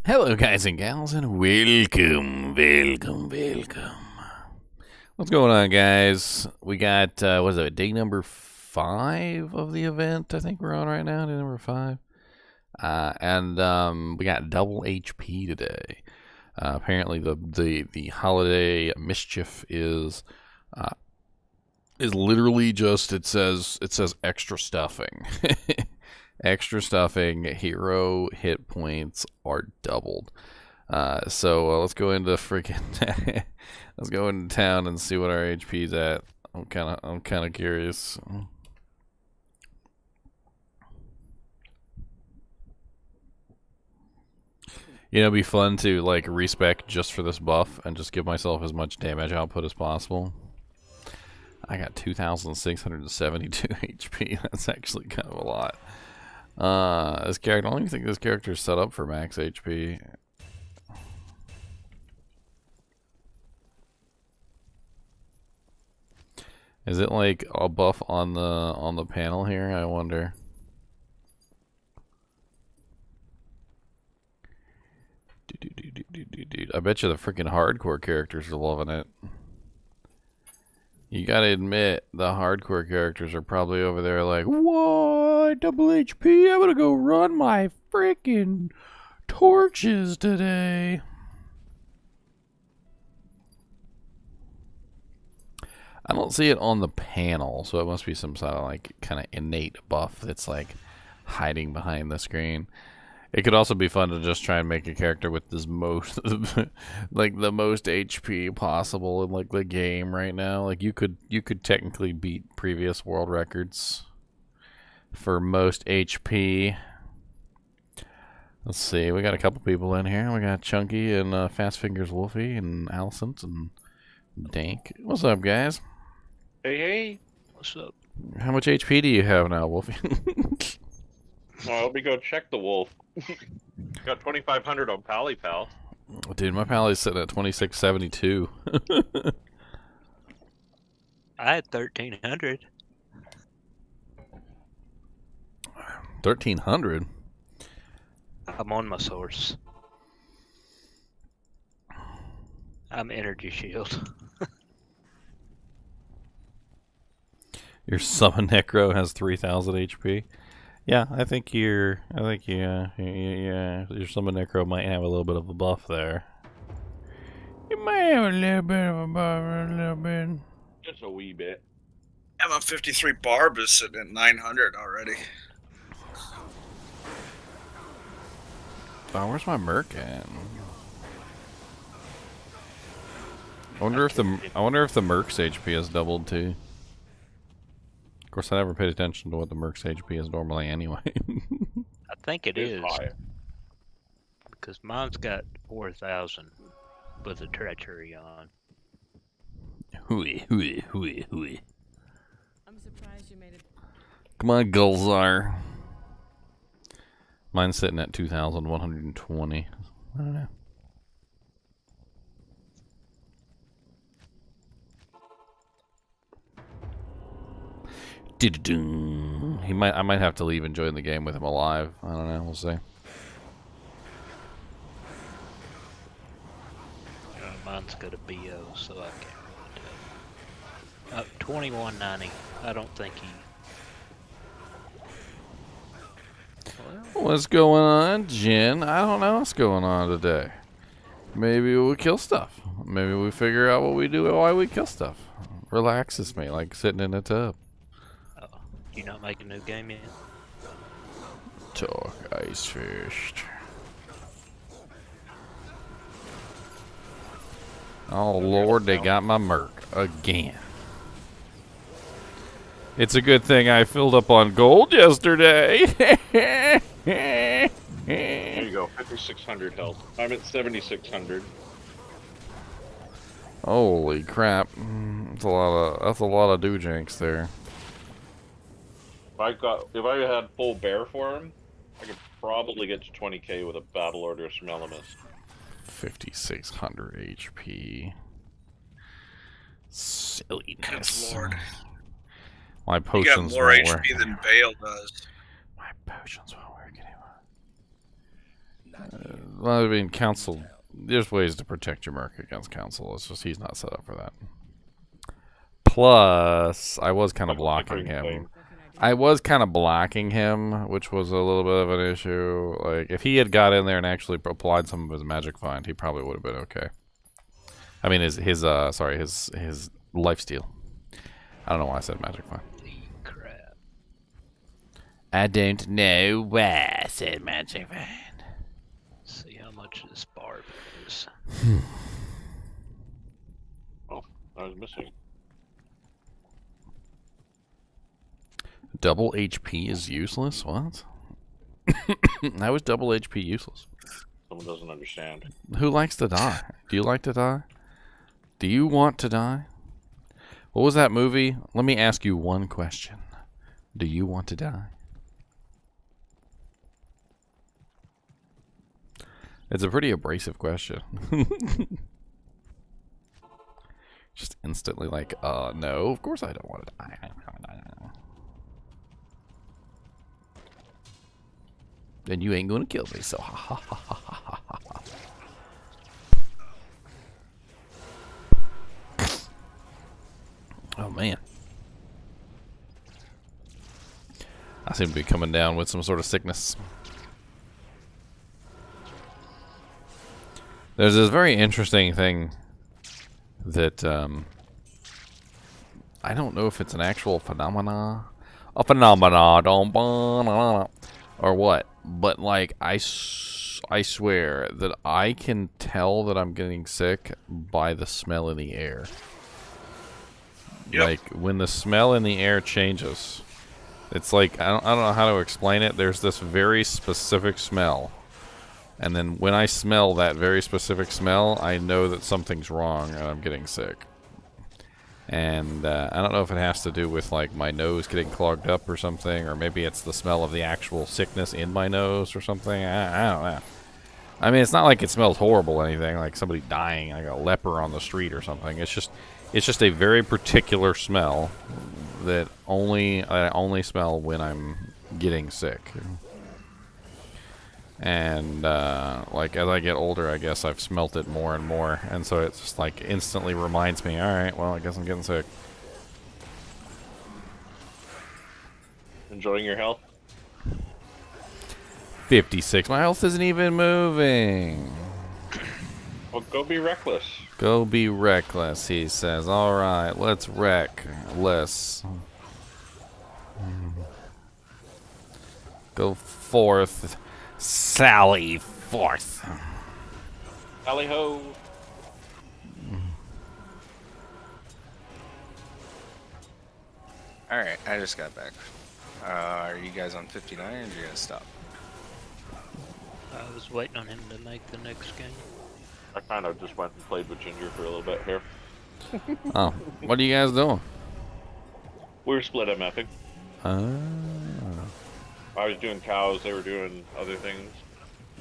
Hello, guys and gals, and welcome. What's going on, guys? We got, what is it, day number 5 of the event, I think we're on right now, day number 5. And we got double HP today. Apparently the holiday mischief is literally just, it says extra stuffing. Extra stuffing, hero hit points are doubled. So let's go into freaking let's go into town and see what our HP's at. I'm kind of curious. You know, it'd be fun to like respec just for this buff and just give myself as much damage output as possible. I got 2,672 HP. That's actually kind of a lot. This character, I don't even think this character is set up for max HP. Is it like a buff on the panel here? I wonder. I bet you the freaking hardcore characters are loving it. You gotta admit, the hardcore characters are probably over there like, what? Double HP? I'm gonna go run my freaking torches today. I don't see it on the panel, so it must be some sort of like kind of innate buff that's like hiding behind the screen. It could also be fun to just try and make a character with this most, like the most HP possible in like the game right now. Like you could technically beat previous world records for most HP. Let's see, we got a couple people in here. We got Chunky and Fast Fingers Wolfie and Allison and Dank. What's up, guys? Hey, what's up? How much HP do you have now, Wolfie? Well, let me go check the wolf. Got 2,500 on Pally Pal. Dude, my pally's sitting at 2672. I had 1,300. 1,300? I'm on my source. I'm Energy Shield. Your summon necro has 3,000 HP. Yeah, I think your summon necro might have a little bit of a buff there. You might have a little bit of a buff, a little bit. Just a wee bit. Yeah, my 53 barb is sitting at 900 already. Oh, where's my merc at? I wonder if the merc's HP has doubled too. Of course, I never paid attention to what the merc's HP is normally anyway. I think it is. Higher. Because mine's got 4,000 with the treachery on. Hooey. I'm surprised you made it. Come on, Gulzar. Mine's sitting at 2,120. I don't know. I might have to leave and join the game with him alive. I don't know. We'll see. Mine's got a BO, so I can't really tell. 2190. I don't think he. What's going on, Jen? I don't know what's going on today. Maybe we'll kill stuff. Maybe we figure out what we do and why we kill stuff. Relaxes me like sitting in a tub. Oh, you not make a new game yet? Talk ice fish. Oh Lord, they got my merc again. It's a good thing I filled up on gold yesterday. There you go, 5,600 health. I'm at 7,600. Holy crap! That's a lot of doojanks there. If I had full bear form, I could probably get to 20k with a battle order from Elemis. 5,600 HP. Silliness. Good lord. My You potions got more won't HP work. than Bale does. My potions won't work anymore. Well, I mean, council. There's ways to protect your merc against council. It's just he's not set up for that. Plus, I was kind of blocking him. I was kind of blocking him, which was a little bit of an issue. Like, if he had got in there and actually applied some of his magic find, he probably would have been okay. I mean, his lifesteal. I don't know why I said magic find. Crap. I don't know why I said magic find. See how much this barb is. Oh, I was missing. Double HP is useless? What? How is double HP useless? Someone doesn't understand. Who likes to die? Do you like to die? Do you want to die? What was that movie? Let me ask you one question. Do you want to die? It's a pretty abrasive question. Just instantly like, no, of course I don't want to die. Then you ain't gonna kill me, so ha ha ha ha ha ha ha. Oh man. I seem to be coming down with some sort of sickness. There's this very interesting thing that I don't know if it's an actual phenomena. A phenomena, or what, but like I swear that I can tell that I'm getting sick by the smell in the air. Yep. Like when the smell in the air changes, it's like I don't know how to explain it. There's this very specific smell, and then when I smell that very specific smell, I know that something's wrong and I'm getting sick. And I don't know if it has to do with like my nose getting clogged up or something, or maybe it's the smell of the actual sickness in my nose or something. I don't know. I mean, it's not like it smells horrible or anything, like somebody dying, like a leper on the street or something. It's just a very particular smell that I only smell when I'm getting sick. And like as I get older, I guess I've smelt it more and more, and so it's just like instantly reminds me, all right, well, I guess I'm getting sick. Enjoying your health? 56. My health isn't even moving. Well, go be reckless. Go be reckless, he says. All right, let's wreck less. Go forth. Sally forth. Tally ho. Alright, I just got back. Are you guys on 59 or are you gonna stop? I was waiting on him to make the next game. I kind of just went and played with Ginger for a little bit here. Oh, what are you guys doing? We were split MFing. I was doing cows, they were doing other things.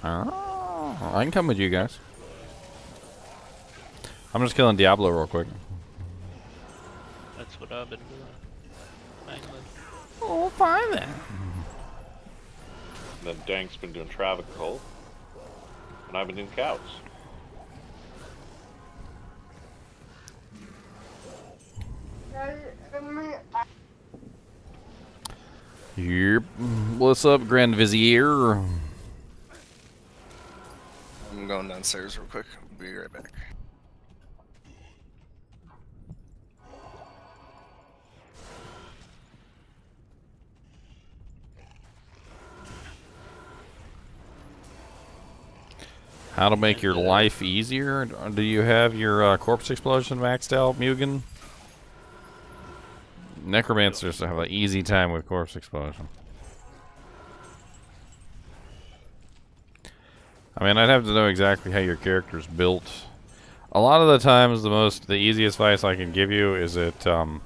Oh, I can come with you guys. I'm just killing Diablo real quick. That's what I've been doing. Mainly. Oh, fine then. And then Dank's been doing Travical. And I've been doing cows. Yep. What's up, Grand Vizier? I'm going downstairs real quick. I'll be right back. How to make your life easier? Do you have your corpse explosion maxed out, Mugen? Necromancers have an easy time with corpse explosion. I mean, I'd have to know exactly how your character's built. A lot of the times, the easiest advice I can give you is that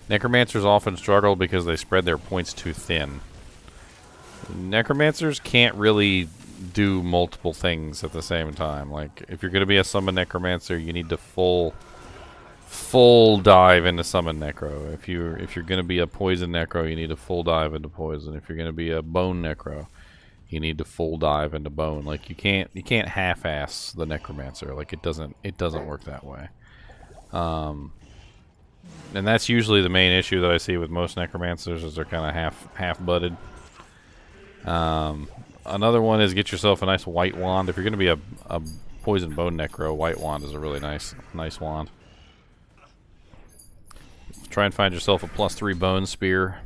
Necromancers often struggle because they spread their points too thin. Necromancers can't really do multiple things at the same time. Like, if you're going to be a summon Necromancer, you need to full dive into summon necro. If you're going to be a poison necro, you need a full dive into poison. If you're going to be a bone necro, you need to full dive into bone. Like you can't half-ass the Necromancer. Like it doesn't work that way. And that's usually the main issue that I see with most Necromancers, is they're kind of half-butted. Another one is get yourself a nice white wand. If you're going to be a poison bone necro, white wand is a really nice wand. Try and find yourself a +3 bone spear.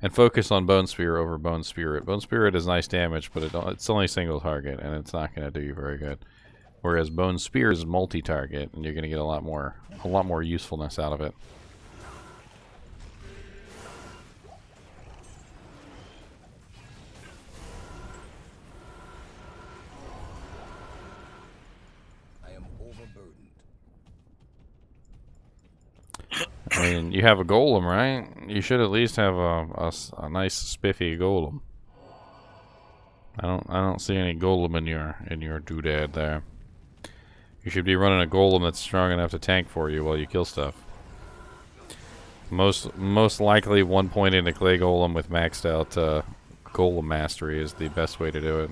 And focus on Bone Spear over Bone Spirit. Bone Spirit is nice damage, but it's only single target, and it's not going to do you very good. Whereas Bone Spear is multi-target, and you're going to get a lot more usefulness out of it. I mean, you have a golem, right? You should at least have a nice spiffy golem. I don't see any golem in your doodad there. You should be running a golem that's strong enough to tank for you while you kill stuff. Most likely 1 point into clay golem with maxed out golem mastery is the best way to do it.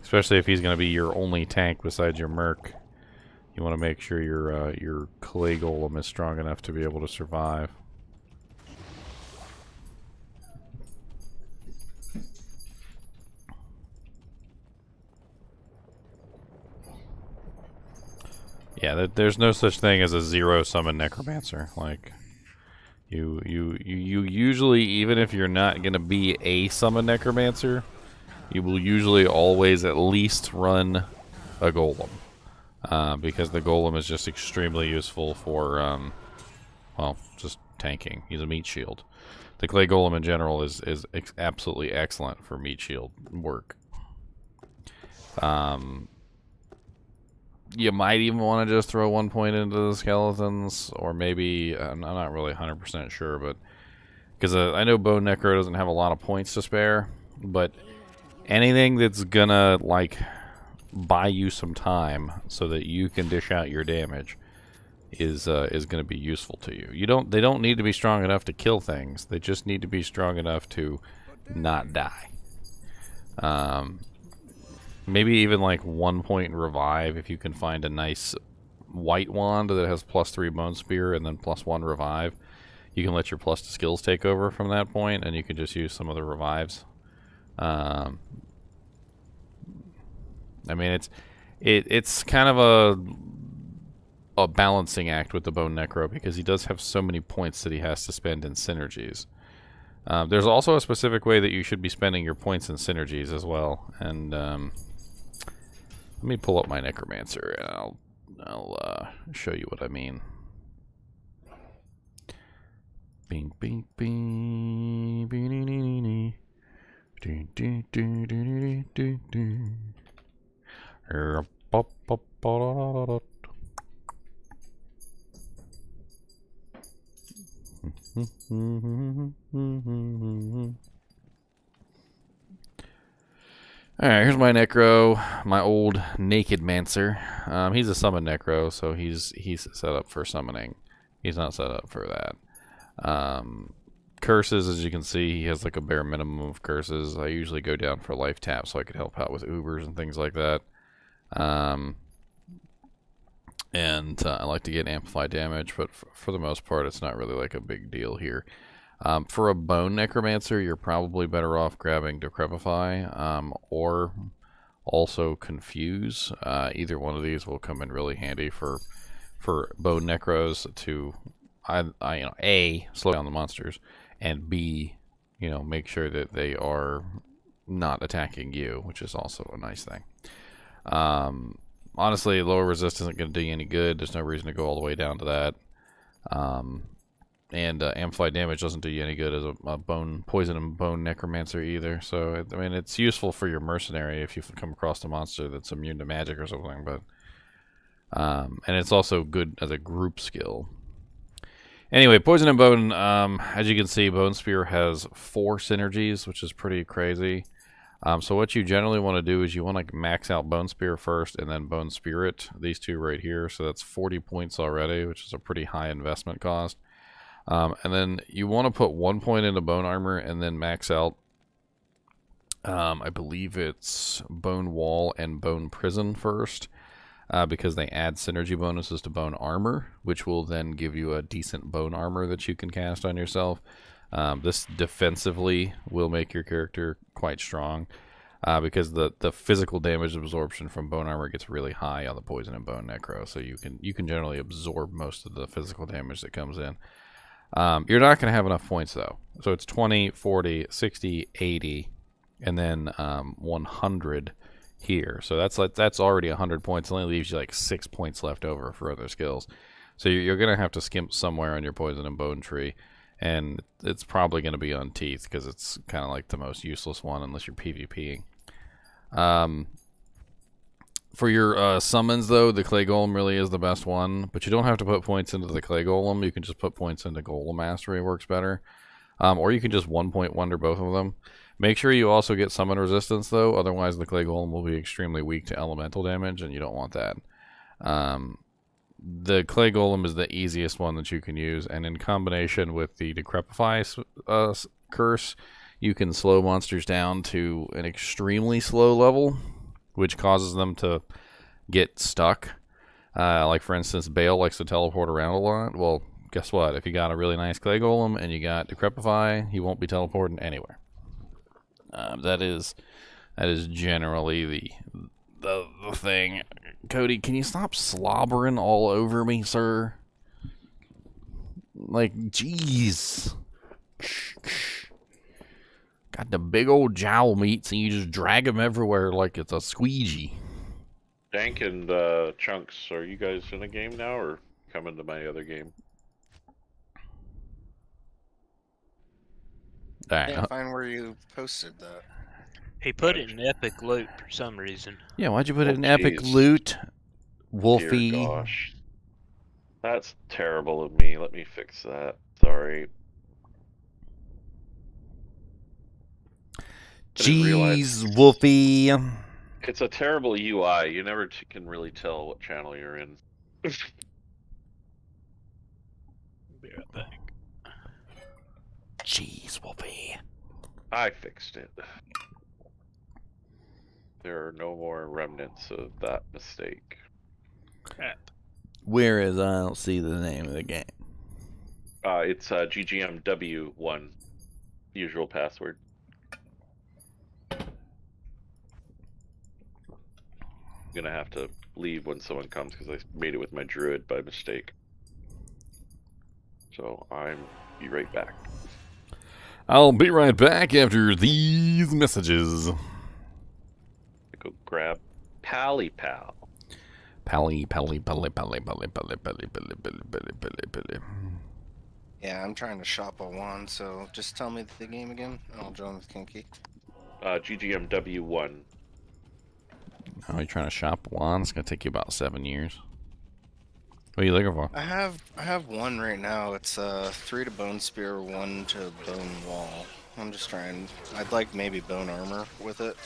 Especially if he's going to be your only tank besides your merc. You want to make sure your clay golem is strong enough to be able to survive. Yeah, there's no such thing as a zero summon Necromancer. Like you usually, even if you're not going to be a summon Necromancer, you will usually always at least run a golem. Because the golem is just extremely useful for, well, just tanking. He's a meat shield. The clay golem in general is absolutely excellent for meat shield work. You might even want to just throw 1 point into the skeletons, or maybe, I'm not really 100% sure, but because I know Bone Necro doesn't have a lot of points to spare, but anything that's gonna, like, buy you some time so that you can dish out your damage is going to be useful to you. They don't need to be strong enough to kill things. They just need to be strong enough to not die. Maybe even like 1 point revive if you can find a nice white wand that has +3 bone spear and then +1 revive. You can let your +2 skills take over from that point, and you can just use some of the revives. I mean, it's kind of a balancing act with the Bone Necro, because he does have so many points that he has to spend in synergies. There's also a specific way that you should be spending your points in synergies as well. And let me pull up my Necromancer, and I'll show you what I mean. Bing, bing, bing, bing, ding, ding, ding. Do, do, do, do, do, do. Alright, here's my Necro, my old Naked Mancer. He's a summon Necro, so he's set up for summoning. He's not set up for that. Curses, as you can see, he has like a bare minimum of curses. I usually go down for life tap so I could help out with Ubers and things like that. I like to get amplified damage, but for the most part, it's not really like a big deal here. For a Bone Necromancer, you're probably better off grabbing Decrepify, or also Confuse. Either one of these will come in really handy for Bone Necros to, A, slow down the monsters, and B, make sure that they are not attacking you, which is also a nice thing. Honestly, lower resist isn't going to do you any good. There's no reason to go all the way down to that. And amplified damage doesn't do you any good as a poison and bone necromancer either. So, I mean, it's useful for your mercenary if you come across a monster that's immune to magic or something. But and it's also good as a group skill. Anyway, poison and bone, as you can see, Bone Spear has 4 synergies, which is pretty crazy. So what you generally want to do is you want to max out Bone Spear first and then Bone Spirit, these two right here. So that's 40 points already, which is a pretty high investment cost. And then you want to put 1 point into bone armor and then max out. I believe it's bone wall and bone prison first, because they add synergy bonuses to bone armor, which will then give you a decent bone armor that you can cast on yourself. This defensively will make your character quite strong, because the physical damage absorption from bone armor gets really high on the poison and bone necro, so you can generally absorb most of the physical damage that comes in. You're not going to have enough points though, so it's 20, 40, 60, 80, and then 100 here. So that's already 100 points. It only leaves you like 6 points left over for other skills. So you're going to have to skimp somewhere on your poison and bone tree, and it's probably going to be on teeth because it's kind of like the most useless one unless you're PvPing. For your summons, though, the Clay Golem really is the best one, but you don't have to put points into the Clay Golem. You can just put points into Golem Mastery, works better. Or you can just 1 point wonder both of them. Make sure you also get summon resistance, though, otherwise the Clay Golem will be extremely weak to elemental damage, and you don't want that. The Clay Golem is the easiest one that you can use, and in combination with the Decrepify curse, you can slow monsters down to an extremely slow level, which causes them to get stuck. Like, for instance, Bale likes to teleport around a lot. Well, guess what? If you got a really nice Clay Golem and you got Decrepify, he won't be teleporting anywhere. That is generally the thing. Cody, can you stop slobbering all over me, sir? Like, jeez. Got the big old jowl meats and you just drag them everywhere like it's a squeegee. Dank and Chunks, are you guys in a game now or coming to my other game? All I right. can't find where you posted that. He put it in epic loot for some reason. Yeah, why'd you put it in epic jeez. loot, Wolfie? Dear gosh. That's terrible of me. Let me fix that. Sorry. Didn't realize- Jeez, Wolfie. It's a terrible UI. You never can really tell what channel you're in. Be right back. Jeez, Wolfie. I fixed it. There are no more remnants of that mistake. Crap. Where is I don't see the name of the game. It's GGMW1. Usual password. I'm gonna have to leave when someone comes because I made it with my druid by mistake. So I'm be right back. I'll be right back after these messages. Go grab Pally Pal. Pally. Yeah, I'm trying to shop a wand, so just tell me the game again, and I'll join with Kinky. GGMW1. Oh, you're trying to shop one? It's gonna take you about 7 years. What are you looking for? I have one right now. It's 3 to bone spear, 1 to bone wall. I'm just trying. I'd like maybe bone armor with it.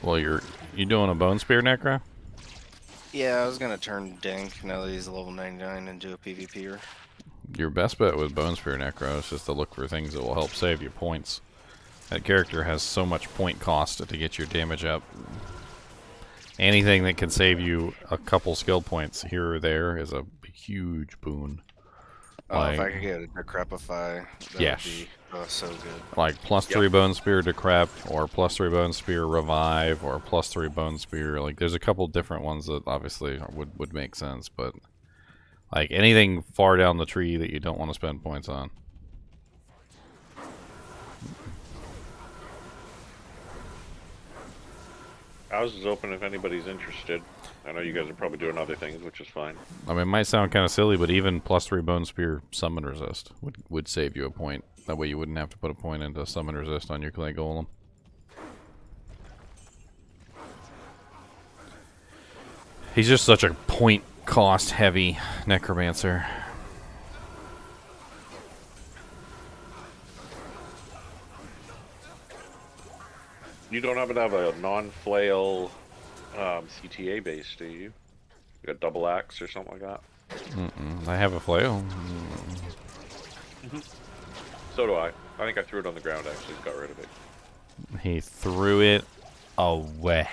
Well, you doing a bone spear necro? Yeah, I was gonna turn Dank now that he's level 99 and do a PvPer. Your best bet with bone spear necro is just to look for things that will help save you points. That character has so much point cost to get your damage up. Anything that can save you a couple skill points here or there is a huge boon. Oh, if I could get a Decrepify, that Yes. would be so good. Like +3 bone spear decrep, or +3 bone spear revive, or +3 bone spear. Like there's a couple different ones that obviously would make sense, but like anything far down the tree that you don't want to spend points on. Ours is open if anybody's interested. I know you guys are probably doing other things, which is fine. I mean, it might sound kind of silly, but even +3 bone spear summon resist would save you a point. That way you wouldn't have to put a point into summon resist on your clay golem. He's just such a point cost heavy necromancer. You don't happen to have a non-flail CTA base, do you? You got double axe or something like that? I have a flail. So do I. I think I threw it on the ground, actually. Got rid of it. He threw it away.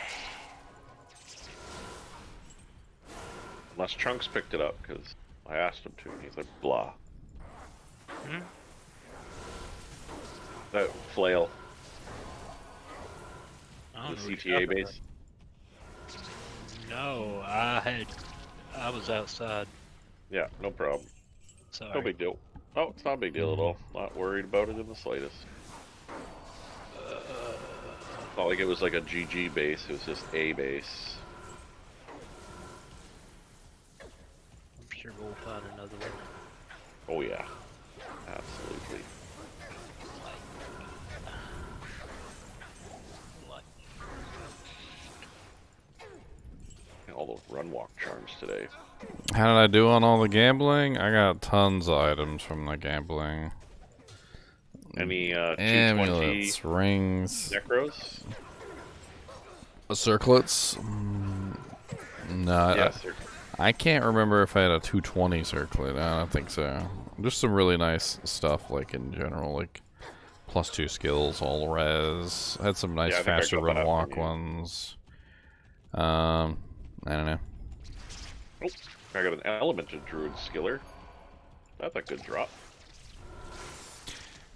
Unless Chunks picked it up, because I asked him to, and he's like, blah. That flail. I The don't know what CTA you're talking base. about. No, I was outside. Yeah, no problem. Sorry. No big deal. Oh, it's not a big deal at all. Not worried about it in the slightest. It's not like it was like a GG base, it was just a base. I'm sure we'll find another one. Oh yeah. Absolutely. All those run walk charms today. How did I do on all the gambling? I got tons of items from the gambling. Any 220 Amulets, rings, necros? circlets. No, Yes, sir. I can't remember if I had a 220 circlet. I don't think so. Just some really nice stuff, like in general, like +2 skills, all res. Had some nice Yeah, I think I faster got run that walk from you. ones. I don't know. Oh, I got an elemented druid skiller. That's a good drop.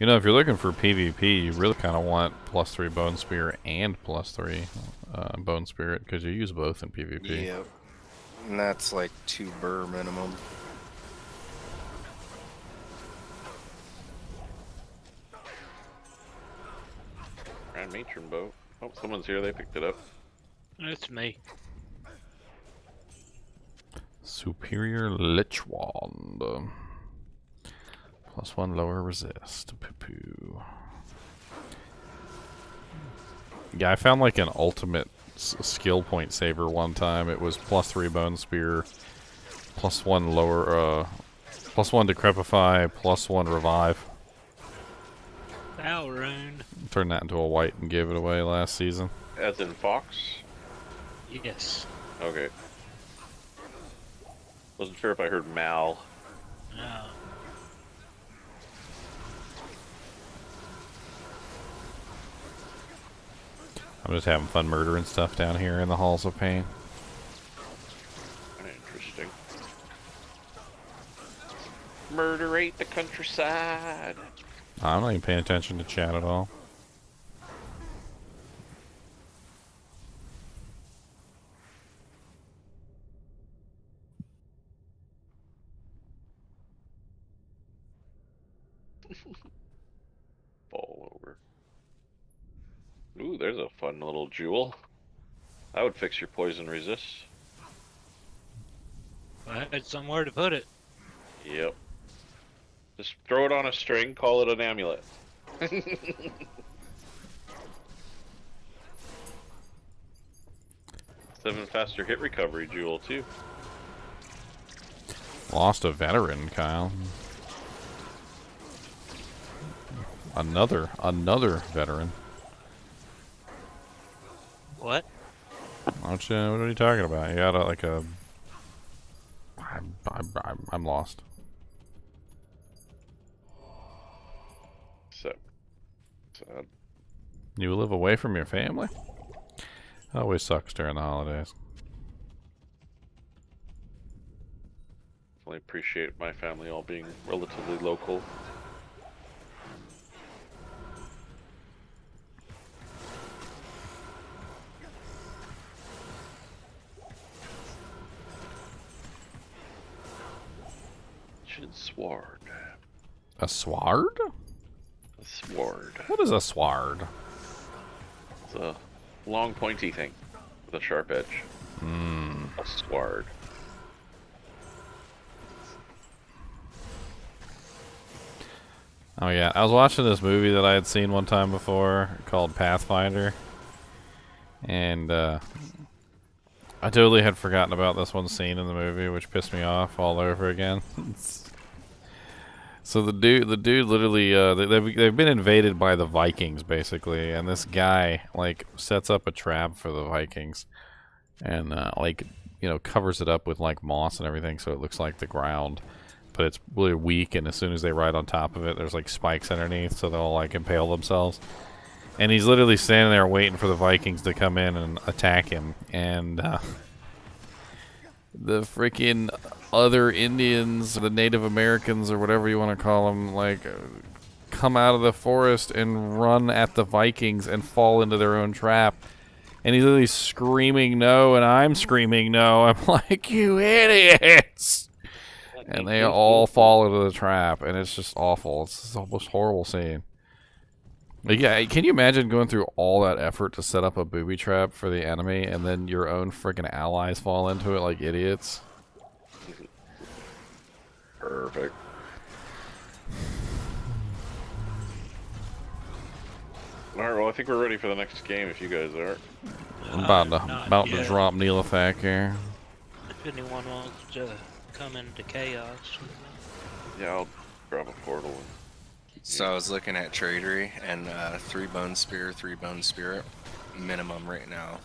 You know, if you're looking for PvP, you really kind of want +3 bone spear and +3 bone spirit, because you use both in PvP. Yep. And that's like 2 burr minimum. Grand matron boat. Oh, someone's here. They picked it up. It's me. Superior Lich Wand. +1 lower resist. Poo-poo. Yeah, I found like an ultimate skill point saver one time. It was +3 bone spear, +1 lower, +1 decrepify, +1 revive. Ow, Rune. Turned that into a white and gave it away last season. As in Fox? Yes. Okay. Wasn't sure if I heard Mal. No. I'm just having fun murdering stuff down here in the Halls of Pain. Interesting. Murderate the countryside. I'm not even paying attention to chat at all. Fall over. Ooh, there's a fun little jewel. I would fix your poison resist. I had somewhere to put it. Yep. Just throw it on a string, call it an amulet. 7 faster hit recovery jewel too. Lost a veteran, Kyle. Another veteran. What? What are you talking about? You got like a... I'm lost. So sad. You live away from your family? Always sucks during the holidays. I appreciate my family all being relatively local. Sword. A sword? A sword. What is a sword? It's a long pointy thing with a sharp edge. A sword. Oh yeah, I was watching this movie that I had seen one time before called Pathfinder, and I totally had forgotten about this one scene in the movie, which pissed me off all over again. So the dude literally, they've been invaded by the Vikings basically, and this guy like sets up a trap for the Vikings, and like, you know, covers it up with like moss and everything, so it looks like the ground. but it's really weak, and as soon as they ride on top of it, there's like spikes underneath, so they'll like impale themselves. And he's literally standing there waiting for the Vikings to come in and attack him, and the freaking other Indians, the Native Americans, or whatever you want to call them, like come out of the forest and run at the Vikings and fall into their own trap. And he's literally screaming no, and I'm screaming no. I'm like, you idiots! And they all fall into the trap, and it's just awful. It's the most horrible scene. Like, yeah, can you imagine going through all that effort to set up a booby trap for the enemy, and then your own freaking allies fall into it like idiots? Perfect. Alright, well, I think we're ready for the next game if you guys are. I'm about to drop Neelafak here. If anyone wants to come into chaos. Yeah, I'll grab a portal. So I was looking at Tradery, and 3 bone spear, 3 bone spirit, minimum right now,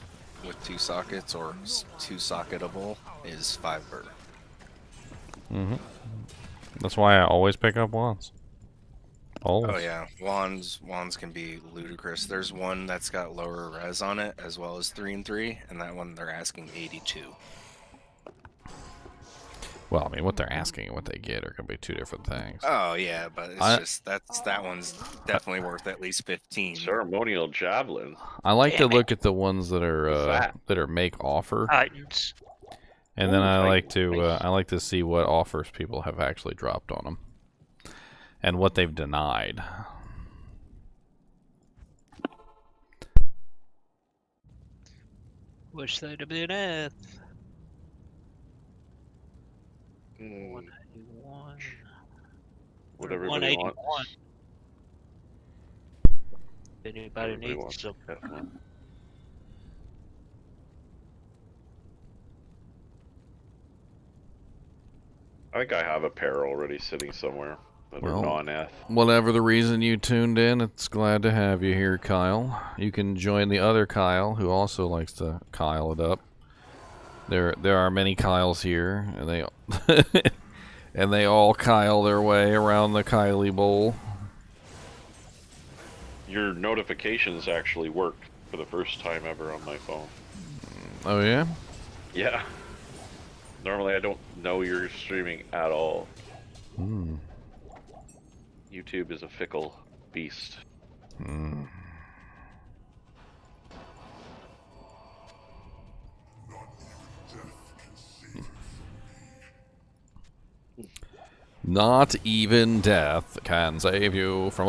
with 2 sockets or 2 socketable is 5 bird. That's why I always pick up wands. Always. Oh yeah, wands can be ludicrous. There's one that's got lower res on it, as well as 3 and 3, and that one they're asking 82. Well, I mean, what they're asking and what they get are going to be 2 different things. Oh yeah, but it's that one's definitely worth at least 15. Ceremonial javelin. I like to look at the ones that are make offer, Titans. and then I like Titans. to see what offers people have actually dropped on them, and what they've denied. Wish they'd have been at 181. 181. What everybody wants. 181. If anybody Everybody needs wants some. that one. I think I have a pair already sitting somewhere that Well, are non-eth. Whatever the reason you tuned in, it's glad to have you here, Kyle. You can join the other Kyle, who also likes to Kyle it up. There are many Kyles here, and they all Kyle their way around the Kylie Bowl. Your notifications actually worked for the first time ever on my phone. Oh yeah? Yeah. Normally I don't know you're streaming at all. YouTube is a fickle beast. Not even death can save you from.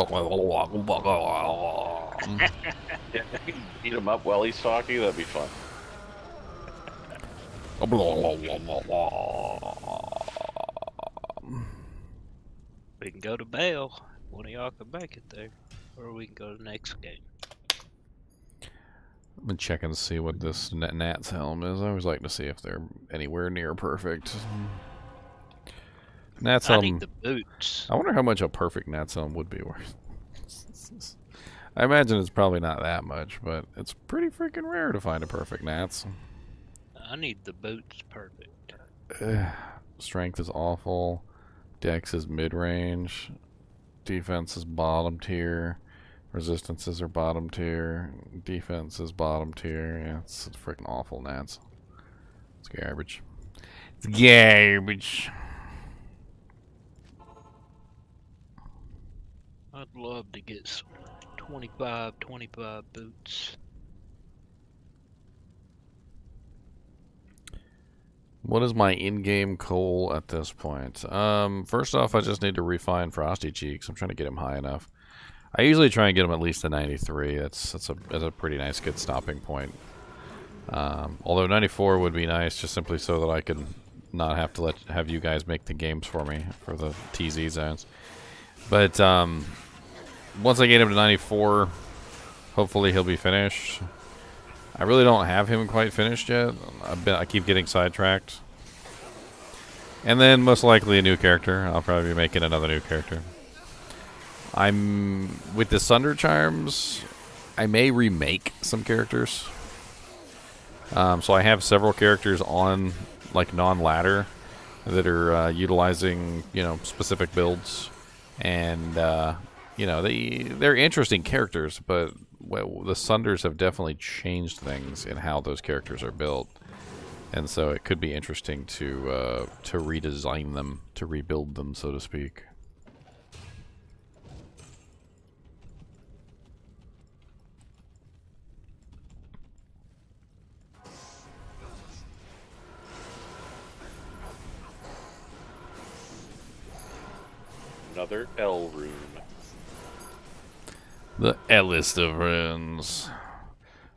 Yeah, beat him up while he's talking, that'd be fun. We can go to Bale. One of y'all can make it there. Or we can go to the next game. I'm gonna check and see what this Nat's helm is. I always like to see if they're anywhere near perfect. Nat's I helm. need the boots. I wonder how much a perfect Nat's helm would be worth. I imagine it's probably not that much, but it's pretty freaking rare to find a perfect Nats. I need the boots perfect. Strength is awful. Dex is mid-range. Defense is bottom tier. Resistances are bottom tier. Defense is bottom tier. Yeah, it's freaking awful, Nats. It's garbage. It's garbage. I'd love to get some 25 boots. What is my in-game goal at this point? First off, I just need to refine Frosty Cheeks. I'm trying to get him high enough. I usually try and get him at least a 93. That's a pretty nice, good stopping point. Although 94 would be nice, just simply so that I can not have to have you guys make the games for me for the TZ zones. But once I get him to 94, hopefully he'll be finished. I really don't have him quite finished yet. I keep getting sidetracked. And then most likely a new character. I'll probably be making another new character. I'm with the Sunder Charms. I may remake some characters. So I have several characters on like non-ladder that are utilizing, specific builds, and they're interesting characters, but the Sunders have definitely changed things in how those characters are built, and so it could be interesting to redesign them, to rebuild them, so to speak. Another L rune. The List of runes.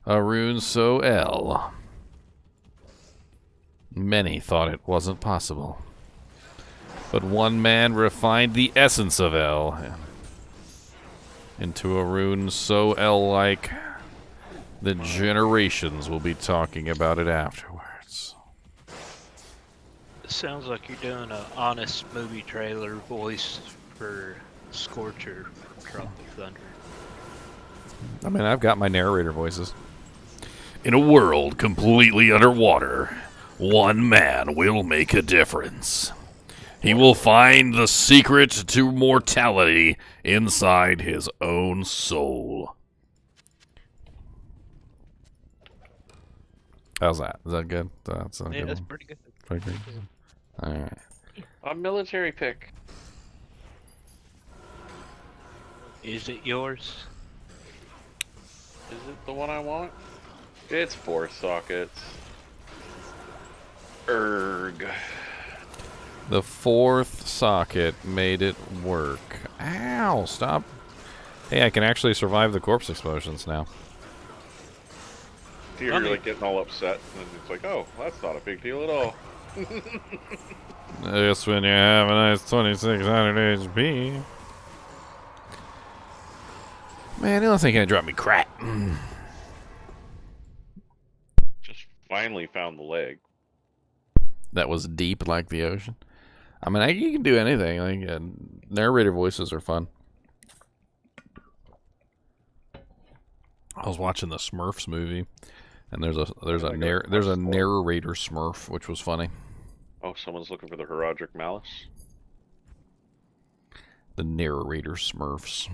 A rune so L. Many thought it wasn't possible. But one man refined the essence of L into a rune so L-like that generations will be talking about it afterwards. It sounds like you're doing an honest movie trailer voice for Scorcher from Tropic Thunder. I mean, I've got my narrator voices. In a world completely underwater, one man will make a difference. He will find the secret to mortality inside his own soul. How's that? Is that good? That's Yeah, that's pretty good. pretty good. All right. A military pick. Is it yours? Is it the one I want? It's 4 sockets. Erg. The 4th socket made it work. Ow, stop. Hey, I can actually survive the corpse explosions now. You're like getting all upset, and it's like, oh, that's not a big deal at all. Just when you have a nice 2600 HP. Man, the only thing can drop me crap. Just finally found the leg. That was deep like the ocean. I mean, you can do anything. Like narrator voices are fun. I was watching the Smurfs movie, and there's a narrator Smurf, which was funny. Oh, someone's looking for the Herodic Malice. The narrator Smurfs.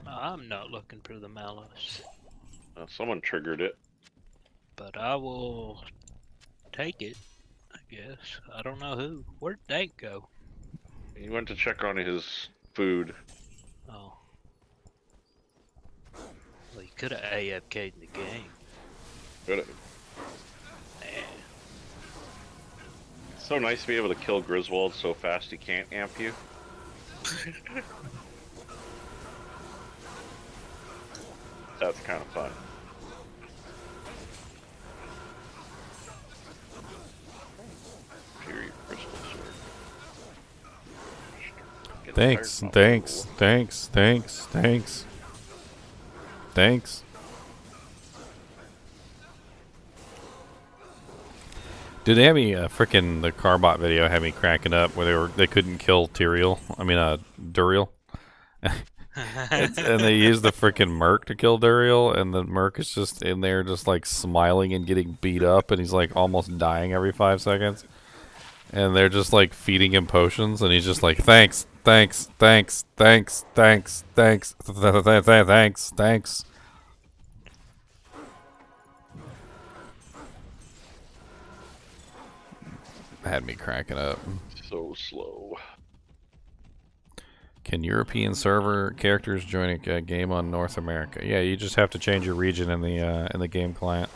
I'm not looking for the malice, Someone triggered it. but I will take it, I guess. I don't know who. Where'd Dank go? He went to check on his food. Oh. Well, he could have AFK'd in the game. Good. Man. It's so nice to be able to kill Griswold so fast he can't amp you. That's kind of fun. Fury Crystal Sword. Get Thanks, tired, thanks, thanks, thanks, thanks. Thanks. Did they have me frickin' the Carbot video had me cracking up where they couldn't kill Duriel? And they used the frickin' Merc to kill Duriel, and the Merc is just in there just like smiling and getting beat up, and he's like almost dying every 5 seconds. And they're just like feeding him potions, and he's just like, thanks, thanks, thanks, thanks, thanks, thanks, thanks, thanks. Had me cracking up. So slow. Can European server characters join a game on North America? Yeah, you just have to change your region in the game client.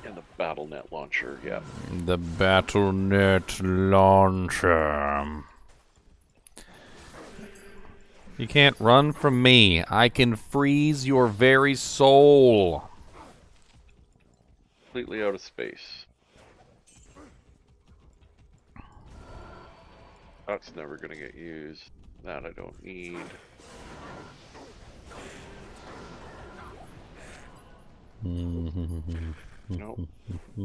And the BattleNet launcher, yeah. The BattleNet launcher. You can't run from me. I can freeze your very soul. Completely out of space. That's never gonna get used. That I don't need. Nope.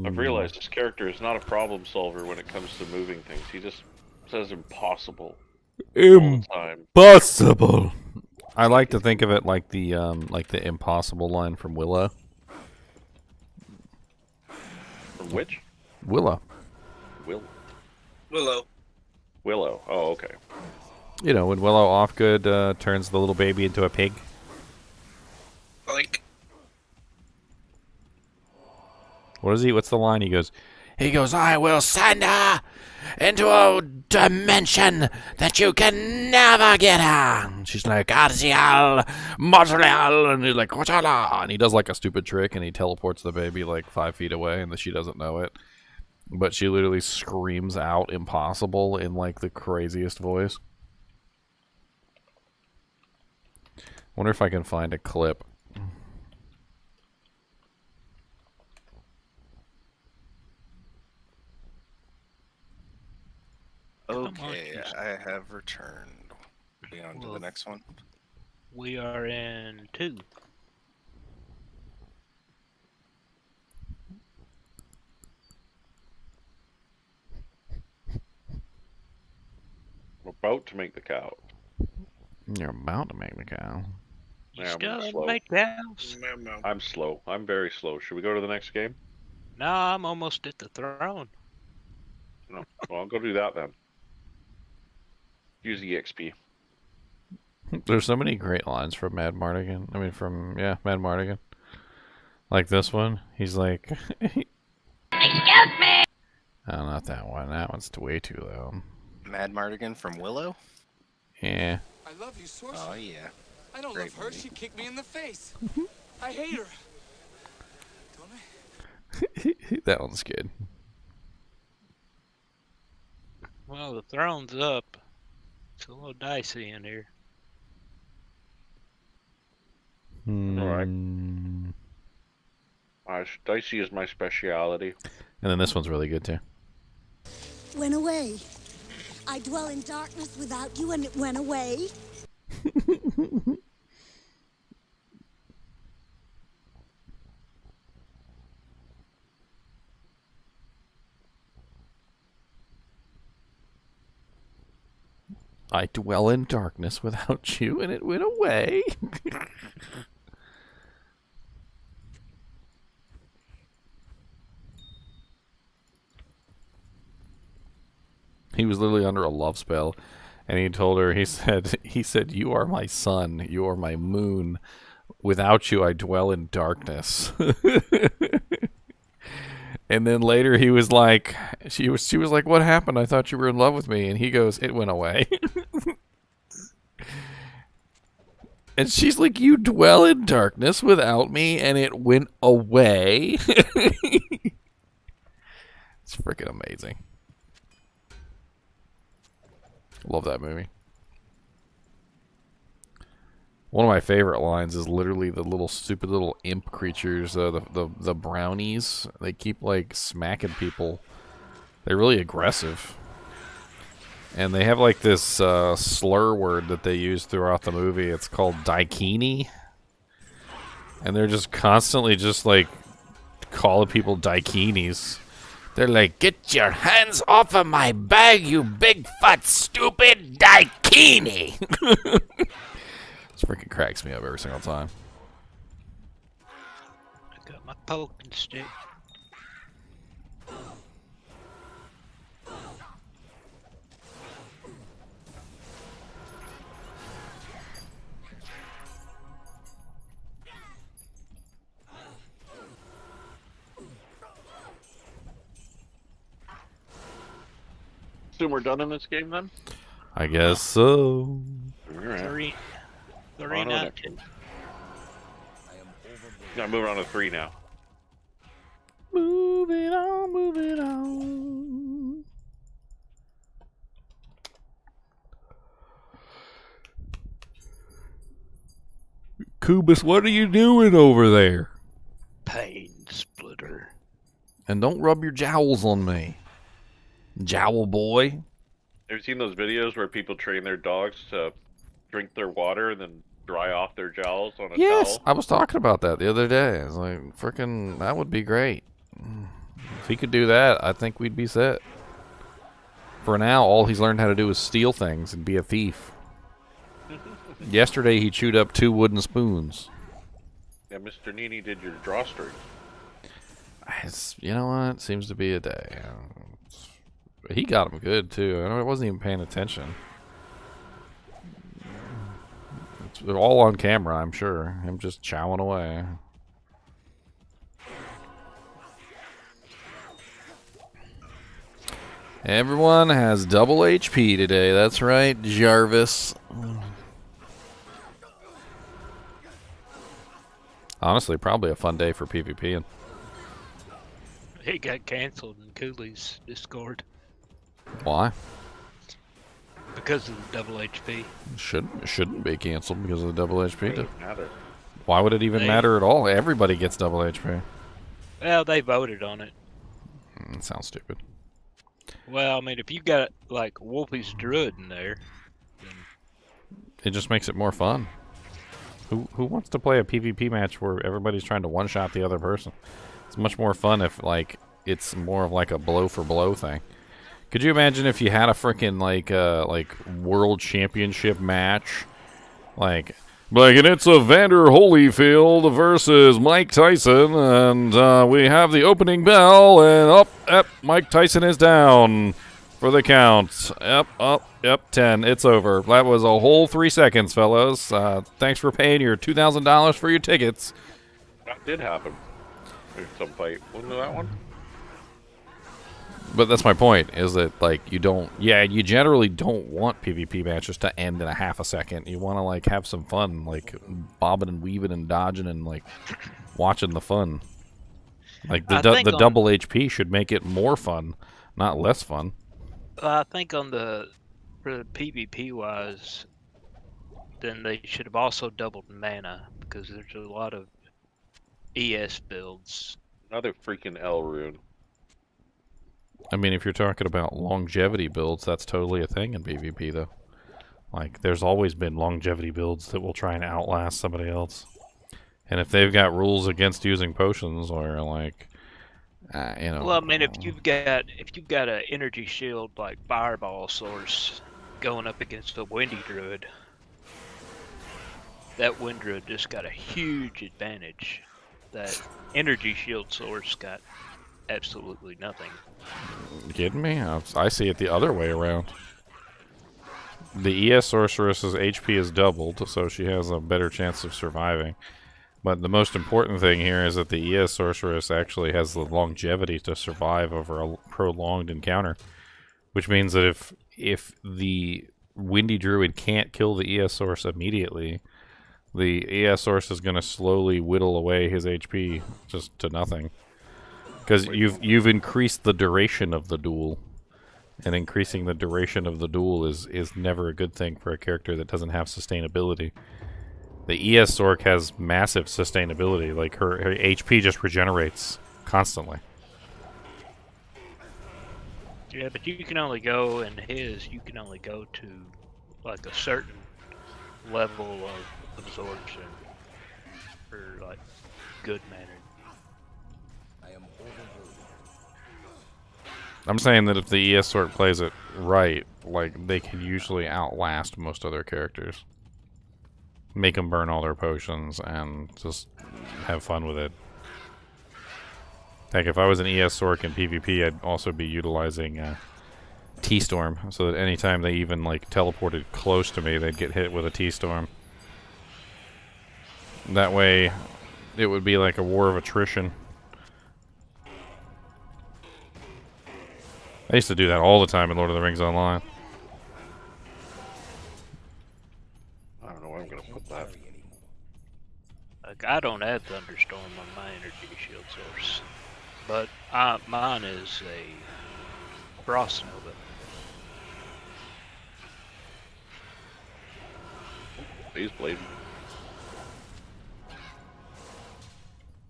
I've realized this character is not a problem solver when it comes to moving things. He just says impossible all the time. Impossible. I like to think of it like the impossible line from Willow. Which? Willow. Willow. Willow. Oh, okay. You know, when Willow Offgood turns the little baby into a pig. Like, What is he? What's the line? He goes, I will send her into a dimension that you can never get her. And she's like, Arzial, Montreal. And he's like, Kochala. And he does like a stupid trick and he teleports the baby like 5 feet away and she doesn't know it. But she literally screams out impossible in like the craziest voice. Wonder if I can find a clip. Okay, I have returned. Be on to the next one. We are in 2. I'm about to make the cow. You're about to make the cow. You Yeah, I'm still slow. make cows? memo. I'm slow. I'm very slow. Should we go to the next game? No, I'm almost at the throne. No. Well, I'll go do that then. Use the XP. There's so many great lines from Mad Mardigan. I mean, Mad Mardigan. Like this one. He's like... Excuse me! Oh, not that one. That one's way too low. Mad Mardigan from Willow? Yeah. I love you, Sorcerer. Oh, yeah. I don't Great love her. movie. She kicked me in the face. I hate her. Don't I? That one's good. Well, the throne's up. It's a little dicey in here. Alright. Mm. Dicey is my speciality. And then this one's really good too. Went away. I dwell in darkness without you, and it went away. I dwell in darkness without you, and it went away. He was literally under a love spell, and he told her, he said, you are my sun, you are my moon. Without you, I dwell in darkness. And then later he was like, she was like, what happened? I thought you were in love with me. And he goes, it went away. And she's like, you dwell in darkness without me, and it went away. It's freaking amazing. Love that movie. One of my favorite lines is literally the little stupid little imp creatures, the brownies. They keep like smacking people. They're really aggressive. And they have like this slur word that they use throughout the movie. It's called daikini. And they're just constantly just like calling people daikinis. They're like, get your hands off of my bag, you big fat stupid daikini. This freaking cracks me up every single time. I got my poking stick. Assume we're done in this game then? I guess so. Alright. Three On to the not next one. Gotta move on to 3 now. Moving on, moving on. Kubus, what are you doing over there? pain splitter. And don't rub your jowls on me. Jowl boy. Ever seen those videos where people train their dogs to drink their water and then dry off their jowls on a Yes, towel? I was talking about that the other day. I was like, freaking, that would be great. If he could do that, I think we'd be set. For now, all he's learned how to do is steal things and be a thief. Yesterday, he chewed up 2 wooden spoons. Yeah, Mr. NiNi did your drawstring. You know what? Seems to be a day. He got him good too. I wasn't even paying attention. It's all on camera, I'm sure. Him just chowing away. Everyone has double HP today. That's right, Jarvis. Honestly, probably a fun day for PvP. It got canceled in Cooley's Discord Why? because of the double HP. Shouldn't be canceled because of the double HP. Doesn't matter. Why would it even matter at all? Everybody gets double HP. Well, they voted on it. It sounds stupid. Well, I mean, if you got like Wolfie's Druid in there, It just makes it more fun. Who wants to play a PvP match where everybody's trying to one-shot the other person? It's much more fun if like it's more of like a blow for blow thing. Could you imagine if you had a freaking like world championship match, like and it's Evander Holyfield versus Mike Tyson, and we have the opening bell, and Mike Tyson is down for the count. Yep, 10. It's over. That was a whole 3 seconds, fellas. Thanks for paying your $2,000 for your tickets. That did happen. There's some fight. Wasn't it that one? But that's my point, is that, like, you generally don't want PvP matches to end in a half a second. You want to, like, have some fun, like, bobbing and weaving and dodging and, like, watching the fun. Like, the double HP should make it more fun, not less fun. I think for the PvP wise, then they should have also doubled mana because there's a lot of ES builds. Another freaking L rune. I mean, if you're talking about longevity builds, that's totally a thing in PvP, though. Like, there's always been longevity builds that will try and outlast somebody else. And if they've got rules against using potions, or like, you know. Well, I mean, if you've got an energy shield like Fireball source going up against a Windy Druid, that Wind Druid just got a huge advantage. That energy shield source got absolutely nothing. You kidding me? I see it the other way around. The ES sorceress's HP is doubled, so she has a better chance of surviving. But the most important thing here is that the ES sorceress actually has the longevity to survive over a prolonged encounter, which means that if the Windy Druid can't kill the ES source immediately, the ES source is going to slowly whittle away his HP just to nothing. Because you've increased the duration of the duel, and increasing the duration of the duel is never a good thing for a character that doesn't have sustainability. The ES Sorc has massive sustainability, like her HP just regenerates constantly. Yeah, but you can only go to like a certain level of absorption for like good manner. I'm saying that if the ES Sorc plays it right, like, they can usually outlast most other characters. Make them burn all their potions and just have fun with it. Like, if I was an ES Sorc in PvP, I'd also be utilizing T-Storm, so that anytime they even, like, teleported close to me, they'd get hit with a T-Storm. That way, it would be like a war of attrition. I used to do that all the time in Lord of the Rings Online. I don't know where I'm gonna put that. Like, I don't have Thunderstorm on my energy shield source, but mine is a Frost Nova. Phase Blade.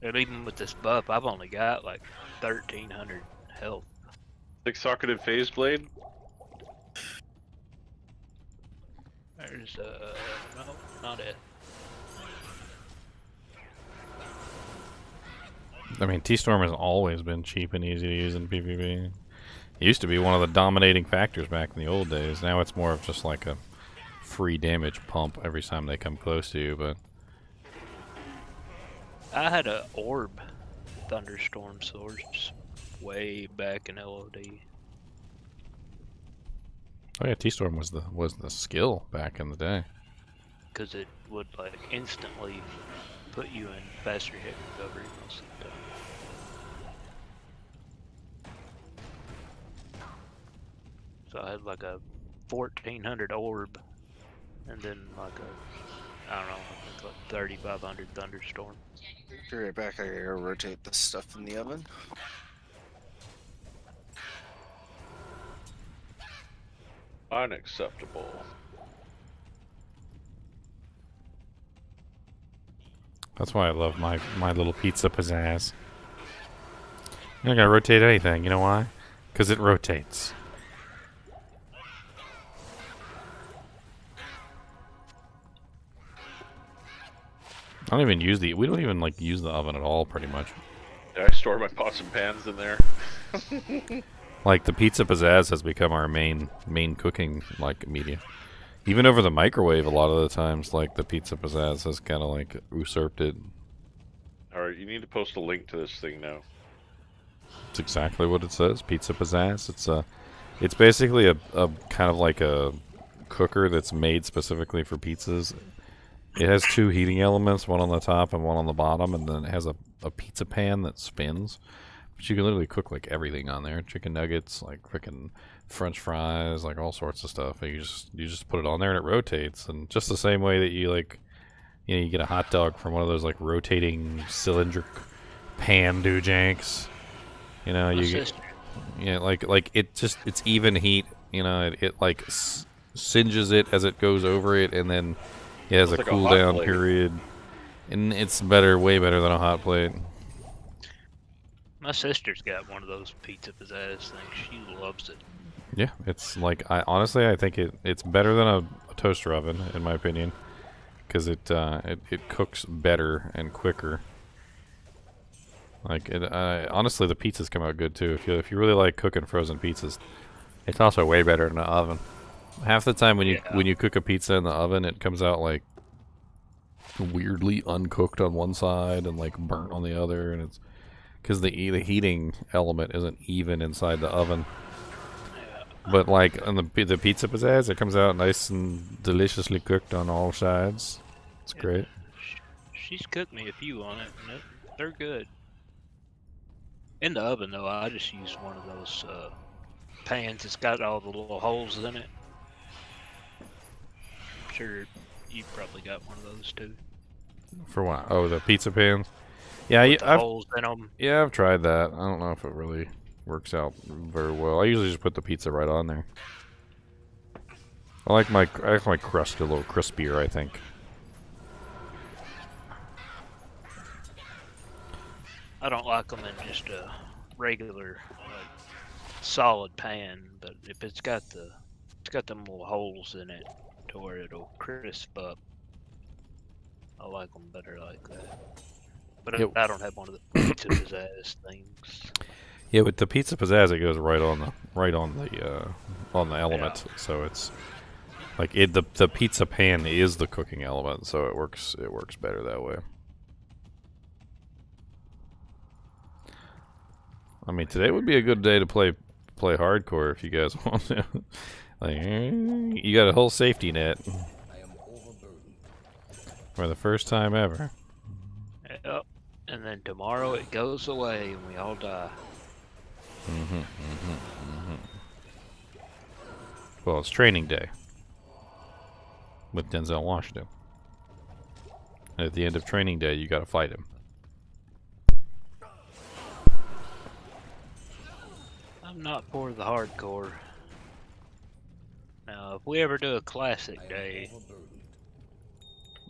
And even with this buff, I've only got like 1,300 health. 6-socketed Phase Blade. There's no, not it. I mean, T-Storm has always been cheap and easy to use in PvP. It used to be one of the dominating factors back in the old days. Now it's more of just like a free damage pump every time they come close to you, but... I had an orb thunderstorm source way back in LOD. Oh yeah, T-Storm was the skill back in the day. Because it would like instantly put you in faster hit recovery most of the time. So I had like a 1400 orb, and then like a, I don't know, I think like 3500 thunderstorm. Be right back. I gotta rotate this stuff in the oven. Unacceptable. That's why I love my little Pizza Pizzazz. You're not gonna rotate anything. You know why? Because it rotates. I don't even use we don't even like use the oven at all, pretty much. Yeah, I store my pots and pans in there. Like the Pizza Pizzazz has become our main cooking like media. Even over the microwave, a lot of the times, like the Pizza Pizzazz has kind of like usurped it. All right, you need to post a link to this thing now. It's exactly what it says, Pizza Pizzazz. It's basically a kind of like a cooker that's made specifically for pizzas. It has two heating elements, one on the top and one on the bottom, and then it has a pizza pan that spins. But you can literally cook like everything on there. Chicken nuggets, like freaking French fries, like all sorts of stuff. You just put it on there and it rotates. And just the same way that you like, you know, you get a hot dog from one of those like rotating cylindric pan doojanks. You know, you get, yeah, like it's even heat. You know, it like singes it as it goes over it, and then it has a like cool down period. And it's better, way better than a hot plate. My sister's got one of those Pizza Pizzazz things. She loves it. Yeah, it's like honestly I think it's better than a toaster oven in my opinion, because it cooks better and quicker. Like honestly, the pizzas come out good too. If you really like cooking frozen pizzas, it's also way better in the oven. Half the time when you cook a pizza in the oven, it comes out like weirdly uncooked on one side and like burnt on the other, and it's because the heating element isn't even inside the oven. But like on the Pizza Pizzazz, it comes out nice and deliciously cooked on all sides. It's great. She's cooked me a few on it, and they're good. In the oven though, I just use one of those pans that's got all the little holes in it. I'm sure you probably got one of those too. For what? Oh, the pizza pans. Yeah, I've holes in them. Yeah, I've tried that. I don't know if it really works out very well. I usually just put the pizza right on there. I like my crust a little crispier, I think. I don't like them in just a regular, like, solid pan, but if it's got them little holes in it to where it'll crisp up, I like them better like that. But I don't have one of the Pizza Pizzazz things. Yeah, with the Pizza Pizzazz, it goes right on the element. Yeah. So it's like the pizza pan is the cooking element, so it works better that way. I mean, today would be a good day to play hardcore if you guys want to. Like, you got a whole safety net for the first time ever. Yep. And then tomorrow it goes away and we all die. Well, it's training day with Denzel Washington. And at the end of training day, you got to fight him. I'm not for the hardcore. Now, if we ever do a classic day,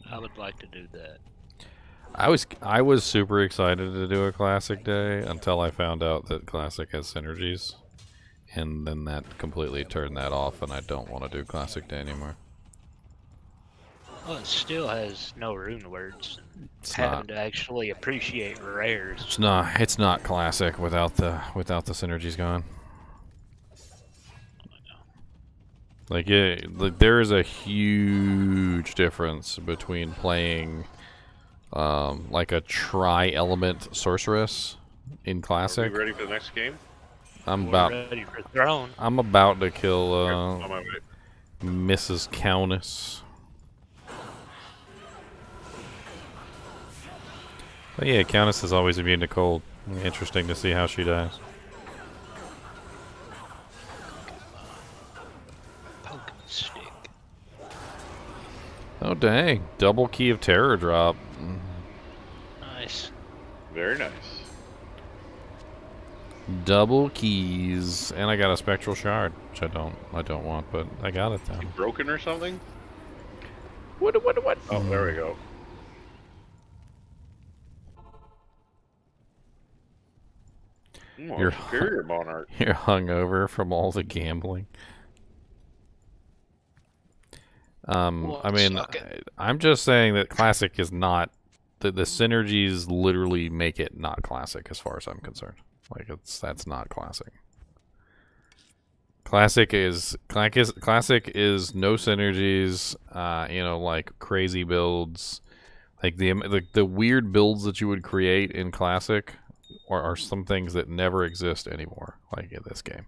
I would like to do that. I was super excited to do a classic day until I found out that classic has synergies, and then that completely turned that off, and I don't want to do classic day anymore. Well, it still has no rune words. It's having not. to actually appreciate rares. It's not classic without the synergies gone. Like, yeah, like there is a huge difference between playing like a tri-element sorceress in Are classic. we ready for the next game? I'm We're about ready for throne. I'm about to kill On my way. Mrs. Countess. But yeah, Countess is always immune to cold. Interesting to see how she dies. Poking stick. Oh dang! Double key of terror drop. Nice. Very nice. Double keys, and I got a spectral shard, which I don't want, but I got it though. Broken or something? What? Oh, there we go. You're- Superior Monarch. You're hungover from all the gambling. Well, I mean, suck it. I'm just saying that classic is not the synergies literally make it not classic as far as I'm concerned. Like that's not classic. Classic is no synergies. You know, like crazy builds, like the weird builds that you would create in classic, are some things that never exist anymore. Like in this game,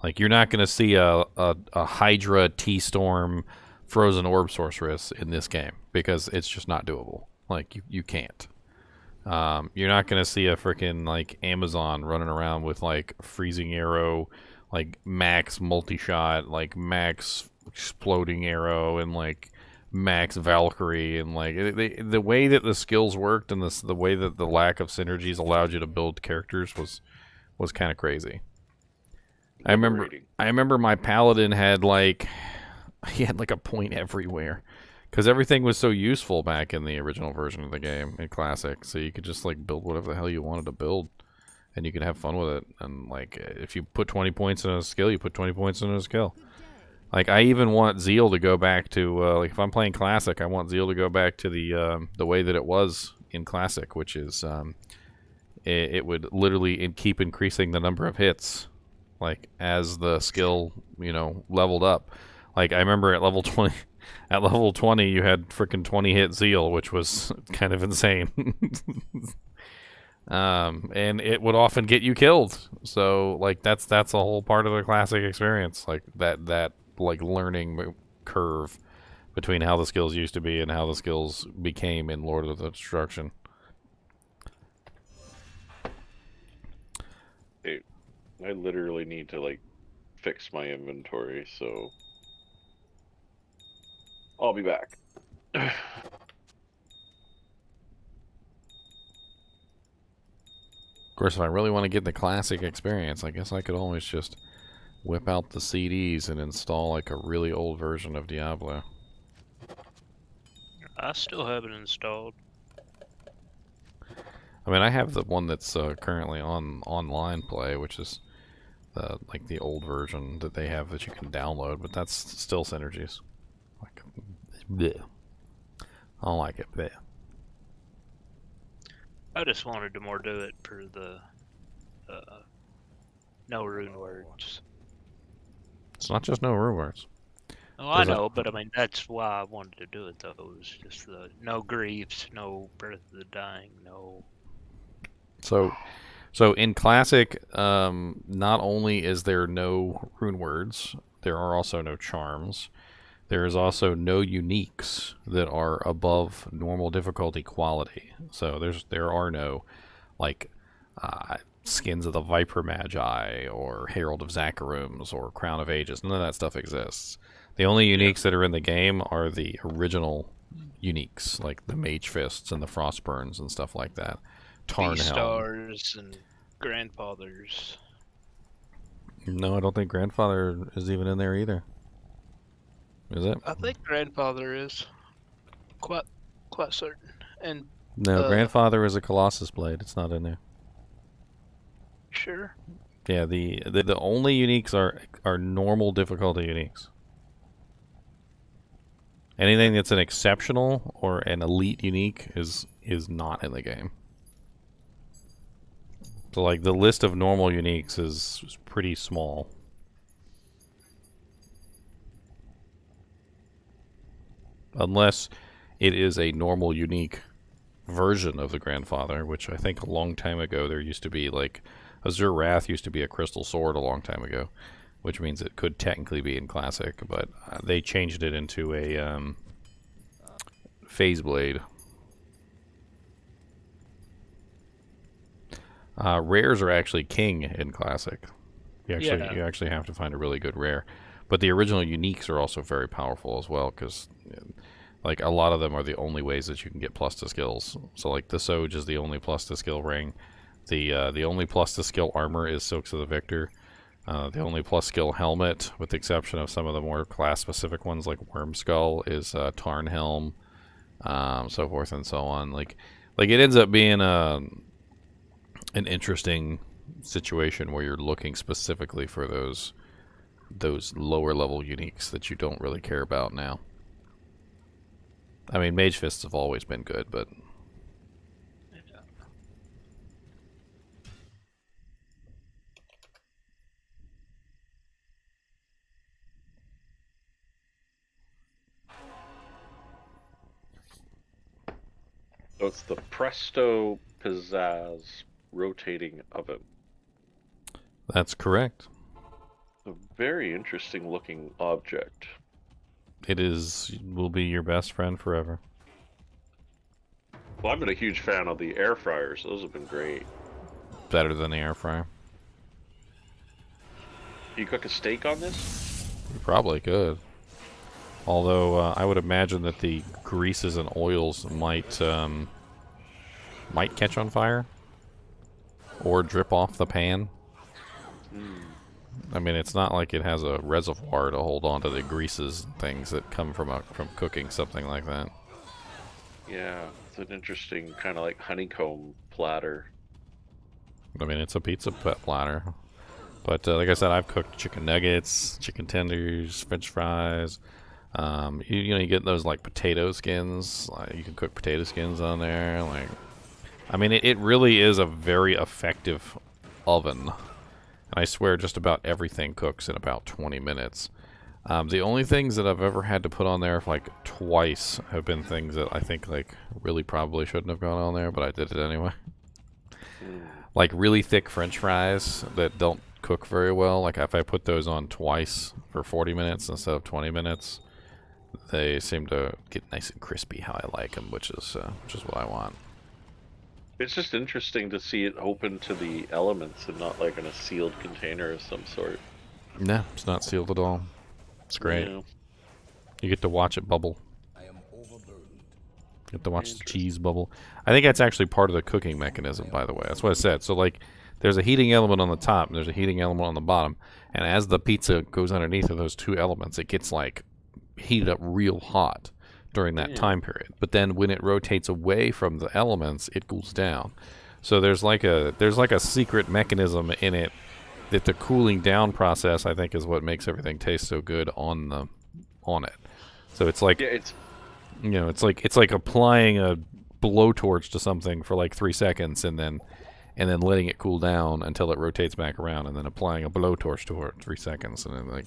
like you're not going to see a Hydra T-Storm Frozen Orb Sorceress in this game because it's just not doable. Like you can't. You're not gonna see a freaking like Amazon running around with like freezing arrow, like max multi-shot, like max exploding arrow, and like max Valkyrie, and like the way that the skills worked and the way that the lack of synergies allowed you to build characters was kind of crazy. I remember my paladin had like he had like a point everywhere. Because everything was so useful back in the original version of the game in Classic, so you could just like build whatever the hell you wanted to build, and you could have fun with it. And like, if you put 20 points in a skill, you put 20 points in a skill. Like, I even want Zeal to go back to like if I'm playing Classic, I want Zeal to go back to the way that it was in Classic, which is it would literally keep increasing the number of hits, like as the skill leveled up. Like I remember at level 20. At level 20, you had freaking 20 hit Zeal, which was kind of insane. And it would often get you killed. So, like, that's a whole part of the classic experience. Like, that like, learning curve between how the skills used to be and how the skills became in Lord of the Destruction. Hey, I literally need to, like, fix my inventory, so... I'll be back. Of course, if I really want to get the classic experience, I guess I could always just whip out the CDs and install like a really old version of Diablo. I still have it installed. I mean, I have the one that's currently on online play, which is like the old version that they have that you can download, but that's still synergies. Like, bleh. I don't like it. Bleh. I just wanted to more do it for the no rune words. It's not just no rune words. Oh, I Does it- know, but I mean that's why I wanted to do it though. It was just the no griefs, no breath of the dying, no. So in Classic, not only is there no rune words, there are also no charms. There is also no uniques that are above normal difficulty quality. So there are no like Skins of the Viper Magi or Herald of Zacharooms or Crown of Ages. None of that stuff exists. The only uniques that are in the game are the original uniques, like the Mage Fists and the Frostburns and stuff like that. Tarnhelm. Stars and grandfathers. No, I don't think Grandfather is even in there either. Is it? I think grandfather is quite certain. And No, Grandfather is a Colossus Blade. It's not in there. sure. Yeah, the only uniques are normal difficulty uniques. Anything that's an exceptional or an elite unique is not in the game. So like the list of normal uniques is pretty small. Unless it is a normal unique version of the grandfather, which I think a long time ago there used to be like Azure Wrath used to be a crystal sword a long time ago, which means it could technically be in classic, but they changed it into a phase blade. Rares are actually king in classic. You actually have to find a really good rare, but the original uniques are also very powerful as well, because like a lot of them are the only ways that you can get plus to skills. So like the Soj is the only plus to skill ring. The only plus to skill armor is Silks of the Victor. The only plus skill helmet, with the exception of some of the more class specific ones like Worm Skull, is Tarn Helm, so forth and so on. Like it ends up being an interesting situation where you're looking specifically for those lower level uniques that you don't really care about now. I mean, Mage Fists have always been good, but So it's the Presto Pizzazz rotating oven. that's correct. A very interesting looking object. It will be your best friend forever. Well, I've been a huge fan of the air fryers. Those have been great. Better than the air fryer. You cook a steak on this? You probably could. Although I would imagine that the greases and oils might catch on fire or drip off the pan. I mean, it's not like it has a reservoir to hold on to the greases and things that come from cooking something like that. Yeah, it's an interesting kind of like honeycomb platter. I mean, it's a pizza platter. But like I said, I've cooked chicken nuggets, chicken tenders, French fries. You get those like potato skins. You can cook potato skins on there. Like, I mean, it really is a very effective oven. I swear just about everything cooks in about 20 minutes. The only things that I've ever had to put on there like twice have been things that I think like really probably shouldn't have gone on there, but I did it anyway. Like really thick French fries that don't cook very well. Like if I put those on twice for 40 minutes instead of 20 minutes, they seem to get nice and crispy how I like them, which is what I want. It's just interesting to see it open to the elements and not like in a sealed container of some sort. No, it's not sealed at all. It's great. Yeah. You get to watch it bubble. You get to watch the cheese bubble. I think that's actually part of the cooking mechanism, by the way. That's what I said. So like, there's a heating element on the top, and there's a heating element on the bottom, and as the pizza goes underneath of those two elements, it gets like heated up real hot during that time period. But then when it rotates away from the elements, it cools down. So there's like a secret mechanism in it that the cooling down process, I think, is what makes everything taste so good on it. So it's like, it's like applying a blowtorch to something for like 3 seconds and then letting it cool down until it rotates back around, and then applying a blowtorch to it 3 seconds, and then like.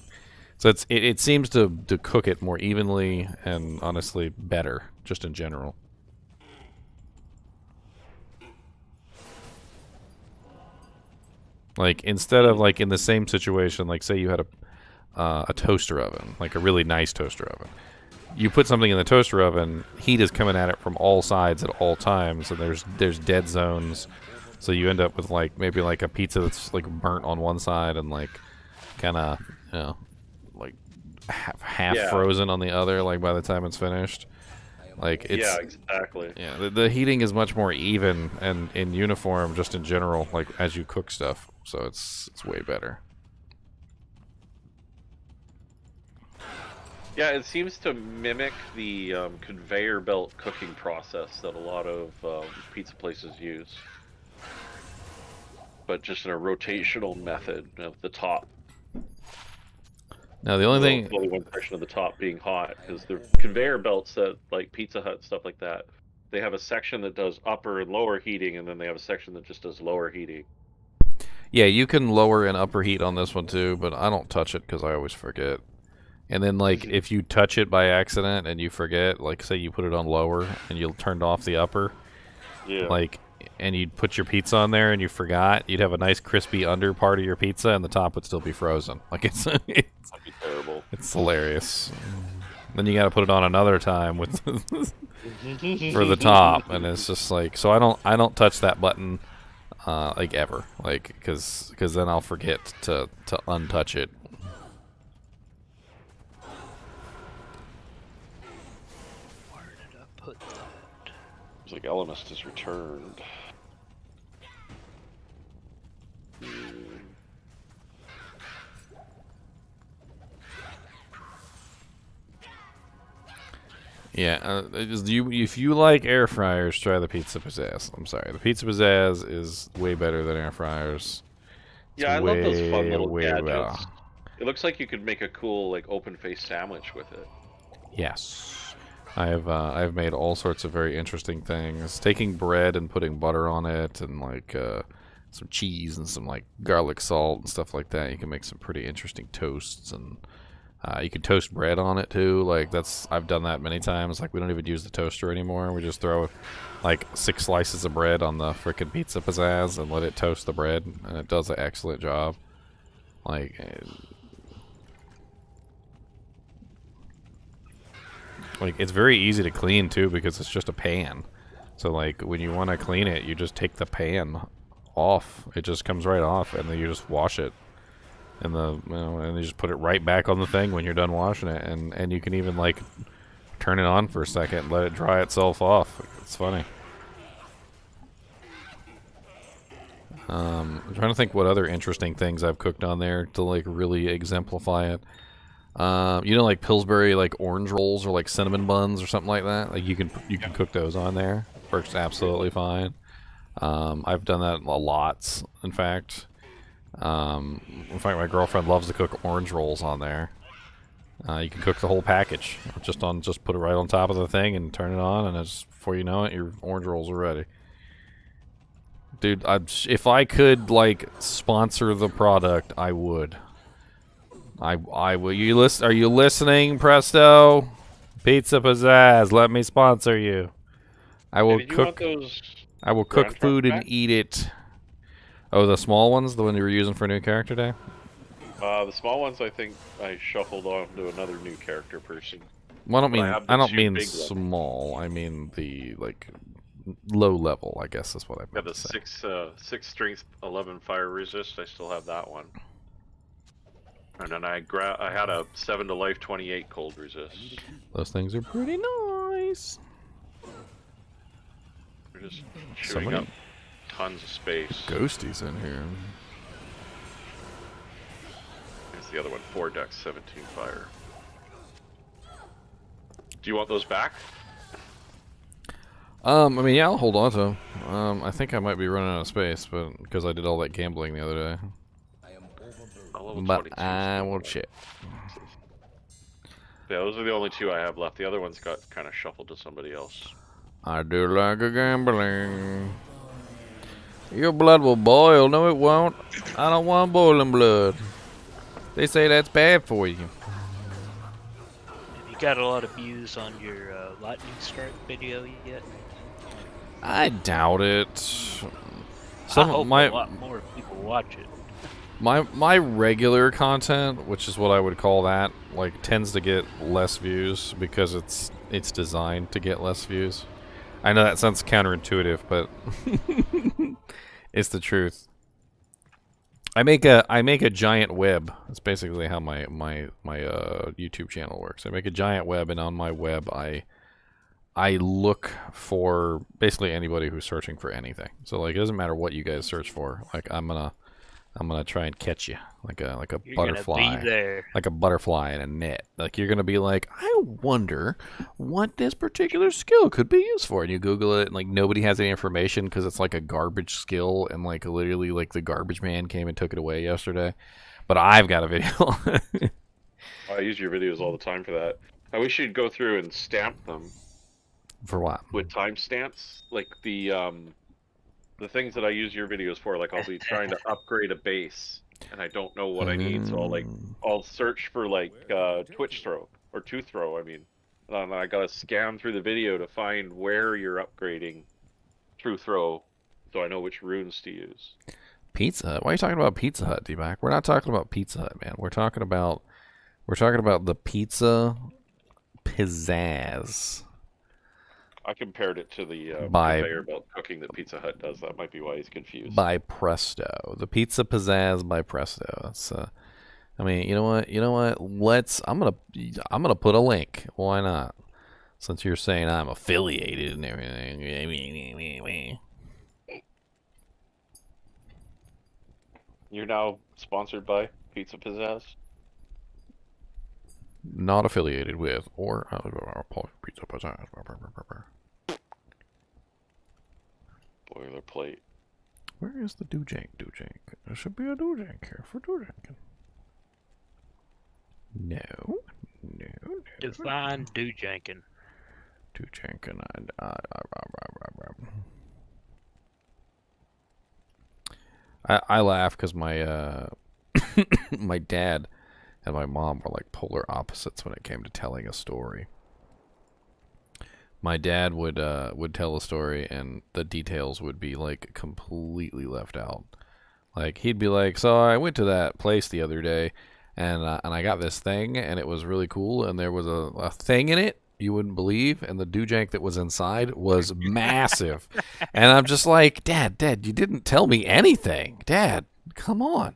So it seems to cook it more evenly and honestly better, just in general. Like instead of like in the same situation, like say you had a toaster oven, like a really nice toaster oven. You put something in the toaster oven, heat is coming at it from all sides at all times, and there's dead zones. So you end up with like maybe like a pizza that's like burnt on one side and like kind of like half frozen on the other, like by the time it's finished. Like it's exactly. Yeah, the heating is much more even and in uniform just in general, like as you cook stuff. So it's way better. Yeah, it seems to mimic the conveyor belt cooking process that a lot of pizza places use, but just in a rotational method of the top. Now the only thing, only one section of the top being hot, because the conveyor belts that like Pizza Hut stuff like that, they have a section that does upper and lower heating, and then they have a section that just does lower heating. yeah, you can lower and upper heat on this one too, but I don't touch it because I always forget. And then like if you touch it by accident and you forget, like say you put it on lower and you turned off the upper, Yeah. Like, and you'd put your pizza on there and you forgot, you'd have a nice crispy under part of your pizza and the top would still be frozen. Like it's That'd be terrible. it's hilarious. Then you got to put it on another time with for the top, and it's just like, so I don't touch that button like ever, like because then I'll forget to untouch it. Where did I put that? It's like Elemist has returned. Yeah, if you like air fryers, try the Pizza Pizzazz. I'm sorry, the Pizza Pizzazz is way better than air fryers. Yeah, I love those fun little way gadgets. better. It looks like you could make a cool like open-faced sandwich with it. Yes, I've made all sorts of very interesting things. Taking bread and putting butter on it, and like some cheese and some like garlic salt and stuff like that. You can make some pretty interesting toasts, and you can toast bread on it too. Like I've done that many times. Like we don't even use the toaster anymore. We just throw like 6 slices of bread on the frickin' Pizza Pizzazz and let it toast the bread, and it does an excellent job. Like it's very easy to clean too because it's just a pan. So like when you want to clean it, you just take the pan off. It just comes right off, and then you just wash it. And and you just put it right back on the thing when you're done washing it, and you can even like turn it on for a second and let it dry itself off. It's funny. I'm trying to think what other interesting things I've cooked on there to like really exemplify it. You know, like Pillsbury like orange rolls or like cinnamon buns or something like that. Like you can cook those on there. Works absolutely fine. I've done that a lot, in fact. In fact, my girlfriend loves to cook orange rolls on there. You can cook the whole package just put it right on top of the thing and turn it on, and before you know it, your orange rolls are ready. Dude, if I could like sponsor the product, I would. I will. Are you listening, Presto? Pizza Pizzazz, let me sponsor you. I will cook. I will cook food and eat it. Oh, the small ones, the one you were using for New Character Day? The small ones, I think I shuffled on to another new character person. Well, I don't mean small. I mean the like low level, I guess is what I meant. Yeah, the 6 strength, 11 fire resist. I still have that one. And then I had a 7 to life, 28 cold resist. Those things are pretty nice. They're just shooting up tons of space. Ghosties in here. Here's the other one, 4 dex, 17 fire. Do you want those back? I mean, yeah, I'll hold on to them. I think I might be running out of space, but because I did all that gambling the other day. But I will check. Yeah, those are the only 2 I have left. The other ones got kind of shuffled to somebody else. I do like a gambling. Your blood will boil. No, it won't. I don't want boiling blood. They say that's bad for you. Have you got a lot of views on your lightning strike video yet? I doubt it. I hope a lot more people watch it. My regular content, which is what I would call that, like tends to get less views because it's designed to get less views. I know that sounds counterintuitive, but it's the truth. I make a giant web. That's basically how my YouTube channel works. I make a giant web, and on my web I look for basically anybody who's searching for anything. So like it doesn't matter what you guys search for. Like I'm gonna try and catch you like a You're butterfly, gonna be there. like a butterfly in a net. Like you're gonna be like, I wonder what this particular skill could be used for, and you Google it, and like nobody has any information because it's like a garbage skill, and like literally like the garbage man came and took it away yesterday. But I've got a video. I use your videos all the time for that. I wish you'd go through and stamp them. For what? With timestamps, like the things that I use your videos for. Like I'll be trying to upgrade a base, and I don't know what I need, so I'll search for like Twitch throw or tooth throw. I mean, and I gotta scan through the video to find where you're upgrading, through throw, so I know which runes to use. Pizza Hut? Why are you talking about Pizza Hut, D-Back? We're not talking about Pizza Hut, man. We're talking about the Pizza Pizzazz. I compared it to the By- conveyor belt cooking that Pizza Hut does. That might be why he's confused. By Presto. The Pizza Pizzazz by Presto. That's I mean, you know what? I'm gonna put a link. Why not? Since you're saying I'm affiliated and everything. You're now sponsored by Pizza Pizzazz. Not affiliated with or Pizza Pizzazz. Boilerplate. Where is the doojank? There should be a doojank here for doojanking. No. Define doojankin. Doojanking. I laugh because my my dad and my mom were like polar opposites when it came to telling a story. My dad would tell a story and the details would be like completely left out. Like he'd be like, "So I went to that place the other day, and I got this thing, and it was really cool, and there was a thing in it you wouldn't believe, and the doojank that was inside was massive." And I'm just like, Dad, you didn't tell me anything. Dad, come on.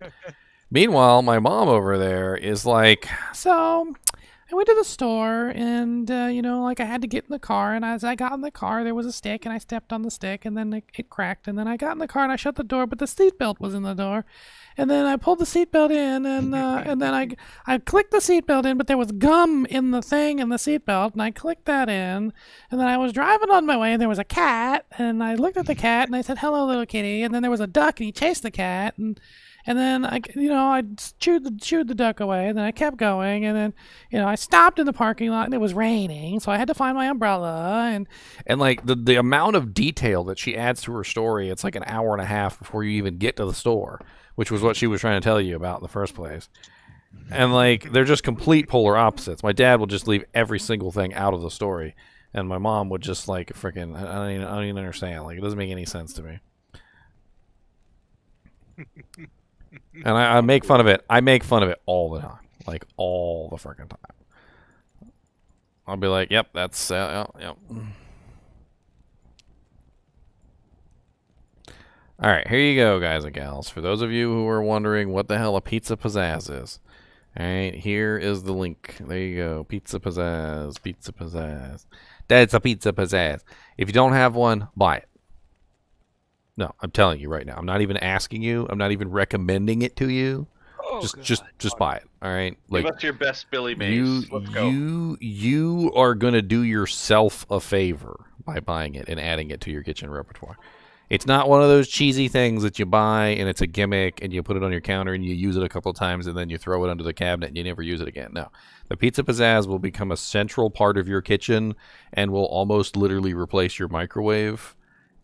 Meanwhile, my mom over there is like, "So I went to the store and, I had to get in the car. And as I got in the car, there was a stick and I stepped on the stick and then it cracked. And then I got in the car and I shut the door, but the seatbelt was in the door. And then I pulled the seatbelt in and then I clicked the seatbelt in, but there was gum in the thing in the seatbelt. And I clicked that in. And then I was driving on my way and there was a cat. And I looked at the cat and I said, 'Hello, little kitty.' And then there was a duck and he chased the cat. And then I chewed the duck away, and then I kept going, and then, I stopped in the parking lot, and it was raining, so I had to find my umbrella, and like the amount of detail that she adds to her story, it's like an hour and a half before you even get to the store, which was what she was trying to tell you about in the first place. And like they're just complete polar opposites. My dad will just leave every single thing out of the story, and my mom would just like freaking I don't even understand. Like it doesn't make any sense to me. And I make fun of it. I make fun of it all the time. Like, all the freaking time. I'll be like, yep, that's, yep. Alright, here you go, guys and gals. For those of you who are wondering what the hell a Pizza Pizzazz is. Alright, here is the link. There you go. Pizza Pizzazz. Pizza Pizzazz. That's a Pizza Pizzazz. If you don't have one, buy it. No, I'm telling you right now. I'm not even asking you. I'm not even recommending it to you. Oh, just buy it. All right. Like Give us your best Billy Mays. Let's go. You are gonna do yourself a favor by buying it and adding it to your kitchen repertoire. It's not one of those cheesy things that you buy and it's a gimmick and you put it on your counter and you use it a couple of times and then you throw it under the cabinet and you never use it again. No, the Pizza Pizzazz will become a central part of your kitchen and will almost literally replace your microwave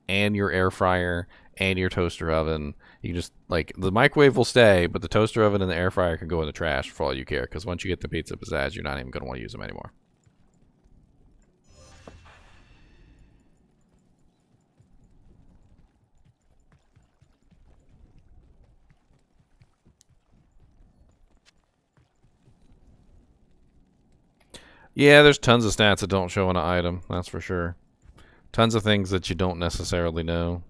and your air fryer and your toaster oven. You just like the microwave will stay, but the toaster oven and the air fryer can go in the trash for all you care, because once you get the Pizza Pizzazz, you're not even going to want to use them anymore. Yeah, there's tons of stats that don't show on an item, that's for sure. Tons of things that you don't necessarily know.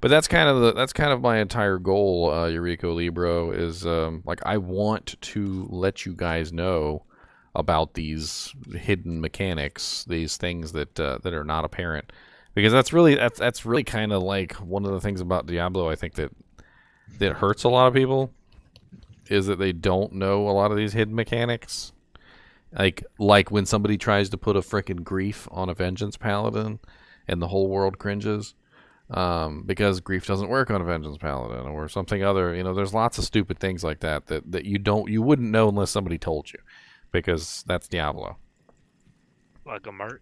But that's kind of my entire goal, Eurico Libro, is like I want to let you guys know about these hidden mechanics, these things that are not apparent, because that's really kind of like one of the things about Diablo I think that hurts a lot of people, is that they don't know a lot of these hidden mechanics. Like when somebody tries to put a frickin' grief on a vengeance paladin and the whole world cringes, because grief doesn't work on a vengeance paladin or something other. There's lots of stupid things like that you wouldn't know unless somebody told you, because that's Diablo. Like a merc?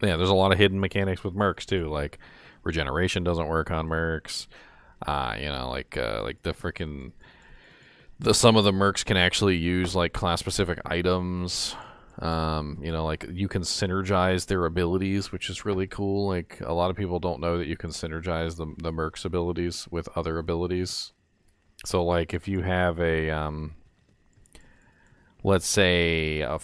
Yeah, there's a lot of hidden mechanics with mercs too, like regeneration doesn't work on mercs. Like the frickin' some of the mercs can actually use like class specific items You know, like you can synergize their abilities, which is really cool. Like a lot of people don't know that you can synergize the Merc's abilities with other abilities. So like if you have a let's say a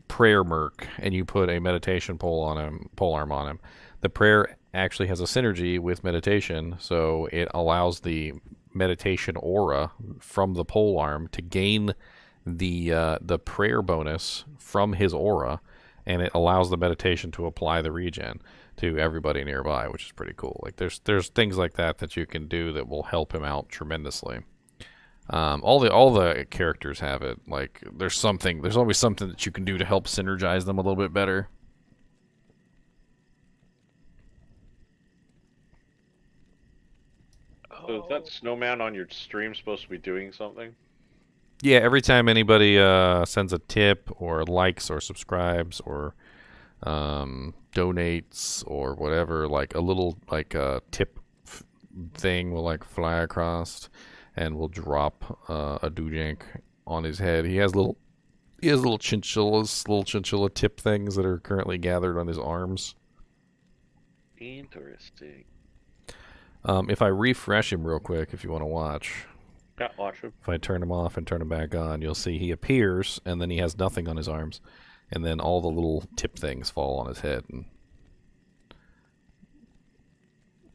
prayer Merc and you put a meditation polearm on him, the prayer actually has a synergy with meditation, so it allows the meditation aura from the polearm to gain the prayer bonus from his aura, and it allows the meditation to apply the regen to everybody nearby, which is pretty cool. Like there's things like that you can do that will help him out tremendously. All the characters have it. Like there's always something that you can do to help synergize them a little bit better. So is that snowman on your stream supposed to be doing something? Yeah, every time anybody sends a tip or likes or subscribes or donates or whatever, like a little tip thing will like fly across and will drop a doojank on his head. He has little chinchilla tip things that are currently gathered on his arms. Interesting. If I refresh him real quick, if you want to watch. Yeah, watch him. If I turn him off and turn him back on, you'll see he appears, and then he has nothing on his arms, and then all the little tip things fall on his head. And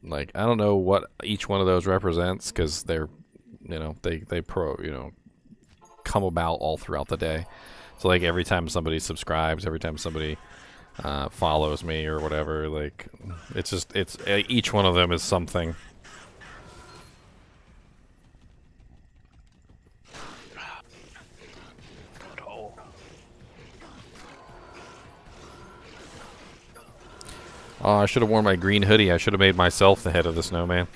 like I don't know what each one of those represents because they're, they come about all throughout the day. So like every time somebody subscribes, every time somebody follows me or whatever, like it's each one of them is something. Oh, I should have worn my green hoodie. I should have made myself the head of the snowman.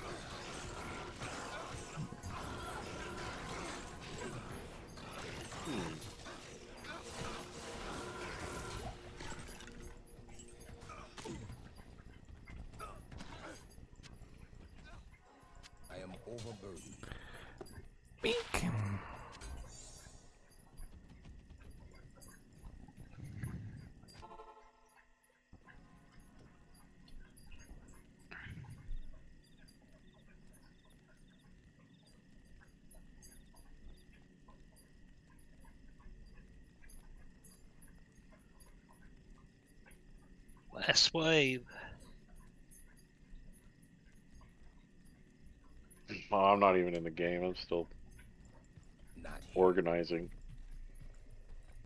I am overburdened. Beak. Last wave. Well, I'm not even in the game. I'm still organizing.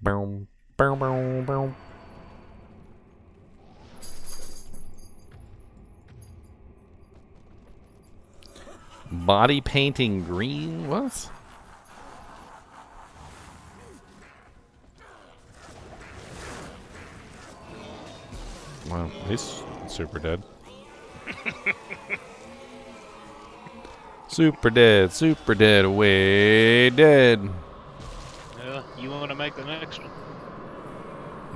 Boom, boom, boom, boom. Body painting green? What? Well, he's super dead. Super dead, way dead. Yeah, you want to make the next one?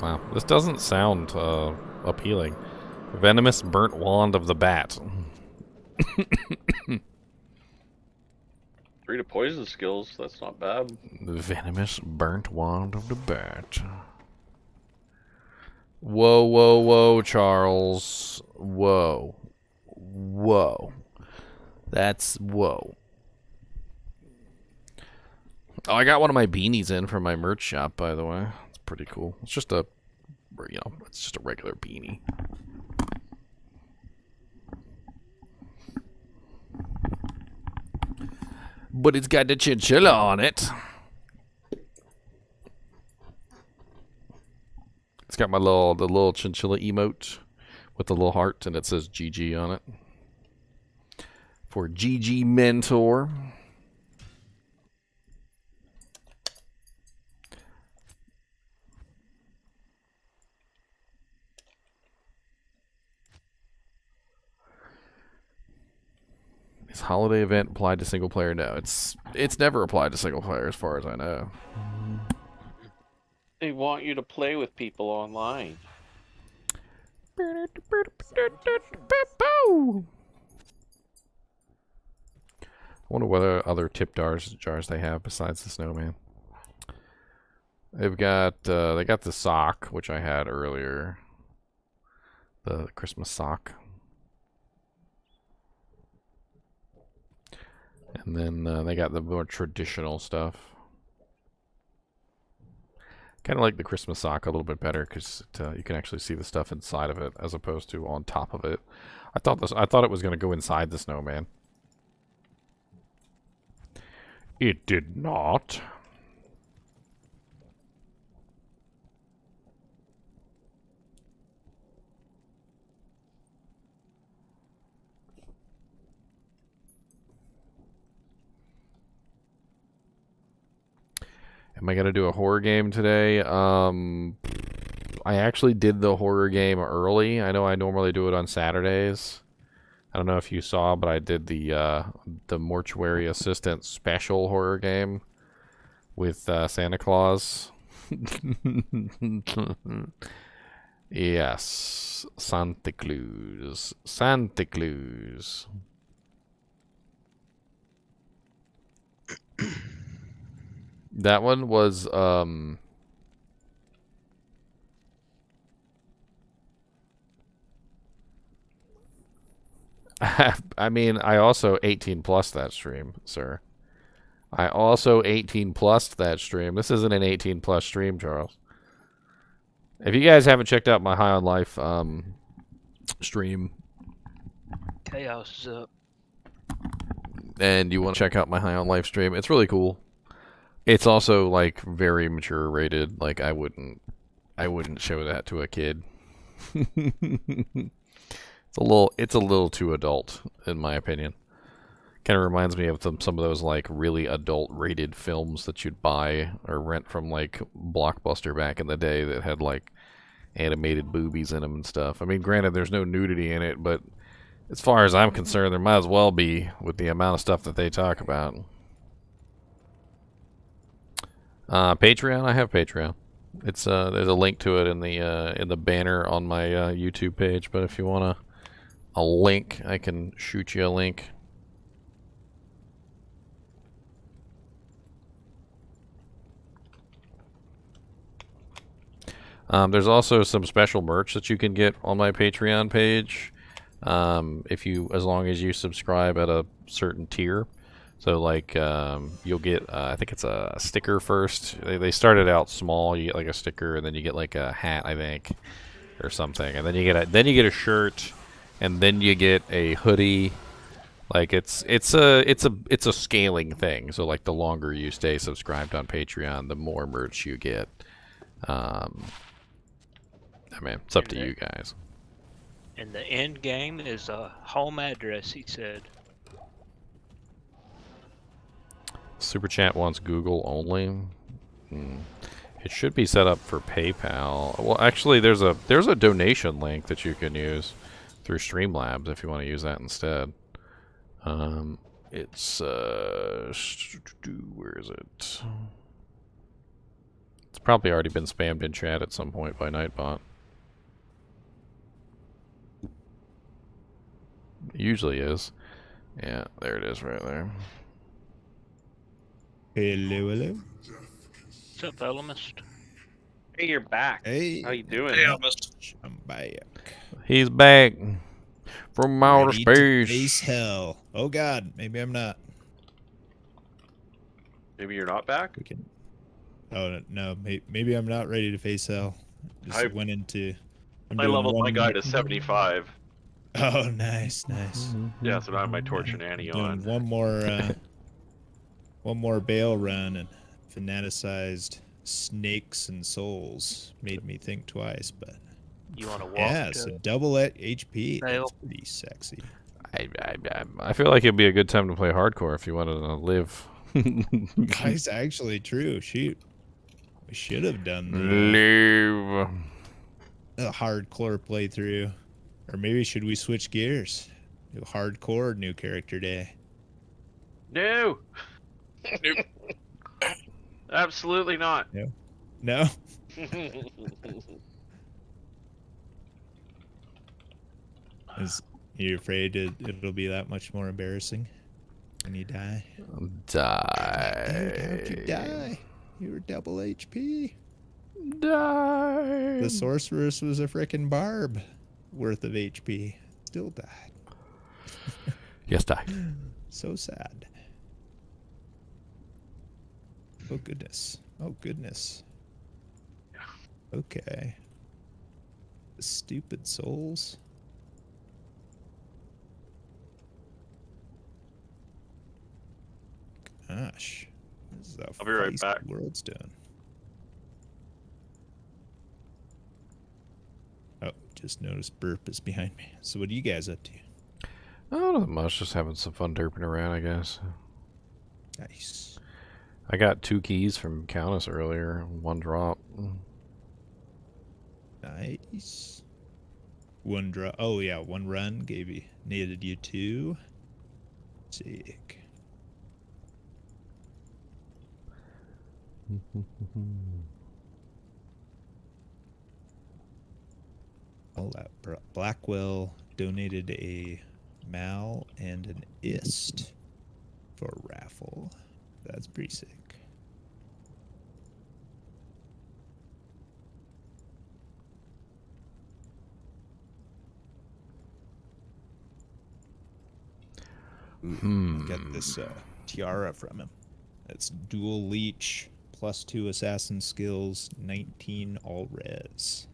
Wow, this doesn't sound appealing. Venomous burnt wand of the bat. 3 to poison skills. That's not bad. The venomous burnt wand of the bat. Whoa, whoa, whoa, Charles. Whoa. Whoa. That's whoa. Oh, I got one of my beanies in from my merch shop, by the way. It's pretty cool. It's just a, it's just a regular beanie. But it's got the chinchilla on it. It's got the little chinchilla emote with the little heart, and it says GG on it. For GG Mentor. Is holiday event applied to single player? No, it's never applied to single player as far as I know. They want you to play with people online. I wonder what other tip jars they have besides the snowman. They've got they got the sock, which I had earlier. The Christmas sock. And then they got the more traditional stuff. Kind of like the Christmas sock a little bit better because you can actually see the stuff inside of it as opposed to on top of it. I thought it was going to go inside the snowman. It did not. Am I going to do a horror game today? I actually did the horror game early. I know I normally do it on Saturdays. I don't know if you saw, but I did the Mortuary Assistant special horror game with Santa Claus. Yes, Santa Claus. Santa Claus. That one was I mean, I also 18 plus that stream, sir. I also 18 plus that stream. This isn't an 18 plus stream, Charles. If you guys haven't checked out my High on Life stream, Chaos is up. and you want to check out my High on Life stream, it's really cool. It's also like very mature rated. Like I wouldn't show that to a kid. It's a little too adult in my opinion. Kind of reminds me of some of those like really adult rated films that you'd buy or rent from like Blockbuster back in the day that had like animated boobies in them and stuff. I mean, granted, there's no nudity in it, but as far as I'm concerned, there might as well be with the amount of stuff that they talk about. Patreon, I have Patreon. It's there's a link to it in the banner on my YouTube page. But if you want a link, I can shoot you a link. There's also some special merch that you can get on my Patreon page, as long as you subscribe at a certain tier. So like you'll get I think it's a sticker first. They started out small. You get like a sticker, and then you get like a hat, I think, or something, and then you get a shirt, and then you get a hoodie. Like it's a scaling thing. So like the longer you stay subscribed on Patreon, the more merch you get. I mean, it's up to you guys. And the end game is a home address, he said. Super Chat wants Google only. It should be set up for PayPal. Well, actually, there's a donation link that you can use through Streamlabs if you want to use that instead. It's where is it? It's probably already been spammed in chat at some point by Nightbot. It usually is. Yeah, there it is right there. Hello, hello. What's up, Elemist? Hey, you're back. Hey. How you doing? Hey, almost. I'm back. He's back from outer Ready to space. face hell. Oh God, maybe I'm not. Maybe you're not back? We can. Oh no, maybe I'm not ready to face hell. Just I went into. I leveled my guy to 75. Oh, nice. Yeah, so now I have my Torch and Annie Doing on. one more bail run and fanaticized snakes and souls made me think twice, but You want to walk? yeah, it's a double HP. Bail. That's pretty sexy. I feel like it'd be a good time to play hardcore if you wanted to live. That's actually true. Shoot, we should have done Live. the hardcore playthrough, or maybe should we switch gears? Do hardcore new character day. No! Nope. Absolutely not. No. Is you afraid it'll be that much more embarrassing when you die? Die. How'd you die? You were double HP. Die. The sorceress was a frickin' barb worth of HP. Still died. Yes, die. So sad. Oh goodness. Oh goodness. Okay. The stupid souls. Gosh. This is a I'll be right feisty back. world's done. Oh, just noticed Burp is behind me. So what are you guys up to? Oh, not much. Just having some fun derping around, I guess. Nice. I got 2 keys from Countess earlier. 1 drop. Nice. 1 draw. Oh yeah, 1 run gave you, needed you 2. Sick. All that Blackwell donated a Mal and an Ist for a raffle. That's pretty sick. I got this tiara from him. It's dual leech, +2 assassin skills, 19 all res.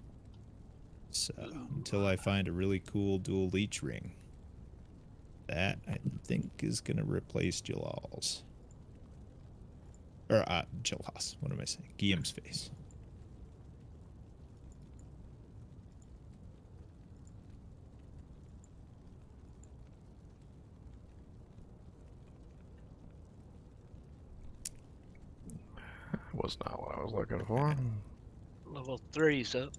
So until I find a really cool dual leech ring, that I think is gonna replace Jalal's. Or Jalal's. What am I saying? Guillaume's face. Was not what I was looking for. Level 3's up.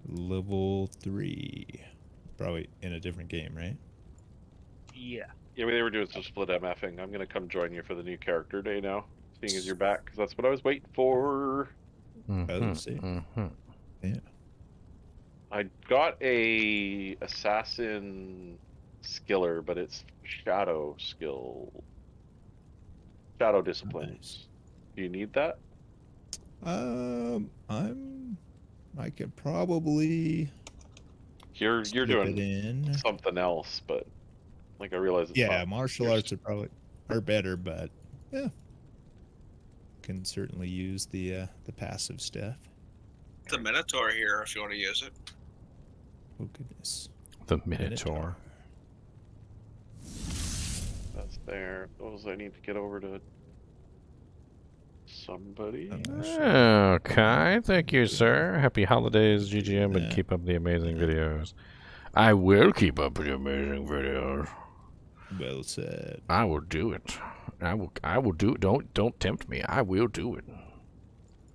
Level 3. Probably in a different game, right? Yeah. Yeah, they were doing some split MFing. I'm gonna come join you for the new character day now, seeing as you're back, because that's what I was waiting for. Oh, see. Yeah. I got a assassin skiller, but it's shadow skill. Shadow disciplines. Nice. Do you need that? I could probably You're slip doing it in. something else, but like I realize it's Yeah, not martial yours. arts are better, but yeah, can certainly use the passive stuff. The Minotaur here if you want to use it. Oh goodness. The Minotaur. That's there. Those I need to get over to somebody. I'm not sure. Okay, thank you, sir. Happy holidays, GGM, and Yeah. keep up the amazing videos. I will keep up the amazing videos. Well said. I will do it. I will do it. Don't tempt me. I will do it.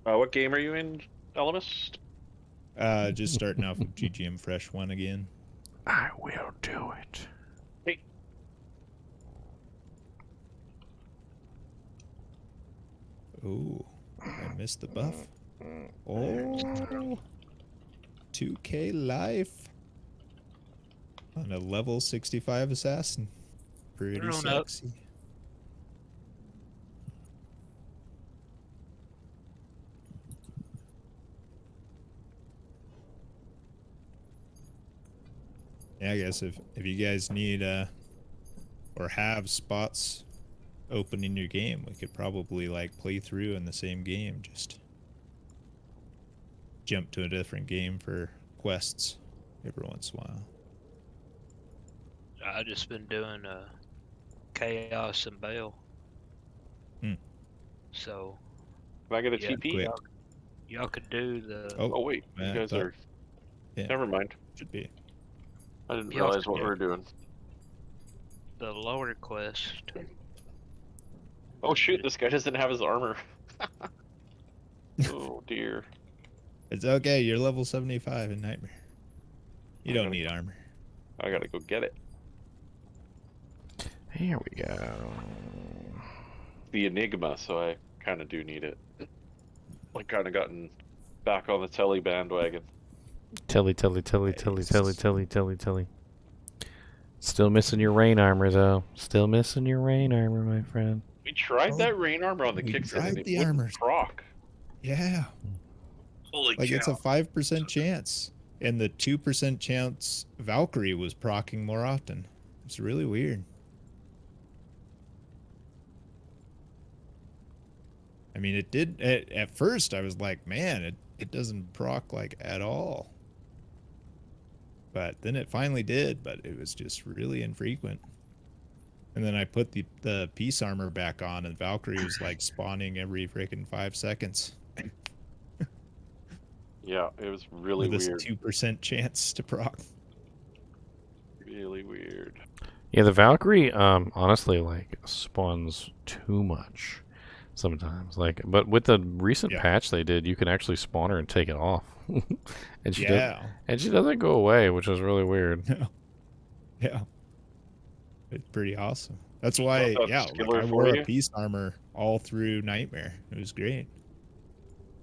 What game are you in, Elemist? Just starting off with GGM Fresh 1 again. I will do it. Hey. Oh, I missed the buff. Oh, 2K life on a level 65 assassin. Pretty Turn on up. sexy. Yeah, I guess if you guys need or have spots open in your game, we could probably like play through in the same game, just jump to a different game for quests every once in a while. I just been doing Chaos and Bale. Hmm. So Can I get a Yeah, TP? quick. y'all could do the Oh wait, Yeah, you guys thought- are. yeah. Never mind. Should be. I didn't Yeah, realize what yeah. we were doing. the lower quest. Oh shoot, this guy doesn't have his armor. Oh dear. It's okay. You're level 75 in Nightmare. You don't need armor. I gotta go get it. Here we go. The Enigma, so I kind of do need it. Like kind of gotten back on the telly bandwagon. Telly. Nice. Still missing your rain armor, though. Still missing your rain armor, my friend. We tried that rain armor on the we kickstand tried and it the wouldn't armors. proc. Yeah. Holy Like cow. it's a 5% chance. And the 2% chance Valkyrie was proccing more often. It's really weird. I mean, it did at first I was like, man, it doesn't proc like at all. But then it finally did, but it was just really infrequent. And then I put the peace armor back on and Valkyrie was like spawning every freaking 5 seconds. Yeah, it was really with this weird. 2% chance to proc. Really weird. Yeah, the Valkyrie, honestly, like, spawns too much sometimes. Like, but with the recent patch they did, you can actually spawn her and take it off. And she doesn't go away, which is really weird. Yeah. It's pretty awesome. That's why, yeah, like I for wore you? a peace armor all through Nightmare. It was great.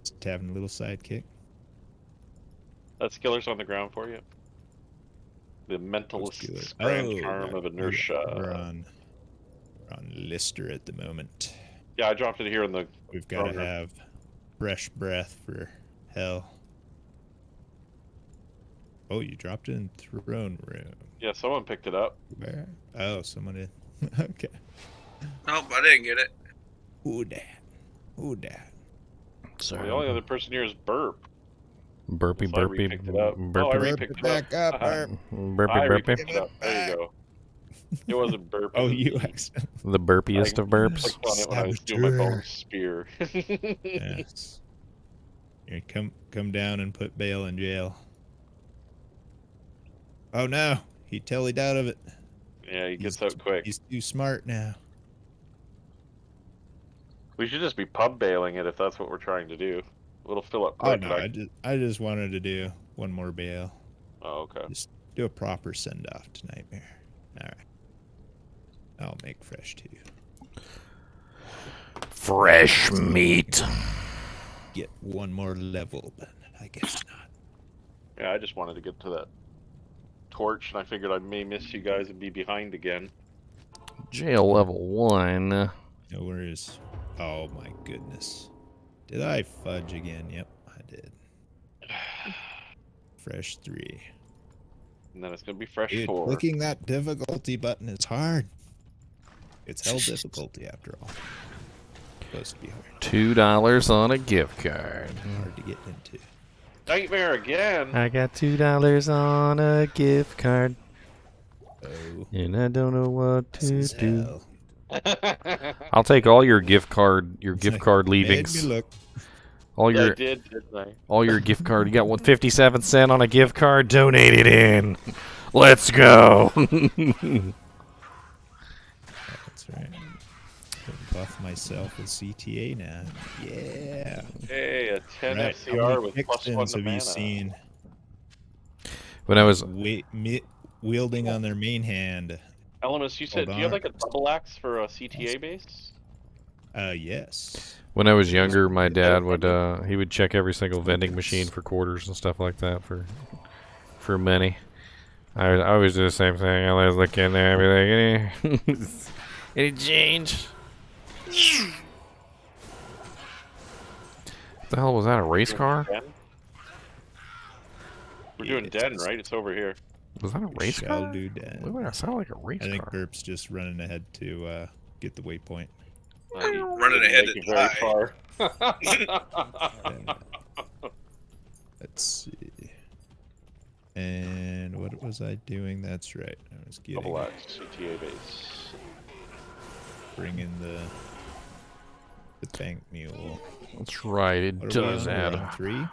Just having a little sidekick. That skiller's on the ground for you. The mentalist Skillet. grand Oh, charm of inertia. We're on Lister at the moment. Yeah, I dropped it here in the. We've got to throne room. have fresh breath for hell. Oh, you dropped it in throne room. Yeah, someone picked it up. Where? Oh, someone did. Okay. Nope, I didn't get it. Who dat? Who dat? Sorry. The only other person here is Burp. Burpee, Unless I burpee, re-picked it up. burpee, Oh, I Burp re-picked it it back up. up, Burp. burpee, I burpee. re-picked it up. There you go. It wasn't Burp. Oh, it was you me. accidentally. The burpiest of burps. Clicked on it when I was doing my Saboteur. bone spear. Yes. Here, come down and put Bale in jail. Oh no, he tellied out of it. Yeah, he gets out quick. He's too smart now. We should just be pub bailing it if that's what we're trying to do. It'll fill up Oh quick. no, like- I just wanted to do one more Bale. Oh, okay. Just do a proper send off to Nightmare. All right. I'll make fresh too. Fresh meat. Get one more level, but I guess not. Yeah, I just wanted to get to that torch, and I figured I may miss you guys and be behind again. Jail level 1. No worries. Oh my goodness. Did I fudge again? Yep, I did. Fresh 3. And then it's gonna be fresh Dude, 4. clicking that difficulty button is hard. It's hell difficulty after all. Supposed to be hard. $2 on a gift card. Hard to get into. Nightmare again. I got $2 on a gift card, Oh, and I don't know what this to is do. hell. I'll take all your gift card Made leavings. me look. All Yeah, I your did, didn't I? all your gift card. You got what, 57 cent on a gift card? Donate it in. Let's go. That's right. Can buff myself with CTA now. Yeah. Hey, a 10 Right, how FCR many with plus 1 Pixtons to have you mana. seen When I was wielding on their main hand? Elemis, you said, do you have on. like a double axe for a CTA base? Yes. when I was younger, my dad would he would check every single vending machine for quarters and stuff like that for money. I always do the same thing. I always look in there and be like, any change? What the hell was that? A race car? Den? We're doing Den, right? It's over here. Was that a race Shall car? do that. Why would that sound like a race I think car? Burp's just running ahead to get the waypoint. Running ahead Make to it very die. far. Let's see. And what was I doing? That's right. I was getting Double axe CTA base. bringing the bank mule. That's right. It What are we does on? We're add. on 3.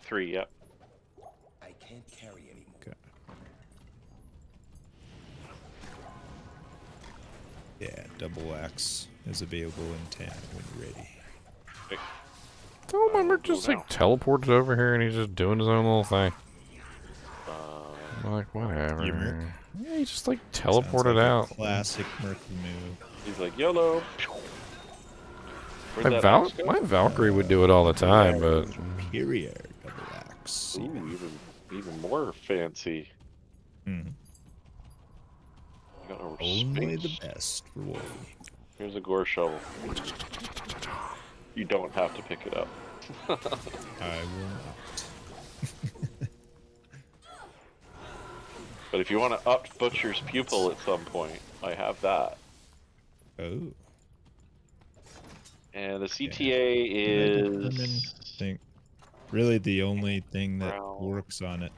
3, yep. I can't carry anymore. Okay. Yeah, double axe is available in town when you're ready. Don't remember just now. like teleported over here and he's just doing his own little thing. I'm like, Your whatever. Merc? Yeah, he just like Sounds teleported like a out. Classic Merc move. He's like, YOLO. Where'd My, that Val axe go? my Valkyrie would do it all the time, but Superior double axe. Ooh, even more fancy. Mhm. got a Only the space. best for Wolfie. Here's a gore shovel. You don't have to pick it up. I will not. But if you want to up Butcher's pupil at some point, I have that. Oh. And the Yeah. CTA I is... think really the only thing that Brown. works on it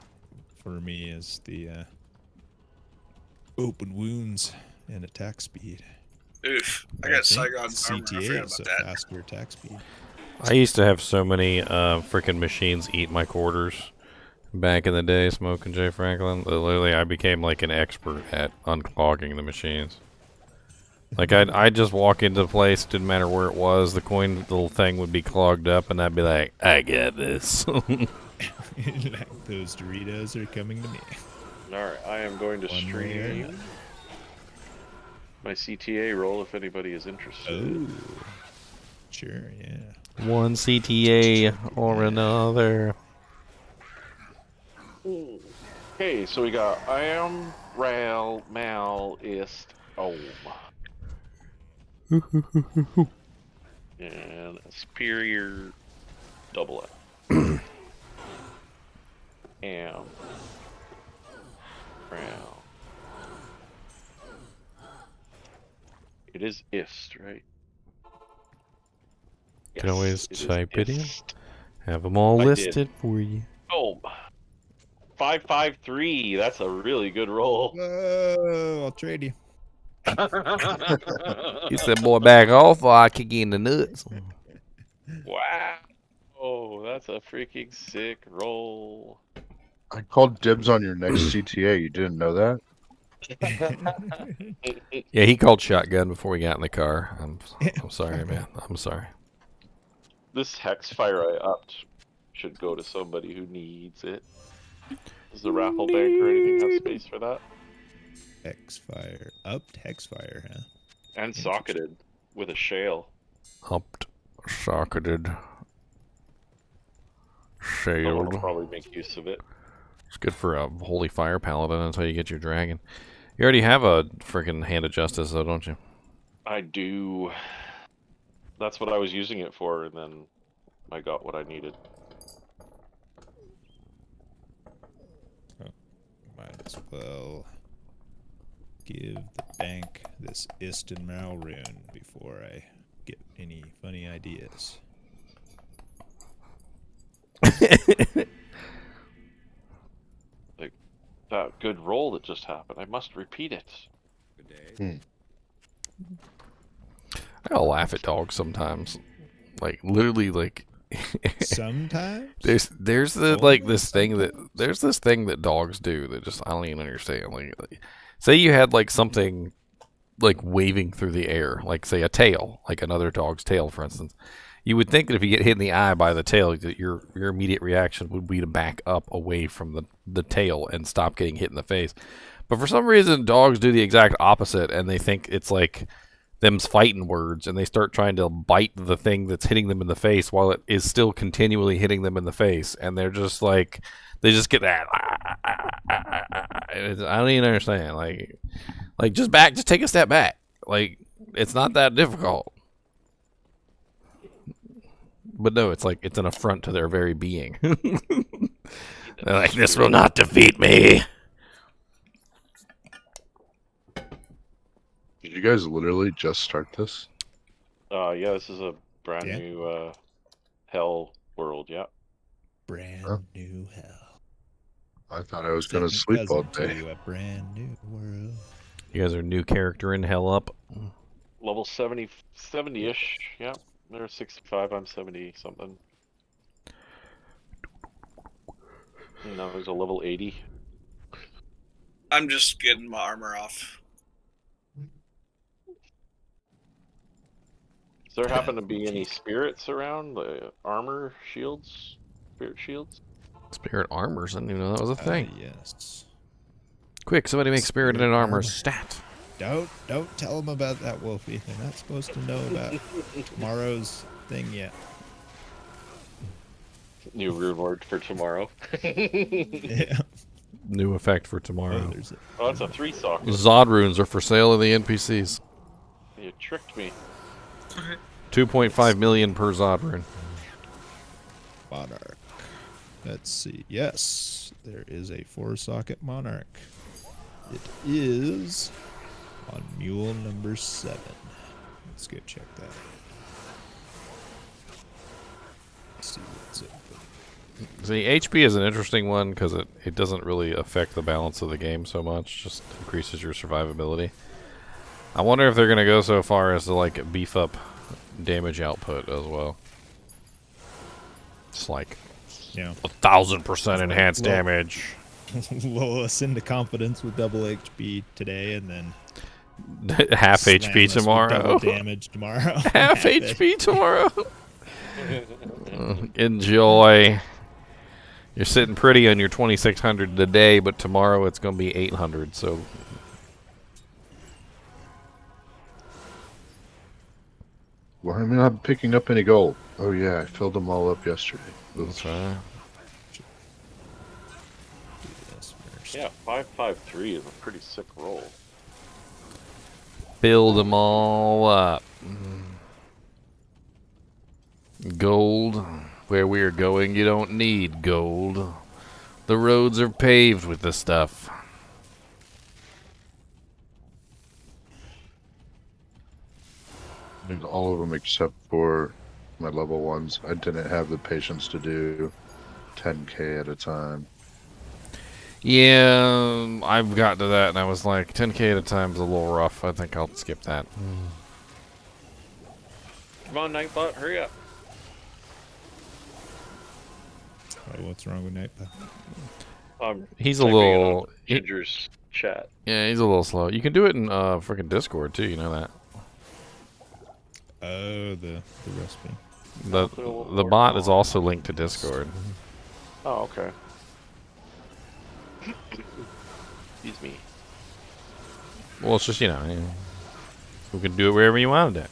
for me is the open wounds and attack speed. Oof. I think got Saigon's armor. I CTA forgot is a about that. faster attack speed. I used to have so many freaking machines eat my quarters back in the day, smoking Jay Franklin. Literally, I became like an expert at unclogging the machines. Like I'd just walk into the place, didn't matter where it was, the coin little thing would be clogged up, and I'd be like, I got this. Like those Doritos are coming to me. Alright, I am going to One way or stream another. my CTA roll if anybody is interested. Oh. Sure, yeah. One CTA or another. Okay, so we got I am Ral Mal Ist Om. And a superior double F. Am Ral. It is Ist, right? Can always it is type it in. Ist. Have them all I listed did. for you. Oh, 553. That's a really good roll. Whoa, I'll trade you. You said, boy, back off or I kick you in the nuts. Wow. Oh, that's a freaking sick roll. I called dibs on your next GTA. You didn't know that? Yeah, he called shotgun before we got in the car. I'm sorry, man. I'm sorry. This Hexfire I upped should go to somebody who needs it. Does the raffle bank or anything have space for that? Hexfire. Upped Hexfire, huh? And socketed with a shale. Upped, socketed, Someone shield. will probably make use of it. It's good for a holy fire paladin until you get your dragon. You already have a freaking hand of justice, though, don't you? I do. That's what I was using it for, and then I got what I needed. Might as well give the bank this Istin Mal rune before I get any funny ideas. Like that good roll that just happened. I must repeat it. I gotta laugh at dogs sometimes. Like, literally, like... Sometimes? There's this thing that dogs do that just I don't even understand. Like say you had like something like waving through the air, like say a tail, like another dog's tail, for instance. You would think that if you get hit in the eye by the tail, that your immediate reaction would be to back up away from the tail and stop getting hit in the face. But for some reason, dogs do the exact opposite, and they think it's like them's fighting words, and they start trying to bite the thing that's hitting them in the face while it is still continually hitting them in the face, and they're just like, they just get that. I don't even understand. Like just take a step back. Like, it's not that difficult. But no, it's like it's an affront to their very being. They're like, this will not defeat me. Did you guys literally just start this? Yeah, this is a brand Yeah. new hell world, yeah. Brand Huh? new hell. I thought I was going to Second sleep all cousin to day. you, a brand new world. You guys are new character in Hell Up. Level 70-ish, yeah. They're 65, I'm 70 something. Now there's a level 80. I'm just getting my armor off. Does there happen to be any spirits around? The armor shields? Spirit shields? Spirit armors. I didn't even know that was a thing. Yes. Quick, somebody make spirit Spirit and armor armor. stat. Don't tell them about that, Wolfie. They're not supposed to know about tomorrow's thing yet. New rune word for tomorrow. Yeah. new effect for Oh, tomorrow. there's it. Oh, that's a 3 socket. Zod runes are for sale in the NPCs. You tricked me. 2.5 million per Zod rune. Monarch. Let's see. Yes, there is a 4-socket Monarch. It is on mule number 7. Let's go check that. Let's see what's open. See, HP is an interesting one because it doesn't really affect the balance of the game so much. Just increases your survivability. I wonder if they're going to go so far as to like beef up damage output as well. It's like 1,000% enhanced damage. Lull us into confidence with double HP today, and then half slam HP us with tomorrow. double damage tomorrow. Half HP tomorrow. Enjoy. You're sitting pretty on your 2,600 today, but tomorrow it's going to be 800. So. Why am I not picking up any gold? Oh yeah, I filled them all up yesterday. That's right. Yeah, 553 is a pretty sick roll. Build them all up. Gold. Where we are going, you don't need gold. The roads are paved with this stuff. I think all of them except for my level ones. I didn't have the patience to do 10k at a time. Yeah, I've gotten to that and I was like, 10k at a time is a little rough. I think I'll skip that. Come on, Nightbot, hurry up. Oh, what's wrong with Nightbot? He's a little... Ginger's chat. Yeah, he's a little slow. You can do it in freaking Discord too, you know that. Oh, the recipe. The bot is also linked to Discord. Oh, okay. Excuse me. Well, it's just, you know, we can do it wherever you want to do it.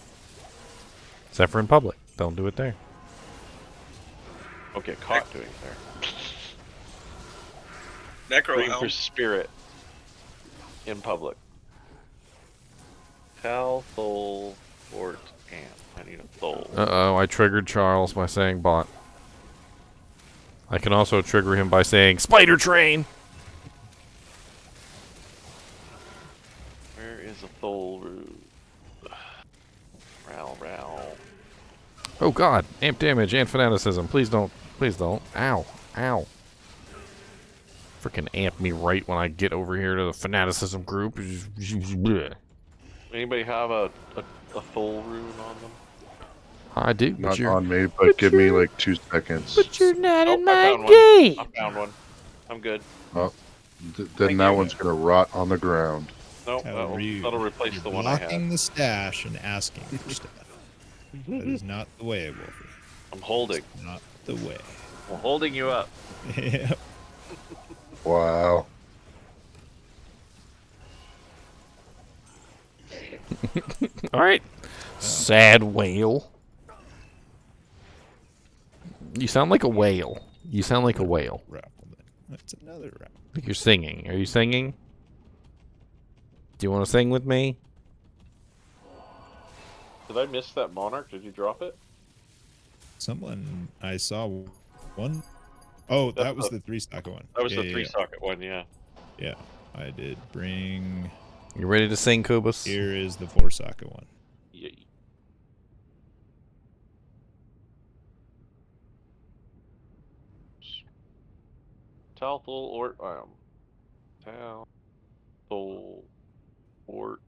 Except for in public. Don't do it there. Don't get caught doing it there. Necro Waiting for help. spirit in public. Tal, Thol, Fort, Amp. I need a Thol. Uh-oh, I triggered Charles by saying bot. I can also trigger him by saying Spider Train! Where is a Thol root? Ral. Oh god, amp damage and fanaticism. Please don't. Please don't. Ow. Ow. Freaking amp me right when I get over here to the fanaticism group. Anybody have a Thol rune on them? I do. But Not you're, on me, but give me like 2 seconds. but you're not in my I game. found one. I'm good. Oh, then Thank that you. one's gonna rot on the ground. No, How rude. that'll replace You're the one I blocking had. the stash and asking for stuff. That is not the way, Wolfie. I'm holding. Not the way. I'm holding you up. Yeah. Wow. Alright. Sad whale. You sound like a whale. You sound like a whale. That's another round. Like you're singing. Are you singing? Do you want to sing with me? Did I miss that monarch? Did you drop it? Someone I saw one. Oh, that was the 3-socket one. That was Yeah, the yeah, 3-socket one, yeah. Yeah, I did bring. You ready to sing, Kubus? Here is the 4-socket one. Yeah. Tal, Thol, or Tal, Thol, or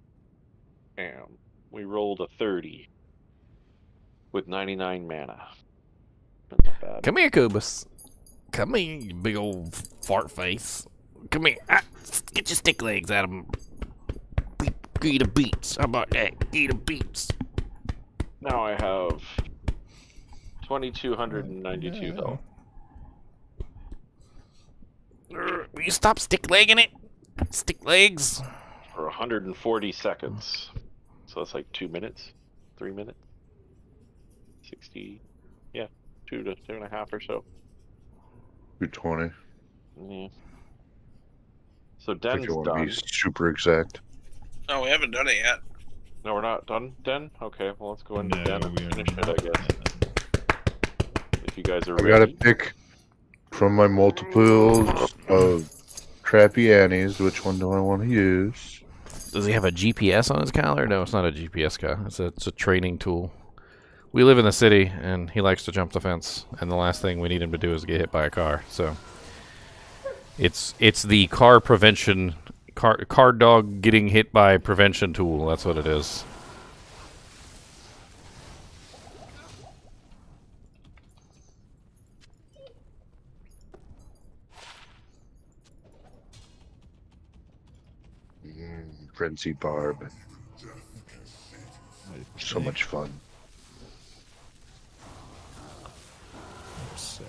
Am. We rolled a 30 with 99 mana. That's not bad. Come here, Kubus. Come here, you big old fart face. Come here. Ah, get your stick legs out of them. Eat a beats. How about that? Eat a beats. Now I have 2,292 health. Will you stop stick legging it? Stick legs. For 140 seconds. So that's like 2 minutes, 3 minutes, 60, yeah, 2 to 2.5 or so. 220. Yeah. So If Den's you want to done. be super exact. No, we haven't done it yet. No, we're not done, Den? Okay, well, let's go into No, Den and we are finish it, not. I guess. If you guys are I gotta ready. pick from my multiples of crappy Annies. Which one do I want to use? Does he have a GPS on his collar? No, it's not a GPS guy. It's a training tool. We live in the city, and he likes to jump the fence. And the last thing we need him to do is get hit by a car. So it's the car prevention car dog getting hit by prevention tool. That's what it is. Frenzy Barb. So much fun. Upset.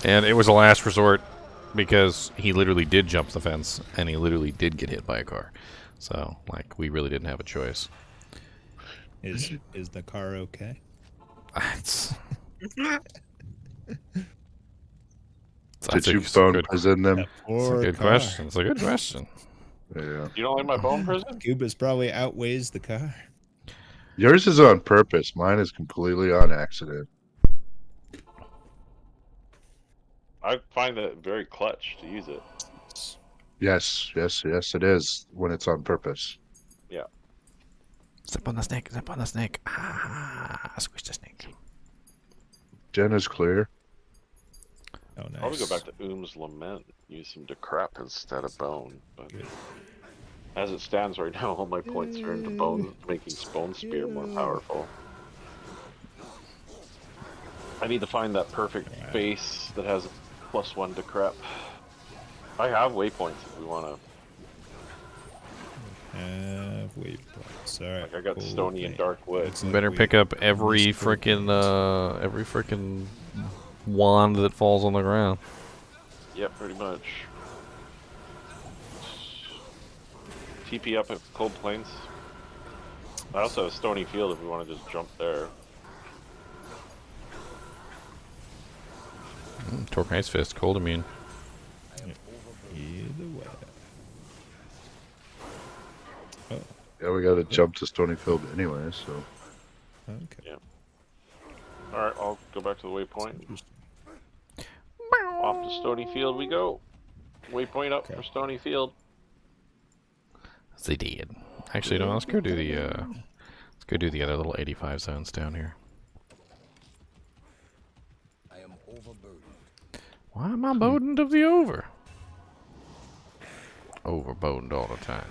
And it was a last resort because he literally did jump the fence and he literally did get hit by a car. So, like, we really didn't have a choice. Is the car okay? It's, Did you bone prison them? It's a good question. It's a good question. Yeah. You don't like my bone prison? Cuba's probably outweighs the car. Yours is on purpose. Mine is completely on accident. I find that very clutch to use it. Yes, it is when it's on purpose. Yeah. Step on the snake. Step on the snake. Ah, squish the snake. Jen is clear. Oh, nice. Probably go back to Oom's Lament. Use some decrep instead of bone. But as it stands right now, all my points are into bone, making Bone Spear more powerful. I need to find that perfect base that has +1 decrep. I have waypoints if we want to. Have waypoints. All right. Like I got cool. Stony and Dark Wood. Looks You like better we pick up every missed freaking wand that falls on the ground. Yep, pretty much. TP up at Cold Plains. I also have Stony Field if we want to just jump there. Torque Ice Fist, cold immune. Either way. Oh, Yeah, we got to jump to Stonyfield anyway, so. okay. Yeah. Alright, I'll go back to the waypoint. Off to Stony Field we go. Waypoint up for Stony Field. They did. Actually, no. Let's go do the other little 85 zones down here. I am overburdened. Why am I burdened of the over? Overburdened all the time.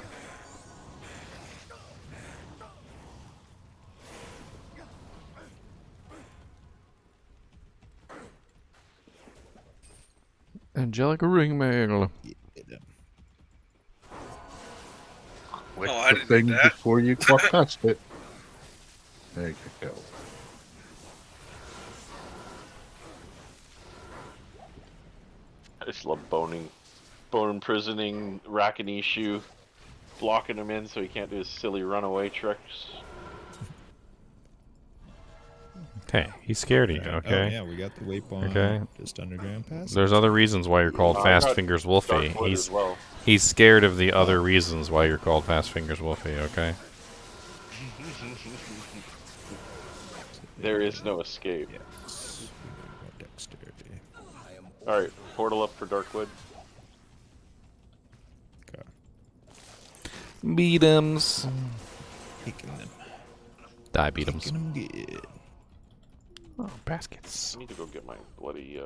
Angelica Ringmail. Click Oh, I the didn't thing do that. before you walk past it. There you go. I just love bone imprisoning Rakanishu, blocking him in so he can't do his silly runaway tricks. Hey, he's scared of you, okay? Oh, yeah, we got the waypoint. Okay. Just underground pass. There's other reasons why you're called I Fast got Fingers Wolfie. Dark Wood as well. He's scared of the other reasons why you're called Fast Fingers Wolfie, okay? There is no escape. Yes. Dexterity. Alright, portal up for Darkwood. Okay. Beat 'ems. Kicking them. Die beat 'ems. Kicking them good. Oh, baskets. I need to go get my bloody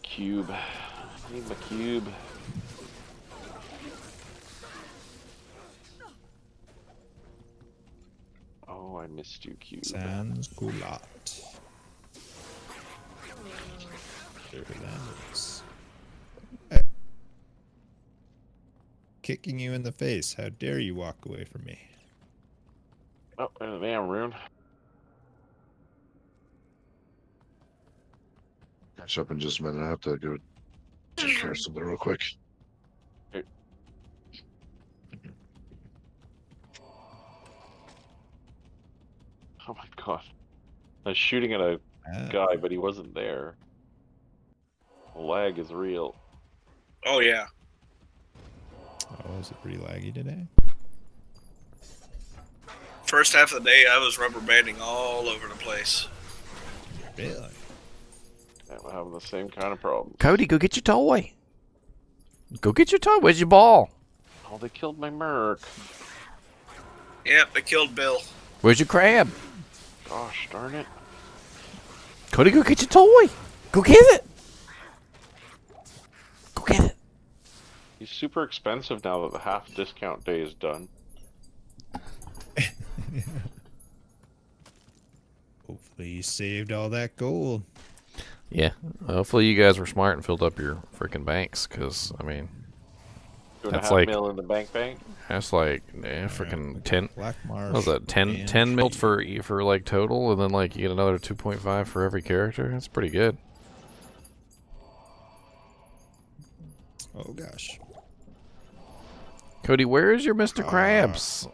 cube. I need my cube. Oh, I missed you, cube. Sans culotte. There that is. Hey. Kicking you in the face. How dare you walk away from me? Oh, and the damn rune. Catch up in just a minute. I have to go take care of something real quick. Oh my god. I was shooting at a guy, but he wasn't there. The lag is real. Oh yeah. Oh, is it pretty laggy today? First half of the day, I was rubber banding all over the place. Really? Yeah, we're having the same kind of problem. Cody, go get your toy. Go get your toy. Where's your ball? Oh, they killed my Merc. Yep, they killed Bill. Where's your crab? Gosh darn it. Cody, go get your toy. Go get it. Go get it. He's super expensive now that the half discount day is done. Hopefully you saved all that gold. Yeah. Hopefully you guys were smart and filled up your freaking banks, because, I mean, 2.5 like- mil in the bank. that's like freaking 10. Black Marsh. What was that? 10 mil for like total, and then like you get another 2.5 for every character. That's pretty good. Oh gosh. Cody, where is your Mr. Krabs?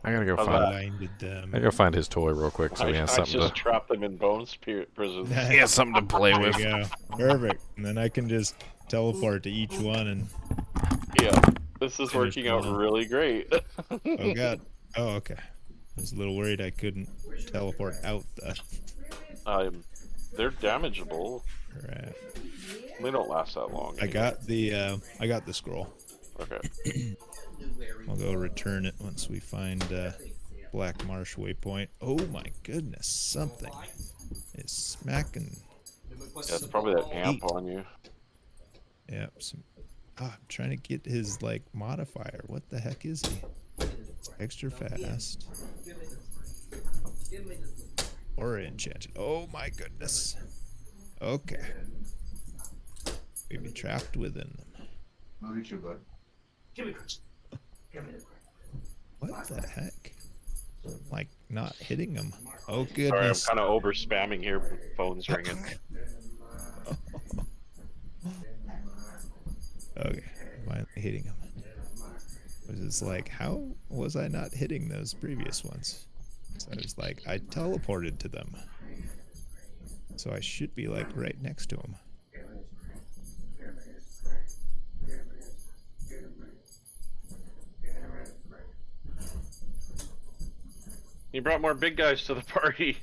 I gotta go How's find. that? Blinded them. I gotta find his toy real quick so he has I something just to. trapped them in bone spirit prison. He has something to play There with. you go. Perfect. And then I can just teleport to each one and Yeah, this is working out really great. oh god. Oh okay. I was a little worried I couldn't teleport out the They're damageable. right. They don't last that long. I got the scroll. Okay. I'll go return it once we find Black Marsh waypoint. Oh my goodness, something is smacking. Yeah, it's probably that amp on you. Yeah, I'm trying to get his like modifier. What the heck is he? It's extra fast. Or enchanted. Oh my goodness. Okay. We've been trapped within them. Love you too, bud. What the heck? Like not hitting them. Oh Sorry, I'm goodness. kind of over spamming here. Phone's ringing. Okay, finally hitting them. It was like, how was I not hitting those previous ones? So I was like, I teleported to them. So I should be like right next to them. You brought more big guys to the party.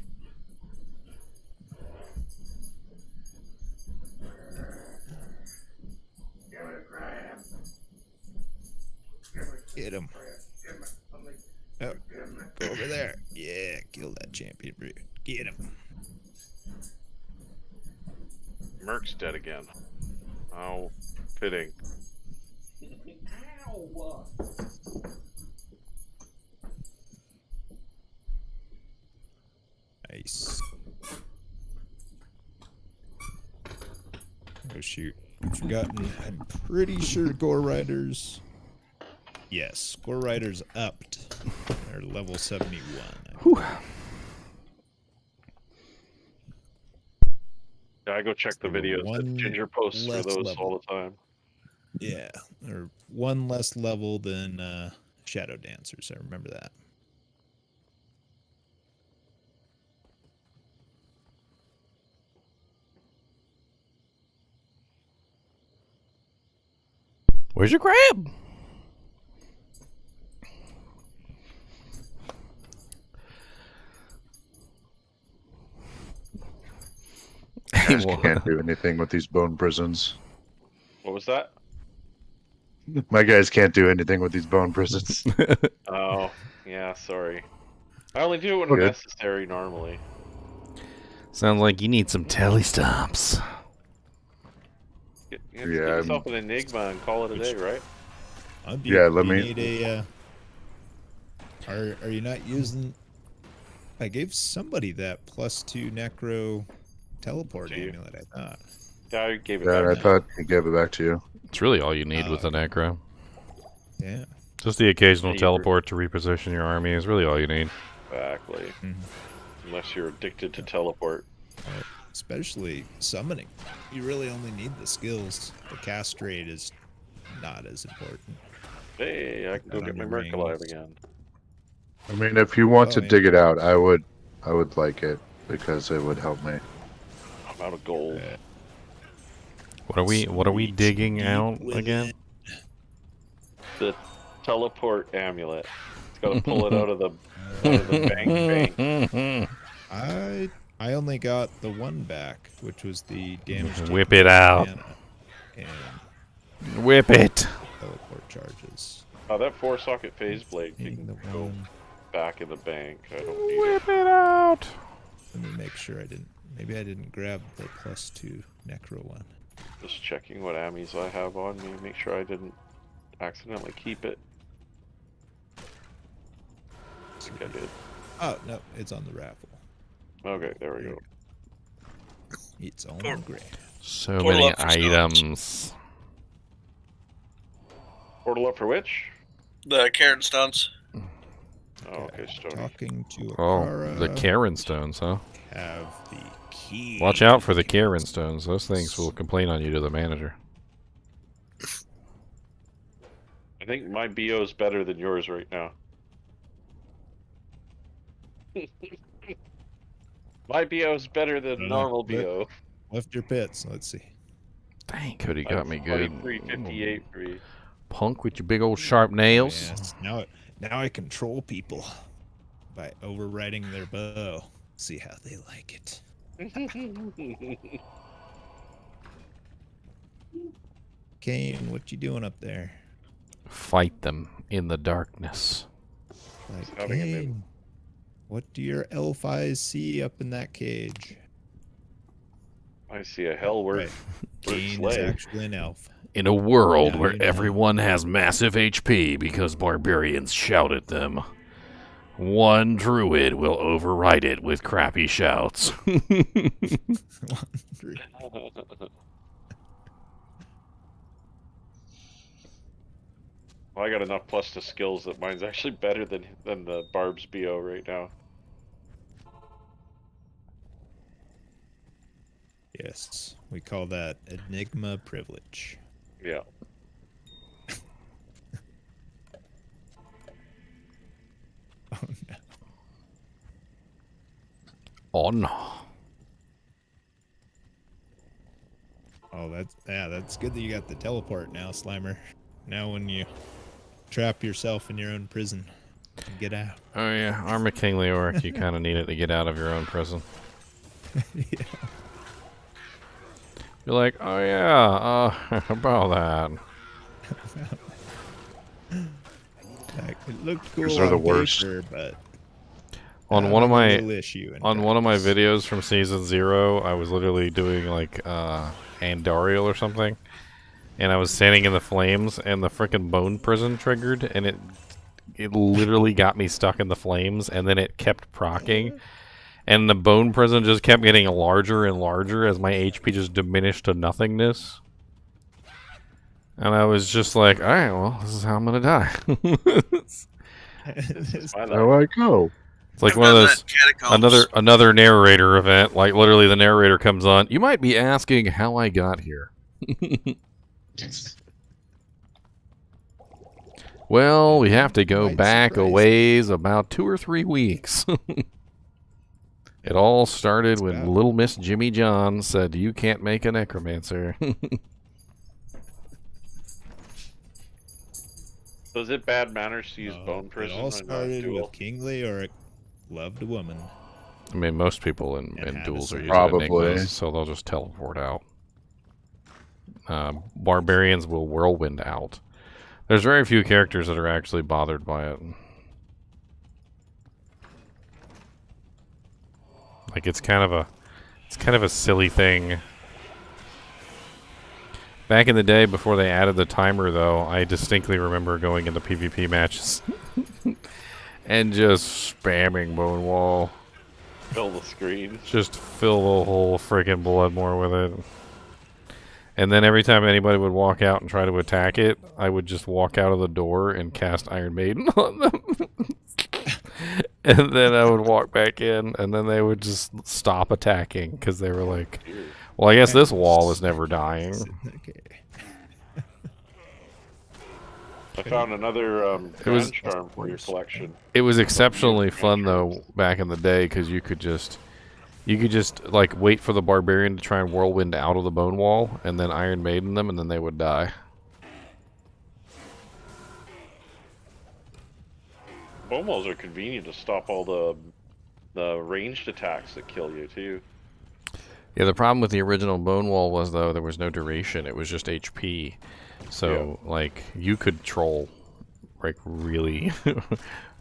Get him. Oh, go over there. Yeah, kill that champion brute. Get him. Merc's dead again. How fitting. Nice. Oh shoot. I've forgotten. I'm pretty sure Gore Riders. Yes, Gore Riders upped. They're level 71. Whew. Yeah, I go check the videos. One Ginger posts for less those level. all the time. Yeah, they're one less level than Shadow Dancers. I remember that. Where's your crab? I just can't do anything with these bone prisons. What was that? My guys can't do anything with these bone prisons. Oh, yeah, sorry. I only do it when Okay. necessary normally. Sounds like you need some telly stops. Get Yeah, yourself an Enigma and call it a day, right? Yeah, let you me- Need a, are you not using? I gave somebody that +2 necro teleport To you. amulet. I thought. Yeah, I gave it Yeah, I back. thought he gave it back to you. It's really all you need with the necro. Yeah. Just the occasional Yeah, teleport to reposition your army is really all you need. Exactly. Mhm. Unless you're addicted to teleport. Especially summoning. You really only need the skills. The cast rate is not as important. Hey, I can go Not get my on Merc your alive rings. again. I mean, if you want Oh, to yeah. dig it out, I would I would like it because it would help me. I'm out of gold. What are we digging out again? The teleport amulet. It's got to pull it out of the bank. I only got the one back, which was the damage. Whip it out. And Whip it. teleport charges. Oh, that 4-socket phase blade Hitting can the go one. back in the bank. I don't need Whip it out. Let me make sure I didn't. Maybe I didn't grab the +2 necro one. Just checking what ammies I have on me. Make sure I didn't accidentally keep it. I think I did. Oh no, it's on the raffle. Okay, there we go. It's on the ground. So Portal many up for stones. items. Portal up for which? The Karen stones. Oh, okay, Stony. Talking to Oh, Akara. the Karen stones, huh? Have the key. Watch out for the Karen stones. Those things will complain on you to the manager. I think my BO is better than yours right now. My BO is better than normal BO. Lift your pits. Let's see. Dang, Cody got me good. 358 for you. Punk with your big old sharp nails. Yes. Now I control people by overriding their bow. See how they like it. Kane, what you doing up there? Fight them in the darkness. Like, Shouting at me. Kane, what do your elf eyes see up in that cage? I see a hell worth Kane is actually an elf. In a world Now where you know. everyone has massive HP because barbarians shout at them, one druid will override it with crappy shouts. Well, I got enough plus to skills that mine's actually better than the Barb's BO right now. Yes, we call that Enigma privilege. Yeah. Oh no. Oh no. Oh, that's good that you got the teleport now, Slimer. Now when you trap yourself in your own prison, you can get out. Oh yeah, Armor King Leoric, you kind of need it to get out of your own prison. Yeah. You're like, oh yeah, about that. Like, it looked cool These are the on worst. paper, but On one of my little issue in on one of my practice. videos from season 0, I was literally doing like Andariel or something, and I was standing in the flames, and the frickin' bone prison triggered, and it literally got me stuck in the flames, and then it kept proccing, and the bone prison just kept getting larger and larger as my HP just diminished to nothingness. And I was just like, all right, well, this is how I'm gonna die. There I go. It's like I've one of done those that in Catacombs. another narrator event. Like literally, the narrator comes on. You might be asking how I got here. Well, we have to go Quite back a surprising. ways, about 2 or 3 weeks. It all started It's when about- little Miss Jimmy John said, "You can't make a necromancer." So is it bad manners to use bone prison? It all in a started duel? with King Leoric loved a woman. I mean, most people in And have duels a are sword. using Probably. enigmas, so they'll just teleport out. Barbarians will whirlwind out. There's very few characters that are actually bothered by it. Like it's kind of a silly thing. Back in the day, before they added the timer, though, I distinctly remember going into PvP matches and just spamming Bone Wall. Fill the screen. Just fill the whole freaking Bloodmore with it. And then every time anybody would walk out and try to attack it, I would just walk out of the door and cast Iron Maiden on them. And then I would walk back in, and then they would just stop attacking because they were like, well, I guess this wall is never dying. Okay. I found another It was- grand charm for your collection. It was exceptionally fun though back in the day because you could just like wait for the barbarian to try and whirlwind out of the bone wall and then Iron Maiden them and then they would die. Bone walls are convenient to stop all the ranged attacks that kill you too. Yeah, the problem with the original bone wall was though there was no duration; it was just HP. So like you could troll like really,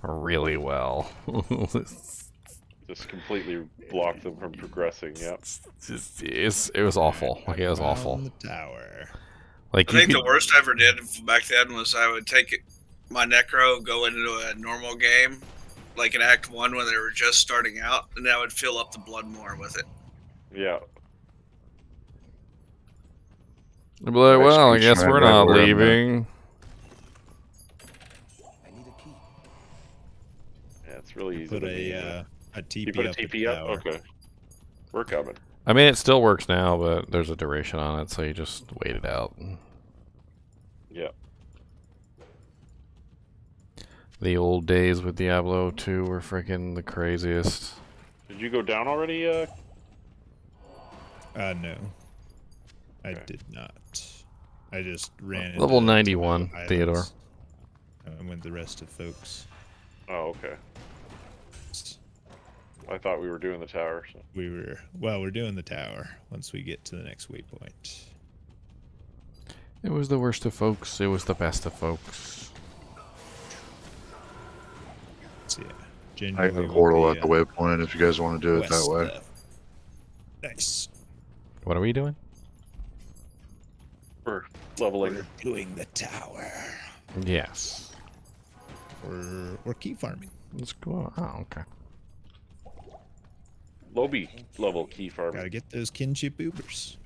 really well. Just completely block them from progressing. Yep. It was awful. Like it was awful. On the tower. Like I think the worst I ever did back then was I would take my Necro, go into a normal game, like in Act 1 when they were just starting out, and I would fill up the blood more with it. Yeah. I'd be like, well, I guess we're not Right, leaving. I need a key. Yeah, it's really easy. Put to a TP you put a up the TP up? tower. Okay. We're coming. I mean, it still works now, but there's a duration on it, so you just wait it out. Yeah. The old days with Diablo 2 were freaking the craziest. Did you go down already? No. I Okay. did not. I just ran Level into 91, islands, Theodore. with the rest of folks. Oh, okay. I thought we were doing the tower. So. We're doing the tower once we get to the next waypoint. It was the worst of folks. It was the best of folks. So yeah, I generally have a we'll portal be, at the waypoint if you guys want to do it that west way. of- Nice. What are we doing? We're leveling. We're doing the tower. Yes. We're key farming. Let's go. Oh, okay. Lobby level key farm. Gotta get those kinship Ubers.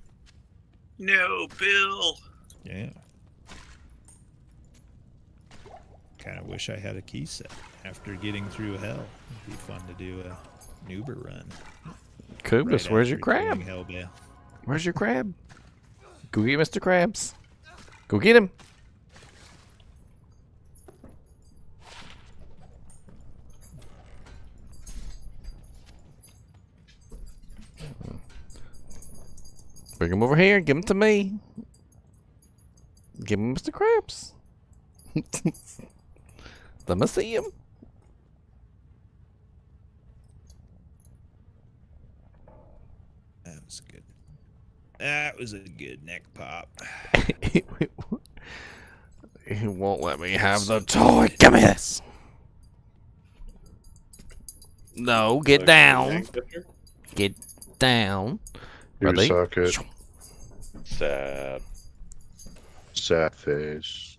No, Bill. Yeah. Kind of wish I had a key set. After getting through hell, it'd be fun to do an Uber run. Kubus, right where's your after crab? killing Hellbale. Where's your crab? Go get Mr. Krabs. Go get him. Bring him over here. Give him to me. Give him Mr. Krabs. Let me see him. That was good. That was a good neck pop. He won't let me have the toy. Give me this. No, get down. Get down. You Ready? suck it. Sad. Sad face.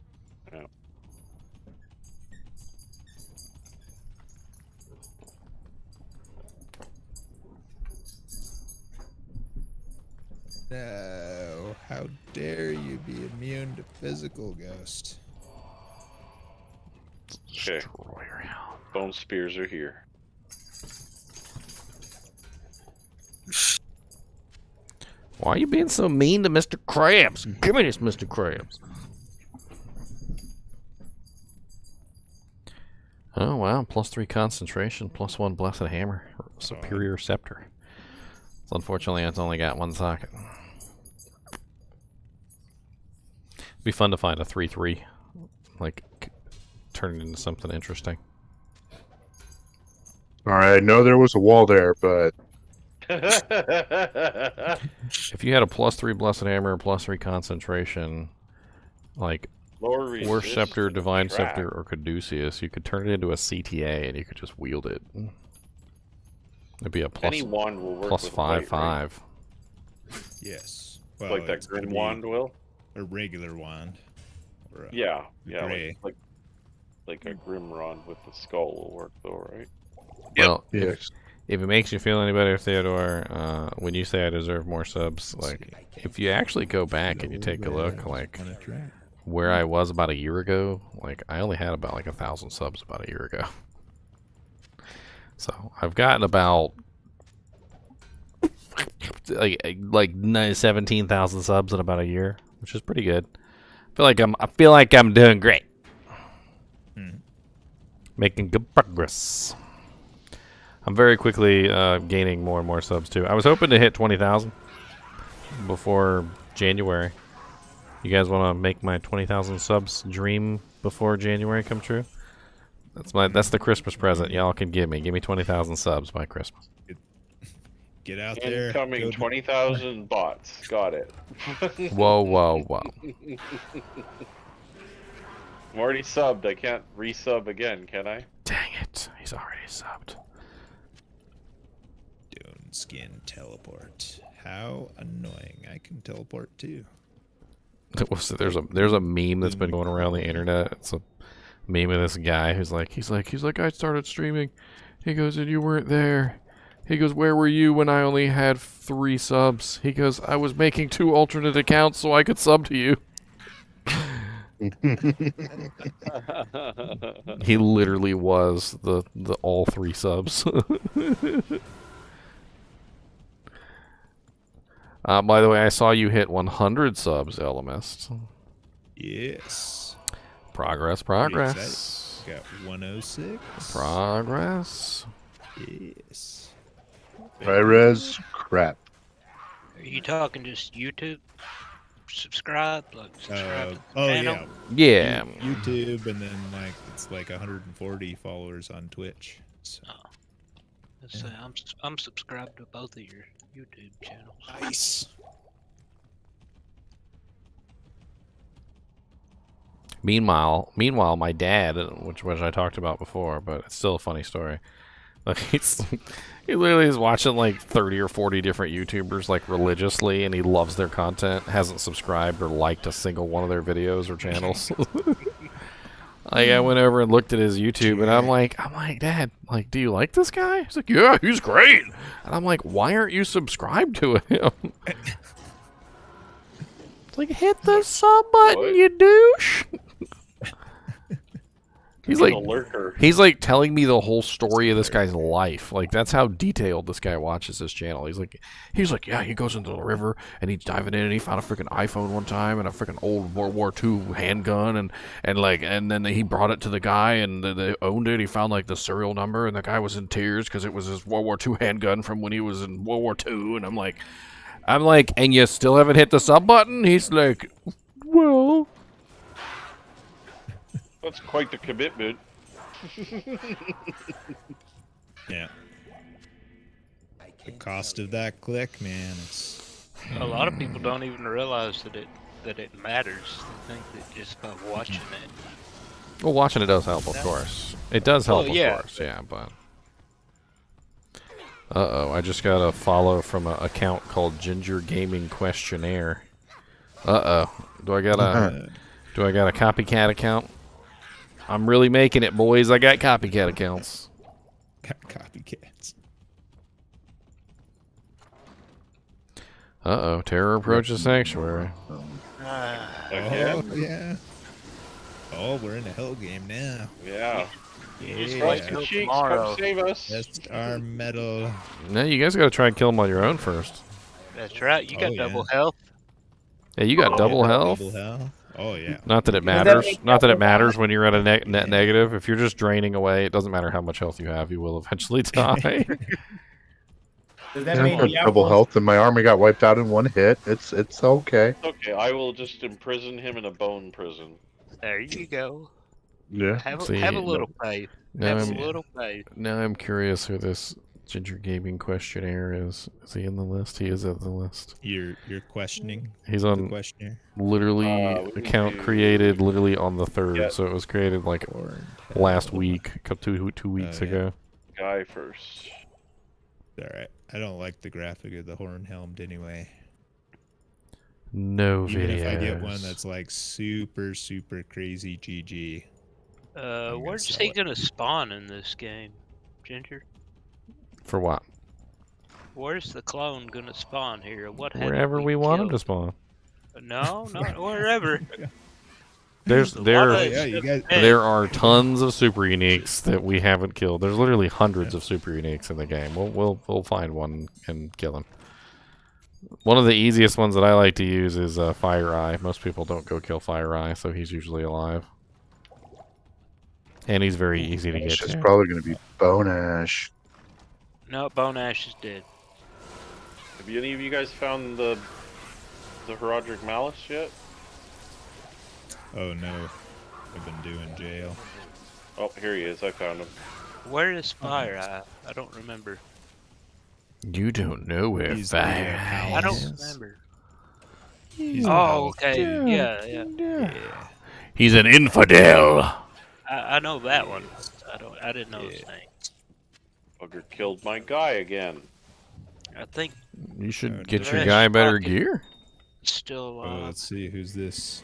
No, how dare you be immune to physical ghost? Okay. Destroyer hound. Bone spears are here. Why are you being so mean to Mr. Krabs? Give me this, Mr. Krabs. Oh, wow. +3 concentration, +1 blessed hammer. Superior scepter. So unfortunately, it's only got one socket. It'd be fun to find a 3-3. Like, turn it into something interesting. Alright, I know there was a wall there, but If you had a +3 blessed hammer, +3 concentration, like Lower War resist Scepter, and Divine trap. Scepter, or Caduceus, you could turn it into a CTA and you could just wield it. It'd be a Any wand will work with light, right? +5/5. Yes. Like that it's gonna grim be wand will? A regular wand. Or a Yeah, yeah. gray. Like a grim wand with the skull will work though, right? Well, yes. if it makes you feel any better, Theodore, when you say I deserve more subs, like, if you actually go back and you take a look, like, on a track. where I was about a year ago, like, I only had about, like, 1,000 subs about a year ago. So, I've gotten about, like 17,000 subs in about a year, which is pretty good. I feel like I'm doing great. Making good progress. I'm very quickly gaining more and more subs too. I was hoping to hit 20,000 before January. You guys want to make my 20,000 subs dream before January come true? That's the Christmas present y'all can give me. Give me 20,000 subs by Christmas. Get out there. Incoming 20,000 bots. Got it. Whoa, whoa, whoa. I'm already subbed. I can't resub again, can I? Dang it. He's already subbed. Dune skin teleport. How annoying. I can teleport too. There's a meme that's been going around the internet. It's a meme of this guy he's like, I started streaming. He goes, and you weren't there. He goes, where were you when I only had 3 subs? He goes, I was making 2 alternate accounts so I could sub to you. He literally was the all 3 subs. By the way, I saw you hit 100 subs, Elemist. Yes. Progress. Got 106. Progress. Yes. High-res crap. Are you talking just YouTube? Subscribe? Like, subscribe to the channel? Yeah. YouTube, and then it's like 140 followers on Twitch. So. Let's say I'm subscribed to both of your YouTube channels. Nice. Meanwhile, my dad, which I talked about before, but it's still a funny story. Like he literally is watching like 30 or 40 different YouTubers like religiously, and he loves their content. Hasn't subscribed or liked a single one of their videos or channels. Like I went over and looked at his YouTube, and I'm like, Dad, like, do you like this guy? He's like, yeah, he's great. And I'm like, why aren't you subscribed to him? It's like, hit the sub button, you douche. He's like, he's like telling me the whole story of this guy's life. Like that's how detailed this guy watches his channel. He's like, yeah, he goes into the river and he's diving in and he found a freaking iPhone one time and a freaking old World War II handgun and then he brought it to the guy and they owned it. He found like the serial number and the guy was in tears because it was his World War II handgun from when he was in World War II. And I'm like, and you still haven't hit the sub button? He's like, well. That's quite the commitment. Yeah. The cost of that click, man. It's... A lot of people don't even realize that it matters. They think that just by watching it. Well, watching it does help, of course. It does help, yeah. Of course, yeah, but... Uh-oh, I just got a follow from an account called Ginger Gaming Questionnaire. Uh-oh. Do I got a copycat account? I'm really making it, boys. I got copycat accounts. Got copycats. Uh-oh, terror approaches sanctuary. Oh, yeah. Oh, we're in the hell game now. Yeah. Just Yeah. wait till Cheeks, tomorrow. come save us. That's our metal. No, you guys got to try and kill them on your own first. That's right. You got Oh, yeah. double health. Yeah, you got double health. Double hell. Oh, yeah. Not that it matters. Not that it matters when you're at a net negative. If you're just draining away, it doesn't matter how much health you have. You will eventually die. Does that I mean got you have double one- health and my army got wiped out in 1 hit. It's okay. Okay, I will just imprison him in a bone prison. There you go. Yeah. Have See, a little faith. now Have I'm, a little faith. now I'm curious who this Ginger Gaming Questionnaire is. Is he in the list? He is at the list. You're questioning He's the on questionnaire. literally we need account to created literally on the 3rd, Yeah. so it was created like Or last week, two weeks yeah. ago. Guy first. Alright. I don't like the graphic of the horn helmed anyway. No Even videos. if I get one that's like super, super crazy GG. gonna Where's sell he it. gonna spawn in this game, Ginger? For what? Where's the clone gonna spawn here? What? Wherever we want him to spawn. No, not wherever. There Yeah, you guys. there are tons of super uniques that we haven't killed. There's literally hundreds of super uniques in the game. We'll find one and kill him. One of the easiest ones that I like to use is Fire Eye. Most people don't go kill Fire Eye, so he's usually alive. And he's very easy to get It's to. probably going to be Bone Ash. No, Bone Ash is dead. Have any of you guys found the Herodric Malice yet? Oh no, I've been doing jail. Oh, here he is. I found him. Where is Fire Eye? I don't remember. You don't know where He's the, fire I don't is. remember. He's the Oh, okay. paladin. Yeah. Yeah. He's an infidel. I know that one. I didn't know his name. Bugger killed my guy again. I think You should Oh, get the your rest guy better pocket. gear. he's still Oh, alive. let's see who's this.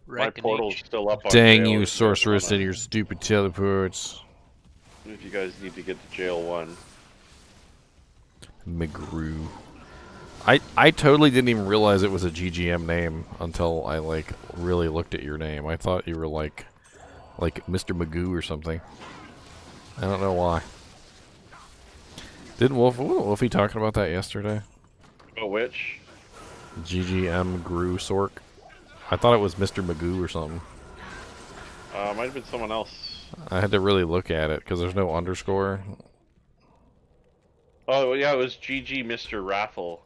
My portal's still up on Dang jail you, if guys sorceress, wanna- and your stupid teleports. If you guys need to get to jail 1. McGrew. I totally didn't even realize it was a GGM name until I like really looked at your name. I thought you were like Mr. Magoo or something. I don't know why. Wasn't Wolfie talking about that yesterday? Oh, which? GGM Grew Sork. I thought it was Mr. Magoo or something. Might have been someone else. I had to really look at it because there's no underscore. Oh, yeah, it was GG Mr. Raffle.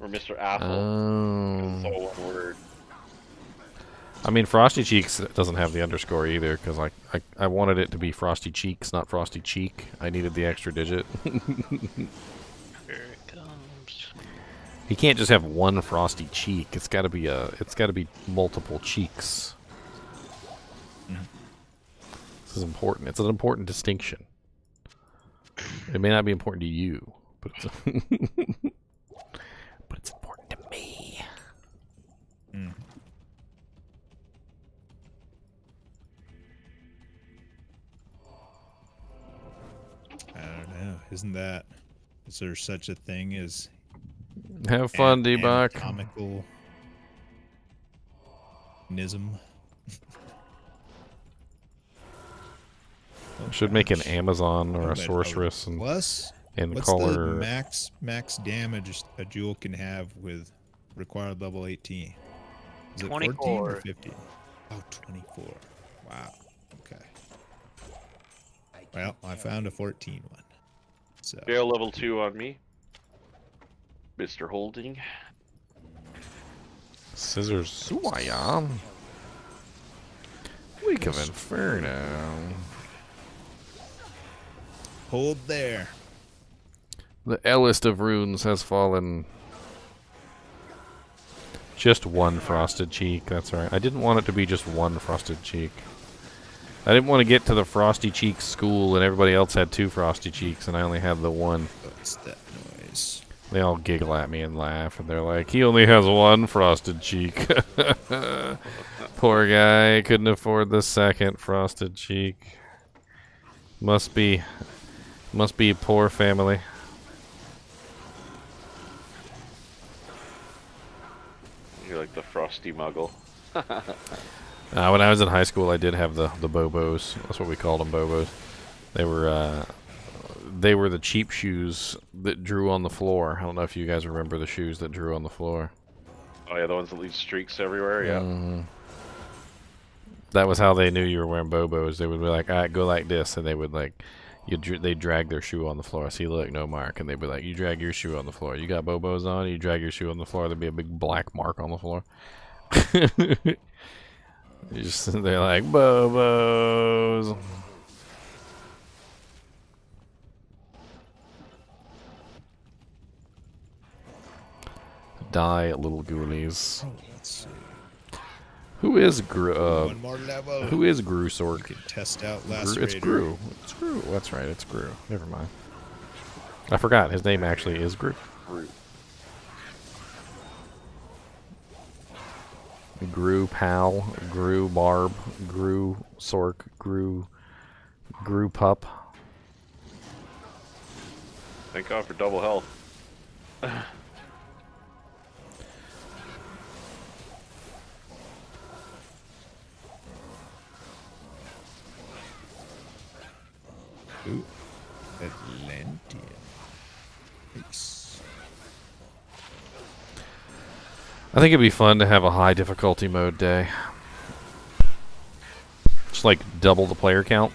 Or Mr. Apple. Oh. It's all one word. I mean, Frosty Cheeks doesn't have the underscore either because I wanted it to be Frosty Cheeks, not Frosty Cheek. I needed the extra digit. Here it comes. You can't just have one Frosty Cheek. It's got to be multiple cheeks. This is important. It's an important distinction. It may not be important to you, but it's, but it's important to me. Mm. I don't know. Is there such a thing as Have fun, D-Buck. anatomical nism? Should make an gosh. Amazon or I a bet sorceress and Plus, what's call the her. max damage a jewel can have with required level 18? Is it 14 or 24. 15? Oh, 24. Wow. Okay. Well, I found a 14 one. So Jail level 2 on me. Mr. Holding. Scissors Suayam. Week of Inferno. hold there. The Eldest of Runes has fallen. Just one frosted cheek, that's right. I didn't want it to be just one frosted cheek. I didn't want to get to the frosty cheek school and everybody else had two frosty cheeks and I only had the one. What's that noise? They all giggle at me and laugh and they're like, he only has one frosted cheek. Poor guy, couldn't afford the second frosted cheek. Must be a poor family. You're like the frosty muggle. When I was in high school, I did have the Bobos. That's what we called them, Bobos. They were the cheap shoes that drew on the floor. I don't know if you guys remember the shoes that drew on the floor. Oh yeah, the ones that leave streaks everywhere. Yeah. Mm-hmm. That was how they knew you were wearing Bobos. They would be like, "All right, go like this," and they would like, they drag their shoe on the floor. See, look, no mark, and they'd be like, "You drag your shoe on the floor. You got Bobos on. You drag your shoe on the floor. There'd be a big black mark on the floor." They're like Bobos. Die, little ghoulies. Oh, let's see. Who is One more level. Who is You Grusork? can test out last It's Gru. It's Gru. That's right. It's Gru. Never mind. I forgot. His name actually is Gru. Gru Pal, Gru Barb, Gru Sork, Gru Pup. Thank God for double health. Ooh, Atlantean. Nice. I think it'd be fun to have a high difficulty mode day. Just like double the player count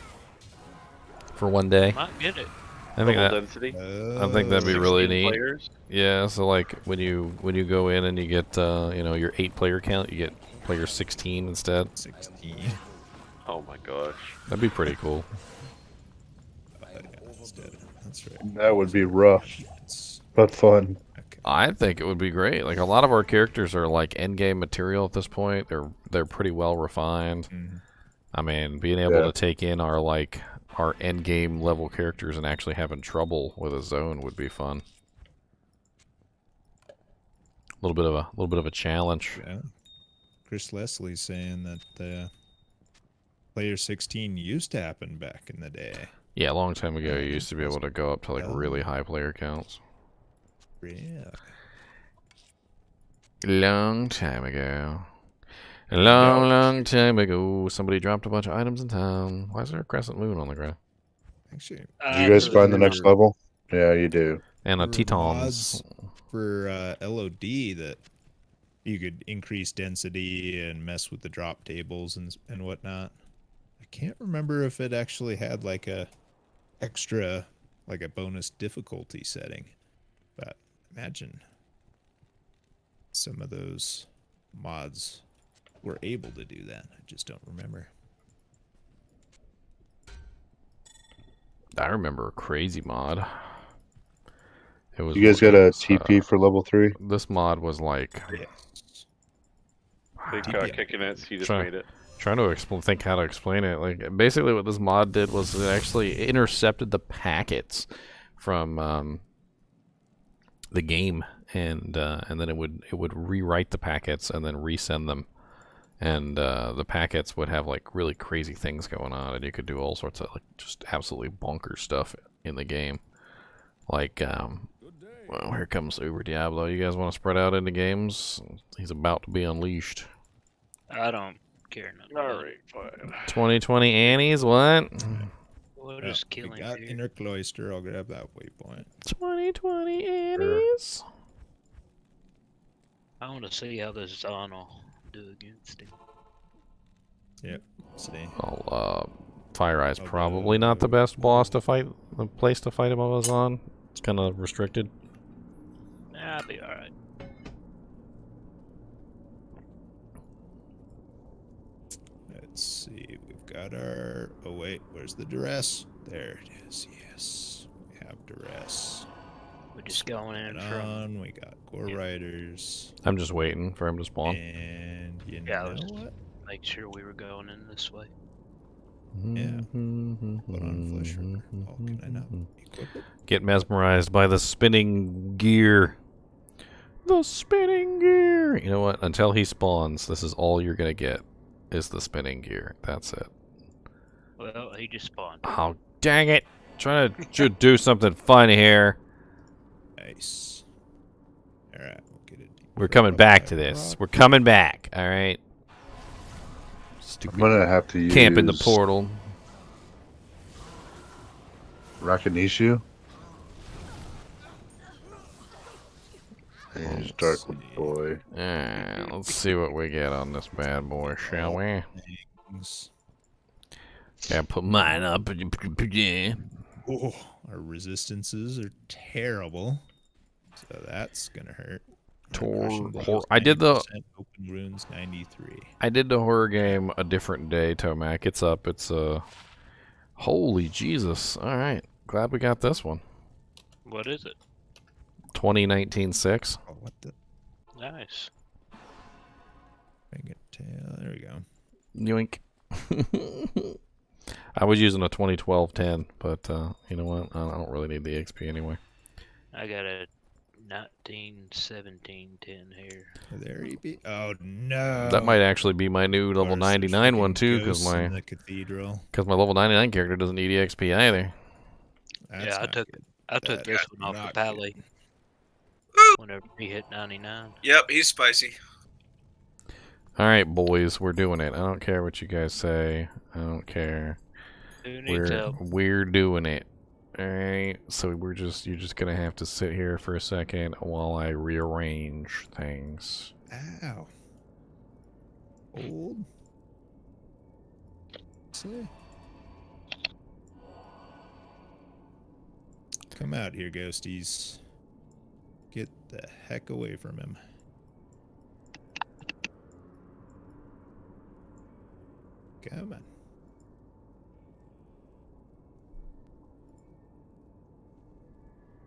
for one day. Might get it. I think Double that density. I think that'd be really 16 neat. players. Yeah, so like when you go in and you get your 8 player count, you get player 16 instead. 16. Oh my gosh. That'd be pretty cool. That's right. That would be rough, but fun. Okay. I think it would be great. Like a lot of our characters are like end game material at this point. They're pretty well refined. Mhm. I mean, being able to take in our end game level characters and actually having trouble with a zone would be fun. A little bit of a challenge. Yeah. Chris Leslie's saying that player 16 used to happen back in the day. Yeah, a long time ago, you used to be able to go up to like really high player counts. Yeah. Long time ago. A long time ago, somebody dropped a bunch of items in town. Why is there a crescent moon on the ground? Actually, Did you guys find the next level? Yeah, you do. And a there were Tetons. mods for LOD that you could increase density and mess with the drop tables and whatnot. I can't remember if it actually had like a extra, like a bonus difficulty setting, but imagine some of those mods were able to do that. I just don't remember. I remember a crazy mod. It was. You guys got a TP for level 3? This mod was like. Yes. Big kicking it. He just Try- made it. Trying to think how to explain it. Like basically, what this mod did was it actually intercepted the packets from the game, and then it would rewrite the packets and then resend them, and the packets would have like really crazy things going on, and you could do all sorts of like just absolutely bonkers stuff in the game. Like, well, here comes Uber Diablo. You guys want to spread out into games? He's about to be unleashed. I don't care nothing. All right, fine. 2020 Annies, what? We're Yeah, just we killing got here. Inner Cloister. I'll grab that waypoint. 2020 Annies. I want to see how this Zon will do against him. Yep. See. Well, Fire Eye's probably not the best boss to fight. The place to fight him on. It's kind of restricted. Nah, I'll be alright. Let's see. We've got our. Oh wait, where's the duress? There it is. Yes, we have duress. We're just going in Right from. on. We got Gore Riders. I'm just waiting for him to spawn. And you Yeah, I know was- what? Make sure we were going in this way. Yeah. Put on Flesh River. Oh, can I not equip it? Get mesmerized by the spinning gear. The spinning gear. You know what? Until he spawns, this is all you're gonna get. Is the spinning gear. That's it. Well, he just spawned. Oh, dang it. Trying to do something fun here. Nice. Alright, we'll get it. We're coming back to this. We're coming back. All right. I'm gonna have to use Camp in the portal. Rakanishu. He's Dark Boy. Alright, let's see what we get on this bad boy, shall we? Things. Yeah, put mine up. Yeah. Oh, our resistances are terrible. So that's gonna hurt. I did the open runes 93. I did the horror game a different day, Tomac. It's up. It's holy Jesus. All right. Glad we got this one. What is it? 2019-6. Oh, what the Nice. bring it tail? There we go. Yoink. I was using a 2012-10, but you know what? I don't really need the XP anyway. I got a 1917-10 here. There he be. Oh no. That might actually be my new level There's 99 one too, ghosts because in the cathedral. my level 99 character doesn't need EXP either. That's Yeah, I not took good. I took this That's one off the not pally Woo! whenever he hit 99. Yep, he's spicy. All right, boys, we're doing it. I don't care what you guys say. I don't care. Who needs help? We're doing it. Alright, so you're just gonna have to sit here for a second while I rearrange things. Ow. Old. See. Come out here, ghosties. Get the heck away from him. Come on.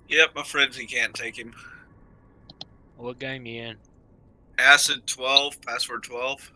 Yep, my friends, he can't take him. What game you in? Acid 12, password 12.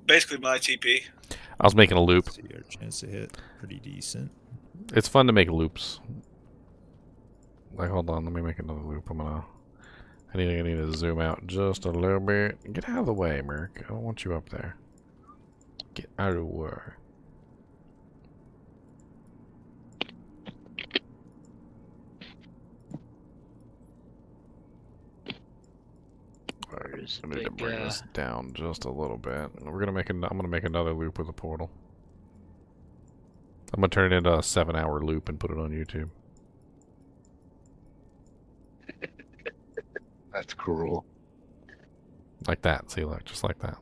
Basically my TP. I was making a loop. So your chance to hit pretty decent. It's fun to make loops. Like, hold on, let me make another loop. I need to zoom out just a little bit. Get out of the way, Merc. I don't want you up there. Get out of the way. Where's I the need to big bring this down just a little bit. I'm gonna make another loop with a portal. I'm gonna turn it into a 7-hour loop and put it on YouTube. That's cruel. Like that. See, look, just like that.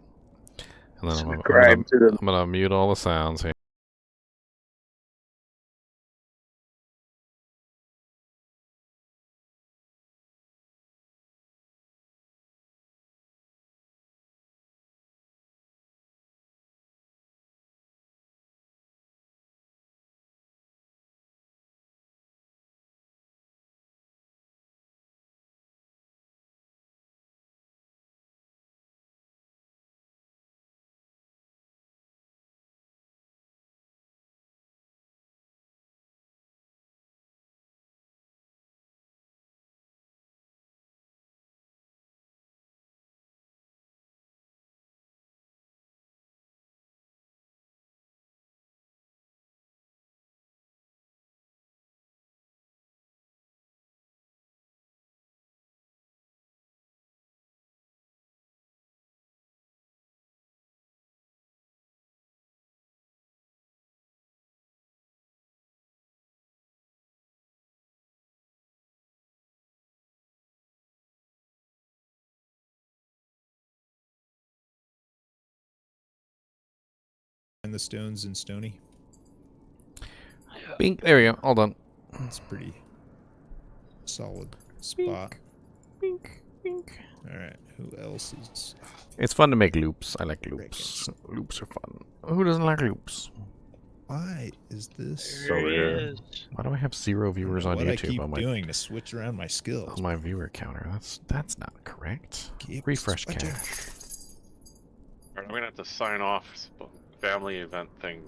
And then Subscribe to the I'm gonna mute all the sounds here. And the stones in Stony. Bink. There we go. All done. It's pretty solid spot. Bink. Bink. Alright, who else is... It's fun to make loops. I like loops. Loops are fun. Who doesn't like loops? Why is this... So weird. Why do I have 0 viewers on what YouTube? I keep on my, doing to switch around my skills. on my viewer counter. That's not correct. Keep Refresh switching. cache. Alright, I'm gonna have to sign off family event thing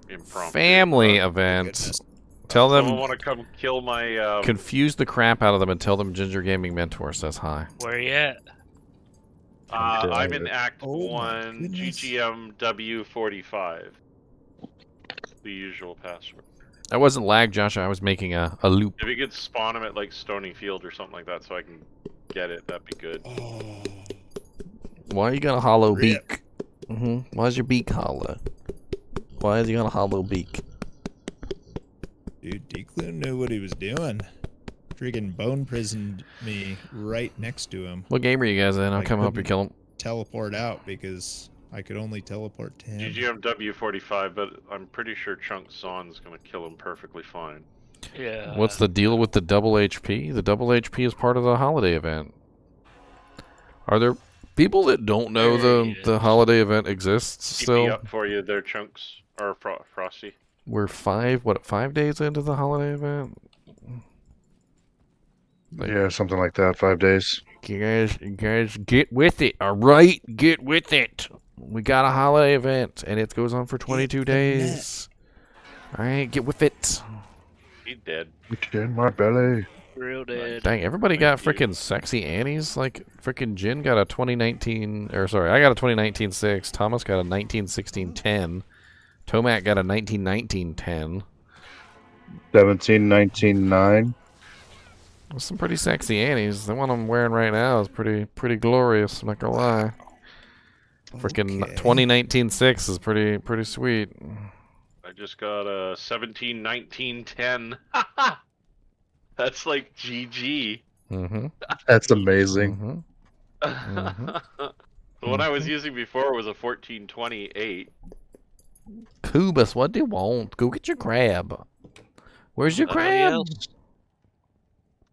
impromptu. Family event. Tell them. Someone want to come kill my Confuse the crap out of them and tell them Ginger Gaming Mentor says hi. Where you at? I'm in Act Oh my 1, goodness. GGMW45. The usual password. I wasn't lag, Josh. I was making a loop. If you could spawn him at like Stony Field or something like that so I can get it, that'd be good. Oh, Why you got a hollow Rip. beak? Why's your beak hollow? Why is he got a hollow beak? dude, Declan knew what he was doing. Freaking bone prisoned me right next to him. What game are you guys in? I'll I come help you couldn't kill him. Teleport out because I could only teleport to him. GGMW45, but I'm pretty sure Chunk Zon's gonna kill him perfectly fine. Yeah. What's the deal with the double HP? The double HP is part of the holiday event. Are there people that don't know the holiday event exists TP still? up for you there, Chunks. Or Frosty. We're 5 days into the holiday event? Yeah, something like that. 5 days. You guys get with it, alright? Get with it. We got a holiday event, and it goes on for 22 days. All right, get with it. He dead. It's in my belly. Real dead. Dang, everybody got freaking sexy Annies. Like, freaking Jin got a 2019, or sorry, I got a 2019 6. Thomas got a 1916 10. Tomac got a 1919 10. 17, 19, 9. There's some pretty sexy Annies. The one I'm wearing right now is pretty glorious. I'm not gonna lie. Freaking 2019 6 is pretty sweet. I just got a 17, 19, 10. That's like GG. Mm-hmm. That's amazing. Mm-hmm. The one I was using before was a 14, 28. Kubus, what do you want? Go get your crab. Where's your Anybody crab? else?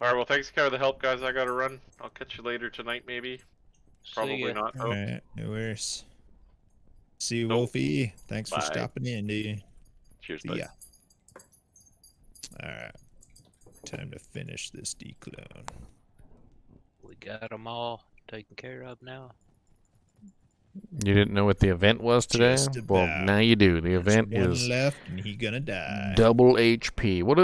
Alright, well, thanks for the help, guys. I gotta run. I'll catch you later tonight, maybe. Probably ya. not. All Oh, right, no worries. See you, Nope. Wolfie. Thanks for Bye. stopping in, dude. cheers, See bud. ya. All right, time to finish this declone. We got them all taken care of now. You didn't know what the event was today? Just Well, about. now you do. The There's event one is left, and he gonna die. double HP. What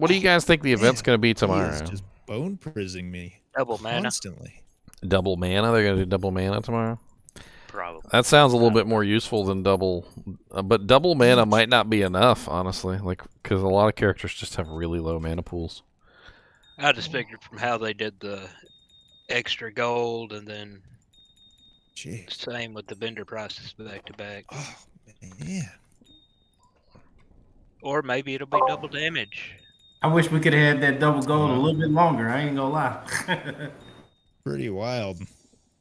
do you guys think the event's going to be He is tomorrow? just bone prising me Double mana, constantly. Double mana? They're going to do double mana tomorrow? probably. That sounds a little bit more useful than double, but double mana might not be enough, honestly. Like, because a lot of characters just have really low mana pools. I just figured from how they did the extra gold and then Jeez. same with the vendor prices back to back. Oh man. Or maybe it'll be double damage. I wish we could have had that double gold a little bit longer. I ain't gonna lie. Pretty wild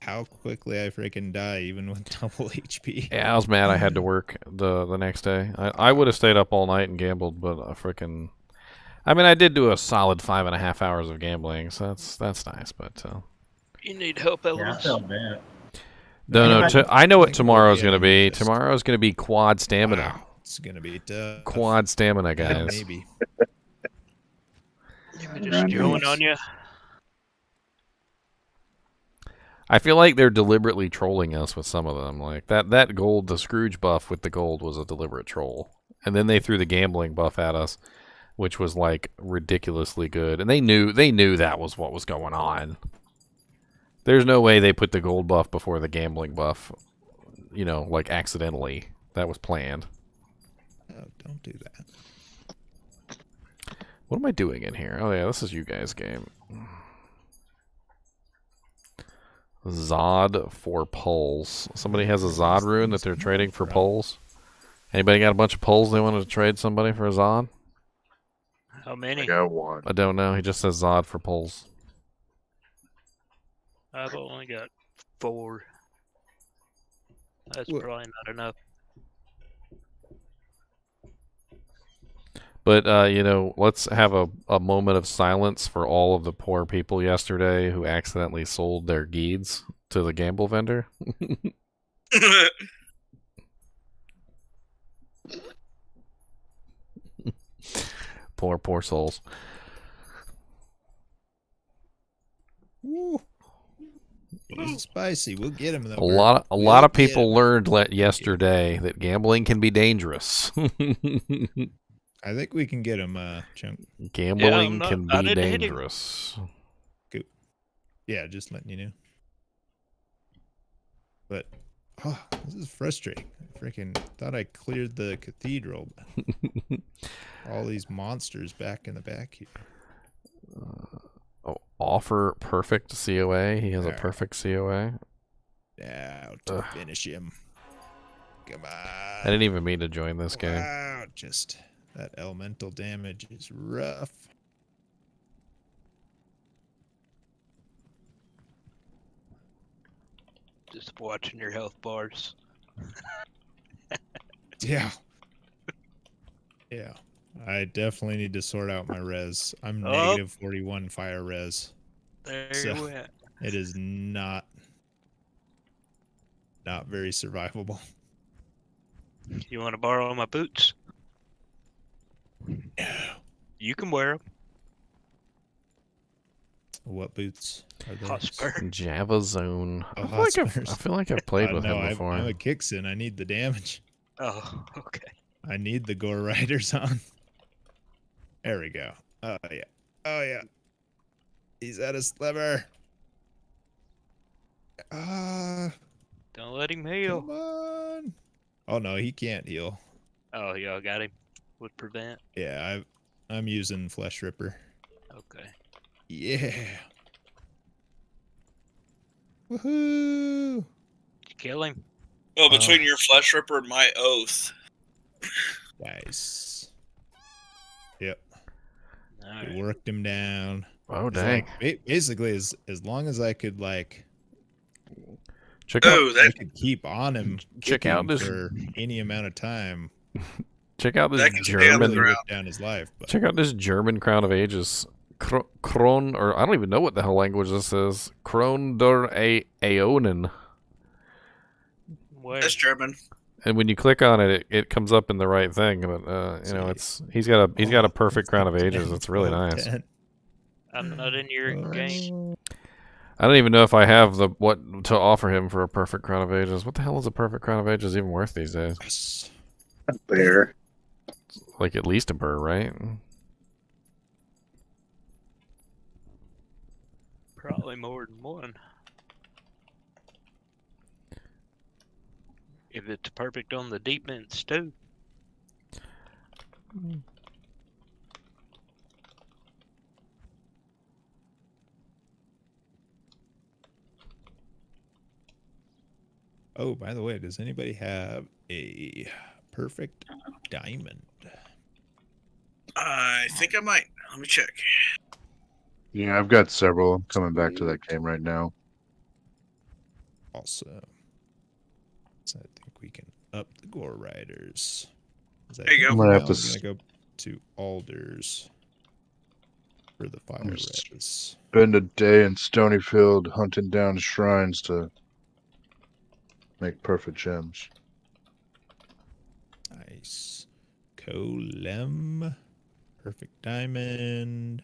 how quickly I freaking die even with double HP. Yeah, I was mad I had to work the next day. I would have stayed up all night and gambled, but I mean, I did do a solid 5.5 hours of gambling, so that's nice, but... You need help, Yeah, I Elements. felt bad. No, I know what tomorrow's Yeah, going to be. just- Tomorrow's going to be quad stamina. Wow, it's gonna be tough. Quad stamina, guys. Maybe. Just join on you. I feel like they're deliberately trolling us with some of them. Like that gold, the Scrooge buff with the gold was a deliberate troll. And then they threw the gambling buff at us, which was like ridiculously good. And they knew that was what was going on. There's no way they put the gold buff before the gambling buff, you know, like accidentally. That was planned. Oh, don't do that. What am I doing in here? Oh yeah, this is you guys' game. Zod for poles. Somebody has a Zod rune that they're trading for poles. Anybody got a bunch of poles they wanted to trade somebody for a Zod? How I many? got one. I don't know. He just says Zod for poles. I've only got 4. That's What? probably not enough. But, you know, let's have a moment of silence for all of the poor people yesterday who accidentally sold their geeds to the gamble vendor. Poor souls. Woo. He's spicy. We'll get him though. A lot of people learned yesterday that gambling can be dangerous. I think we can get him, Chunk. Gambling Yeah, can I be didn't hit him. dangerous. Yeah, just letting you know. But this is frustrating. I freaking thought I cleared the cathedral. All these monsters back in the back here. Offer perfect COA. He has a perfect COA. Now to finish him. Come on. I didn't even mean to join this game. Wow, just that elemental damage is rough. Just watching your health bars. Yeah. Yeah. I definitely need to sort out my res. I'm Oh. negative 41 fire res. There So- you went. It is not very survivable. You want to borrow my boots? No. You can wear them. What boots are they? Hotspur. Java Zone. Oh, I feel like Hotspurs. I've played with no, him before. I'm a Kixen. I need the damage. Oh, okay. I need the Gore Riders on. There we go. Oh, yeah. Oh, yeah. He's at a sliver. Don't let him heal. Come on. Oh, no, he can't heal. Oh, y'all got him with prevent. Yeah, I'm using Flesh Ripper. Okay. Yeah. Woohoo. Did you kill him? Oh, between your Flesh Ripper and my oath. Nice. Yep. All We right. worked him down. Oh, It's dang. like, basically, as long as I could, like, Check out, Oh, I that could keep on him Check out kicking this- for any amount of time. check out this That can stay on the German. Really ground. ripped down his life. But Check out this German Crown of Ages. Kron, or I don't even know what the hell language this is. Kron der Aeonen. Where? that's German. And when you click on it, it comes up in the right thing. But you know, he's got a perfect Crown of Ages. It's really nice. I'm not in your game. I don't even know if I have what to offer him for a perfect Crown of Ages. What the hell is a perfect Crown of Ages even worth these days? Yes. Bear. Like at least a burr, right? Probably more than one. If it's perfect on the deep mints too. Oh, by the way, does anybody have a perfect diamond? I think I might. Let me check. Yeah, I've got several. I'm coming back to that game right now. Also, so I think we can up the Gore Riders. There you go. I'm gonna have to I'm gonna go to Alders for the fire res. spend a day in Stonyfield hunting down shrines to make perfect gems. Nice. Colem. Perfect diamond.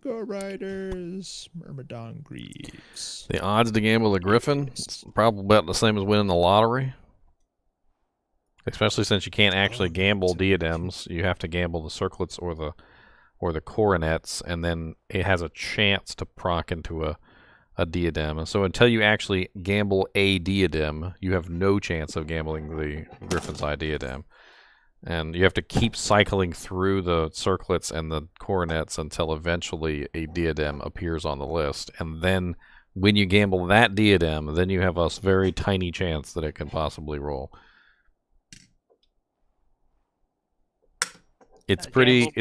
Gore Riders. Myrmidon Greaves. The odds to gamble a Griffin, it's probably about the same as winning the lottery. Especially since you can't actually gamble diadems, you have to gamble the circlets or the coronets, and then it has a chance to proc into a diadem. And so until you actually gamble a diadem, you have no chance of gambling the Griffin's Eye diadem. And you have to keep cycling through the circlets and the coronets until eventually a diadem appears on the list. And then when you gamble that diadem, then you have a very tiny chance that it can possibly roll. It's pretty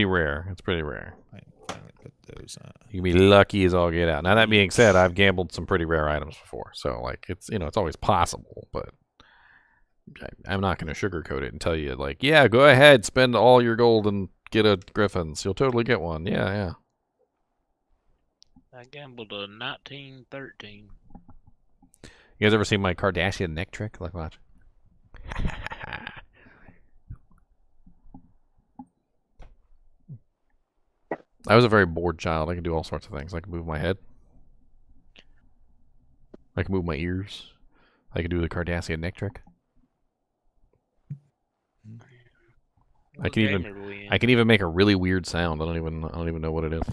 rare. It's pretty rare. I finally put those on. You can be lucky as all get out. Now that being said, I've gambled some pretty rare items before, so like it's it's always possible, but I'm not going to sugarcoat it and tell you like, yeah, go ahead, spend all your gold and get a Griffin's. You'll totally get one. Yeah. I gambled a 1913. You guys ever seen my Kardashian neck trick? Like watch. I was a very bored child. I could do all sorts of things. I could move my head. I could move my ears. I could do the Kardashian neck trick. I can even make a really weird sound. I don't even know what it is.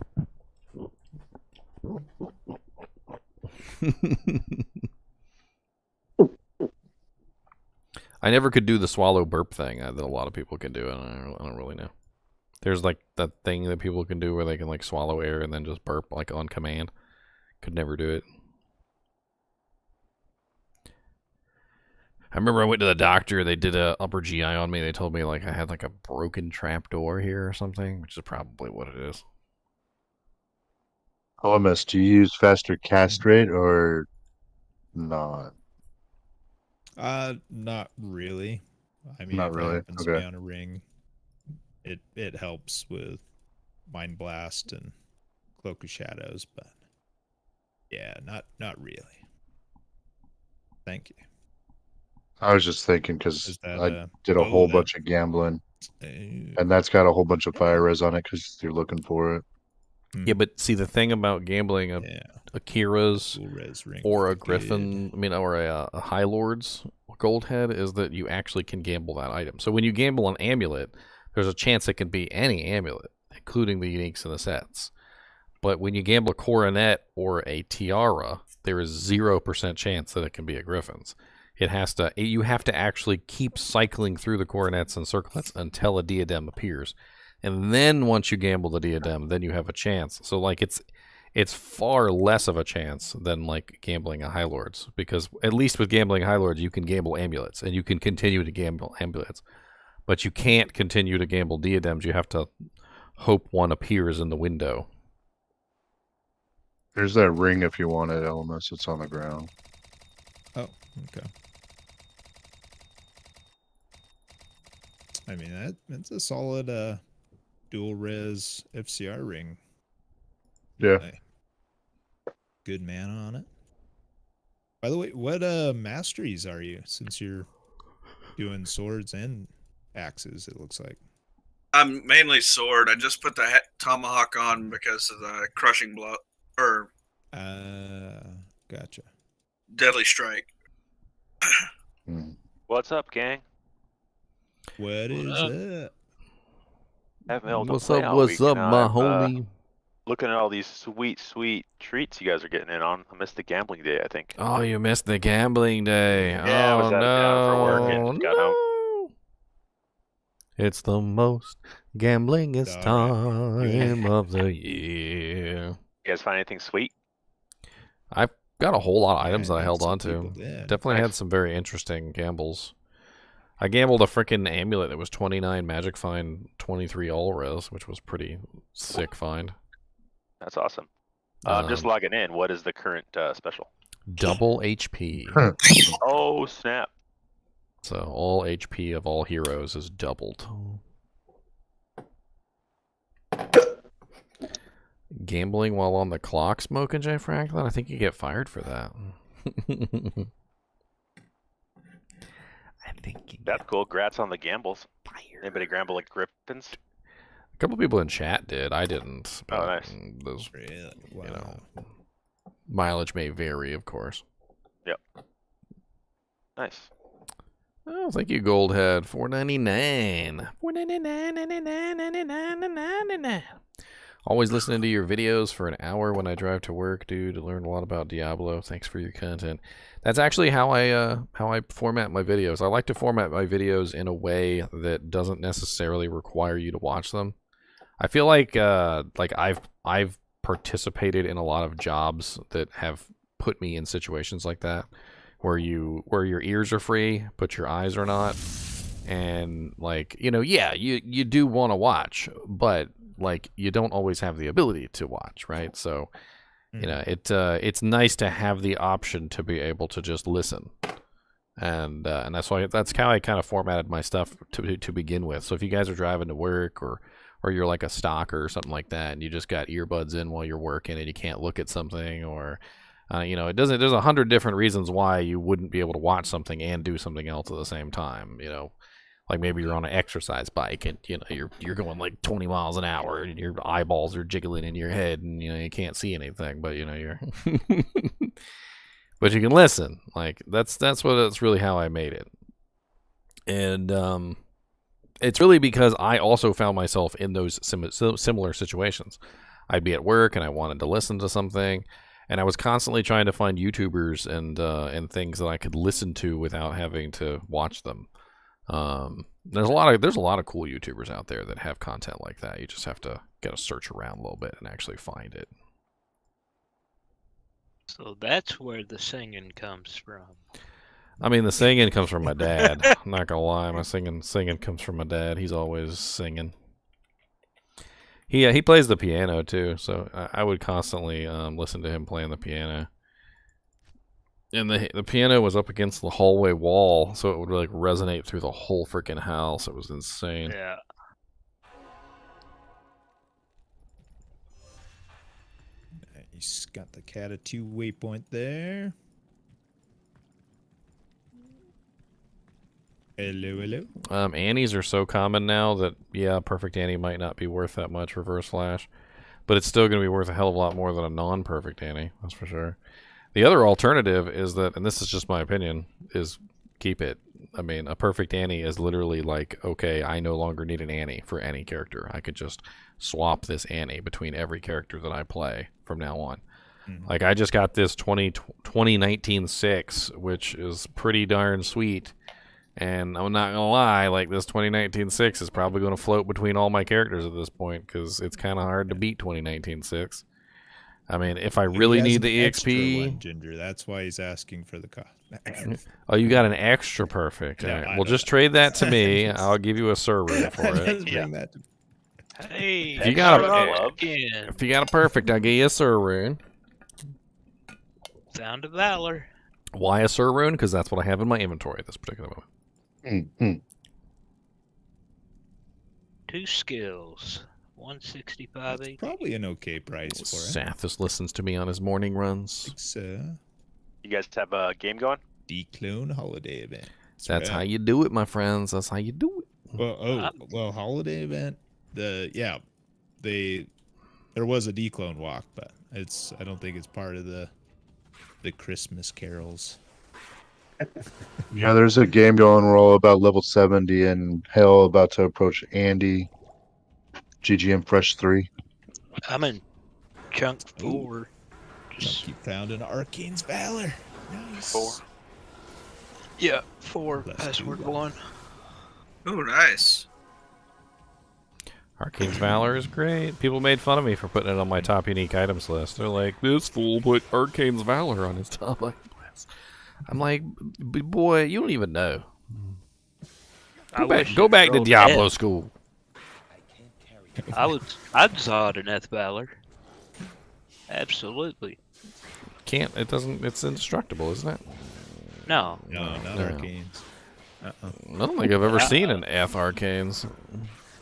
I never could do the swallow burp thing that a lot of people can do. I don't really know. There's like that thing that people can do where they can like swallow air and then just burp like on command. Could never do it. I remember I went to the doctor. They did a upper GI on me. They told me like I had like a broken trap door here or something, which is probably what it is. OMS, do you use faster cast rate or not? Not really. I mean, Not if really, it happens to be okay. on a ring, it helps with Mind Blast and Cloak of Shadows, but yeah, not really. Thank you. I was just thinking because Is that, I did a whole bunch of gambling, and that's got a whole bunch of fire res on it because you're looking for it. Yeah, but see, the thing about gambling a Kira's or a Griffin, or a High Lord's gold head is that you actually can gamble that item. So when you gamble an amulet, there's a chance it can be any amulet, including the uniques and the sets. But when you gamble a coronet or a tiara, there is 0% chance that it can be a Griffin's. You have to actually keep cycling through the coronets and circlets until a diadem appears. And then once you gamble the diadem, then you have a chance. So like it's far less of a chance than like gambling a High Lords, because at least with gambling High Lords you can gamble amulets and you can continue to gamble amulets. But you can't continue to gamble diadems. You have to hope one appears in the window. There's that ring if you want it, Elmas. It's on the ground. Oh, okay. I mean, that's a solid dual res FCR ring. Yeah. Good mana on it. By the way, what masteries are you, since you're doing swords and axes, it looks like? I'm mainly sword. I just put the tomahawk on because of the crushing blow. Gotcha. Deadly strike. What's up, gang? What is up? Haven't been able to What's play up, all what's week, up, and my I'm, homie? Looking at all these sweet treats you guys are getting in on. I missed the gambling day, I think. Oh, you missed the gambling day. Yeah, I was out of town for work and got home. It's the most gamblingest time of the year. You guys find anything sweet? I've got a whole lot of items that I held on to. people did. Definitely had some very interesting gambles. I gambled a freaking amulet that was 29 magic find, 23 all res, which was pretty sick find. That's awesome. Just logging in. What is the current special? Double HP. Oh, snap. So all HP of all heroes is doubled. Gambling while on the clock, smoking, Jay Franklin? I think you get fired for that. That's cool. Grats on the gambles. Anybody gamble like Griffins? A couple people in chat did. I didn't. Oh, nice. Those, Really? Wow. you know, mileage may vary, of course. Yep. Nice. Oh, thank you, Goldhead. $4.99. $4.99. Always listening to your videos for an hour when I drive to work, dude. To learn a lot about Diablo. Thanks for your content. That's actually how I format my videos. I like to format my videos in a way that doesn't necessarily require you to watch them. I feel like I've participated in a lot of jobs that have put me in situations like that, where your ears are free, but your eyes are not, and like, you know, yeah, you do want to watch, but like you don't always have the ability to watch, right? So, you know, it's nice to have the option to be able to just listen, and that's how I kind of formatted my stuff to begin with. So if you guys are driving to work or you're like a stalker or something like that, and you just got earbuds in while you're working and you can't look at something, or you know, there's 100 different reasons why you wouldn't be able to watch something and do something else at the same time. You know, like maybe you're on an exercise bike and, you know, you're going like 20 miles an hour and your eyeballs are jiggling in your head and, you know, you can't see anything, but, you know, you're but you can listen. Like that's really how I made it. And it's really because I also found myself in those similar situations. I'd be at work and I wanted to listen to something, and I was constantly trying to find YouTubers and things that I could listen to without having to watch them. There's a lot of cool YouTubers out there that have content like that. You just have to search around a little bit and actually find it. So that's where the singing comes from. I mean, the singing comes from my dad. I'm not gonna lie, my singing comes from my dad. He's always singing. He plays the piano too, so I would constantly listen to him playing the piano. And the piano was up against the hallway wall, so it would like resonate through the whole freaking house. It was insane. Yeah. Nice. Got the cat at 2 waypoint there. Hello. Annies are so common now that, yeah, Perfect Annie might not be worth that much reverse flash. but it's still going to be worth a hell of a lot more than a non-perfect Annie. That's for sure. The other alternative is that, and this is just my opinion, is keep it. I mean, a perfect Annie is literally like, okay, I no longer need an Annie for any character. I could just swap this Annie between every character that I play from now on. Like, I just got this 2019 6, which is pretty darn sweet. And I'm not going to lie, like, this 2019 6 is probably going to float between all my characters at this point, because it's kind of hard to beat 2019 6. I mean, if I really need the EXP... One, Ginger. That's why he's asking for the cost. Oh, you got an extra perfect. All right. Well, just trade that to me. I'll give you a server for it. Hey, If you got a perfect, I'll give you a Sir. Sound of Valor. Why a Sir Rune? Because that's what I have in my inventory at this particular moment. 2 skills. 165 each. Probably an okay price for it. Sathis listens to me on his morning runs. You guys have a game going? Declone holiday event. That's how you do it, my friends. That's how you do it. Well, holiday event. There was a declone walk, but I don't think it's part of the Christmas carols. Yeah, there's a game going. We're all about level 70 and hell about to approach Andy. GGM Fresh 3. I'm in chunk 4. Just keep pounding Arcane's Valor. Nice. 4. Yeah, 4. Password 1. Oh, nice. Arcane's Valor is great. People made fun of me for putting it on my top unique items list. They're like, this fool put Arcane's Valor on his top item list. I'm like, boy, you don't even know. Go back to Diablo school. I'd saw it in Eth Valor. Absolutely. Can't. It doesn't. It's indestructible, isn't it? No. No, not Arcanes. I don't think I've ever seen an F Arcanes.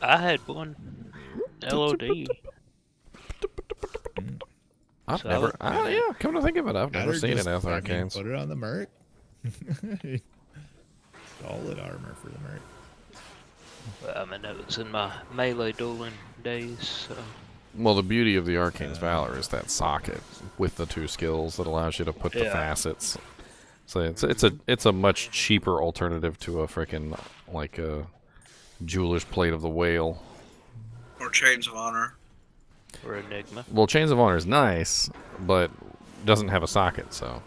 I had one. LOD. I've never. Yeah, come to think of it, I've never seen an F Arcanes. Put it on the Merc. Solid armor for the Merc. I mean, that was in my melee dueling days. So. Well, the beauty of the Arcane's Valor is that socket with the 2 skills that allows you to put the facets. So it's a much cheaper alternative to a freaking like a Jeweler's Plate of the Whale. Or Chains of Honor. Or Enigma. Well, Chains of Honor is nice, but doesn't have a socket, so.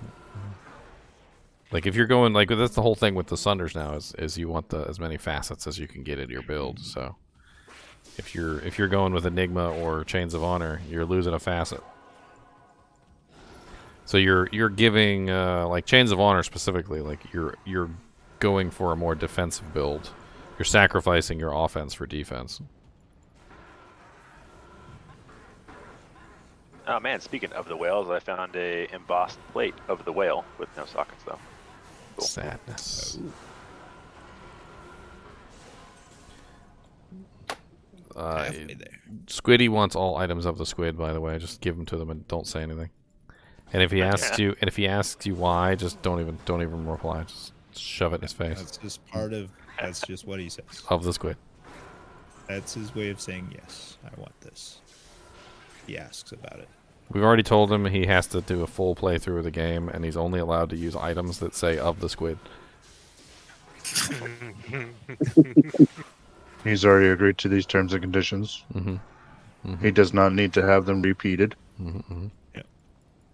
Like, if you're going, like, that's the whole thing with the Sunders now, is you want as many facets as you can get into your build, so. If you're going with Enigma or Chains of Honor, you're losing a facet. So you're giving, like, Chains of Honor specifically, like, you're going for a more defensive build. You're sacrificing your offense for defense. Oh man, speaking of the whales, I found a embossed plate of the whale with no sockets though. Cool. Sadness. Squiddy wants all items of the squid, by the way. Just give them to them and don't say anything. And if he asks you why, just don't even reply. Just shove it in his face. That's just what he says. Of the squid. That's his way of saying yes. I want this. He asks about it. We've already told him he has to do a full playthrough of the game, and he's only allowed to use items that say of the squid. He's already agreed to these terms and conditions. He does not need to have them repeated. Yeah.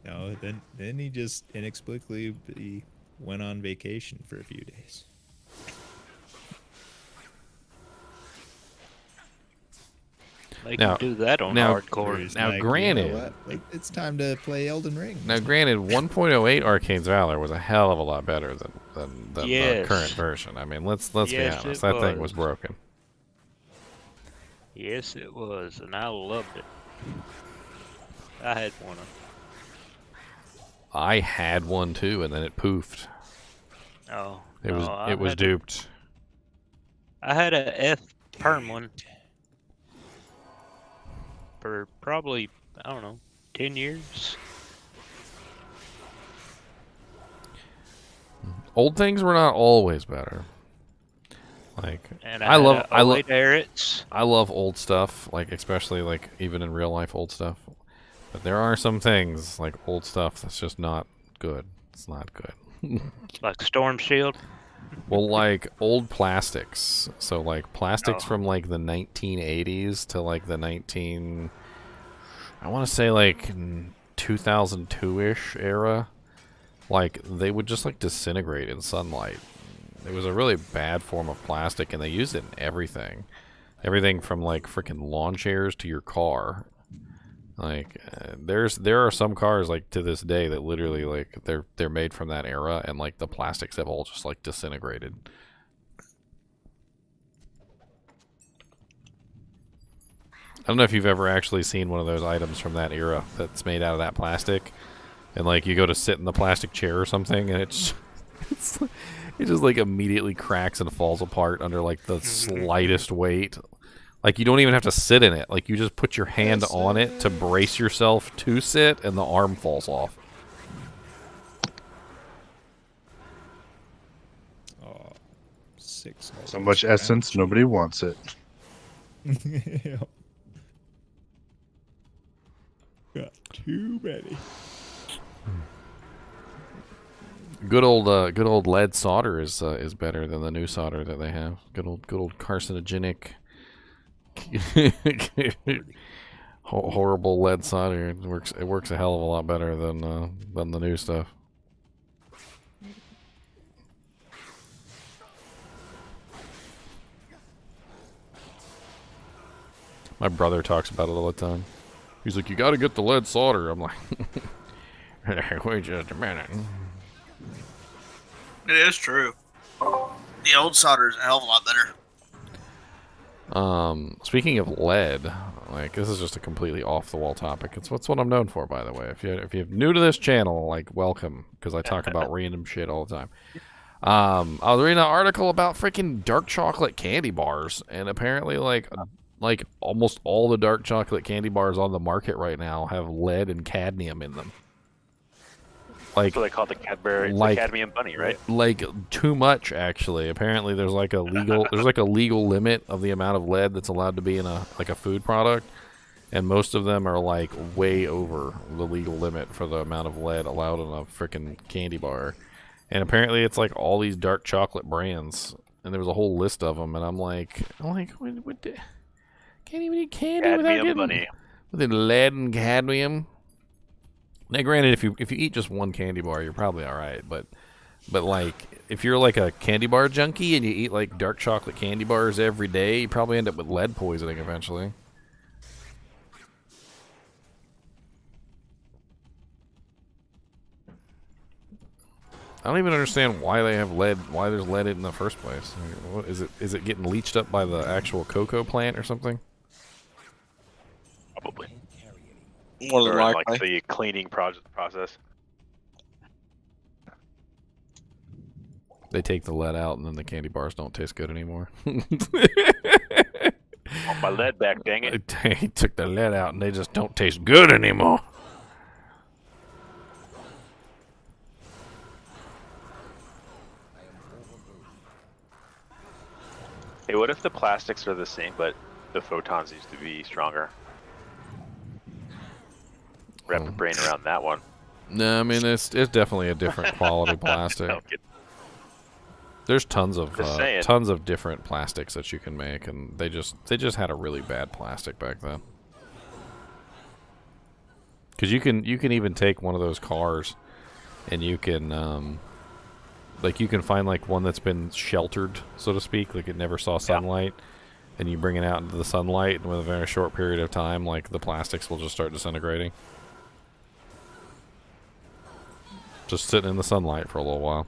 No, then he just inexplicably went on vacation for a few days. They can do that on hardcore. Now, like, granted, you know what? It's time to play Elden Ring. Now, granted, 1.08 Arcane's Valor was a hell of a lot better than the current version. I mean, let's be honest. That thing was broken. Yes, it was, and I loved it. I had one. I had one too, and then it poofed. Oh, it was duped. I had a F perm one for probably, I don't know, 10 years. Old things were not always better. Like And I love Erits. I love old stuff, like especially like even in real life old stuff. But there are some things like old stuff that's just not good. It's not good. Like Storm Shield. Well, like old plastics. So like plastics Oh. from like the 1980s to like the I want to say like 2002-ish era. Like they would just like disintegrate in sunlight. It was a really bad form of plastic, and they used it in everything. Everything from like freaking lawn chairs to your car. Like there are some cars like to this day that literally like they're made from that era, and like the plastics have all just like disintegrated. I don't know if you've ever actually seen one of those items from that era that's made out of that plastic, and like you go to sit in the plastic chair or something, and it just like immediately cracks and falls apart under like the slightest weight. Like you don't even have to sit in it. Like you just put your hand on it to brace yourself to sit, and the arm falls off. Oh, 6. So much essence, nobody wants it. Yep. Got too many. Good old lead solder is better than the new solder that they have. Good old carcinogenic, horrible lead solder. It works a hell of a lot better than the new stuff. My brother talks about it all the time. He's like, "You got to get the lead solder." I'm like, "Wait just a minute." It is true. The old solder is a hell of a lot better. Speaking of lead, like this is just a completely off-the-wall topic. It's what I'm known for, by the way. If you're new to this channel, like welcome, because I talk about random shit all the time. I was reading an article about freaking dark chocolate candy bars, and apparently like almost all the dark chocolate candy bars on the market right now have lead and cadmium in them. Like, So they call it the Cadbury, like- the cadmium bunny, right? Like too much, actually. Apparently, there's like a legal limit of the amount of lead that's allowed to be in a food product, and most of them are like way over the legal limit for the amount of lead allowed in a freaking candy bar. And apparently, it's like all these dark chocolate brands, and there was a whole list of them. And I'm like, what can't even eat candy without Cadmium getting bunny. with the lead and cadmium. Now, granted, if you eat just one candy bar, you're probably all right. But like, if you're like a candy bar junkie and you eat like dark chocolate candy bars every day, you probably end up with lead poisoning eventually. I don't even understand why they have lead. Why there's lead in the first place? I mean, what is it? Is it getting leached up by the actual cocoa plant or something? Probably. More than Or in, like likely. the cleaning process. They take the lead out, and then the candy bars don't taste good anymore. Want my lead back, dang it. They took the lead out, and they just don't taste good anymore. Hey, what if the plastics are the same, but the photons used to be stronger? Wrap the brain around that one. No, I mean it's definitely a different quality plastic. No, kid. There's tons of Just saying. different plastics that you can make, and they just had a really bad plastic back then. Because you can even take one of those cars, and you can like you can find like one that's been sheltered, so to speak, like it never saw sunlight, and you bring it out into the sunlight, and within a very short period of time, like the plastics will just start disintegrating. Just sitting in the sunlight for a little while.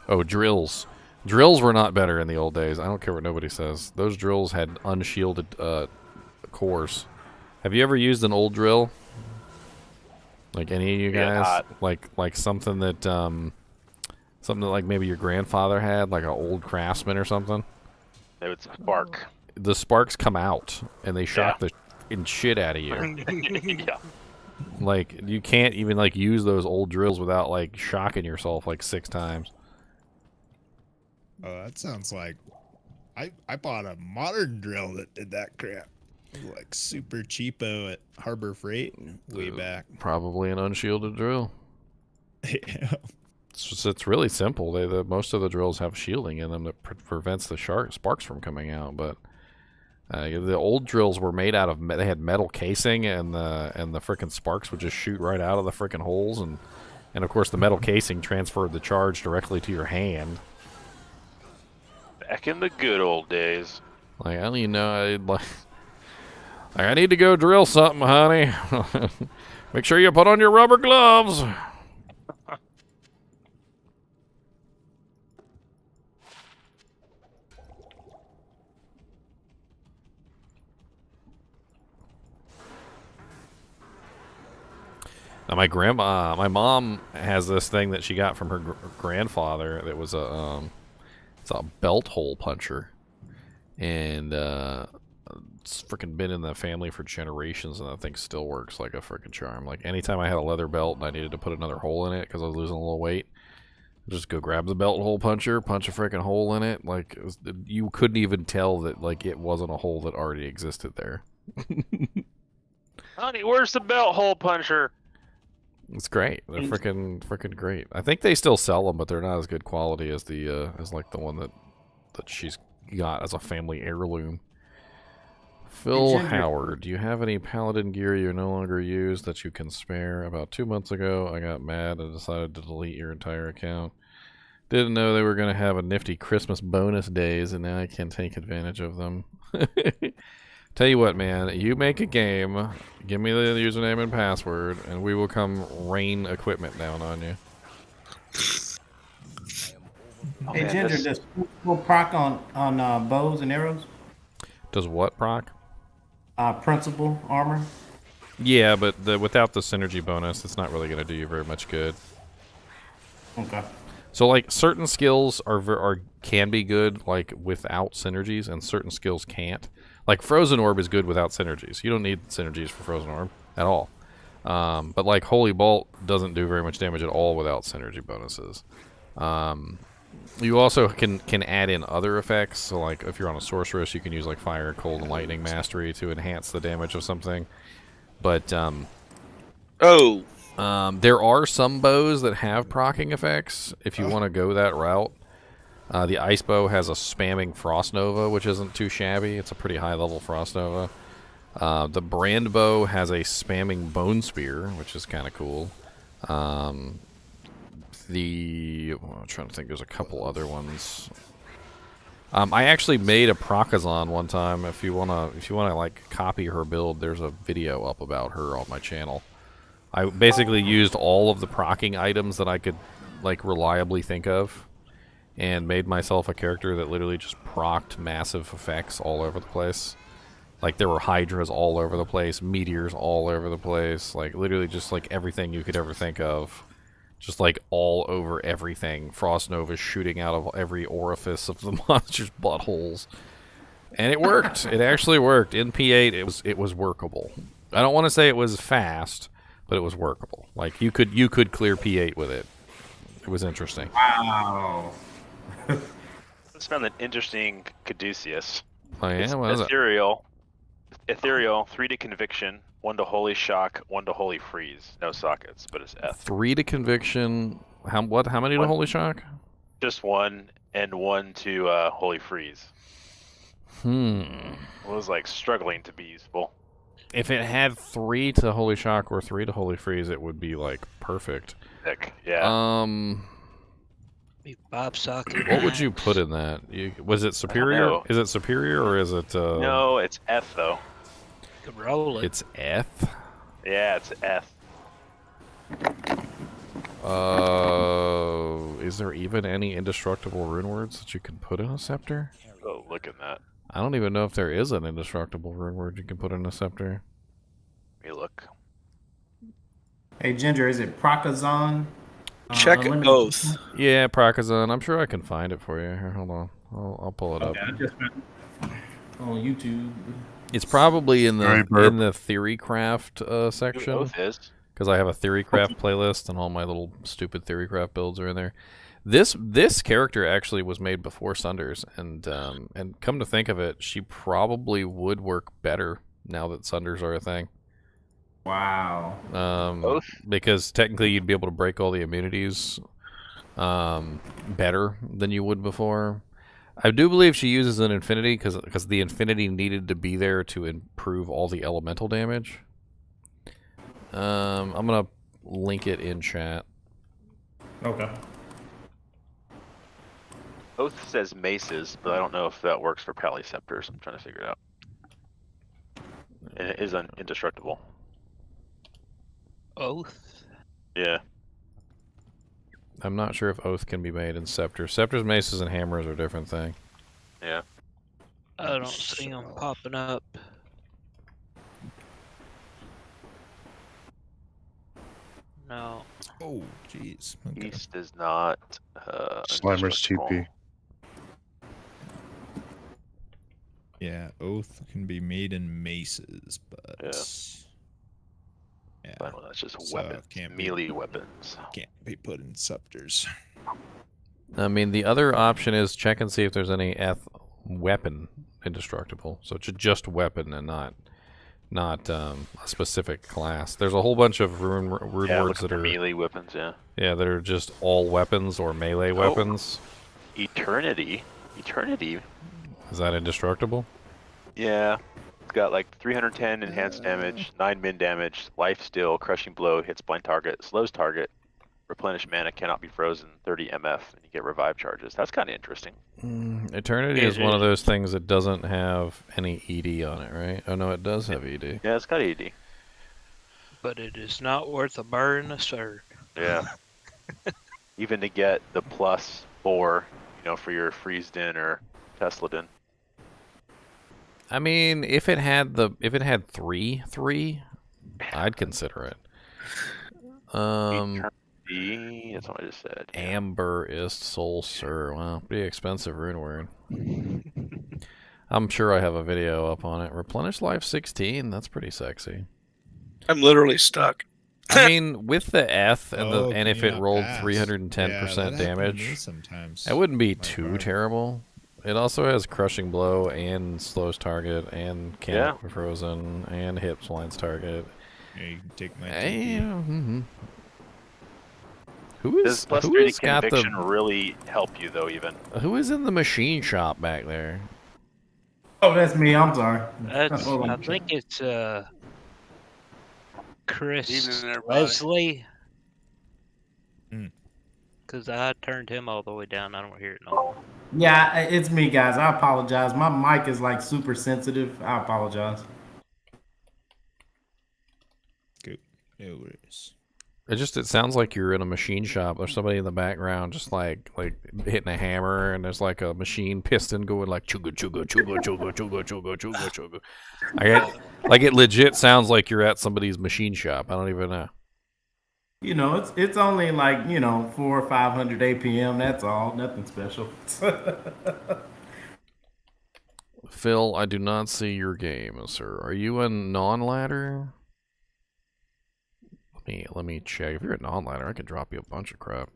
Oh, drills. Drills were not better in the old days. I don't care what nobody says. Those drills had unshielded cores. Have you ever used an old drill? Like any of you guys? not. Like something that like maybe your grandfather had, like an old Craftsman or something? They would spark. The sparks come out, and they shock the shit out of you. Yeah. Like, you can't even, like, use those old drills without, like, shocking yourself, like, 6 times. Oh, that sounds like... I bought a modern drill that did that crap. Like, super cheapo at Harbor Freight way back. Probably an unshielded drill. Yeah. It's really simple. Most of the drills have shielding in them that prevents the sparks from coming out, but... the old drills were made out of they had metal casing, and the frickin' sparks would just shoot right out of the frickin' holes, and of course the metal casing transferred the charge directly to your hand. Back in the good old days. Like, I don't even know. I need to go drill something, honey. Make sure you put on your rubber gloves. Now, my mom has this thing that she got from her grandfather that was it's a belt hole puncher, and it's freaking been in the family for generations, and that thing still works like a freaking charm. Like, anytime I had a leather belt and I needed to put another hole in it because I was losing a little weight, just go grab the belt hole puncher, punch a freaking hole in it. Like, you couldn't even tell that, like, it wasn't a hole that already existed there. Honey, where's the belt hole puncher? It's great. They're freaking great. I think they still sell them, but they're not as good quality as as like the one that she's got as a family heirloom. Phil Howard, do you have any paladin gear you no longer use that you can spare? About 2 months ago, I got mad and decided to delete your entire account. Didn't know they were going to have a nifty Christmas bonus days, and now I can take advantage of them. Tell you what, man, you make a game, give me the username and password, and we will come rain equipment down on you. Hey, Ginger, does principal proc on bows and arrows? Does what proc? Principal armor. Yeah, but without the synergy bonus, it's not really going to do you very much good. Okay. So, like, certain skills can be good, like, without synergies, and certain skills can't. Like, Frozen Orb is good without synergies. You don't need synergies for Frozen Orb at all. But, like, Holy Bolt doesn't do very much damage at all without synergy bonuses. You also can add in other effects. So, like, if you're on a Sorceress, you can use, like, Fire, Cold, and Lightning Mastery to enhance the damage of something. But, there are some bows that have proccing effects if you want to go that route. The Ice Bow has a spamming Frost Nova, which isn't too shabby. It's a pretty high-level Frost Nova. The Brand Bow has a spamming Bone Spear, which is kind of cool. I'm trying to think, there's a couple other ones. I actually made a Procazon one time. If you wanna like copy her build, there's a video up about her on my channel. I basically used all of the proccing items that I could like reliably think of, and made myself a character that literally just procced massive effects all over the place. Like, there were Hydras all over the place, Meteors all over the place, like, literally just, like, everything you could ever think of. Just, like, all over everything. Frost Nova shooting out of every orifice of the monster's buttholes. And it worked. It actually worked. In P8, it was workable. I don't want to say it was fast, but it was workable. Like, you could clear P8 with it. It was interesting. Wow. I just found an interesting Caduceus. Oh, yeah? It's What is it? Ethereal, 3 to Conviction, 1 to Holy Shock, 1 to Holy Freeze. No sockets, but it's F. 3 to Conviction. How many to Holy Shock? Just 1, and 1 to Holy Freeze. It was like struggling to be useful. If it had 3 to Holy Shock or 3 to Holy Freeze, it would be like perfect. Heck, yeah. Big Bob socket. What would you put in that? Was it superior? Is it superior or is it? No, it's F though. You can roll it. It's F. Yeah, it's F. Is there even any indestructible rune words that you can put in a scepter? Oh, look at that. I don't even know if there is an indestructible rune word you can put in a scepter. Let me look. Hey, Ginger, is it Procazon? Check both. Yeah, Procazon. I'm sure I can find it for you. Here, hold on. I'll pull it up. I just found it on YouTube. It's probably in Sorry, the burp. Theorycraft section. Oath is. Because I have a Theorycraft playlist and all my little stupid Theorycraft builds are in there. This character actually was made before Sunders, and come to think of it, she probably would work better now that Sunders are a thing. Wow. Oath? Because technically you'd be able to break all the immunities better than you would before. I do believe she uses an Infinity because the Infinity needed to be there to improve all the elemental damage. I'm gonna link it in chat. Okay. Oath says maces, but I don't know if that works for Paliceptors. I'm trying to figure it out. And it is indestructible. Oath? Yeah. I'm not sure if Oath can be made in Scepter. Scepters, maces, and hammers are a different thing. Yeah. I don't see them popping up. No. Oh, jeez. Okay. East is not. Slimer's indestructible. TP. Yeah, Oath can be made in maces, but yeah, Well, that's just So, weapons, can't be- melee weapons. can't be put in scepters. I mean, the other option is check and see if there's any weapon indestructible. So it's just weapon and not a specific class. There's a whole bunch of rune Yeah, words looking that for are melee weapons. Yeah. that are just all weapons or melee weapons. Eternity. Eternity. Is that indestructible? Yeah. It's got like 310 enhanced damage, 9 min damage, life steal, crushing blow, hits blind target, slows target, replenish mana, cannot be frozen, 30 MF, and you get revive charges. That's kind of interesting. Eternity is one of those things that doesn't have any ED on it, right? Oh no, it does have ED. Yeah, it's got ED. But it is not worth a burr and a sword. Yeah. Even to get the +4, for your Freezed-In or Tesla-Din. I mean, if it had 3, I'd consider it. Eternity, that's what I just said. Amber is Soul Sir. Well, pretty expensive rune word. I'm sure I have a video up on it. Replenish life 16. That's pretty sexy. I'm literally stuck. I mean, with the F and if it rolled pass. 310% damage, sometimes. that wouldn't be too terrible. It also has crushing blow and slows target and can't be frozen and hits blinds target. Yeah, you can take my Does +3 conviction really help you though? Even who is in the machine shop back there? Oh, that's me. I'm sorry. That's, Hold on. I think it's Chris Evening, everybody. Wesley. Hmm. Because I turned him all the way down. I don't hear it no more. Yeah, it's me, guys. I apologize. My mic is like super sensitive. I apologize. Good. No worries. It sounds like you're in a machine shop. There's somebody in the background just like hitting a hammer, and there's like a machine piston going like chuga chuga chuga chuga chuga chuga chuga chuga. It legit sounds like you're at somebody's machine shop. I don't even know. It's only like 400 or 500 APM. That's all. Nothing special. Phil, I do not see your game, sir. Are you a non-ladder? Let me check. If you're a non-ladder, I could drop you a bunch of crap.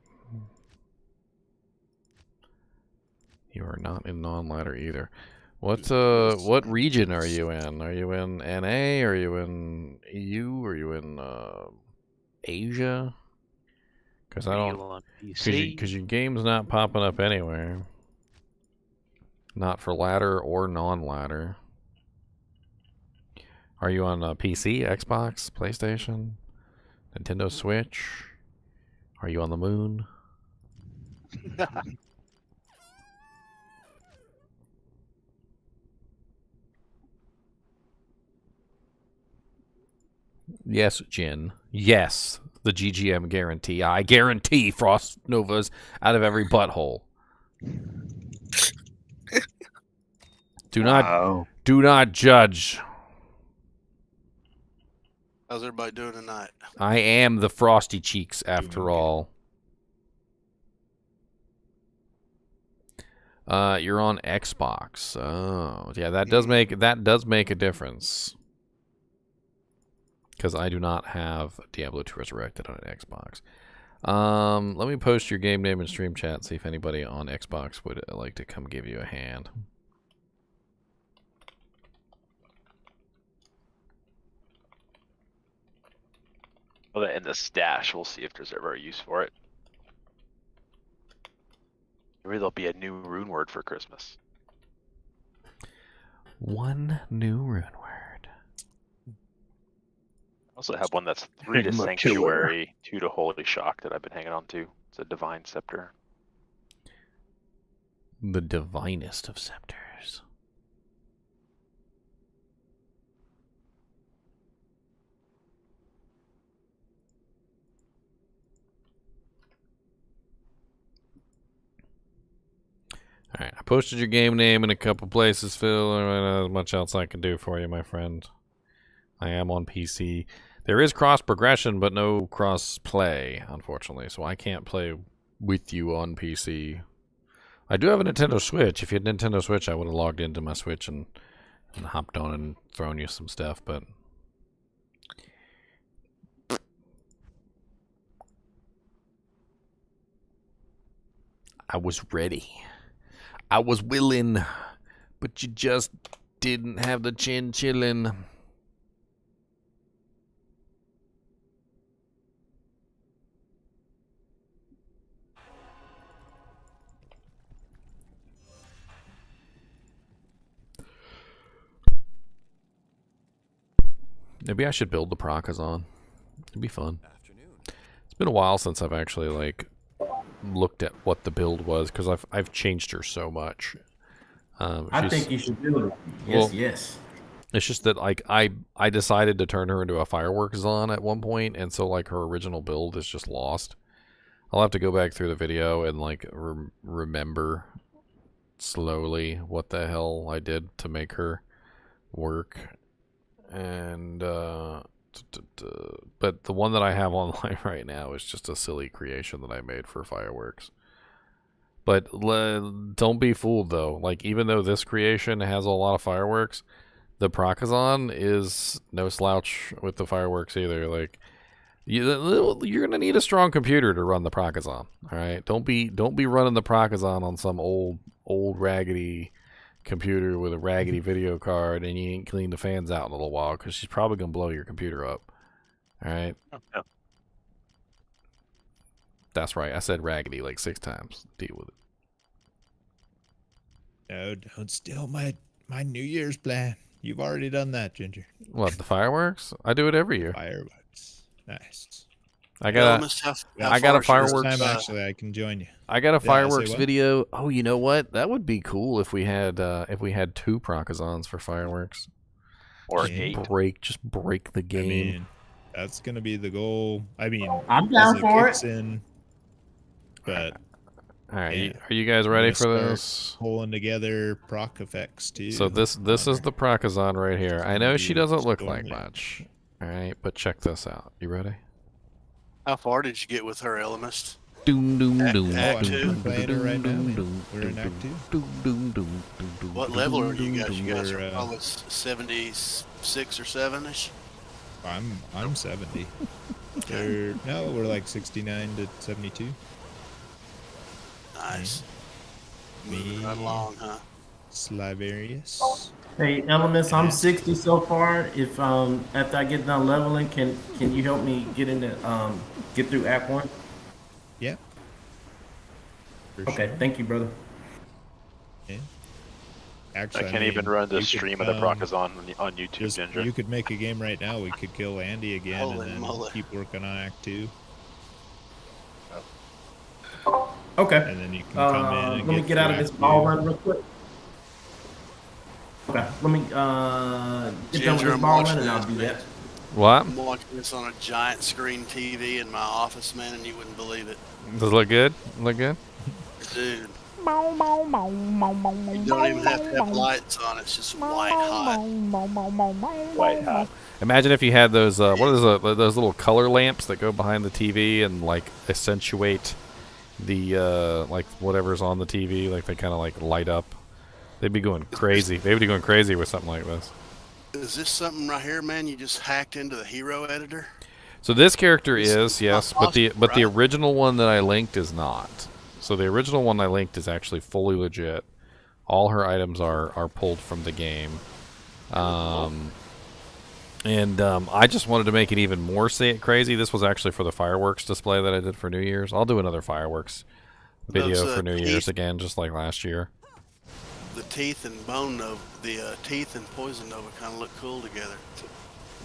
You are not in non-ladder either. What region are you in? Are you in NA? Are you in EU? Are you in Asia? Because I don't. Because your game's not popping up anywhere. Not for ladder or non-ladder. Are you on PC, Xbox, PlayStation? Nintendo Switch? Are you on the moon? Yes, Jin. Yes, the GGM guarantee. I guarantee Frost Novas out of every butthole. Do not judge. How's everybody doing tonight? I am the Frosty Cheeks after all. You're on Xbox. Oh, yeah, that does make a difference. Because I do not have Diablo 2 Resurrected on an Xbox. Let me post your game name in stream chat. See if anybody on Xbox would like to come give you a hand. Well, in the stash, we'll see if there's ever a use for it. Maybe there'll be a new rune word for Christmas. One new rune word. I also have one that's 3 to Sanctuary, 2 to Holy Shock that I've been hanging on to. It's a Divine Scepter. The divinest of scepters. Alright, I posted your game name in a couple places, Phil. Not much else I can do for you, my friend. I am on PC. There is cross-progression, but no cross-play, unfortunately. So I can't play with you on PC. I do have a Nintendo Switch. If you had Nintendo Switch, I would have logged into my Switch and hopped on and thrown you some stuff, but... I was ready. I was willing, but you just didn't have the chinchillin'. Maybe I should build the Prakazan. It'd be fun. It's been a while since I've actually like looked at what the build was because I've changed her so much. I think you should build it. Yes, well, yes. It's just that like I decided to turn her into a fireworks Zon at one point, and so like her original build is just lost. I'll have to go back through the video and like remember slowly what the hell I did to make her work. And but the one that I have online right now is just a silly creation that I made for fireworks. But don't be fooled though. Like even though this creation has a lot of fireworks, the Prakazan is no slouch with the fireworks either. Like you're gonna need a strong computer to run the Prakazan. All right, don't be running the Prakazan on some old raggedy computer with a raggedy video card and you ain't cleaned the fans out in a little while because she's probably gonna blow your computer up. All right. Oh. That's right. I said raggedy like 6 times. Deal with it. No, don't steal my New Year's plan. You've already done that, Ginger. What, the fireworks? I do it every year. Fireworks. Nice. I got a fireworks. Time, actually, I can join you. I got a fireworks video. Oh, you know what? That would be cool if we had 2 Prakazans for fireworks. Or just 8. Just break the game. I mean, that's gonna be the goal. I mean, I'm down for it. But all right, yeah, are you guys ready for this? Pulling together proc effects too. So this is the Prakazan right here. I know she doesn't look like much. All right, but check this out. You ready? How far did you get with her, Elemist? Doom doom doom. Act 2? Playing her right now. We're in Act 2. What level are you guys? You guys are probably 76 or 7ish. I'm 70. No, we're like 69 to 72. Nice. Me right along, huh? Slavarius. Hey, Elements, I'm 60 so far. If after I get done leveling, can you help me get through Act 1? Yeah. Okay, thank you, brother. Yeah. Actually, I can't even run the stream of the Prakazan on YouTube, Ginger. You could make a game right now. We could kill Andy again Holy and then moly. keep working on Act 2. Okay. And then you can come in and let me get out of this ball run real quick. Okay, let me get done with this ball run and I'll do that. What? I'm watching this on a giant screen TV in my office, man, and you wouldn't believe it. Does it look good? Look good? Dude. You don't even have to have lights on. It's just white hot. White hot. Imagine if you had those those little color lamps that go behind the TV and like accentuate like whatever's on the TV, like they kind of like light up. They'd be going crazy. They'd be going crazy with something like this. Is this something right here, man? You just hacked into the hero editor? So this character is, yes, but the right? original one that I linked is not. So the original one I linked is actually fully legit. All her items are pulled from the game. I just wanted to make it even more crazy. This was actually for the fireworks display that I did for New Year's. I'll do another fireworks video for New Year's again, just like last year. The teeth and bone nova, the teeth and poison nova kind of look cool together.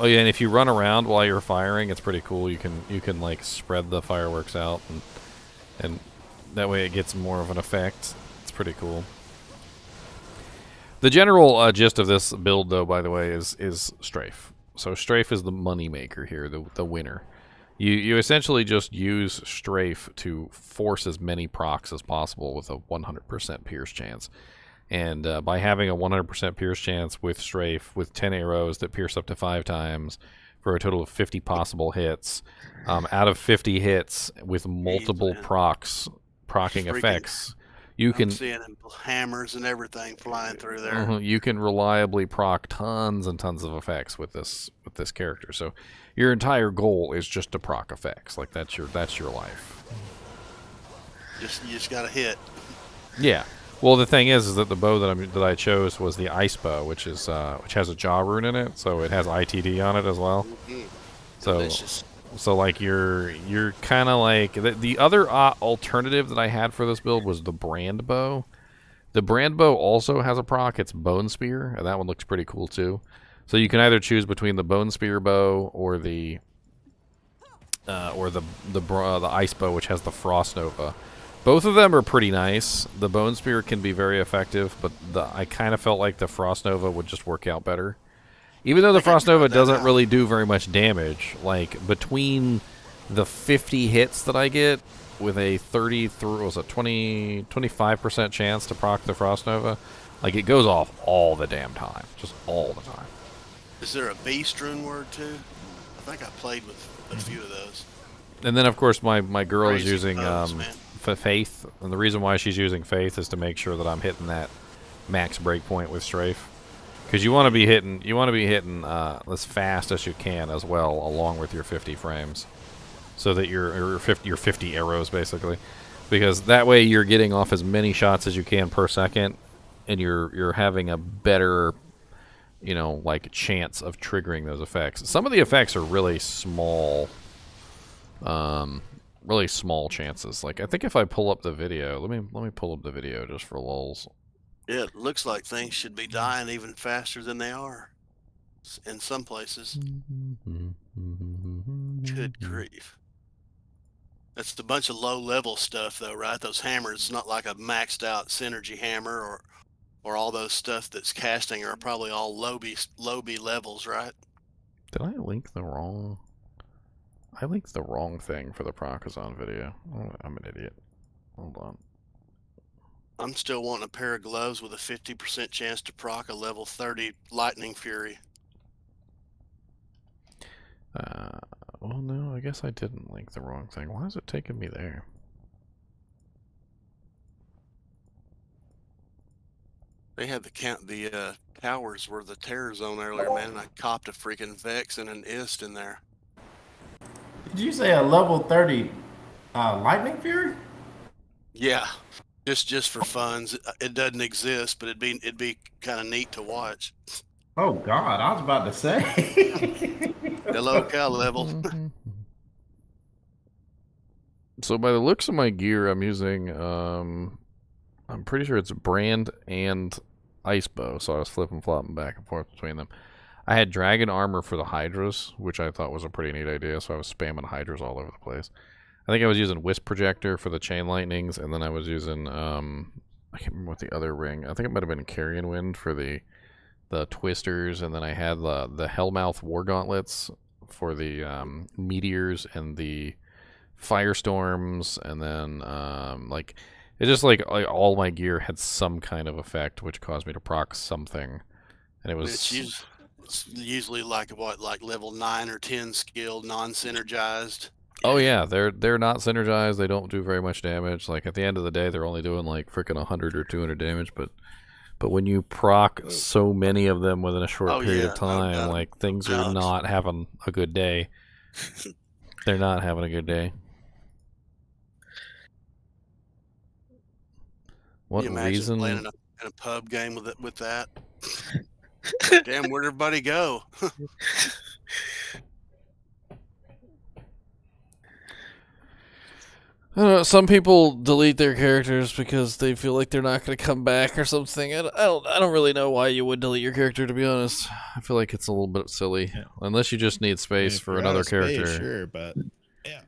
Oh yeah, and if you run around while you're firing, it's pretty cool. You can like spread the fireworks out, and that way it gets more of an effect. It's pretty cool. The general gist of this build, though, by the way, is strafe. So strafe is the money maker here, the winner. You essentially just use strafe to force as many procs as possible with a 100% pierce chance. And by having a 100% pierce chance with strafe, with 10 arrows that pierce up to 5 times, for a total of 50 possible hits, out of 50 hits with multiple proccing effects, you can seeing hammers and everything flying through there. You can reliably proc tons and tons of effects with this character. So your entire goal is just to proc effects. Like that's your life. You just gotta hit. Yeah. Well, the thing is that the bow that I chose was the ice bow, which has a jaw rune in it, so it has ITD on it as well. So like you're kind of like the other alternative that I had for this build was the brand bow. The brand bow also has a proc. It's bone spear, and that one looks pretty cool too. So you can either choose between the bone spear bow or the ice bow, which has the frost nova. Both of them are pretty nice. The bone spear can be very effective, but I kind of felt like the frost nova would just work out better. Even though the frost nova doesn't really do very much damage, like between the 50 hits that I get with a 25% chance to proc the frost nova, like it goes off all the damn time, just all the time. Is there a beast rune word too? I think I played with a few of those. And then of course my girl is Crazy using foes, faith, and the reason why she's using faith is to make sure that I'm hitting that max breakpoint with strafe, because you want to be hitting as fast as you can as well, along with your 50 frames, so that your 50 arrows basically, because that way you're getting off as many shots as you can per second, and you're having a better like chance of triggering those effects. Some of the effects are really small. Really small chances. Like I think if I pull up the video, let me pull up the video just for lulz. Yeah, it looks like things should be dying even faster than they are in some places. Good grief. That's a bunch of low level stuff though, right? Those hammers, not like a maxed out synergy hammer or all those stuff that's casting are probably all low B levels, right? Did I link the wrong? I linked the wrong thing for the Procazon video. Oh, I'm an idiot. Hold on. I'm still wanting a pair of gloves with a 50% chance to proc a level 30 Lightning Fury. Well, no, I guess I didn't link the wrong thing. Why is it taking me there? They had the towers were the terror zone earlier, man, and I copped a freaking Vex and an Ist in there. Did you say a level 30 Lightning Fury? Yeah, just for funs. It doesn't exist, but it'd be kind of neat to watch. Oh God, I was about to say. Hello, cow level. So by the looks of my gear, I'm using I'm pretty sure it's brand and ice bow. So I was flopping back and forth between them. I had dragon armor for the hydras, which I thought was a pretty neat idea, so I was spamming hydras all over the place. I think I was using wisp projector for the chain lightnings, and then I was using I can't remember what the other ring. I think it might have been carrion wind for the twisters, and then I had the hellmouth war gauntlets for the meteors and the firestorms, and then like it just like all my gear had some kind of effect, which caused me to proc something, and it was. It's usually like level 9 or 10 skilled, non-synergized. Oh yeah, they're not synergized. They don't do very much damage. Like at the end of the day, they're only doing like freaking 100 or 200 damage. But when you proc so many of them within a short period of time, like things are not having a good day. They're not having a good day. What Can you imagine reason? playing in a pub game with that? Damn, where'd everybody go? I don't know, some people delete their characters because they feel like they're not going to come back or something. I don't really know why you would delete your character, to be honest. I feel like it's a little bit silly, unless you just need space for another character. Sure, but yeah,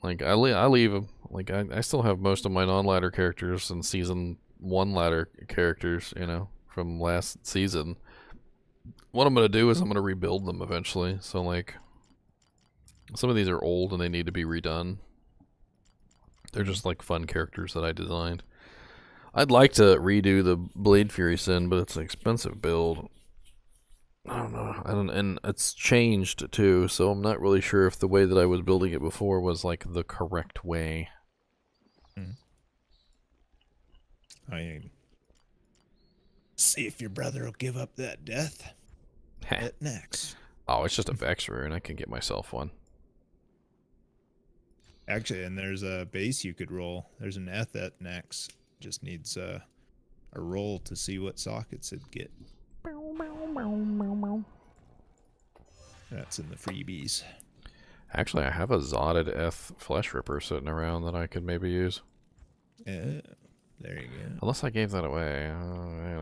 like I leave them. Like I still have most of my non-ladder characters and season 1 ladder characters, you know, from last season. What I'm going to do is I'm going to rebuild them eventually. So like, some of these are old and they need to be redone. They're just like fun characters that I designed. I'd like to redo the Blade Fury Sin, but it's an expensive build. I don't know. And it's changed too, so I'm not really sure if the way that I was building it before was like the correct way. I mean, see if your brother will give up that death at next. Oh, it's just a Vex rune. I can get myself one. Actually, and there's a base you could roll. There's an Eth at next. Just needs a roll to see what sockets it'd get. That's in the freebies. Actually, I have a Zotted Eth Flesh Ripper sitting around that I could maybe use. Yeah, there you go. Unless I gave that away.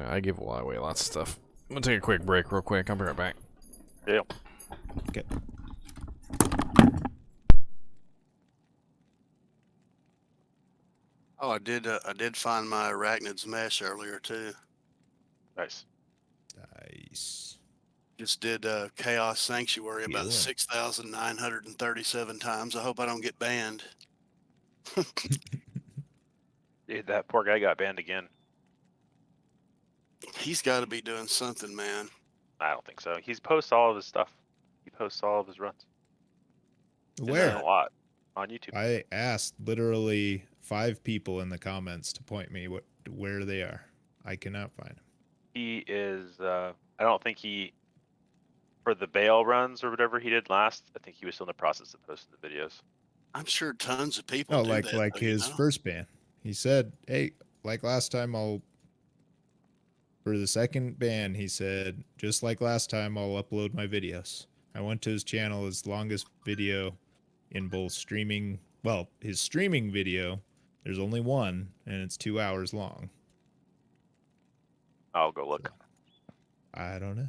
I give away lots of stuff. I'm going to take a quick break real quick. I'll be right back. Yeah. Okay. Oh, I did find my Arachnid's Mesh earlier too. Nice. Nice. Just did Chaos Sanctuary about 6,937 times. I hope I don't get banned. Dude, that poor guy got banned again. He's got to be doing something, man. I don't think so. He posts all of his stuff. He posts all of his runs. Where? A lot on YouTube. I asked literally 5 people in the comments to point me where they are. I cannot find him. He is. I don't think he, for the bail runs or whatever he did last. I think he was still in the process of posting the videos. I'm sure tons of people. Oh, do like that, like though, his first ban. He said, "Hey, like last time, for the second ban, he said, just like last time, I'll upload my videos." I went to his channel, his longest video in both streaming. Well, his streaming video, there's only one, and it's 2 hours long. I'll go look. So, I don't know.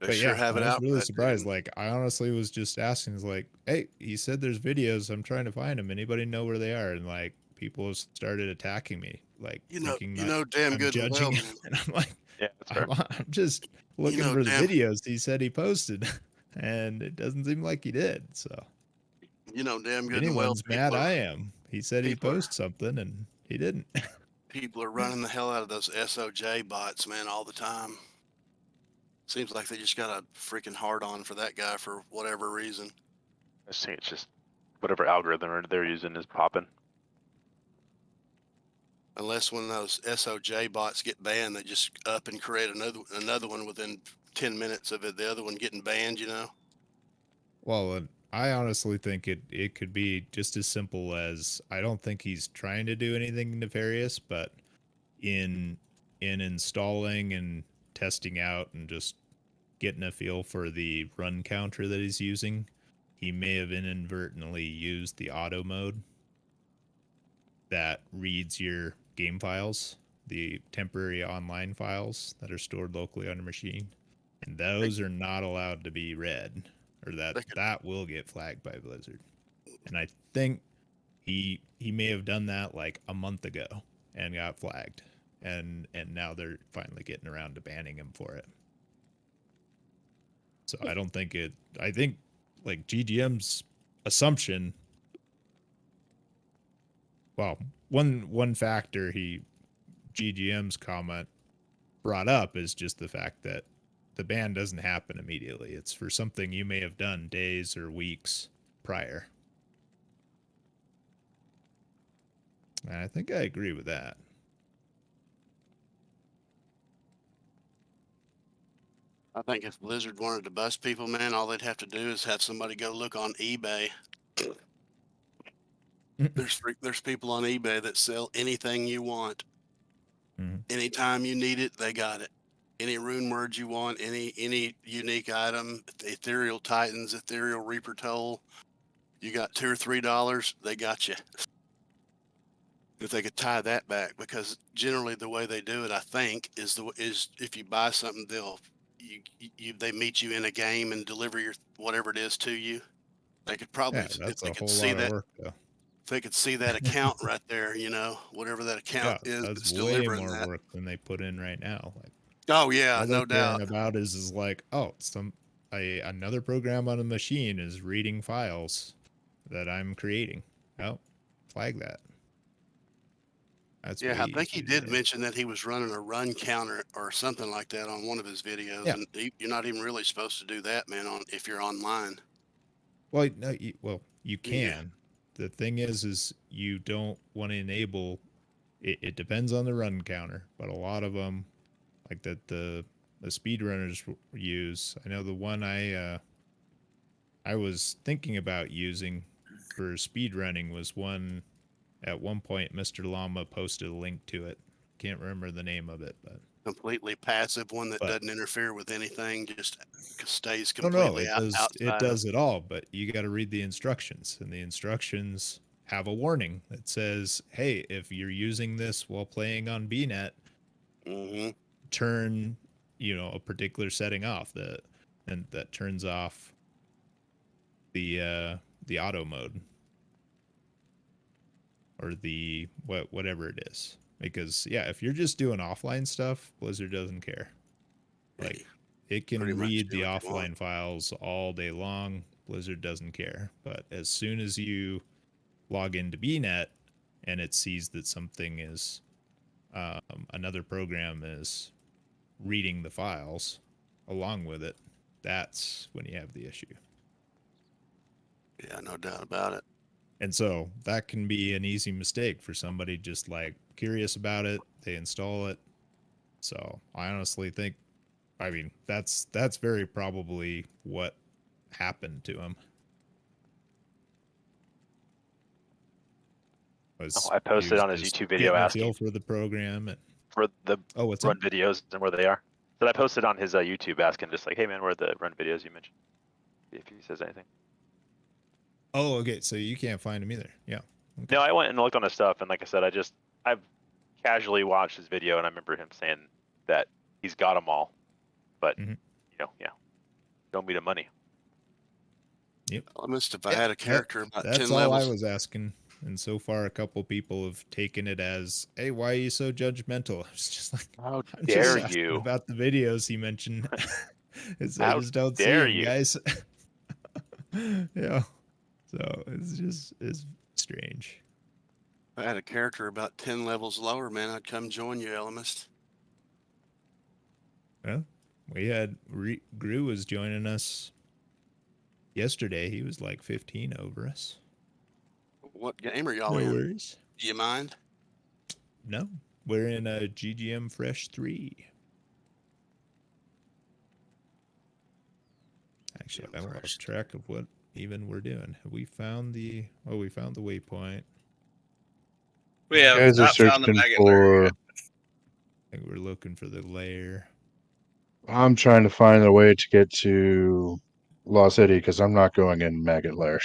They But sure yeah, have it I was out. really surprised. Like, I honestly was just asking, like, "Hey, he said there's videos. I'm trying to find them. Anybody know where they are?" And like, people have started attacking me, like, thinking damn I'm good and judging well, him. And I'm like, yeah, that's fair. I'm just looking for the videos he said he posted, and it doesn't seem like he did. So, damn good anyone's and well. mad, I am. He said he'd post something, and he didn't. People are running the hell out of those SOJ bots, man, all the time. Seems like they just got a freaking hard on for that guy for whatever reason. I think it's just whatever algorithm they're using is popping. Unless when those SOJ bots get banned, they just up and create another one within 10 minutes of the other one getting banned, Well, I honestly think it could be just as simple as, I don't think he's trying to do anything nefarious, but in installing and testing out and just getting a feel for the run counter that he's using, he may have inadvertently used the auto mode that reads your game files, the temporary online files that are stored locally on a machine, and those are not allowed to be read, or that will get flagged by Blizzard. And I think he may have done that like a month ago and got flagged, and now they're finally getting around to banning him for it. So I don't think I think like GGM's assumption, well, one factor GGM's comment brought up is just the fact that the ban doesn't happen immediately. It's for something you may have done days or weeks prior. And I think I agree with that. I think if Blizzard wanted to bust people, man, all they'd have to do is have somebody go look on eBay. There's people on eBay that sell anything you want. Anytime you need it, they got it. Any rune words you want, any unique item, Ethereal Titans, Ethereal Reaper Toll, you got $2 or $3, they got you. If they could tie that back, because generally the way they do it, I think, is if you buy something, they meet you in a game and deliver your whatever it is to you. They could probably, Yeah, that's if they a could whole see lot that, of work, though. if they could see that account right there, whatever that account is, That's it's way delivering more that. work than they put in right now. Like, Oh yeah, all no they're caring doubt. about is like, oh, another program on a machine is reading files that I'm creating. Oh, flag that. That's Yeah, way I think he easier did to- mention that he was running a run counter or something like that on one of his videos, Yeah. and you're not even really supposed to do that, man, if you're online. Well, no, you can. Yeah. The thing is you don't want to enable. It depends on the run counter, but a lot of them, like that the speedrunners use. I know the one I was thinking about using for speedrunning was one. At one point, Mr. Llama posted a link to it. Can't remember the name of it, but Completely passive one that doesn't interfere with anything, just stays no, completely it does. outside. It does it all, but you got to read the instructions, and the instructions have a warning that says, "Hey, if you're using this while playing on BNet, turn, a particular setting off and that turns off the auto mode or the whatever it is." Because if you're just doing offline stuff, Blizzard doesn't care. Like, it can read the offline files all day long. Blizzard doesn't care. But as soon as you log into BNet and it sees that something is another program is reading the files along with it, that's when you have the issue. Yeah, no doubt about it. And so that can be an easy mistake for somebody just like curious about it. They install it. So I honestly think, that's very probably what happened to him. I posted on his YouTube video asking for the program and for the what's run that? videos and where they are. So I posted on his YouTube asking just like, hey man, where are the run videos you mentioned? If he says anything. Oh, okay. So you can't find him either. Yeah. Okay. No, I went and looked on his stuff, and like I said, I've casually watched his video, and I remember him saying that he's got them all, but don't meet him money. Yep. Almost if I had a character about 10 that's all levels. I was asking. And so far, a couple people have taken it as, "Hey, why are you so judgmental?" I was just like, "How I'm dare just asking you?" about the videos he mentioned. I How just don't see dare them, you? guys. Yeah. So it's strange. If I had a character about 10 levels lower, man, I'd come join you, Elemist. Well, we had Gru was joining us yesterday. He was like 15 over us. What game are y'all No in? worries. Do you mind? No, we're in a GGM Fresh 3. Actually, I lost track of what even we're doing. Have we found the? Oh, we found the waypoint. We have guys are not found the searching maggot lair yet. I think we're looking for the lair. I'm trying to find a way to get to Lost City because I'm not going in Maggot Lair.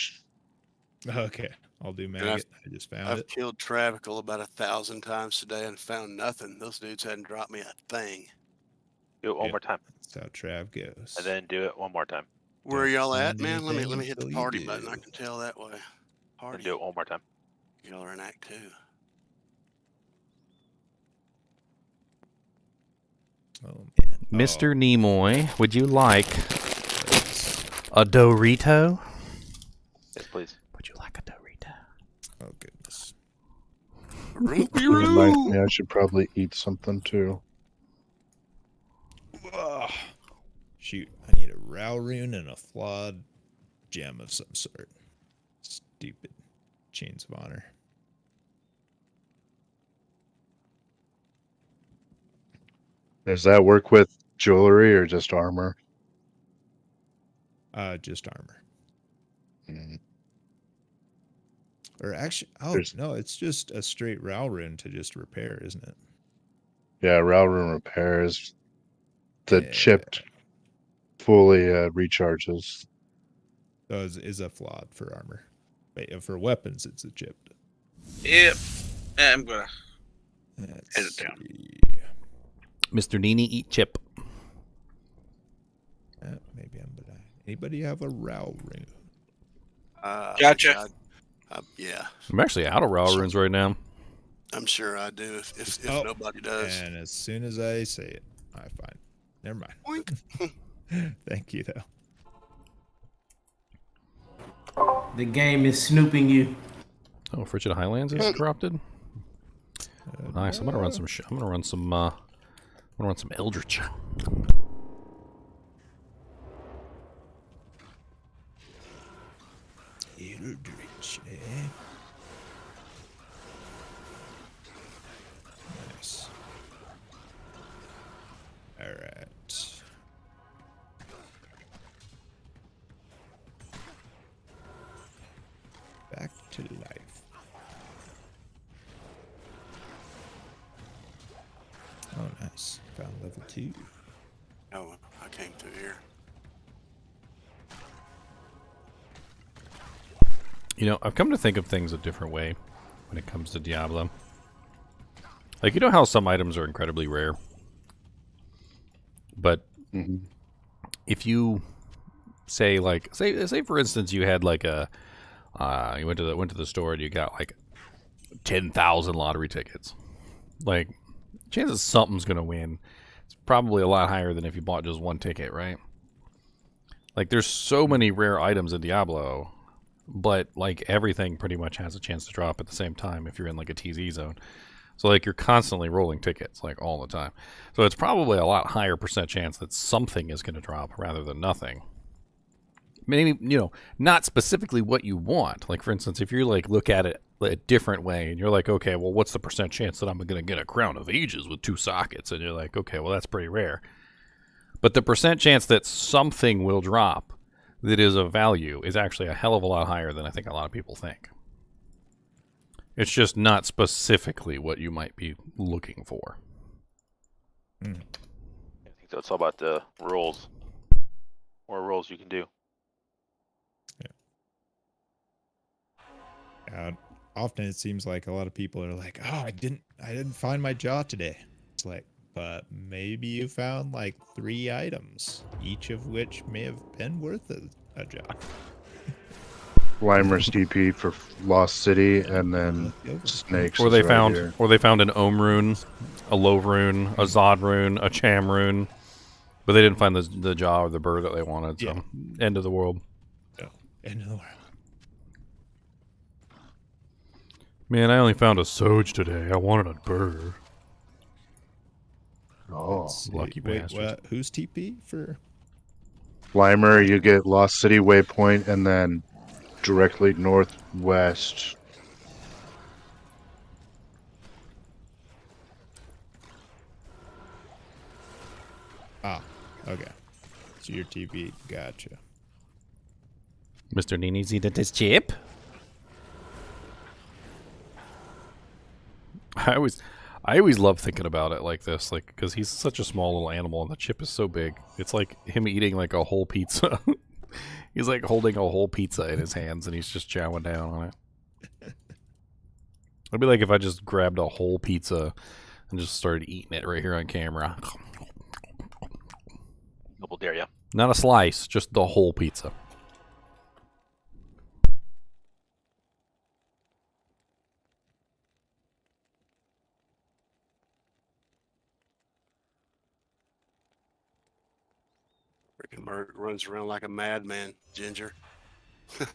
Okay, I'll do And maggot. I just found I've it. killed Travical about 1,000 times today and found nothing. Those dudes hadn't dropped me a thing. Do it one more time, That's how Trav goes. and then do it one more time, Where are y'all at, find man? Let me anything hit the until you party do. button. I can tell that way. and Party. do it one more time. Y'all are in Act 2. Oh man, Mr. Nimoy, would you like a Dorito? Yes, please. Would you like a Dorito? Oh goodness. It reminds me I should probably eat something too. Shoot, I need a Row rune and a flawed gem of some sort. Stupid chains of honor. Does that work with jewelry or just armor? Just armor. Mm. Or actually, no, it's just a straight Row rune to just repair, isn't it? Yeah, Row rune repairs. The chipped fully recharges. So is a flawed for armor. But for weapons, it's a chipped. Yep. I'm gonna edit it down. Mr. NiNi, eat chip. Maybe I'm gonna. Anybody have a Row rune? Gotcha. Yeah. I'm actually out of Raw runes right now. I'm sure I do if nobody does. And as soon as I say it, I find. Never mind. Oink. Thank you, though. The game is snooping you. Oh, Frigid Highlands is corrupted. Nice. I'm gonna run some. I'm gonna run some. I'm gonna run some Eldritch. Eldritch, eh? Nice. All right. Back to life. Oh, nice. Found level 2. Oh, I came through here. You know, I've come to think of things a different way when it comes to Diablo. Like, you know how some items are incredibly rare? But if you say, like, say for instance, you had like a, you went to the store and you got like 10,000 lottery tickets. Like, chances something's gonna win. It's probably a lot higher than if you bought just one ticket, right? Like, there's so many rare items in Diablo. But, like, everything pretty much has a chance to drop at the same time if you're in, like, a TZ zone. So, like, you're constantly rolling tickets, like, all the time. So it's probably a lot higher % chance that something is going to drop rather than nothing. Maybe, you know, not specifically what you want. Like, for instance, if you, like, look at it a different way and you're like, okay, well, what's the % chance that I'm going to get a Crown of Ages with 2 sockets? And you're like, okay, well, that's pretty rare. But the % chance that something will drop that is of value is actually a hell of a lot higher than I think a lot of people think. It's just not specifically what you might be looking for. I think that's all about the rolls. More rolls you can do. Often it seems like a lot of people are like, oh, I didn't find my jaw today. It's like, but maybe you found like 3 items, each of which may have been worth a job. Limer's DP for Lost City, and then Snakes. Or they found an Ohm rune, a Love rune, a Zod rune, a Cham rune, but they didn't find the jaw or the bird that they wanted. So end of the world. Yeah. End of the world. Man, I only found a Soj today. I wanted a bird. Oh, lucky bastard. Who's TP for? Limer, you get Lost City waypoint, and then directly northwest. Ah, okay. So your TP, gotcha. Mr. NiNi's eating his chip. I always love thinking about it like this, like, because he's such a small little animal and the chip is so big. It's like him eating like a whole pizza. He's like holding a whole pizza in his hands and he's just chowing down on it. It'd be like if I just grabbed a whole pizza and just started eating it right here on camera. Double dare ya. Not a slice, just the whole pizza. Freaking Merc runs around like a madman, Ginger. It's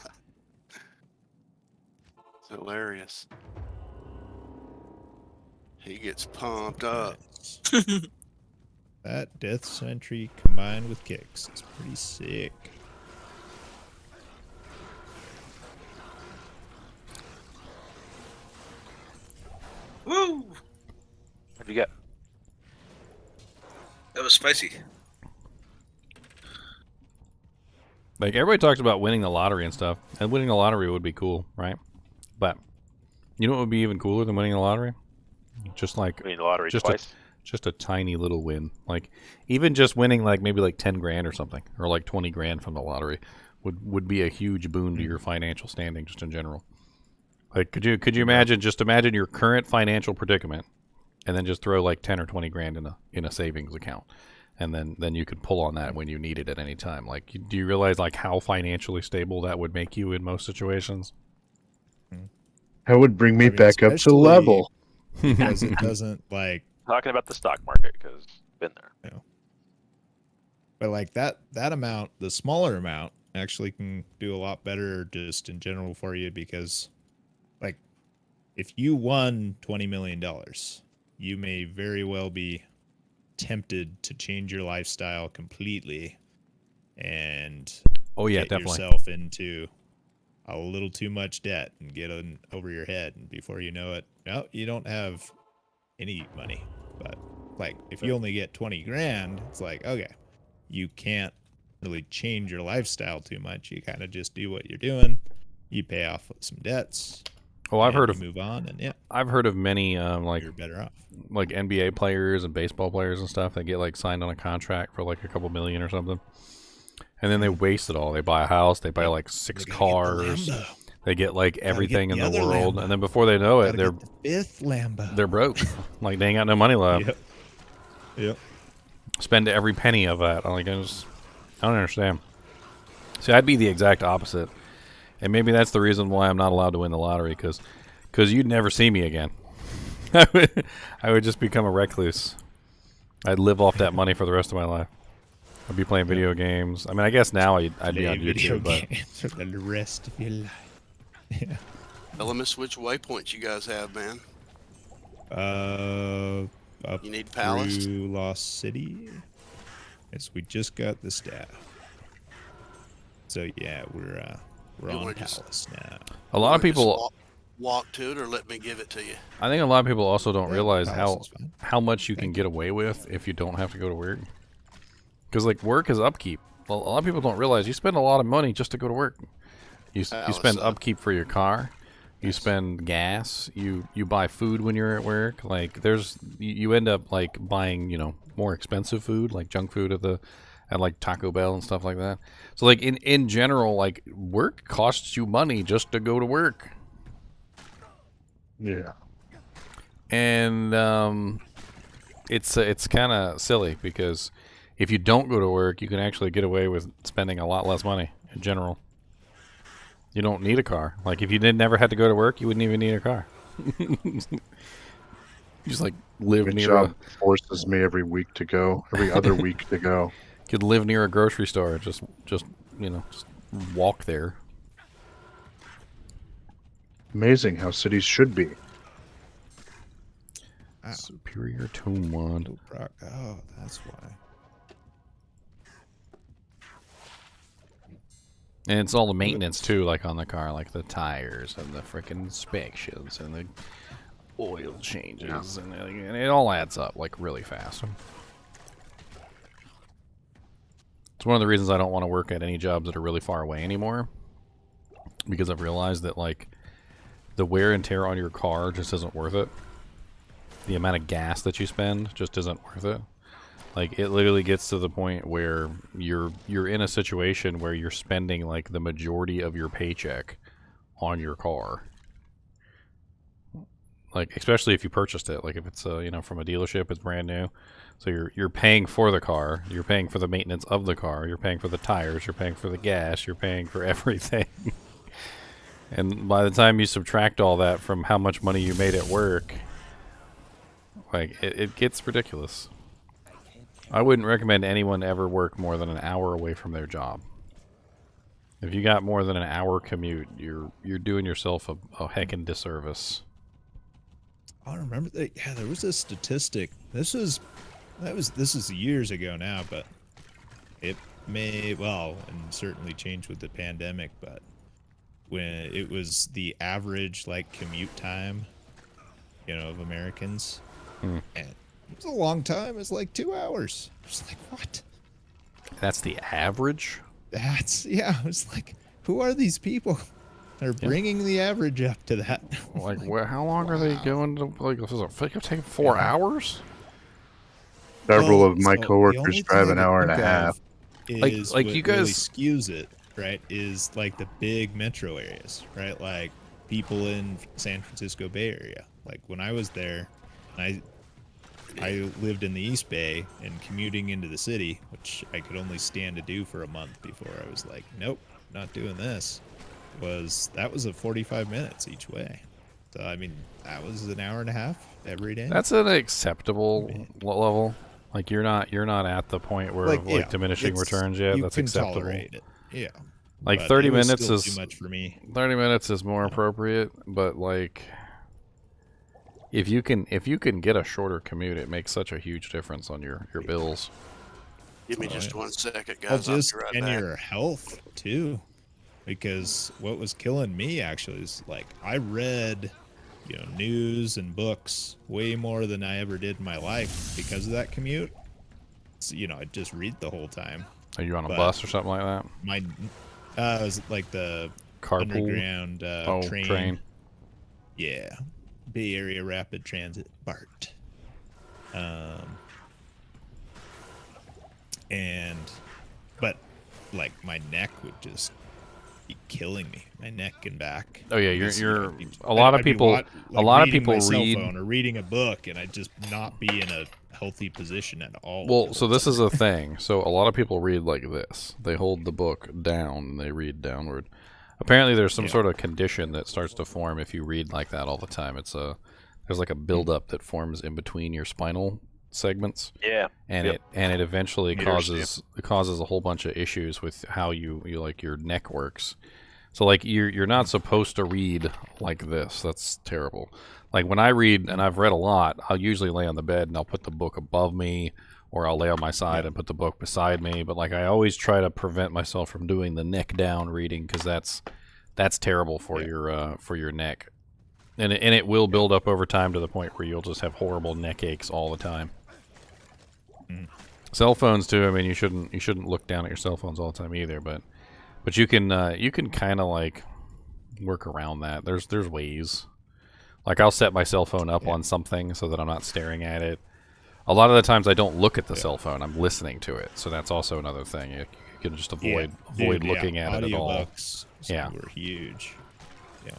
hilarious. He gets pumped up. That death sentry combined with kicks is pretty sick. Woo! What'd you get? That was spicy. Like, everybody talks about winning the lottery and stuff, and winning the lottery would be cool, right? But you know what would be even cooler than winning the lottery? Just like Winning the lottery just twice. just a tiny little win. Like, even just winning like maybe like 10 grand or something, or like 20 grand from the lottery would be a huge boon to your financial standing just in general. Like, could you imagine your current financial predicament, and then just throw like 10 or 20 grand in a savings account, and then you could pull on that when you need it at any time. Like, do you realize like how financially stable that would make you in most situations? That would bring me back up to especially level. because it doesn't like. Talking about the stock market because been there. You know, but like that amount, the smaller amount, actually can do a lot better just in general for you, because like if you won $20 million, you may very well be tempted to change your lifestyle completely and get definitely yourself into a little too much debt and get over your head, and before you know it, no, you don't have any money. But like if you only get 20 grand, it's like, okay, you can't really change your lifestyle too much. You kind of just do what you're doing. You pay off some debts. Oh, I've heard of move on, and yeah, I've heard of many like you're better off. Like NBA players and baseball players and stuff that get like signed on a contract for like a couple million or something, and then they waste it all. They buy a house, they buy like 6 cars, they get like everything in the world, Lambo. And then before they know it, Gotta get the 5th Lambo. they're broke. Like, they ain't got no money left. Yep. Spend every penny of that. I don't understand. See, I'd be the exact opposite, and maybe that's the reason why I'm not allowed to win the lottery, because you'd never see me again. I would just become a recluse. I'd live off that money for the rest of my life. I'd be playing video games. I mean, I guess now I'd be on YouTube, but for the rest of your life. Yeah. Tell us which waypoints you guys have, man. Up You need Palace? through Lost City. Yes, we just got the staff. So yeah, we're You on wanna just- Palace now. a lot of Just people. walk to it, or let me give it to you. I think a lot of people also don't Yeah, realize Palace is fine. how much you can get away with if you don't have to go to work. Because like, work is upkeep. Well, a lot of people don't realize you spend a lot of money just to go to work. You spend upkeep for your car. You spend gas. You buy food when you're at work. Like, you end up like buying more expensive food, like junk food at like Taco Bell and stuff like that. So like in general, like, work costs you money just to go to work. Yeah. And it's kind of silly, because if you don't go to work, you can actually get away with spending a lot less money in general. You don't need a car. Like, if you never had to go to work, you wouldn't even need a car. You just like live My near job forces me every other week to go. could live near a grocery store. Just walk there. Amazing how cities should be. Superior Tome Wand. Oh, that's why. And it's all the maintenance too, like on the car, like the tires and the frickin' inspections and the oil changes, and it all adds up like really fast. It's one of the reasons I don't want to work at any jobs that are really far away anymore, because I've realized that like the wear and tear on your car just isn't worth it. The amount of gas that you spend just isn't worth it. Like, it literally gets to the point where you're in a situation where you're spending like the majority of your paycheck on your car. Like, especially if you purchased it, like if it's from a dealership, it's brand new. So you're paying for the car, you're paying for the maintenance of the car, you're paying for the tires, you're paying for the gas, you're paying for everything. And by the time you subtract all that from how much money you made at work, like, it gets ridiculous. I wouldn't recommend anyone ever work more than an hour away from their job. If you got more than an hour commute, you're doing yourself a heckin' disservice. I remember that. Yeah, there was a statistic. This was this is years ago now, but it may, well, and certainly changed with the pandemic, but when it was the average, like, commute time, you know, of Americans, and it was a long time. It's like 2 hours. It's like, what? That's the average? Yeah, it's like, who are these people? They're bringing the average up to that. Like, how long are they going to, like, does it take 4 hours? Several of my coworkers drive an hour and a half. Is like what you guys really skews it, right? Is like the big metro areas, right? Like people in San Francisco Bay Area. Like when I was there, I lived in the East Bay, and commuting into the city, which I could only stand to do for a month before I was like, nope, not doing this. That was a 45 minutes each way. So I mean, that was an hour and a half every day. That's an acceptable level. Like you're not at the point where like diminishing returns yet. That's acceptable. Tolerate it. Yeah. Like But 30 it was minutes still is too much for me. 30 minutes is more appropriate, but like if you can get a shorter commute, it makes such a huge difference on your bills. Give me just 1 second, Well, guys. I'll just be right and back. your health too, because what was killing me actually is like I read, you know, news and books way more than I ever did in my life because of that commute. So, you know, I'd just read the whole time. Are you on a bus or something like that? It was like the Carpool? underground train. Train. Yeah, Bay Area Rapid Transit, BART. But like my neck would just be killing me, my neck and back. Oh yeah, Because, you're you know, a lot of I'd be people. like A lot of reading people my cell read. phone or reading a book, and I'd just not be in a healthy position at all. Well, so this is a thing. So a lot of people read like this. They hold the book down and they read downward. Apparently, there's some sort of condition that starts to form if you read like that all the time. There's like a buildup that forms in between your spinal segments. Yeah. And it eventually causes a whole bunch of issues with how you like your neck works. So like you're not supposed to read like this. That's terrible. Like when I read, and I've read a lot, I'll usually lay on the bed and I'll put the book above me, or I'll lay on my side and put the book beside me. But like I always try to prevent myself from doing the neck down reading, because that's terrible for your neck, and it will build up over time to the point where you'll just have horrible neck aches all the time. Cell phones too. I mean, you shouldn't look down at your cell phones all the time either. But you can kind of like work around that. There's ways. Like I'll set my cell phone up on something so that I'm not staring at it. A lot of the times I don't look at the cell phone. I'm listening to it. So that's also another thing. You can just avoid looking at it at all. Audiobooks were huge. Yeah,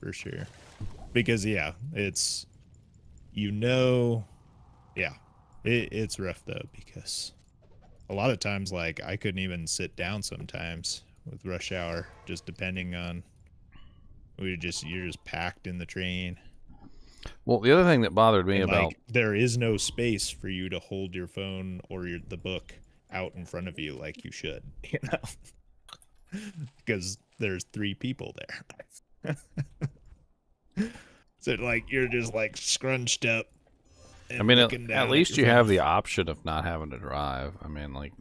for sure. Because it's it's rough though, because a lot of times like I couldn't even sit down sometimes with rush hour, just depending on you're just packed in the train. Well, the other thing that bothered me about like, there is no space for you to hold your phone or the book out in front of you like you should, you know, because there's 3 people there. So like you're just like scrunched up. I mean, at least you have the option of not having to drive. I mean, like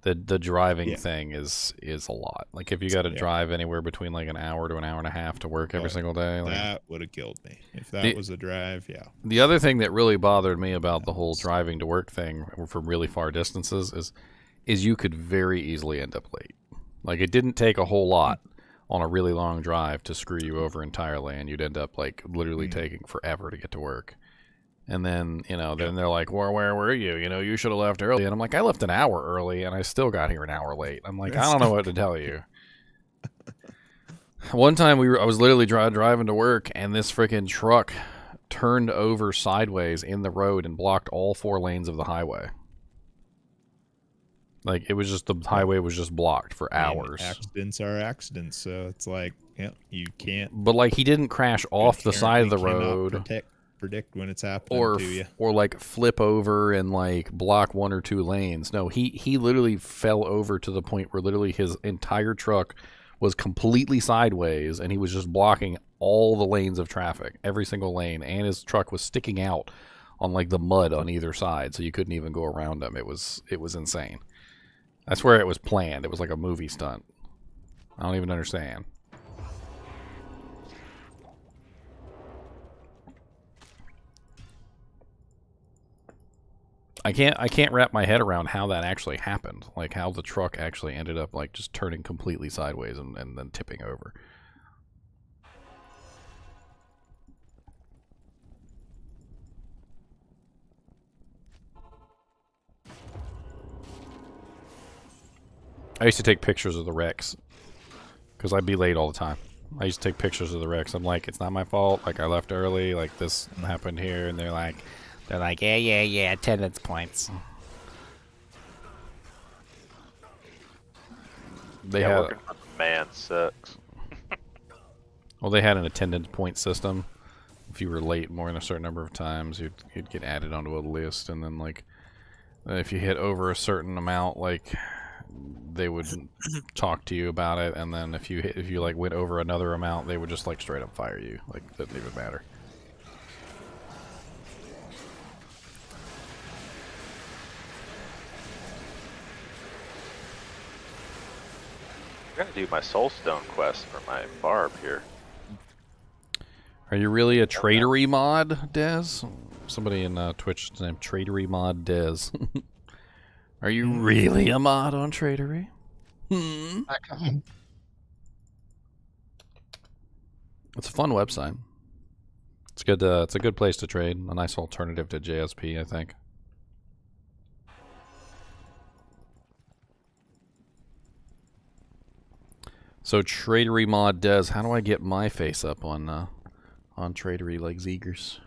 the driving thing is a lot. Like if you got to drive anywhere between like an hour to an hour and a half to work every single day, like, that would have killed me if that was a drive. Yeah. The other thing that really bothered me about the whole driving to work thing from really far distances is you could very easily end up late. Like it didn't take a whole lot on a really long drive to screw you over entirely, and you'd end up like literally taking forever to get to work. And then, then they're like, where were you? You should have left early. And I'm like, I left an hour early and I still got here an hour late. I'm like, I don't know what to tell you. One time I was literally driving to work, and this freaking truck turned over sideways in the road and blocked all 4 lanes of the highway. Like it was just, the highway was just blocked for hours. Accidents are accidents. So it's like, you can't. But like he didn't crash off the side of the road. Predict when it's happening to you, or like flip over and like block 1 or 2 lanes. No, he literally fell over to the point where literally his entire truck was completely sideways, and he was just blocking all the lanes of traffic, every single lane, and his truck was sticking out on like the mud on either side, so you couldn't even go around them. It was insane. That's where it was planned. It was like a movie stunt. I don't even understand. I can't wrap my head around how that actually happened. Like how the truck actually ended up like just turning completely sideways and then tipping over. I used to take pictures of the wrecks because I'd be late all the time. I used to take pictures of the wrecks. I'm like, it's not my fault. Like I left early. Like this happened here, and they're like, yeah, attendance points. They had working for the man sucks. well, they had an attendance point system. If you were late more than a certain number of times, you'd get added onto a list, and then like if you hit over a certain amount, like they would talk to you about it, and then if you like went over another amount, they would just like straight up fire you. Like it didn't even matter. I'm gonna do my soulstone quest for my barb here. Are you really a tradery mod, Dez? Somebody in Twitch is named Tradery Mod Dez. Are you really a mod on Tradery? It's a fun website. It's good. It's a good place to trade. A nice alternative to JSP, I think. So Tradery Mod Dez, how do I get my face up on Tradery like Zegers?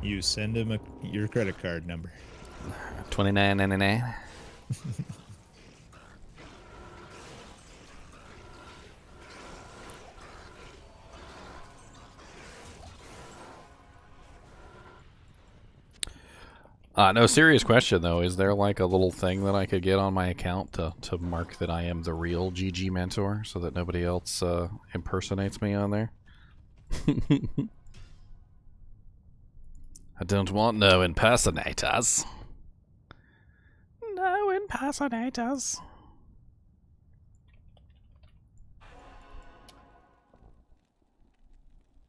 You send him your credit card number. $29.99. No, serious question though. Is there like a little thing that I could get on my account to mark that I am the real GG mentor so that nobody else impersonates me on there? I don't want no impersonators. No impersonators.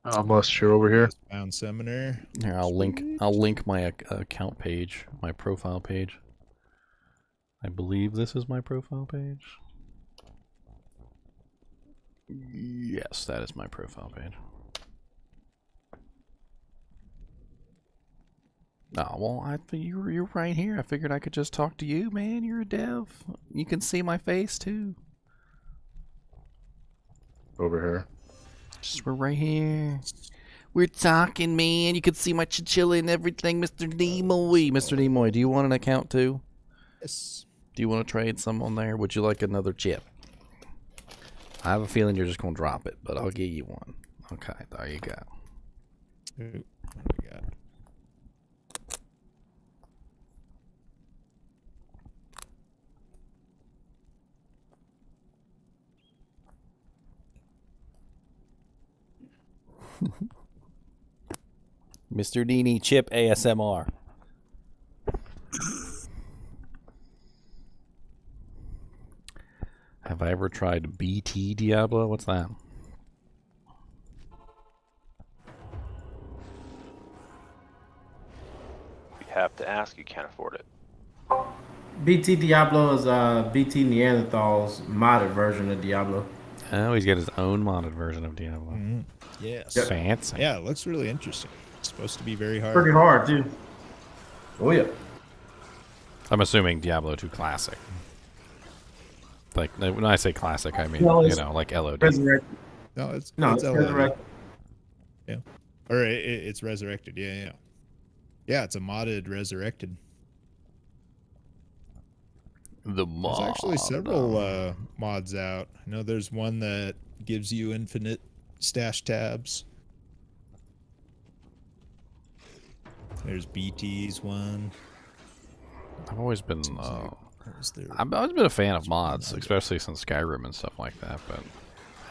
Almost you're over here. Found summoner. Here, I'll link my account page, my profile page. I believe this is my profile page. Yes, that is my profile page. Oh, well, you're right here. I figured I could just talk to you, man. You're a dev. You can see my face, too. Over here. Just we're right here. We're talking, man. You can see my chinchilla and everything, Mr. Nimoy. Mr. Nimoy, do you want an account, too? Yes. Do you want to trade some on there? Would you like another chip? I have a feeling you're just going to drop it, but I'll give you one. Okay, there you go. Ooh, what do we got? Mr. NiNi chip ASMR. Have I ever tried BT Diablo? What's that? You have to ask, you can't afford it. BT Diablo is BT Neanderthal's modded version of Diablo. Oh, he's got his own modded version of Diablo. Yes. Yep. Fancy. Yeah, it looks really interesting. It's supposed to be very hard. Pretty hard too. Oh yeah. I'm assuming Diablo 2 Classic. Like, when I say classic, I mean, No, you know, like LOD. Resurrected. No, it's it's LOD. Resurrected. Yeah. Or it's Resurrected. Yeah. Yeah, it's a modded Resurrected. The mod. There's actually several mods out. I know there's one that gives you infinite stash tabs. There's BT's one. I've always been There's I've always been a fan of mods, especially since Skyrim and stuff like that, but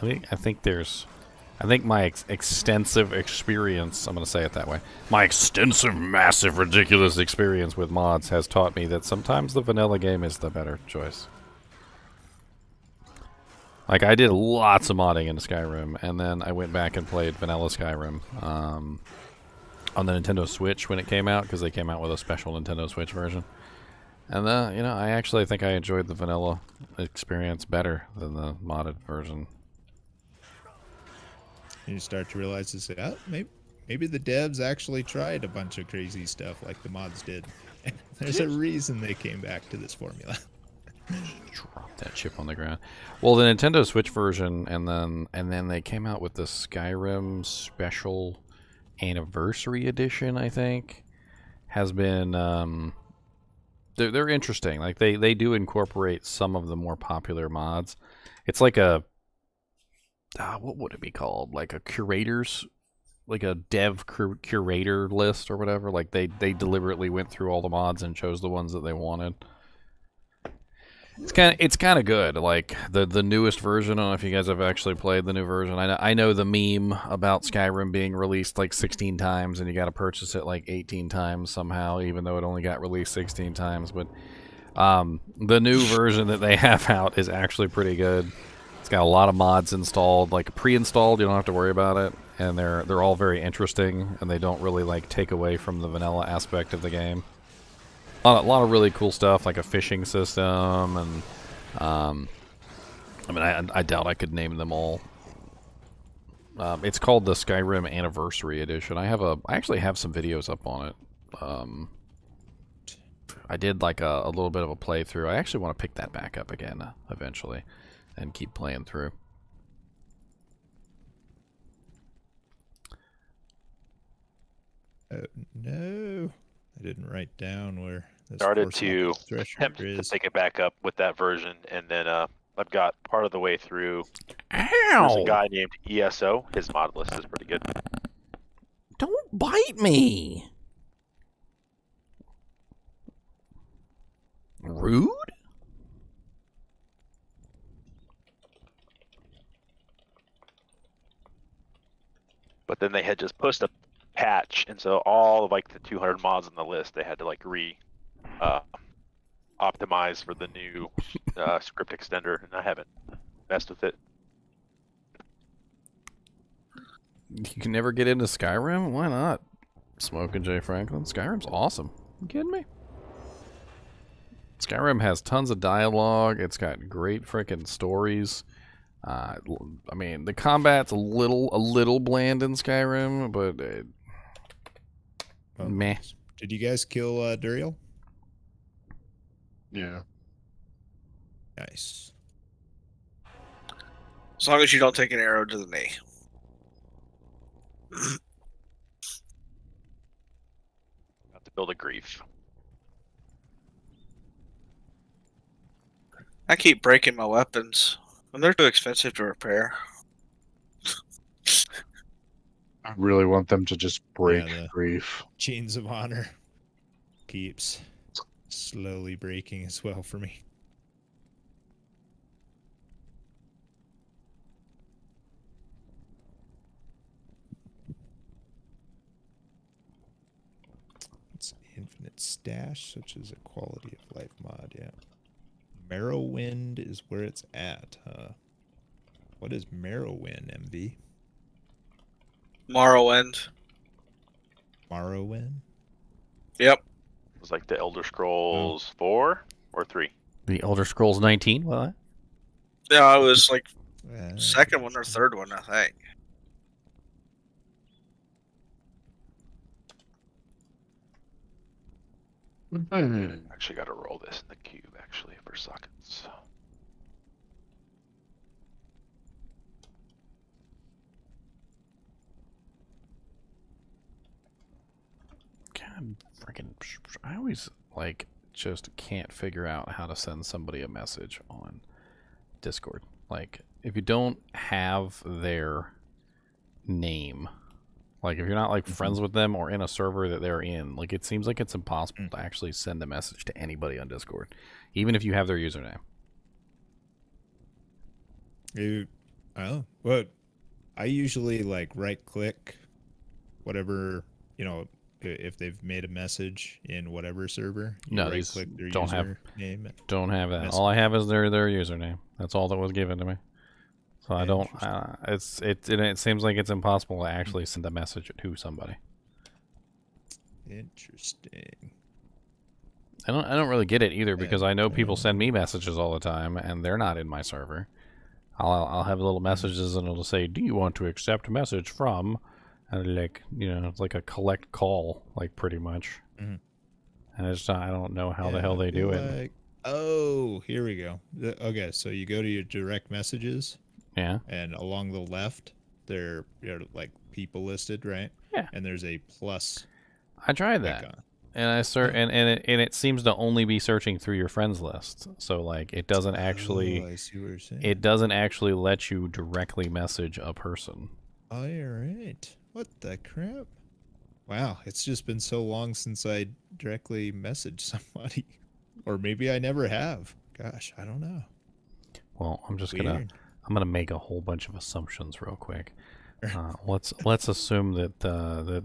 I think my extensive experience, I'm going to say it that way, my extensive, massive, ridiculous experience with mods has taught me that sometimes the vanilla game is the better choice. Like, I did lots of modding into Skyrim, and then I went back and played vanilla Skyrim on the Nintendo Switch when it came out, because they came out with a special Nintendo Switch version. And, you know, I actually think I enjoyed the vanilla experience better than the modded version. You start to realize, oh, maybe the devs actually tried a bunch of crazy stuff like the mods did. There's a reason they came back to this formula. Drop that chip on the ground. Well, the Nintendo Switch version, and then they came out with the Skyrim Special Anniversary Edition, I think, has been they're interesting. Like they do incorporate some of the more popular mods. It's like a what would it be called? Like a curators, like a dev curator list or whatever. Like they deliberately went through all the mods and chose the ones that they wanted. It's kind of good. Like the newest version. I don't know if you guys have actually played the new version. I know the meme about Skyrim being released like 16 times and you got to purchase it like 18 times somehow, even though it only got released 16 times. But the new version that they have out is actually pretty good. It's got a lot of mods installed, like pre-installed. You don't have to worry about it, and they're all very interesting, and they don't really like take away from the vanilla aspect of the game. A lot of really cool stuff, like a fishing system, and I mean, I doubt I could name them all. It's called the Skyrim Anniversary Edition. I actually have some videos up on it. I did like a little bit of a playthrough. I actually want to pick that back up again eventually, and keep playing through. No, I didn't write down where. Started to attempt to pick it back up with that version, and then I've got part of the way through. There's a guy named ESO. His mod list is pretty good. Don't bite me. Rude? But then they had just pushed a patch, and so all of like the 200 mods on the list, they had to like optimize for the new script extender, and I haven't messed with it. You can never get into Skyrim? Why not? Smoking Jay Franklin. Skyrim's awesome. You kidding me? Skyrim has tons of dialogue. It's got great freaking stories. I mean, the combat's a little bland in Skyrim, but meh. Did you guys kill Duriel? Yeah. Nice. As long as you don't take an arrow to the knee. Have to build a grief. I keep breaking my weapons, and they're too expensive to repair. I really want them to just break the grief. Chains of Honor keeps slowly breaking as well for me. It's infinite stash, such as a quality of life mod, yeah. Morrowind is where it's at, huh? What is Morrowind, MV? Morrowind. Morrowind? Yep. It was like the Elder Scrolls 4 or 3. The Elder Scrolls 19? What? Yeah, it was like second one or third one, I think. Actually got to roll this in the cube actually for sockets. God, freaking! I always like just can't figure out how to send somebody a message on Discord. Like, if you don't have their name, like if you're not like friends with them or in a server that they're in, like it seems like it's impossible to actually send a message to anybody on Discord, even if you have their username. Oh, well, I usually like right click whatever, if they've made a message in whatever server, you No, right these click their don't have username. don't have that. Message. All I have is their username. That's all that was given to me. So I don't. It seems like it's impossible to actually send a message to somebody. Interesting. I don't really get it either, because I know people send me messages all the time and they're not in my server. I'll have little messages and it'll say, "Do you want to accept a message from?" And like, it's like a collect call, like pretty much. Mhm. And I don't know how the hell they do it. Oh, here we go. Okay, so you go to your direct messages. Yeah. And along the left, they're like people listed, right? Yeah. And there's a plus. I tried that. icon. And it seems to only be searching through your friends list. So like it doesn't actually I see what you're saying. it doesn't actually let you directly message a person. All right. What the crap? Wow, it's just been so long since I directly messaged somebody. Or maybe I never have. Gosh, I don't know. Well, I'm Weird. gonna make a whole bunch of assumptions real quick. Let's assume that that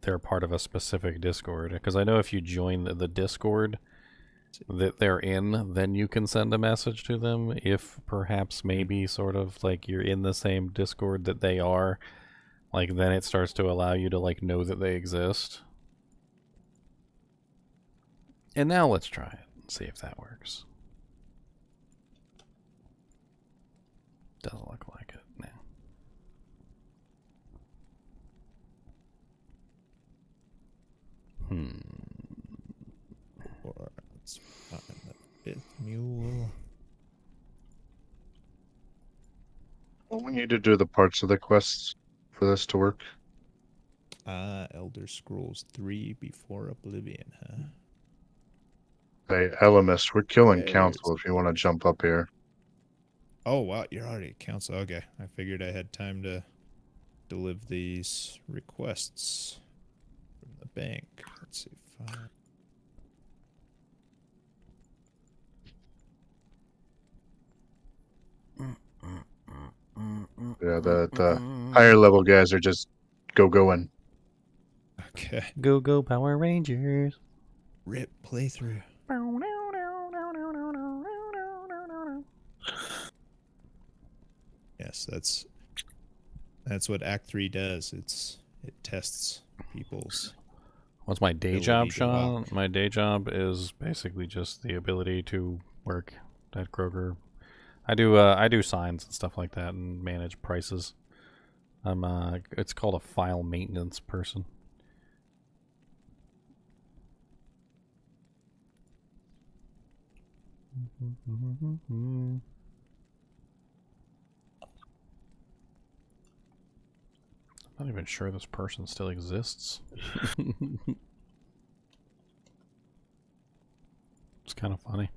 they're part of a specific Discord, because I know if you join the Discord that they're in, then you can send a message to them. If perhaps maybe sort of like you're in the same Discord that they are, like then it starts to allow you to like know that they exist. And now let's try it and see if that works. Doesn't look like it. No. Let's find the 5th mule. Well, we need to do the parts of the quests for this to work. Elder Scrolls 3 Before Oblivion, huh? Hey, Elemist, we're killing Hey, council if you want to jump up here. Oh, wow, you're already at council. Okay, I figured I had time to deliver these requests from the bank. Let's see. 5. Yeah, the higher level guys are just going. Okay. Go Power Rangers. Rip playthrough. Yes, that's what Act 3 does. It tests people's. What's my day ability job, to Sean? walk. My day job is basically just the ability to work at Kroger. I do signs and stuff like that and manage prices. I'm it's called a file maintenance person. I'm not even sure this person still exists. It's kind of funny.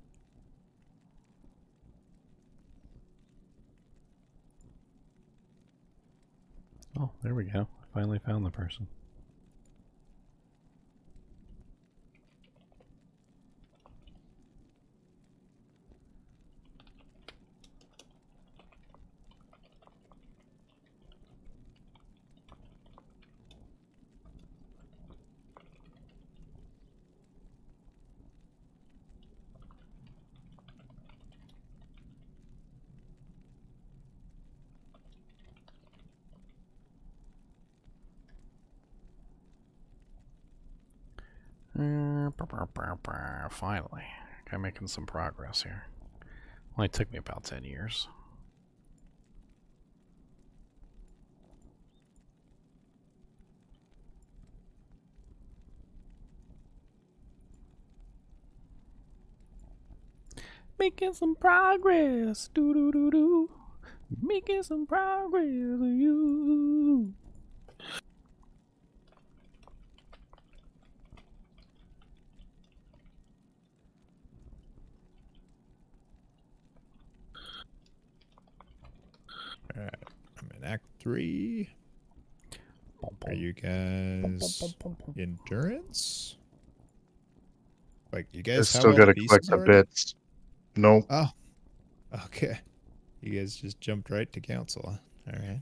Oh, there we go. I finally found the person. Finally, I'm making some progress here. Only took me about 10 years. Making some progress, do do do do. Making some progress, you. Alright, I'm in Act 3. Are you guys endurance? Like, you guys It's have still all got the to collect pieces the already? bits. Nope. Oh, okay. You guys just jumped right to council, huh? All right.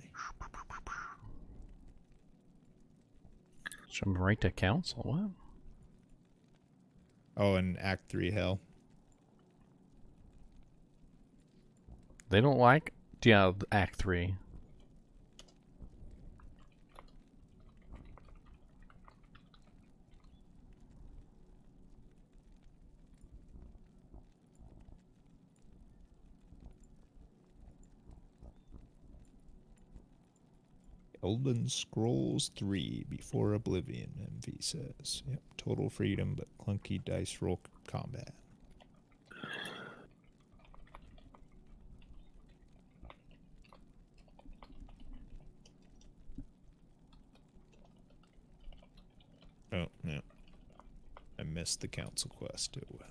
Jump right to council. What? Oh, and Act 3 hell. They don't like Act 3. Elden Scrolls 3 Before Oblivion, MV says. Yep, total freedom, but clunky dice roll combat. Oh, no. I missed the council quest. Oh, well.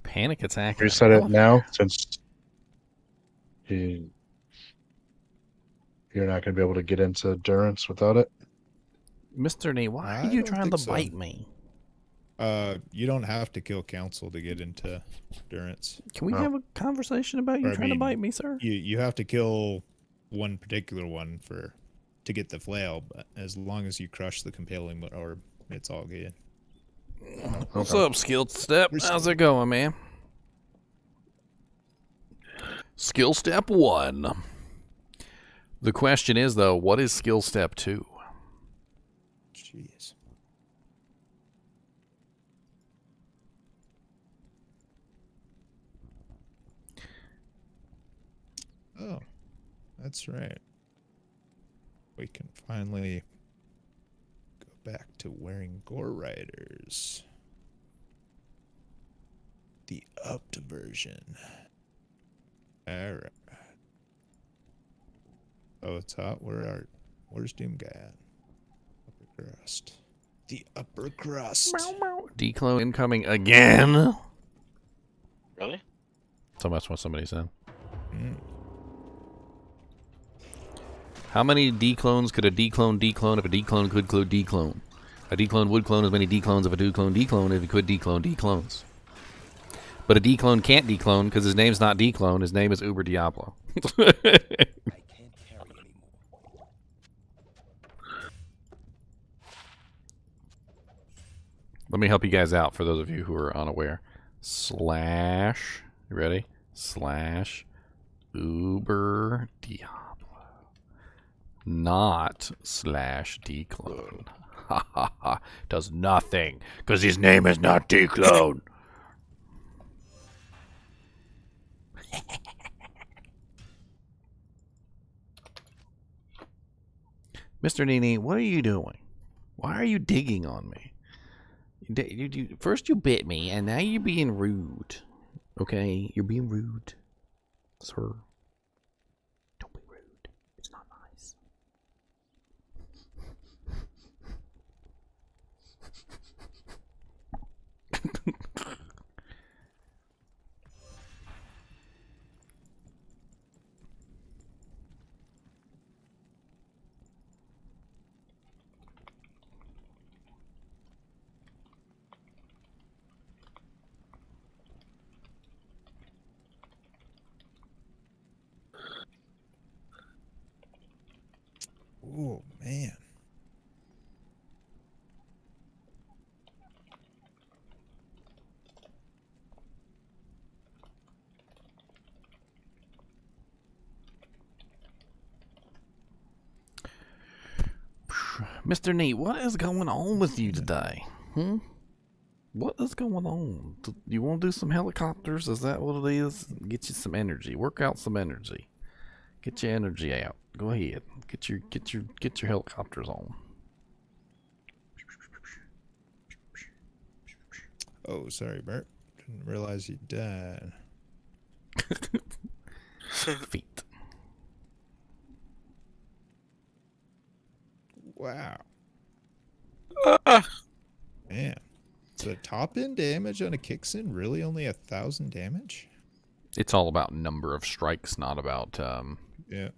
Panic attack. Reset it now, since you're not going to be able to get into Durance without it. Mr. Nate, why are you trying to bite me? You don't have to kill council to get into Durance. Can we have a conversation about you trying to bite me, sir? You have to kill one particular one to get the flail, but as long as you crush the compelling orb, it's all good. What's up, Skill Step? How's it going, man? Skill Step 1. The question is, though, what is Skill Step 2? Jeez. Oh, that's right. We can finally go back to wearing gore riders. The upped version. Alright. Oh, it's hot. Where's Doom Guy at? Upper crust. The upper crust. Declone incoming again? Really? So much what somebody said. How many declones could a declone declone if a declone could declone? A declone would clone as many declones if a declone declone if he could declone declones. But a declone can't declone because his name's not declone. His name is Uber Diablo. Let me help you guys out for those of you who are unaware. Slash, you ready? Slash Uber Diablo. Not slash declone. Ha ha ha. Does nothing because his name is not declone. Mr. NiNi, what are you doing? Why are you digging on me? First you bit me, and now you're being rude. Okay? You're being rude, sir. Don't be rude. It's not nice. Oh, man. Mr. Neat, what is going on with you today? What is going on? You want to do some helicopters? Is that what it is? Get you some energy. Work out some energy. Get your energy out. Go ahead. Get your helicopters on. Oh, sorry, Bert. Didn't realize you died. feet. Wow. Man. So top end damage on a kicksin really only 1,000 damage? It's all about number of strikes, not about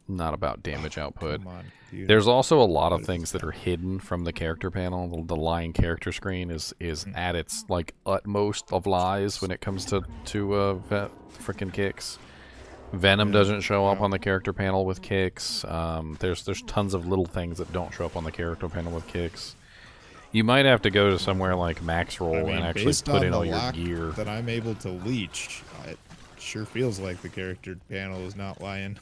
not about damage output. Come on, computer. There's also a lot of things that are hidden from the character panel. The lying character screen is at its like utmost of lies when it comes to freaking kicks. Venom doesn't show up on the character panel with kicks. There's tons of little things that don't show up on the character panel with kicks. You might have to go to somewhere like Max Roll and actually put in all your gear. That I'm able to leech. It sure feels like the character panel is not lying.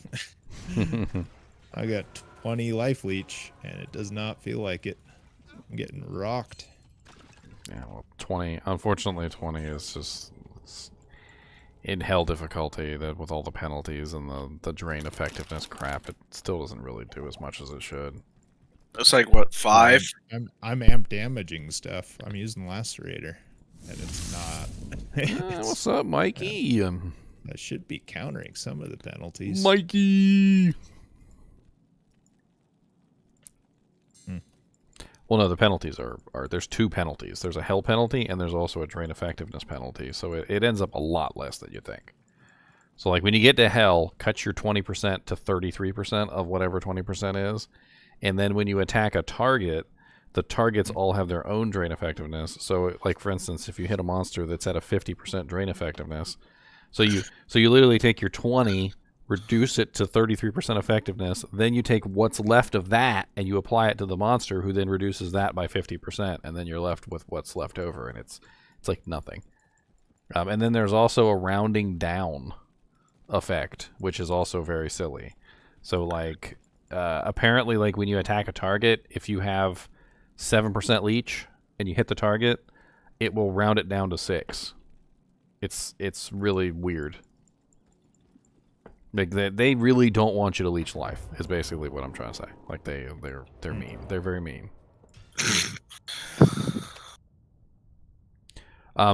I got 20 life leech, and it does not feel like it. I'm getting rocked. Yeah, well, 20. Unfortunately, 20 is just in hell difficulty. That with all the penalties and the drain effectiveness crap, it still doesn't really do as much as it should. That's like what, 5? I'm amp damaging stuff. I'm using lacerator, and it's not. What's up, Mikey? That should be countering some of the penalties. Mikey. Well, no, the penalties are there's 2 penalties. There's a hell penalty and there's also a drain effectiveness penalty. So it ends up a lot less than you think. So like when you get to hell, cut your 20% to 33% of whatever 20% is. And then when you attack a target, the targets all have their own drain effectiveness. So like for instance, if you hit a monster that's at a 50% drain effectiveness, so you literally take your 20, reduce it to 33% effectiveness, then you take what's left of that and you apply it to the monster, who then reduces that by 50%, and then you're left with what's left over, and it's like nothing. And then there's also a rounding down effect, which is also very silly. So like apparently, like when you attack a target, if you have 7% leech and you hit the target, it will round it down to 6. It's really weird. Like they really don't want you to leech life, is basically what I'm trying to say. Like they're mean. They're very mean.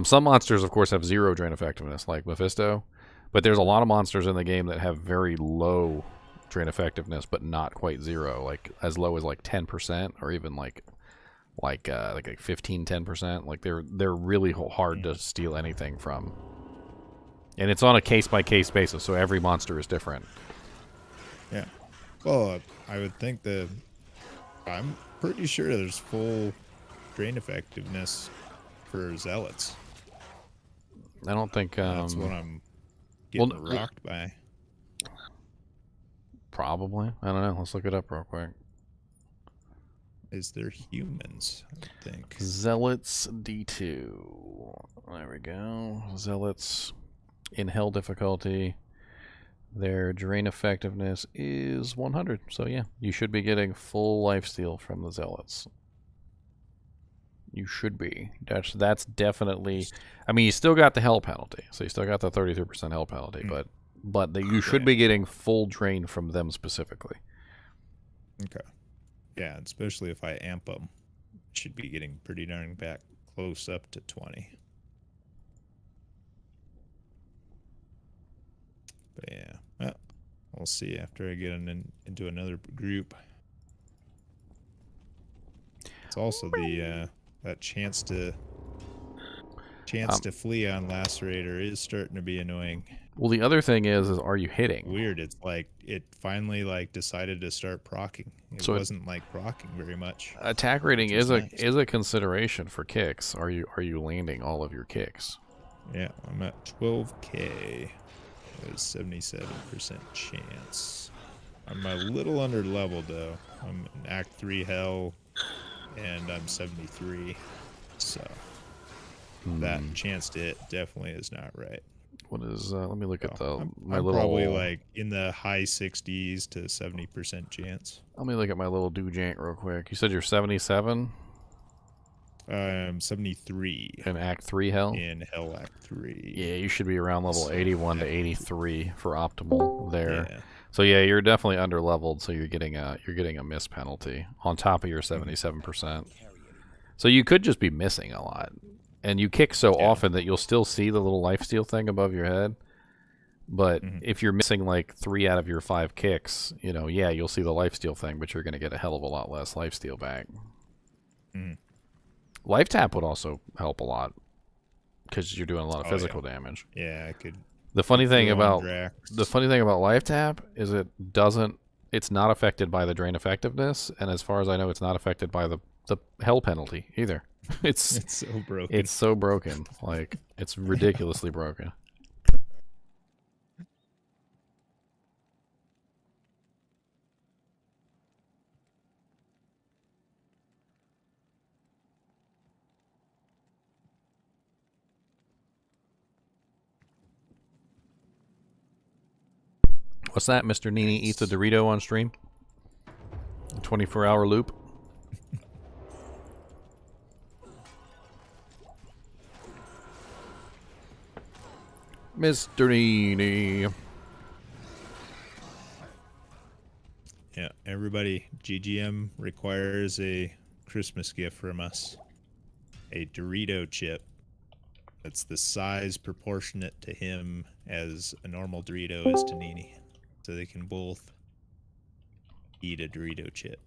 Some monsters, of course, have 0 drain effectiveness, like Mephisto. But there's a lot of monsters in the game that have very low drain effectiveness, but not quite 0. Like as low as like 10%, or even like 15, 10%. Like they're really hard to steal anything from. And it's on a case-by-case basis, so every monster is different. Yeah. Well, I would think I'm pretty sure there's full drain effectiveness for zealots. I don't think... that's what I'm getting rocked by. Probably. I don't know. Let's look it up real quick. Is there humans, I think. Zealots D2. There we go. Zealots... in hell difficulty, their drain effectiveness is 100. So yeah, you should be getting full lifesteal from the zealots. You should be. That's definitely. I mean, you still got the hell penalty, so you still got the 33% hell penalty, but you should be getting full drain from them specifically. Okay. Yeah, especially if I amp them, should be getting pretty darn back close up to 20. But yeah, well, we'll see after I get into another group. It's also the that chance to flee on Lacerator is starting to be annoying. Well, the other thing is are you hitting? Weird. It's like it finally decided to start proccing. It wasn't proccing very much. Attack rating is a consideration for kicks. Are you landing all of your kicks? Yeah, I'm at 12k. There's 77% chance. I'm a little under leveled though. I'm in Act 3 Hell, and I'm 73. So that chance to hit definitely is not right. What is? Let me look at my I'm little. Probably in the high 60s to 70% chance. Let me look at my little doujant real quick. You said you're 77. 73. In Act 3 Hell? In Hell Act 3. Yeah, you should be around level 81 to 83 for optimal there. Yeah. So yeah, you're definitely under leveled, so you're getting a miss penalty on top of your 77%. So you could just be missing a lot. And you kick so often that you'll still see the little lifesteal thing above your head. But if you're missing like 3 out of your 5 kicks, you know, yeah, you'll see the lifesteal thing, but you're going to get a hell of a lot less lifesteal back. Life tap would also help a lot because you're doing a lot of physical damage. Yeah, I could. The funny thing about life tap is it's not affected by the drain effectiveness, and as far as I know, it's not affected by the hell penalty either. It's so broken. It's so broken. Like, it's ridiculously broken. What's that? Mr. NiNi eats a Dorito on stream? A 24-hour loop? Mr. NiNi. Yeah, everybody, GGM requires a Christmas gift from us. A Dorito chip that's the size proportionate to him as a normal Dorito is to NiNi. So they can both eat a Dorito chip.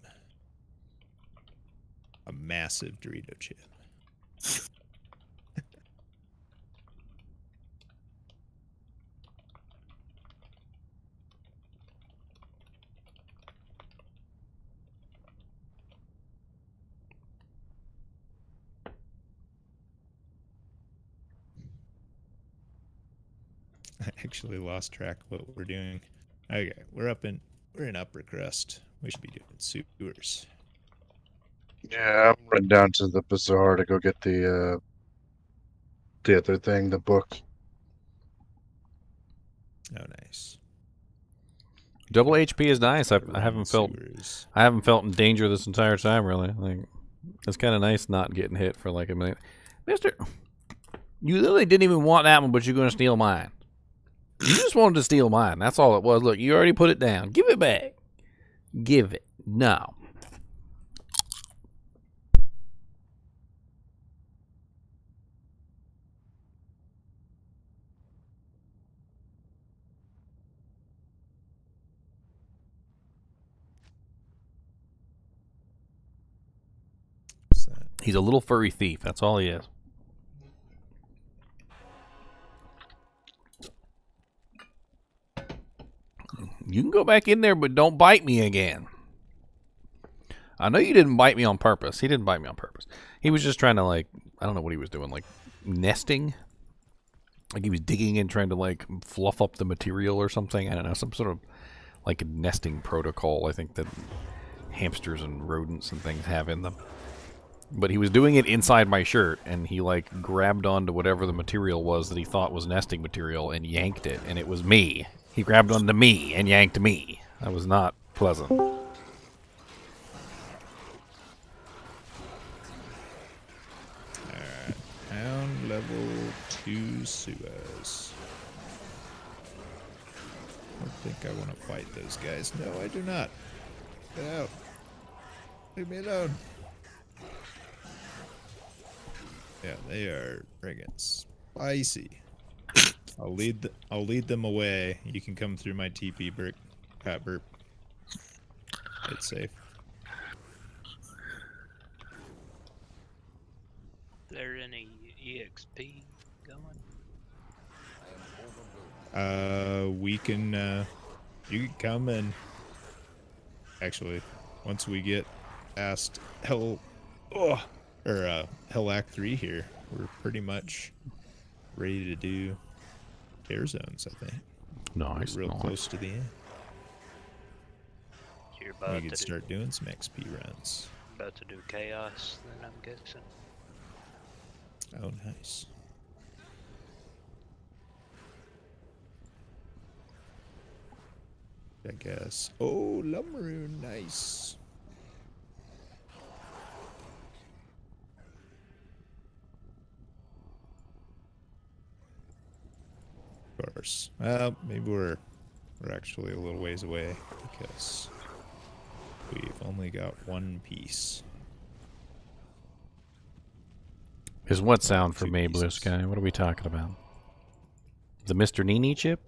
A massive Dorito chip. I actually lost track of what we're doing. Okay, we're in upper crust. We should be doing sewers. Yeah, I'm running down to the bazaar to go get the other thing, the book. Oh, nice. Double HP is nice. I haven't felt in danger this entire time, really. Like, it's kind of nice not getting hit for like a minute. Mister, you literally didn't even want that one, but you're going to steal mine. You just wanted to steal mine. That's all it was. Look, you already put it down. Give it back. Give it. No. He's a little furry thief. That's all he is. You can go back in there, but don't bite me again. I know you didn't bite me on purpose. He didn't bite me on purpose. He was just trying to, like, I don't know what he was doing, like nesting. Like he was digging in, trying to, like, fluff up the material or something. I don't know, some sort of, like, nesting protocol, I think, that hamsters and rodents and things have in them. But he was doing it inside my shirt, and he, like, grabbed onto whatever the material was that he thought was nesting material and yanked it, and it was me. He grabbed onto me and yanked me. That was not pleasant. Alright, pound level 2 sewers. I don't think I want to fight those guys. No, I do not. Get out. Leave me alone. Yeah, they are friggin' spicy. I'll lead them away. You can come through my TP brick. Pat burp. It's safe. Is there any EXP going? We can you can come and actually once we get past Hell Act 3 here, we're pretty much ready to do Tear Zones, I think. Nice. Real close to the end. You're about We could start doing some XP runs. About to do Chaos, then I'm guessing. Oh, nice. I guess. Oh, Lumroon, nice. Of course. Well, maybe we're actually a little ways away because we've only got one piece. Is what sound for me, Blue Sky? What are we talking about? The Mr. NiNi chip?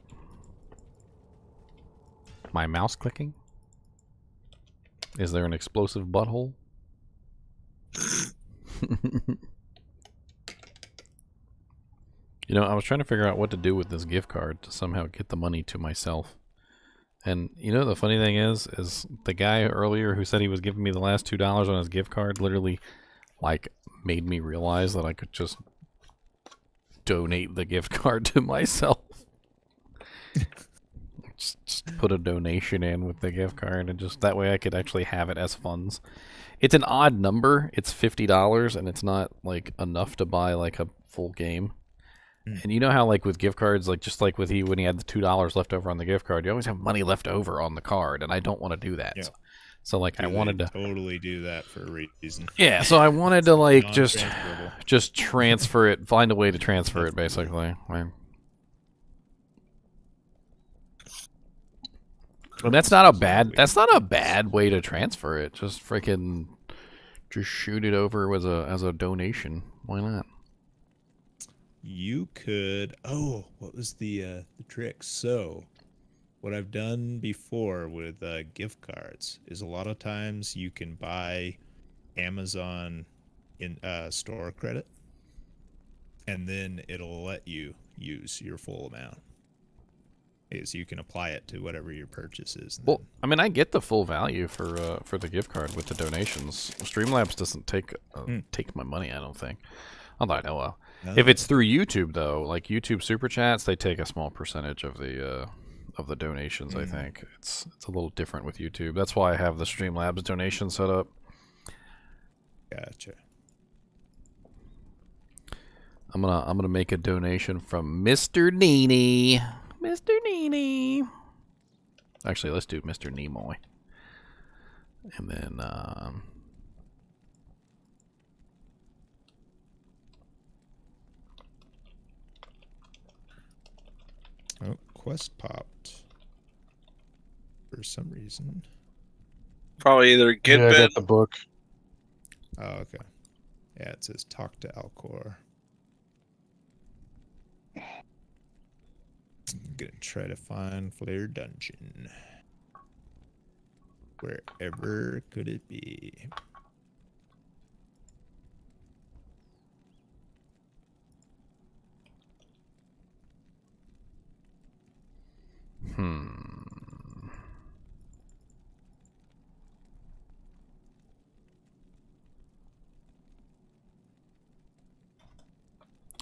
My mouse clicking? Is there an explosive butthole? You know, I was trying to figure out what to do with this gift card to somehow get the money to myself. And you know the funny thing is the guy earlier who said he was giving me the last $2 on his gift card literally, like, made me realize that I could just donate the gift card to myself. just put a donation in with the gift card, and just that way I could actually have it as funds. It's an odd number. It's $50, and it's not, like, enough to buy, like, a full game. And you know how, like, with gift cards, like, just like with when he had the $2 left over on the gift card, you always have money left over on the card, and I don't want to do that. Yeah. So like, I wanted to totally do that for a reason. Yeah, so I wanted to, like, just transfer it, find a way to transfer it, basically. And that's not a bad way to transfer it. Just freaking just shoot it over as a donation. Why not? You could. Oh, what was the trick? So, what I've done before with gift cards is a lot of times you can buy Amazon in store credit, and then it'll let you use your full amount. Is you can apply it to whatever your purchase is. Well, I mean, I get the full value for the gift card with the donations. Streamlabs doesn't take my money, I don't think. Although I know if it's through YouTube, though, like YouTube Super Chats, they take a small percentage of the donations. I think it's a little different with YouTube. That's why I have the Streamlabs donation set up. Gotcha. I'm gonna make a donation from Mr. NiNi. Mr. NiNi. Actually, let's do Mr. Nimoy. And then oh, quest popped for some reason. Probably either get I got the book. Oh, okay. Yeah, it says talk to Alcor. I'm gonna try to find Flare Dungeon. Wherever could it be?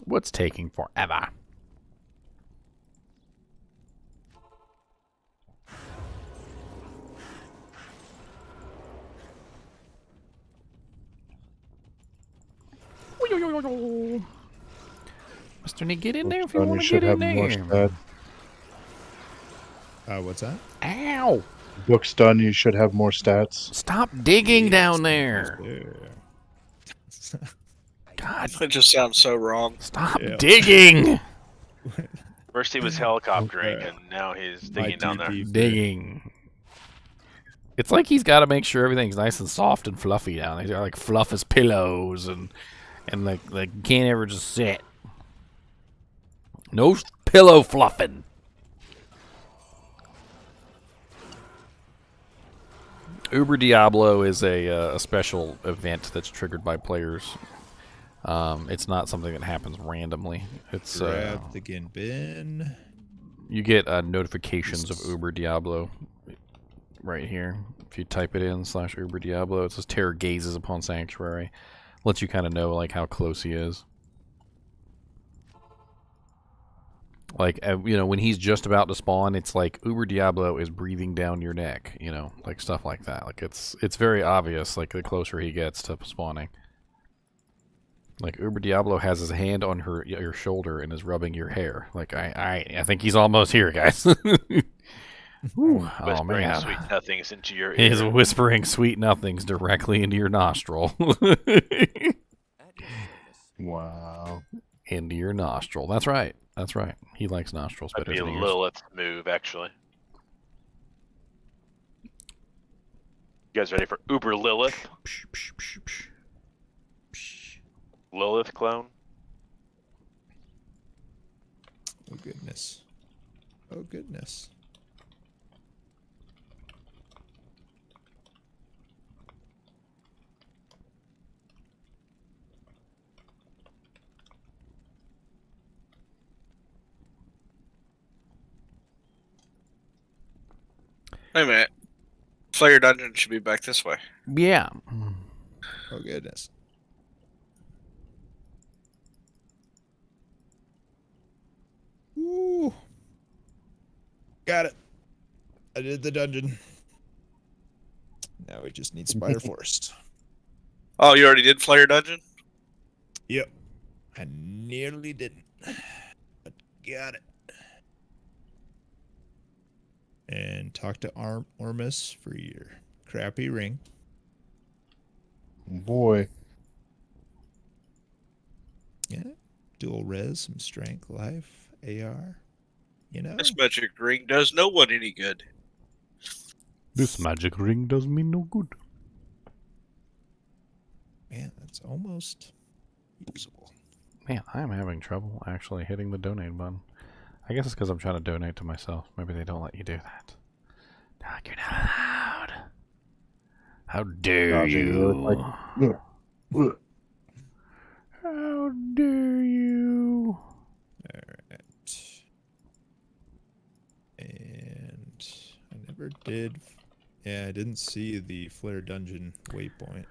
What's taking forever? Mr. Nick, get in there if you want to get in there. What's that? Ow! Book's done. You should have more stats. Stop digging down there. God. It just sounds so wrong. Stop digging. First he was helicoptering, and now he's digging down there. Digging. It's like he's got to make sure everything's nice and soft and fluffy down there. He's got like fluff as pillows and like you can't ever just sit. No pillow fluffing. Uber Diablo is a special event that's triggered by players. It's not something that happens randomly. It's again, Ben. You get notifications of Uber Diablo right here. If you type it in /Uber Diablo, it says Terror gazes upon Sanctuary. Lets you kind of know like how close he is. Like, you know, when he's just about to spawn, it's like Uber Diablo is breathing down your neck, you know, like stuff like that. Like it's very obvious, like the closer he gets to spawning. Like Uber Diablo has his hand on your shoulder and is rubbing your hair. Like I think he's almost here, guys. Ooh, oh man! Sweet nothings into your ear. He's whispering sweet nothings directly into your nostril. Wow! Into your nostril. That's right. That's right. He likes nostrils better than ears. That'd be a Lilith move, actually. You guys ready for Uber Lilith? Lilith clone? Oh goodness. Oh goodness. Wait a minute. Player dungeon should be back this way. Yeah. Oh goodness. Ooh. Got it. I did the dungeon. Now we just need Spider Forest. Oh, you already did player dungeon? Yep. I nearly didn't. But got it. And talk to Ormus for your crappy ring. Boy. Yeah. Dual res, some strength, life, AR. You know? This magic ring does no one any good. This magic ring does me no good. Man, that's almost usable. Man, I'm having trouble actually hitting the donate button. I guess it's because I'm trying to donate to myself. Maybe they don't let you do that. Doc, you're not allowed. How dare you? How dare you? Alright. And I never did. Yeah, I didn't see the Flare Dungeon waypoint.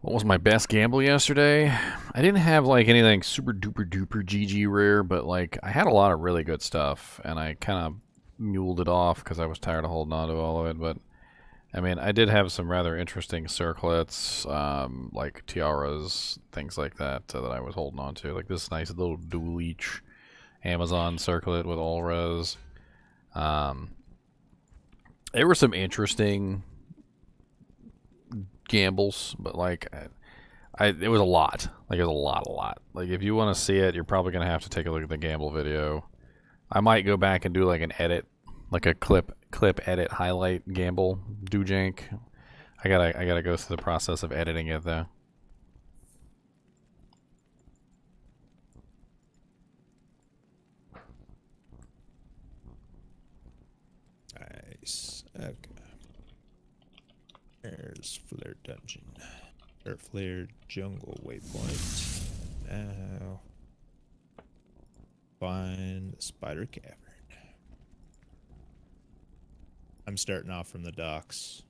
What was my best gamble yesterday? I didn't have like anything super duper duper GG rare, but like I had a lot of really good stuff, and I kind of muled it off because I was tired of holding on to all of it. But I mean, I did have some rather interesting circlets, like tiaras, things like that, that I was holding on to. Like this nice little dual each Amazon circlet with all res. There were some interesting gambles, but like it was a lot. Like it was a lot. Like if you want to see it, you're probably gonna have to take a look at the gamble video. I might go back and do like an edit, like a clip edit highlight gamble do jank. I gotta go through the process of editing it though. Nice. Okay. There's Flare Dungeon. Or Flare Jungle waypoint. Now find the Spider Cavern. I'm starting off from the docks.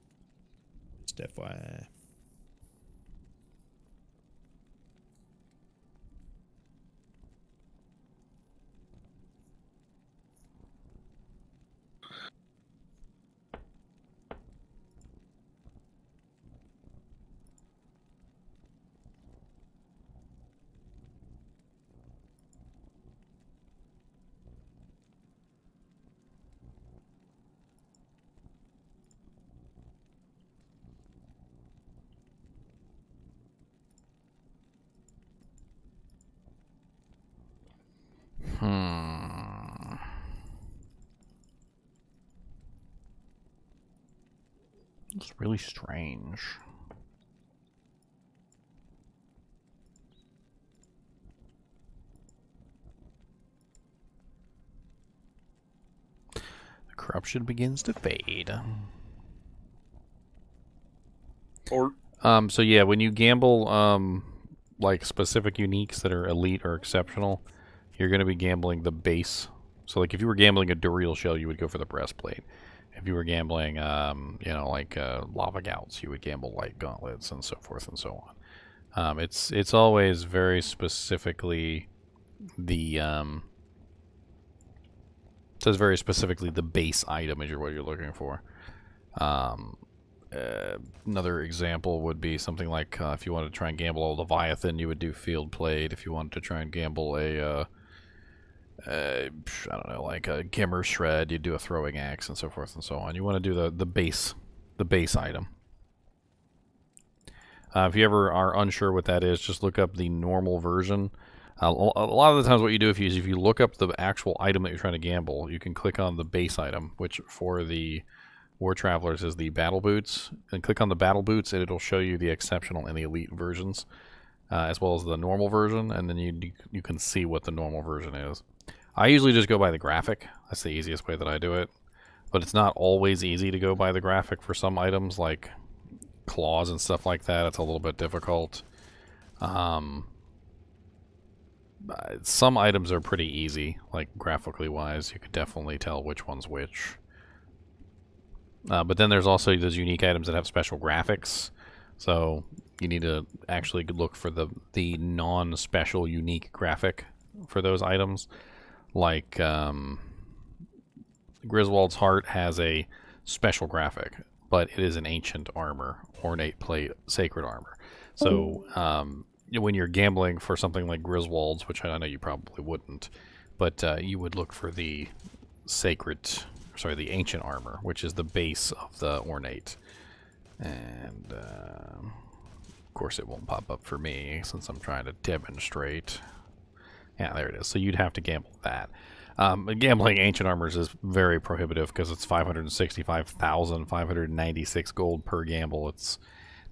Just FYI. It's really strange. The corruption begins to fade. So yeah, when you gamble like specific uniques that are elite or exceptional, you're going to be gambling the base. So like if you were gambling a Duriel shell, you would go for the breastplate. If you were gambling, you know, like lava gouts, you would gamble like gauntlets and so forth and so on. It's always very specifically the it says very specifically the base item is what you're looking for. Another example would be something like if you wanted to try and gamble a Leviathan, you would do field plate. If you wanted to try and gamble a I don't know, like a Gimmer Shred, you do a throwing axe and so forth and so on. You want to do the base item. If you ever are unsure what that is, just look up the normal version. A lot of the times what you do if you look up the actual item that you're trying to gamble, you can click on the base item, which for the War Travelers is the battle boots, and click on the battle boots and it'll show you the exceptional and the elite versions, as well as the normal version, and then you can see what the normal version is. I usually just go by the graphic. That's the easiest way that I do it. But it's not always easy to go by the graphic for some items, like claws and stuff like that. It's a little bit difficult. Some items are pretty easy, like graphically wise. You could definitely tell which one's which. But then there's also those unique items that have special graphics. So you need to actually look for the non-special unique graphic for those items. Like Griswold's Heart has a special graphic, but it is an ancient armor, ornate plate, sacred armor. So when you're gambling for something like Griswold's, which I know you probably wouldn't, but you would look for the the ancient armor, which is the base of the ornate. And of course it won't pop up for me since I'm trying to demonstrate. Yeah, there it is. So you'd have to gamble that. Gambling ancient armors is very prohibitive because it's 565,596 gold per gamble. It's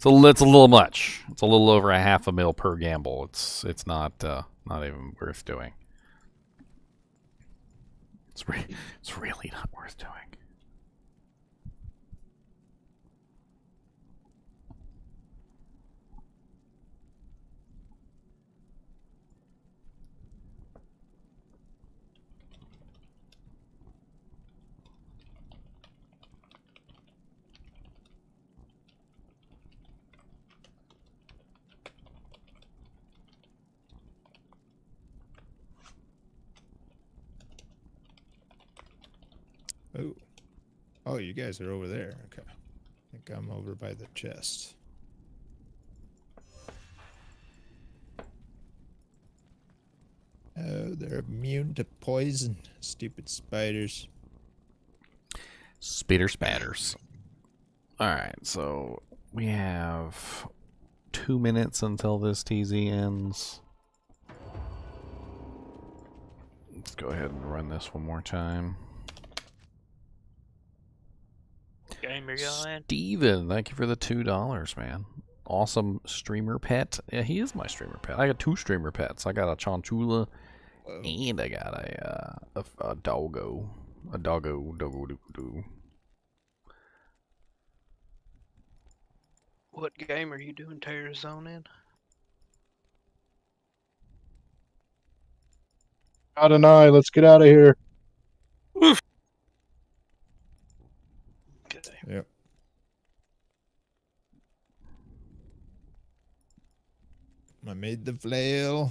a little much. It's a little over a half a mil per gamble. It's not even worth doing. It's really not worth doing. Oh, you guys are over there. Okay. I think I'm over by the chest. Oh, they're immune to poison. Stupid spiders. Spitter spatters. Alright, so we have 2 minutes until this TZ ends. Let's go ahead and run this one more time. Gamer y'all in? Steven, thank you for the $2, man. Awesome streamer pet. Yeah, he is my streamer pet. I got 2 streamer pets. I got a Chinchilla and I got a doggo. A doggo. What game are you doing Terror Zone in? Adonai, let's get out of here. Okay. Yep. I made the flail.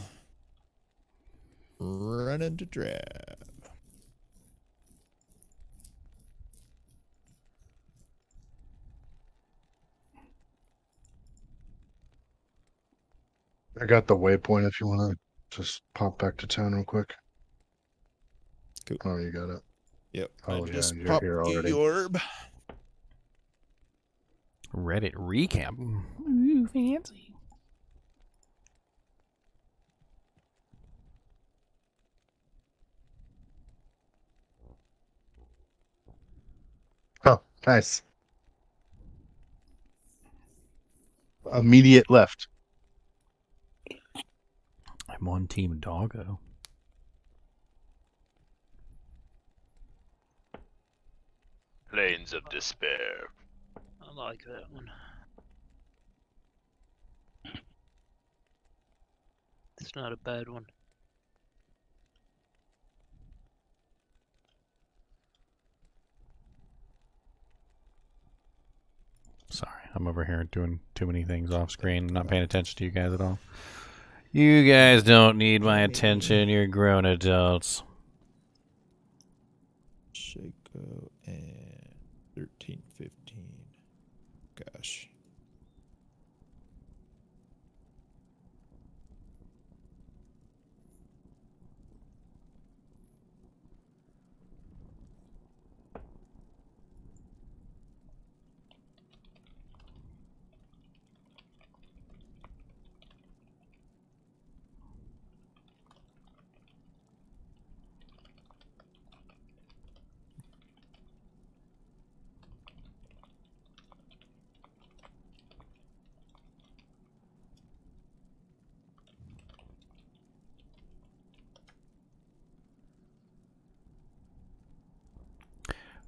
Running to drive. I got the waypoint if you want to just pop back to town real quick. Cool. Oh, you got it. Yep. Oh, I yeah, just you're popped here already. the orb. Reddit recap. Ooh, fancy. Oh, nice. Immediate left. I'm on Team Doggo. Plains of Despair. I like that one. It's not a bad one. Sorry, I'm over here doing too many things off screen. I'm not paying attention to you guys at all. You guys don't need my attention. You're grown adults. Shaco and 1315. Gosh.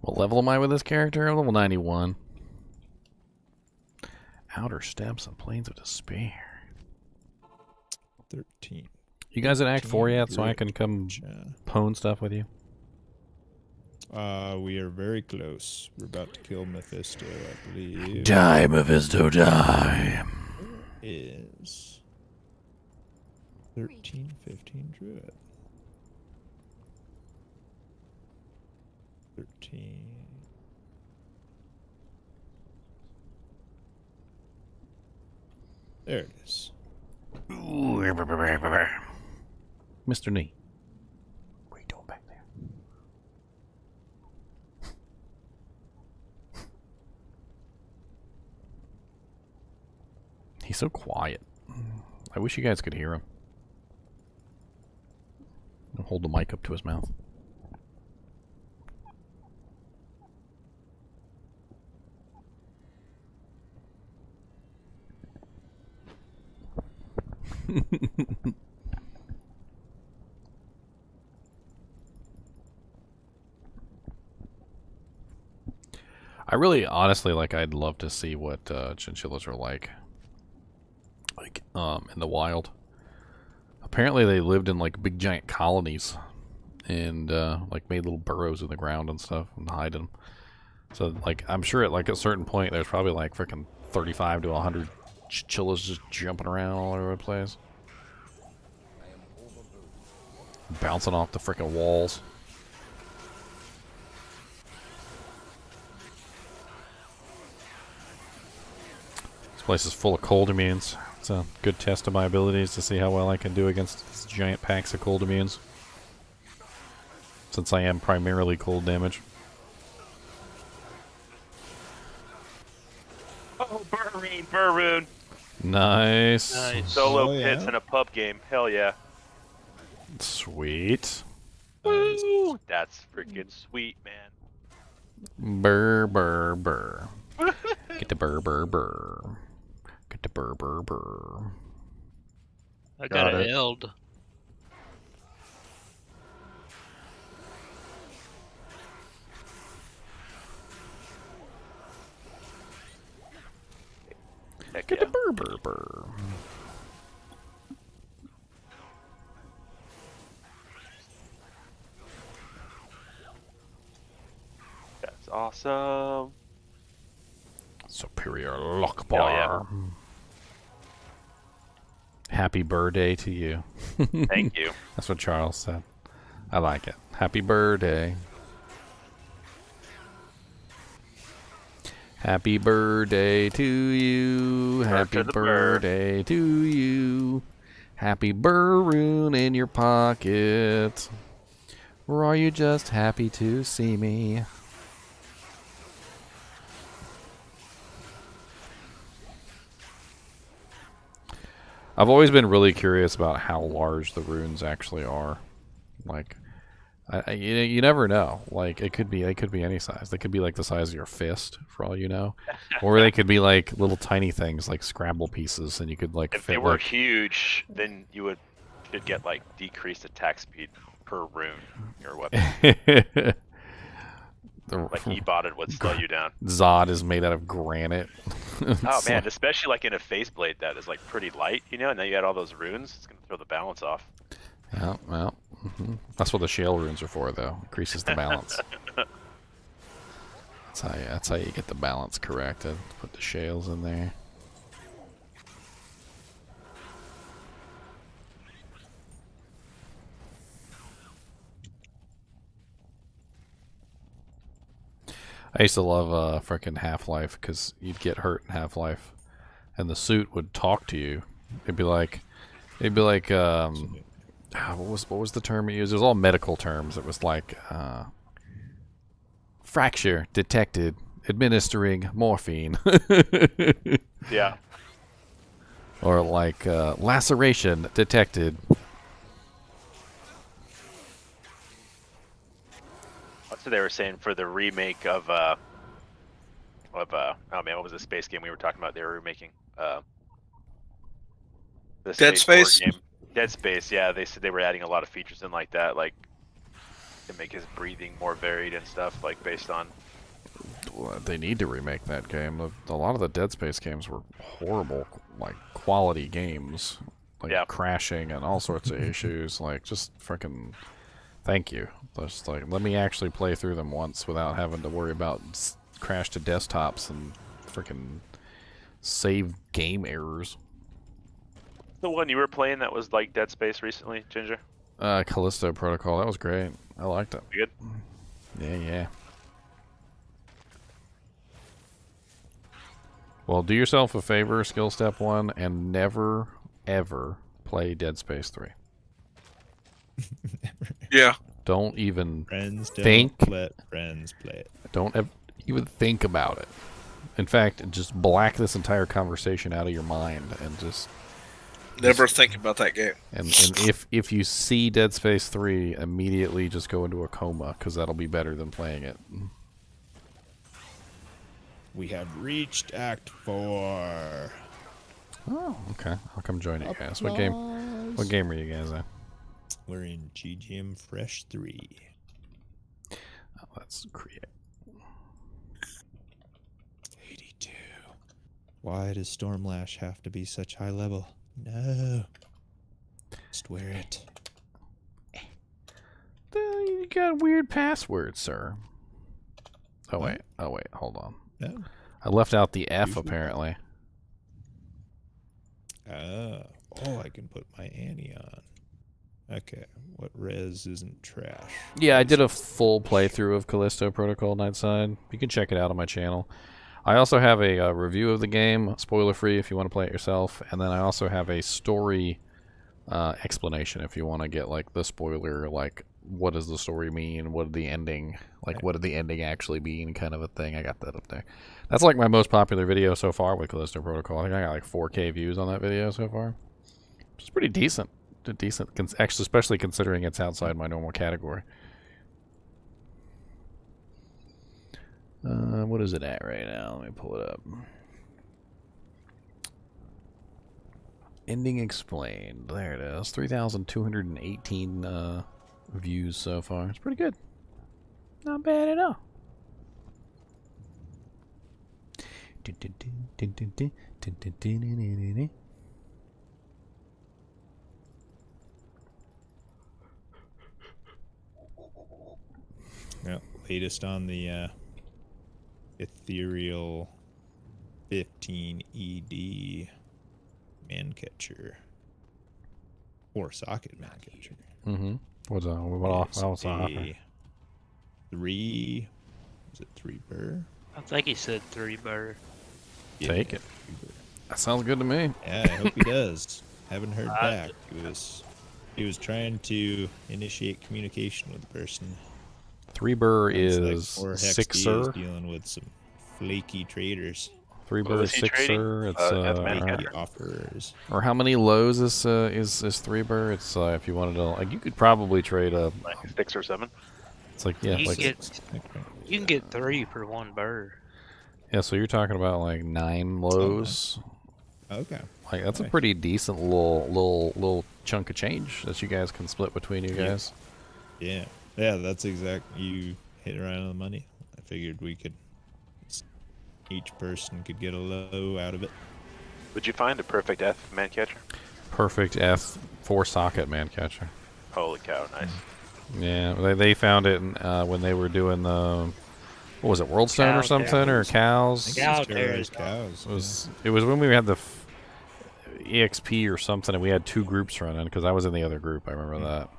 What level am I with this character? I'm level 91. Outer Steps and Plains of Despair. 13. You guys at Act 4 yet, so I can come pwn stuff with you? We are very close. We're about to kill Mephisto, I believe. Die, Mephisto, die. Is 13, 15 druid. 13. There it is. Mr. Nee. What are you doing back there? He's so quiet. I wish you guys could hear him. I'll hold the mic up to his mouth. I really, honestly, I'd love to see what chinchillas are like in the wild. Apparently, they lived in big giant colonies, and made little burrows in the ground and stuff, and hide them. So, I'm sure at a certain point, there's probably freaking 35 to 100 chinchillas just jumping around all over the place, bouncing off the freaking walls. This place is full of cold immunes. It's a good test of my abilities to see how well I can do against these giant packs of cold immunes, since I am primarily cold damage. Oh, Burroon, Burroon. Nice. Solo pits in a pub game. Hell yeah. Sweet. Woo! That's freaking sweet, man. Burr, burr, burr. Get the burr, burr, burr. Get the burr, burr, burr. I got a eld. Get the burr, burr, burr. That's awesome. Superior lock bar. Yeah. Happy birthday to you. Thank you. That's what Charles said. I like it. Happy birthday. Happy birthday to you. Happy birthday to you. Happy Burroon in your pocket. Or are you just happy to see me? I've always been really curious about how large the runes actually are. You never know. It could be any size. They could be the size of your fist, for all you know, or they could be little tiny things like Scrabble pieces, and you could If they were huge, then you should get decreased attack speed per rune in your weapon. E-botted would slow you down. Zod is made out of granite. Oh man, especially in a face blade that is pretty light, and now you add all those runes, it's gonna throw the balance off. Yeah, well, that's what the shale runes are for, though. Increases the balance. That's how you get the balance corrected. Put the shales in there. I used to love frickin' Half-Life, because you'd get hurt in Half-Life, and the suit would talk to you. It'd be like, what was the term it used? It was all medical terms. It was fracture detected, administering morphine. Yeah. Or laceration detected. That's what they were saying for the remake of oh man, what was the space game we were talking about? They were remaking the Dead Space. Game. Dead Space, yeah. They said they were adding a lot of features in that, to make his breathing more varied and stuff, based on. Well, they need to remake that game. A lot of the Dead Space games were horrible, quality games, crashing and all sorts of issues. Just freaking Thank you. Just like, let me actually play through them once without having to worry about crash to desktops and freaking save game errors. The one you were playing that was like Dead Space recently, Ginger? Callisto Protocol. That was great. I liked it. Good. Yeah. Well, do yourself a favor, skill step 1, and never, ever play Dead Space 3. Yeah. Don't even Friends think. don't let friends play it. Don't even think about it. In fact, just black this entire conversation out of your mind and just Never think about that game. And if you see Dead Space 3, immediately just go into a coma, because that'll be better than playing it. We have reached Act 4. Oh, okay. I'll come join you guys. What game are you guys in? We're in GGM Fresh 3. Oh, let's create. 82. Why does Stormlash have to be such high level? No. Just wear it. You got weird passwords, sir. Oh wait, hold on. No. I left out the F Usually apparently. Oh, I can put my Annie on. Okay, what res isn't trash? Yeah, I did a full playthrough of Callisto Protocol Nightside. You can check it out on my channel. I also have a review of the game, spoiler-free if you want to play it yourself, and then I also have a story explanation if you want to get like the spoiler, like what does the story mean, what did the ending, like what did the ending actually mean, kind of a thing. I got that up there. That's like my most popular video so far with Callisto Protocol. I think I got like 4K views on that video so far. It's pretty decent. Actually, especially considering it's outside my normal category. What is it at right now? Let me pull it up. Ending explained. There it is. 3,218 views so far. It's pretty good. Not bad at all. Well, latest on the ethereal 15 ED man catcher or socket man catcher. Mm-hmm. What's that? What else? 3. Is it 3 burr? I think he said 3 burr. Take it. That sounds good to me. Yeah, I hope he does. Haven't heard back. He was trying to initiate communication with the person. 3 burr is like 6 is sir. dealing with some flaky traders. 3 burr is 6 sir. It's offers. Or how many lows is 3 burr? It's if you wanted to, like, you could probably trade a like 6 or 7. It's like you can get 3 for 1 burr. Yeah, so you're talking about like 9 lows. Okay. Like that's a pretty decent little chunk of change that you guys can split between you guys. Yeah, that's exactly, you hit it right on the money. I figured we could, each person could get a low out of it. Would you find a perfect F man catcher? Perfect F 4 socket man catcher. Holy cow, nice. Yeah, they found it when they were doing the, what was it, Worldstone or something, or cows? Cows. It was when we had the EXP or something, and we had 2 groups running, because I was in the other group. I remember that.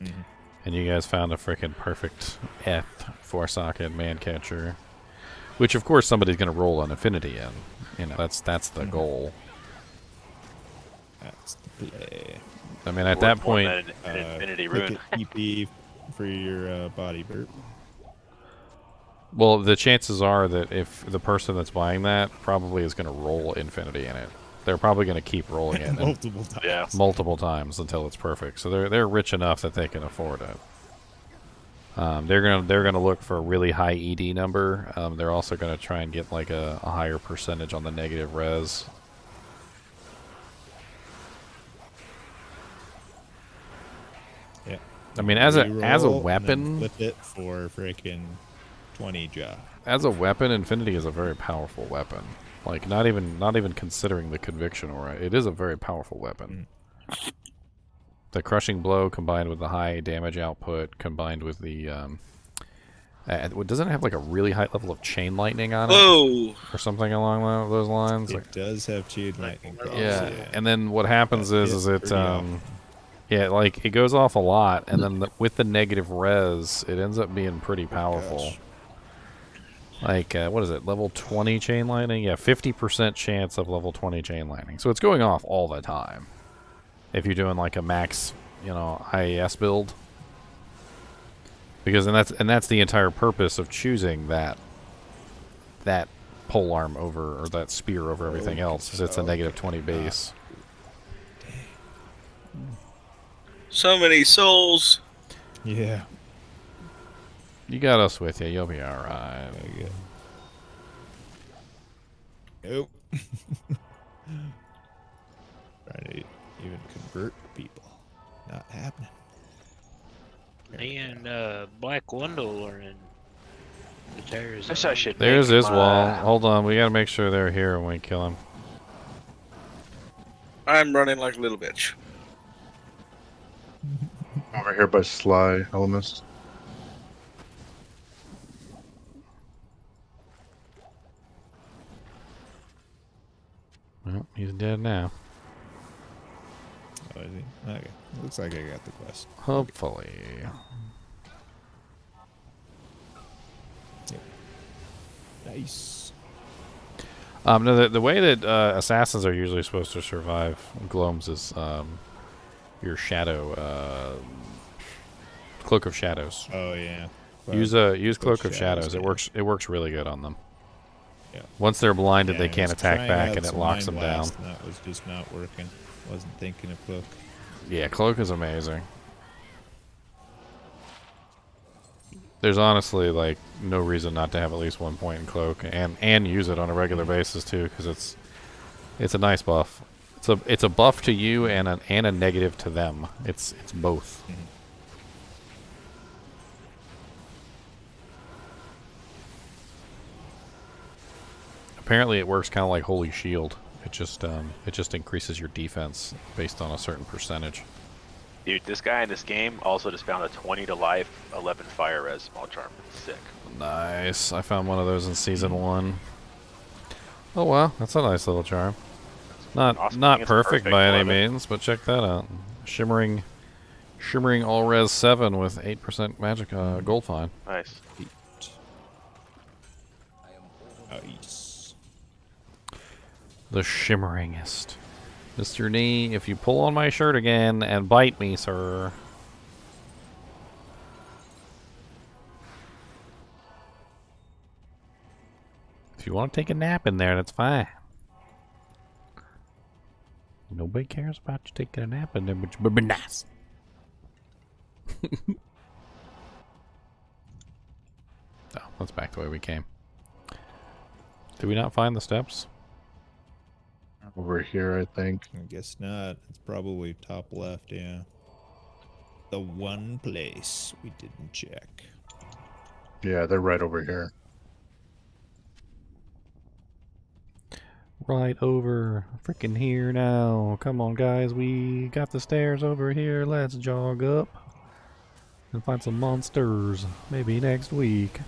Mm-hmm. And you guys found a freaking perfect F 4 socket man catcher, which of course somebody's going to roll an infinity in. You know, that's the goal. That's the play. I mean, at that point, an infinity rune. EP for your body burp. well, the chances are that if the person that's buying that probably is going to roll infinity in it, they're probably going to keep rolling it multiple times. Yeah. multiple times until it's perfect. So they're rich enough that they can afford it. They're gonna look for a really high ED number. They're also gonna try and get like a higher percentage on the negative res. Yeah. I mean, as a Reroll, weapon, and then flip it for freaking 20 job. as a weapon, Infinity is a very powerful weapon. Like not even considering the conviction aura, it is a very powerful weapon. The crushing blow combined with the high damage output combined with the doesn't it have like a really high level of chain lightning on it? Whoa! Or something along those lines? It does have chain lightning. Yeah. And then what happens is it yeah, like it goes off a lot, and then with the negative res, it ends up being pretty powerful. Like what is it? Level 20 chain lightning? Yeah, 50% chance of level 20 chain lightning. So it's going off all the time. If you're doing like a max, IAS build. Because and that's the entire purpose of choosing that polearm over, or that spear over everything else, is it's a negative 20 base. So many souls. Yeah. You got us with you. You'll be alright. Nope. Trying to even convert people. Not happening. Me and Black Wendell are in the terrors. There's his wall. Hold on, we gotta make sure they're here when we kill him. I'm running like a little bitch. Over here by Sly Elemist. Well, he's dead now. Oh, is he? Okay. Looks like I got the quest. Hopefully. Yep. Nice. No, the way that assassins are usually supposed to survive Gloams is your shadow, Cloak of Shadows. Oh yeah. Use Cloak of Shadows. It works really good on them. Yeah. Once they're blinded, they can't attack back, and it locks them down. That was just not working. Wasn't thinking of Cloak. Yeah, Cloak is amazing. There's honestly like no reason not to have at least 1 point in Cloak, and use it on a regular basis too, because it's a nice buff. It's a buff to you and a negative to them. It's both. Apparently, it works kind of like Holy Shield. It just increases your defense based on a certain percentage. Dude, this guy in this game also just found a 20 to life, 11 fire res small charm. Sick. Nice. I found one of those in season 1. Oh wow, that's a nice little charm. Not perfect by any means, but check that out. Shimmering all res 7 with 8% magic gold fine. Nice. Nice. The shimmeringest. Mr. Knee, if you pull on my shirt again and bite me, sir. If you want to take a nap in there, that's fine. Nobody cares about you taking a nap in there, but you better be nice. Oh, let's back the way we came. Did we not find the steps? Over here, I think. I guess not. It's probably top left, yeah. The one place we didn't check. Yeah, they're right over here. Right over freaking here now. Come on, guys. We got the stairs over here. Let's jog up and find some monsters. Maybe next week.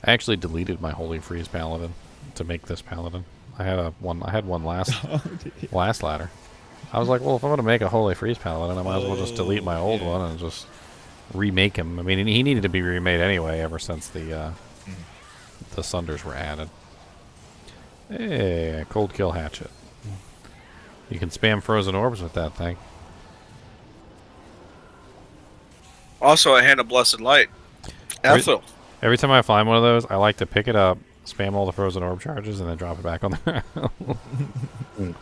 I actually deleted my Holy Freeze Paladin to make this Paladin. I had one last ladder. I was like, well, if I'm going to make a Holy Freeze Paladin, I might as well just delete my old one and just remake him. I mean, he needed to be remade anyway ever since the Sunders were added. Hey, Cold Kill Hatchet. You can spam Frozen Orbs with that thing. Also, a Hand of Blessed Light. Every time I find one of those, I like to pick it up, spam all the Frozen Orb charges, and then drop it back on the ground.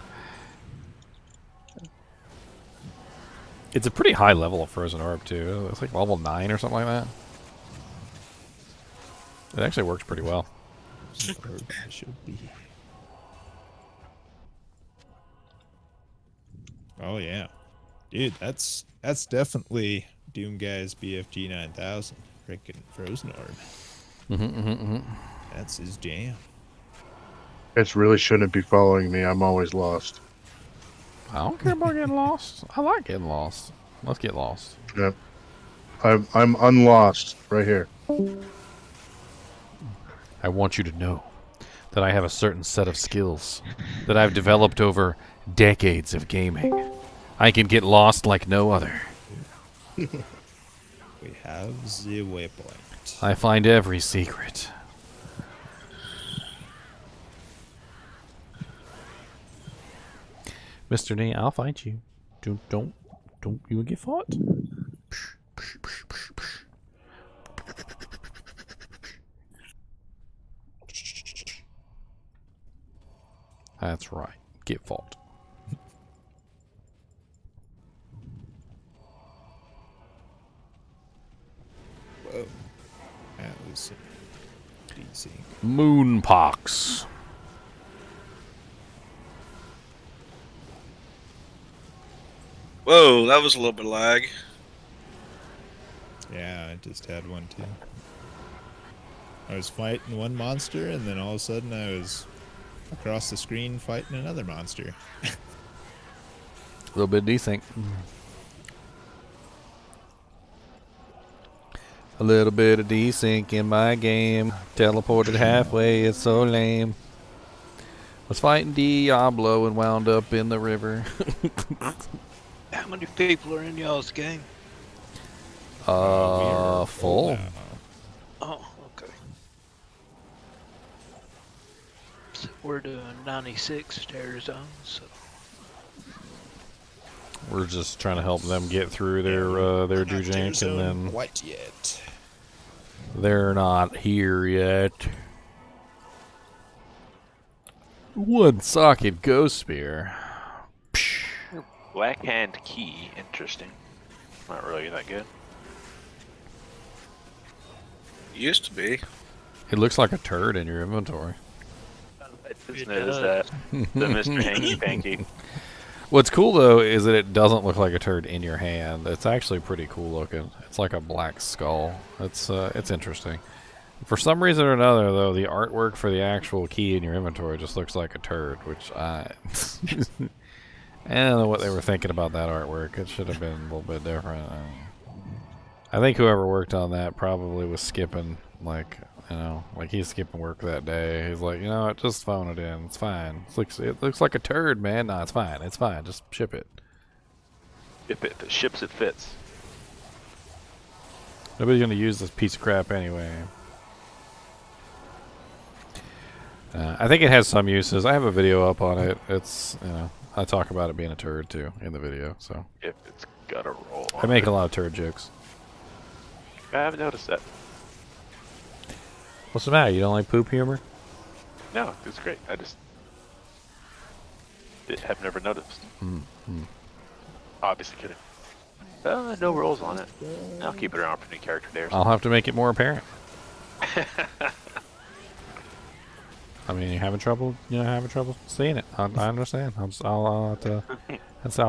It's a pretty high level of Frozen Orb, too. It's like level 9 or something like that. It actually works pretty well. Should be. Oh, yeah. Dude, that's definitely Doom Guy's BFG 9000. Freaking Frozen Orb. That's his jam. It really shouldn't be following me. I'm always lost. I don't care about getting lost. I like getting lost. Let's get lost. Yep. I'm unlost right here. I want you to know that I have a certain set of skills that I've developed over decades of gaming. I can get lost like no other. We have the waypoint. I find every secret. Mr. Nee, I'll fight you. Don't you get fought. That's right. Get fought. Whoa. That was decent. Moonpox. Whoa, that was a little bit of lag. Yeah, I just had one too. I was fighting one monster, and then all of a sudden I was across the screen fighting another monster. A little bit desync. A little bit of desync in my game. Teleported halfway, it's so lame. Was fighting Diablo and wound up in the river. How many people are in y'all's game? Full. Oh, okay. So we're doing 96 terror zones, so. We're just trying to help them get through their Dujank, and then What yet? they're not here yet. One socket ghost spear. Black hand key, interesting. Not really that good. Used to be. It looks like a turd in your inventory. I just noticed that. The Mr. Hanky Panky. What's cool though is that it doesn't look like a turd in your hand. It's actually pretty cool looking. It's like a black skull. It's interesting. For some reason or another though, the artwork for the actual key in your inventory just looks like a turd, which I don't know what they were thinking about that artwork. It should have been a little bit different. I think whoever worked on that probably was skipping, like, you know, like he's skipping work that day. He's like, you know what, just phone it in. It's fine. It looks like a turd, man. No, it's fine. It's fine. Just ship it. If it ships, it fits. Nobody's gonna use this piece of crap anyway. I think it has some uses. I have a video up on it. It's, you know, I talk about it being a turd too in the video. So If it's got a roll. I make a lot of turd jokes. I haven't noticed that. What's the matter? You don't like poop humor? No, it's great. I just have never noticed. Obviously kidding. No rolls on it. I'll keep it around for new character there. I'll have to make it more apparent. I mean, you're having trouble seeing it. I understand. I'll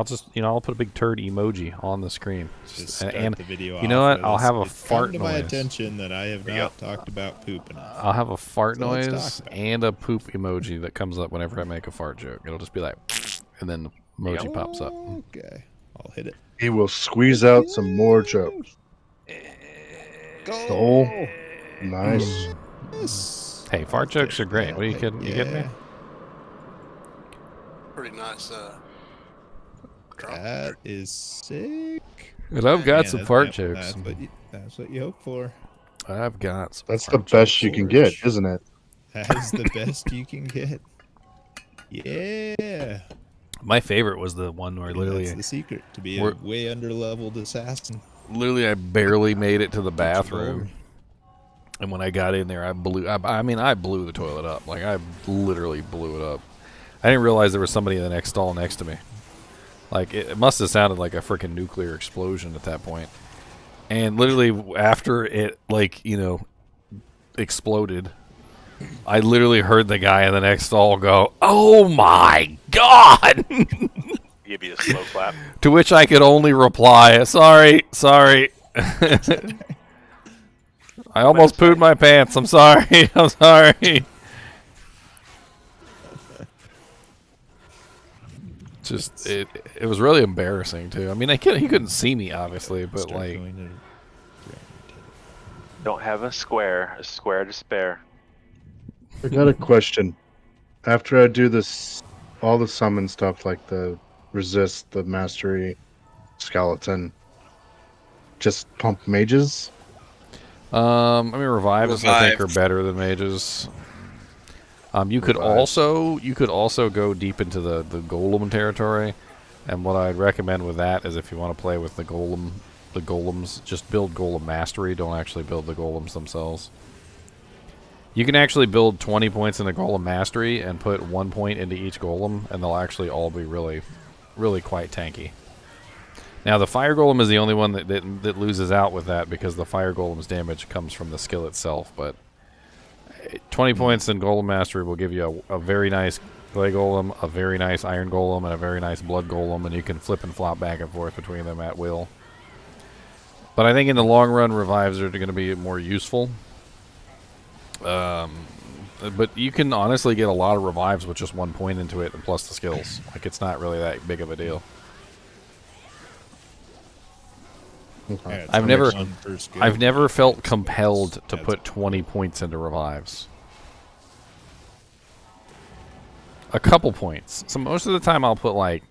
just, you know, I'll put a big turd emoji on the screen. Just start the video you know off what? I'll with, have a "It's fart come to noise. my attention that I have not talked about poop enough." I'll have a fart So let's noise talk about and a poop emoji that comes up whenever I make a fart joke. It'll just be like, and then the emoji pops up. Okay, I'll hit it. He will squeeze out some more jokes. Oh, nice. Yes. Hey, fart jokes are great. What are you kidding? You kidding me? Pretty nice. That is sick. And I've got Yeah, some that's- fart yep, jokes. That's what you hope for. I've got some That's the fart best jokes. you can get, isn't it? That is the best you can get. Yeah. My favorite was the one where Maybe literally, that's the secret, to be a we're- way under-leveled assassin. literally, I barely made it to the bathroom. And when I got in there, I blew the toilet up. Like, I literally blew it up. I didn't realize there was somebody in the next stall next to me. Like, it must have sounded like a freaking nuclear explosion at that point. And literally, after it, like, you know, exploded, I literally heard the guy in the next stall go, "Oh my God!" Give you a slow clap. To which I could only reply, "Sorry." I almost pooed my pants. I'm sorry. I'm sorry. Just it was really embarrassing too. I mean, he couldn't see me obviously, but like. Don't have a square to spare. I got a question. After I do this, all the summon stuff like the resist, the mastery, skeleton, just pump mages? I mean, revives I think are better than mages. You could also go deep into the golem territory, and what I'd recommend with that is if you want to play with the golems, just build golem mastery. Don't actually build the golems themselves. You can actually build 20 points into golem mastery and put 1 point into each golem, and they'll actually all be really, really quite tanky. Now the fire golem is the only one that loses out with that because the fire golem's damage comes from the skill itself, but 20 points in golem mastery will give you a very nice clay golem, a very nice iron golem, and a very nice blood golem, and you can flip and flop back and forth between them at will. But I think in the long run, revives are going to be more useful. But you can honestly get a lot of revives with just 1 point into it and plus the skills. Like, it's not really that big of a deal. Yeah, I've never felt compelled to put 20 points into revives. A couple points. So most of the time I'll put like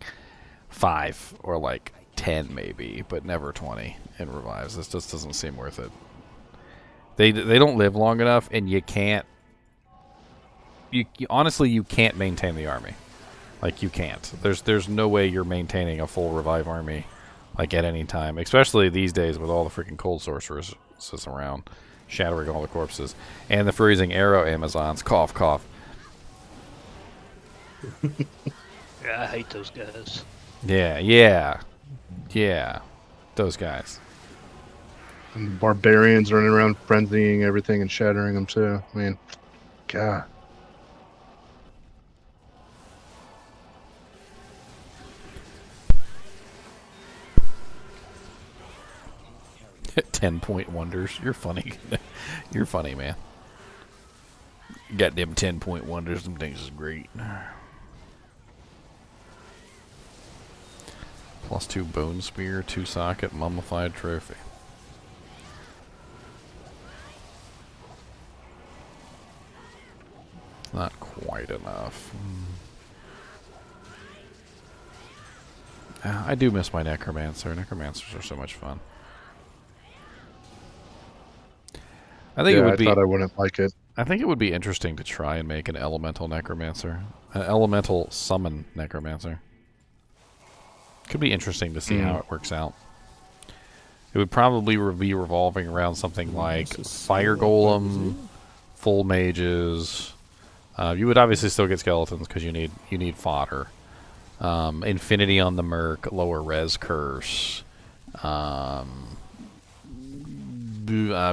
5 or like 10 maybe, but never 20 in revives. This just doesn't seem worth it. They don't live long enough, and you can't. Honestly, you can't maintain the army. Like, you can't. There's no way you're maintaining a full revive army. Like, at any time. Especially these days with all the freaking cold sorcerers around. Shattering all the corpses. And the freezing arrow Amazons. Cough, cough. Yeah, I hate those guys. Yeah. Those guys. And barbarians running around frenzying everything and shattering them too. I mean, God. .10 wonders. You're funny. You're funny, man. You got them 10 wonders. Them things is great. +2 bone spear, 2 socket, mummified trophy. Not quite enough. I do miss my Necromancer. Necromancers are so much fun. I think it would be. I thought I wouldn't like it. I think it would be interesting to try and make an elemental Necromancer, an elemental summon Necromancer. Could be interesting to see how it works out. It would probably be revolving around something like Fire Golem, full mages. You would obviously still get skeletons because you need fodder. Infinity on the Merc, lower res curse.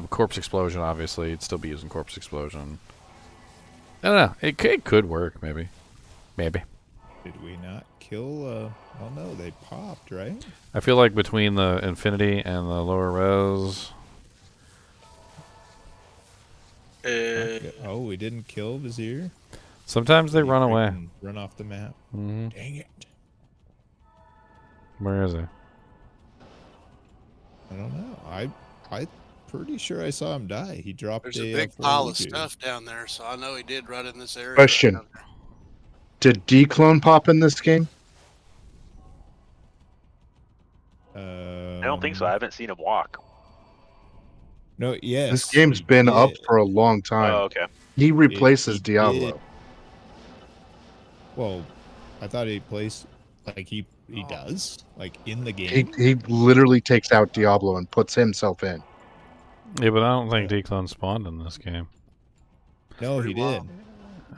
Corpse explosion, obviously. You'd still be using corpse explosion. I don't know. It could work, maybe. Maybe. Did we not kill? Oh no, they popped, right? I feel like between the infinity and the lower res. Oh, we didn't kill Vizier. Sometimes they run away. Run off the map. Mm-hmm. Dang it! Where is he? I don't know. I pretty sure I saw him die. He dropped. There's a big pile of stuff down there, so I know he did run in this area. Question. Did D-clone pop in this game? I don't think so. I haven't seen him walk. No, yes. This game's been up for a long time. Oh, okay. He replaces Diablo. Well, I thought he plays like he does like in the game. He literally takes out Diablo and puts himself in. Yeah, but I don't think D-clone spawned in this game. No, he did.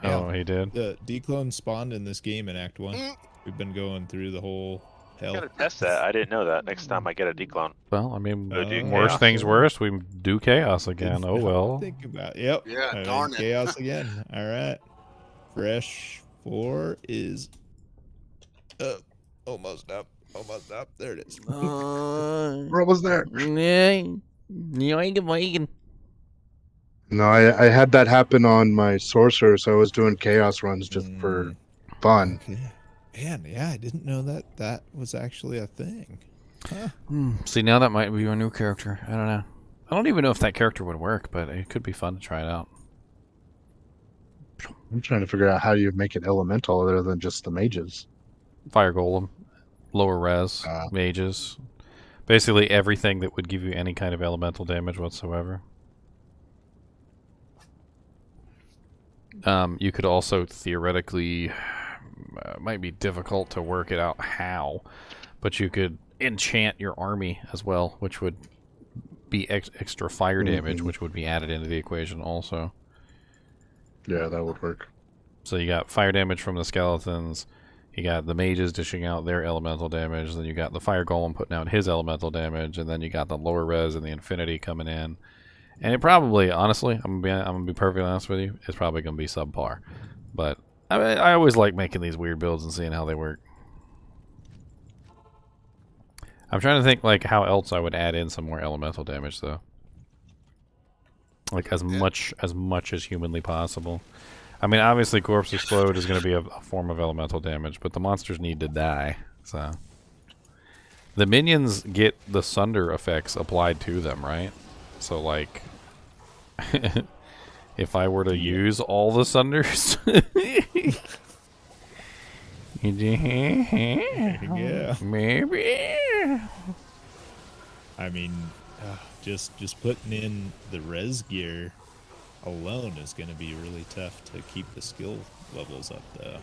Oh, he did? The D-clone spawned in this game in Act 1. We've been going through the whole hell. I gotta test that. I didn't know that. Next time I get a declone. Well, I mean, do worst chaos. things worst, we do chaos again. Oh well. Think about it. Yep. Yeah, darn it. Chaos again. All right. Fresh 4 is up. Almost up. Almost up. There it is. We're almost there. No, I had that happen on my sorcerer, so I was doing chaos runs just for fun. Okay. Man, yeah, I didn't know that was actually a thing. Huh. See, now that might be your new character. I don't know. I don't even know if that character would work, but it could be fun to try it out. I'm trying to figure out how you make it elemental other than just the mages. Fire golem, lower res, mages, basically everything that would give you any kind of elemental damage whatsoever. You could also theoretically, might be difficult to work it out how, but you could enchant your army as well, which would be extra fire damage, which would be added into the equation also. Yeah, that would work. So you got fire damage from the skeletons, you got the mages dishing out their elemental damage, then you got the fire golem putting out his elemental damage, and then you got the lower res and the infinity coming in. And it probably, honestly, I'm gonna be perfectly honest with you, it's probably gonna be subpar. But I always like making these weird builds and seeing how they work. I'm trying to think like how else I would add in some more elemental damage though. Like as much as humanly possible. I mean, obviously Corpse Explode is going to be a form of elemental damage, but the monsters need to die. So the minions get the Sunder effects applied to them, right? So like if I were to use all the Sunders Yeah. Maybe. I mean, just putting in the res gear alone is going to be really tough to keep the skill levels up, though.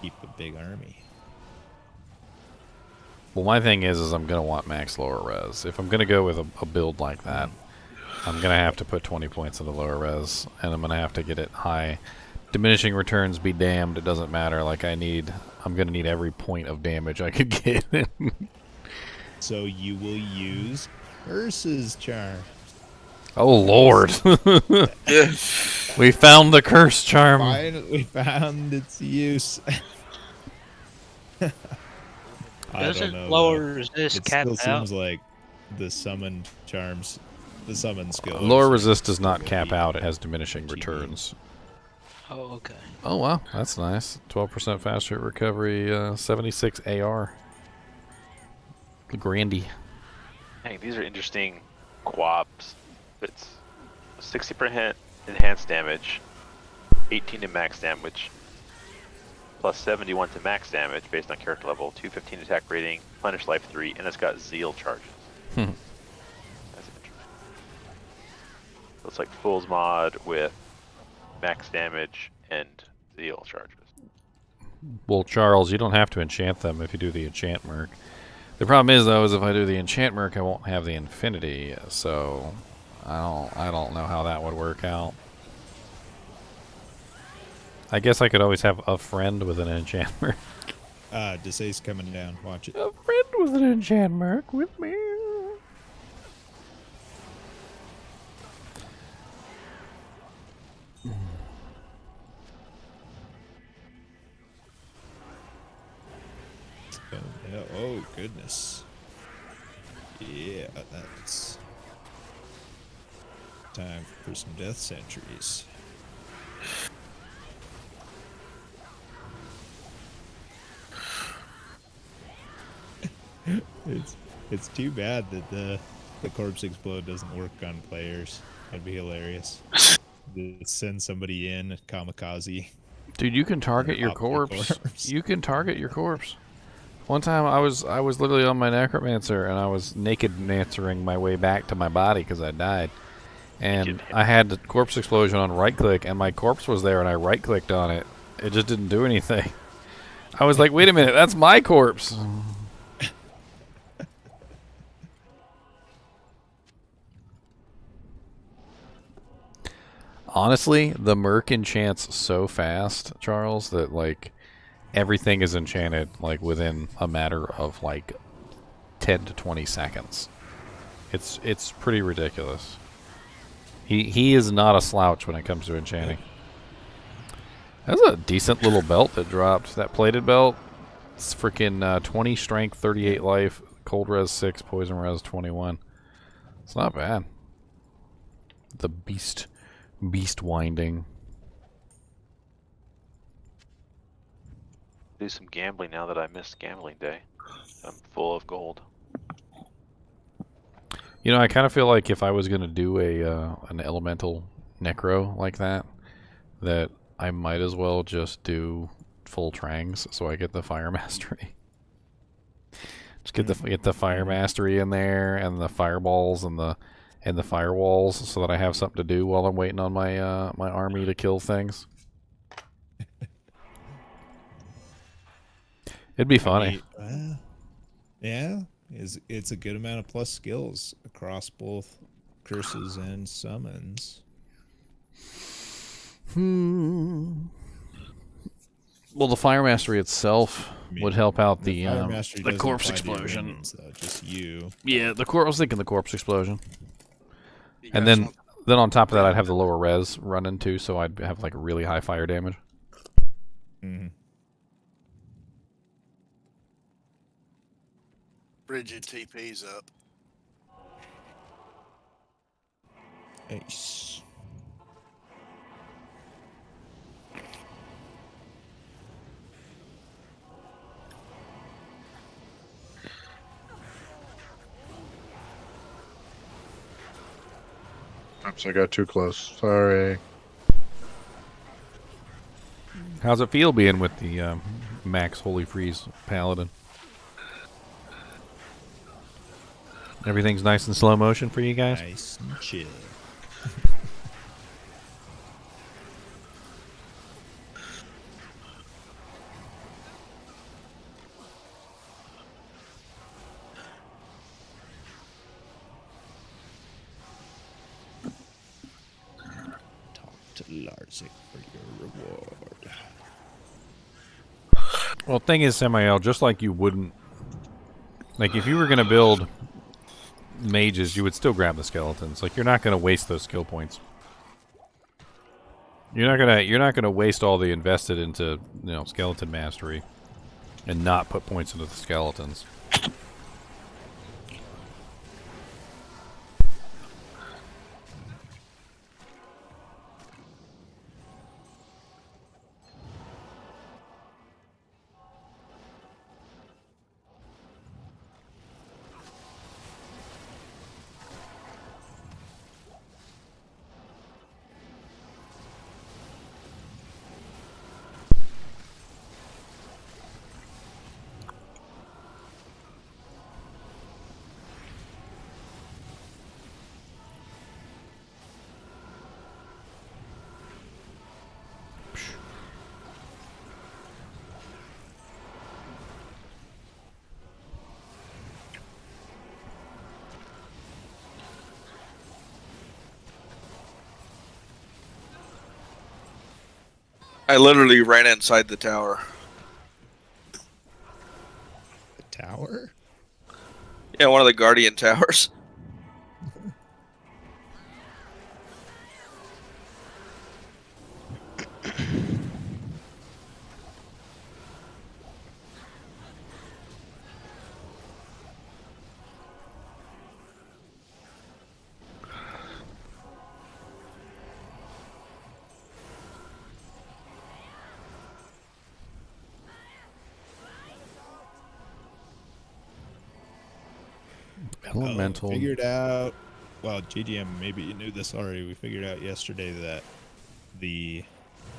Keep a big army. Well, my thing is I'm going to want max lower res. If I'm going to go with a build like that, I'm going to have to put 20 points into lower res, and I'm going to have to get it high. Diminishing returns be damned, it doesn't matter. Like I'm going to need every point of damage I could get. So you will use Curse's Charm. Oh Lord. We found the curse charm. Finally found its use. Doesn't lower resist cap out? It still seems like the summon charms, the summon skill. Lower resist does not cap out, it has diminishing returns. Oh, okay. Oh wow, that's nice. 12% faster at recovery, 76 AR. Grandy. Dang, these are interesting quabs. It's 60% enhanced damage, 18 to max damage, plus 71 to max damage based on character level, 215 attack rating, replenish life 3, and it's got zeal charges. That's interesting. So it's like Fool's Mod with max damage and zeal charges. Well, Charles, you don't have to enchant them if you do the enchant merc. The problem is, though, is if I do the enchant merc, I won't have the infinity, so I don't know how that would work out. I guess I could always have a friend with an enchant merc. Desace's coming down. Watch it. A friend with an enchant merc with me. Oh, yeah. Oh goodness. Yeah, that's time for some death sentries. It's too bad that the corpse explode doesn't work on players. That'd be hilarious. Send somebody in kamikaze. Dude, you can target your corpse. You can target your corpse. One time I was literally on my Necromancer and I was naked mancering my way back to my body because I died. And I had the corpse explosion on right click and my corpse was there and I right clicked on it. It just didn't do anything. I was like, wait a minute, that's my corpse. Honestly, the merc enchants so fast, Charles, that like everything is enchanted like within a matter of like 10 to 20 seconds. It's pretty ridiculous. He is not a slouch when it comes to enchanting. That's a decent little belt that dropped. That plated belt. It's freaking 20 strength, 38 life, cold res 6, poison res 21. It's not bad. The beast. Beast winding. Do some gambling now that I missed gambling day. I'm full of gold. You know, I kind of feel like if I was gonna do an elemental necro like that, that I might as well just do full trangs so I get the fire mastery. Just get the fire mastery in there and the fireballs and the firewalls so that I have something to do while I'm waiting on my my army to kill things. It'd be funny. Yeah, it's a good amount of plus skills across both curses and summons. Well, the fire mastery itself would help out the doesn't corpse apply to your explosion. minions, though, just you. Yeah, I was thinking the corpse explosion. And then on top of that, I'd have the lower res running too, so I'd have like really high fire damage. Mm-hmm. Bridget TP's up. Nice. Oops, I got too close. Sorry. How's it feel being with the Max Holy Freeze Paladin? Everything's nice and slow motion for you guys? Nice and chill. Talk to Larzik for your reward. Well, the thing is, Samael, just like you wouldn't... Like, if you were going to build mages, you would still grab the skeletons. Like, you're not going to waste those skill points. You're not gonna waste all the invested into, you know, skeleton mastery and not put points into the skeletons. I literally ran inside the tower. The tower? Yeah, one of the Guardian towers. Elemental. Figured out. Well, GGM, maybe you knew this already. We figured out yesterday that the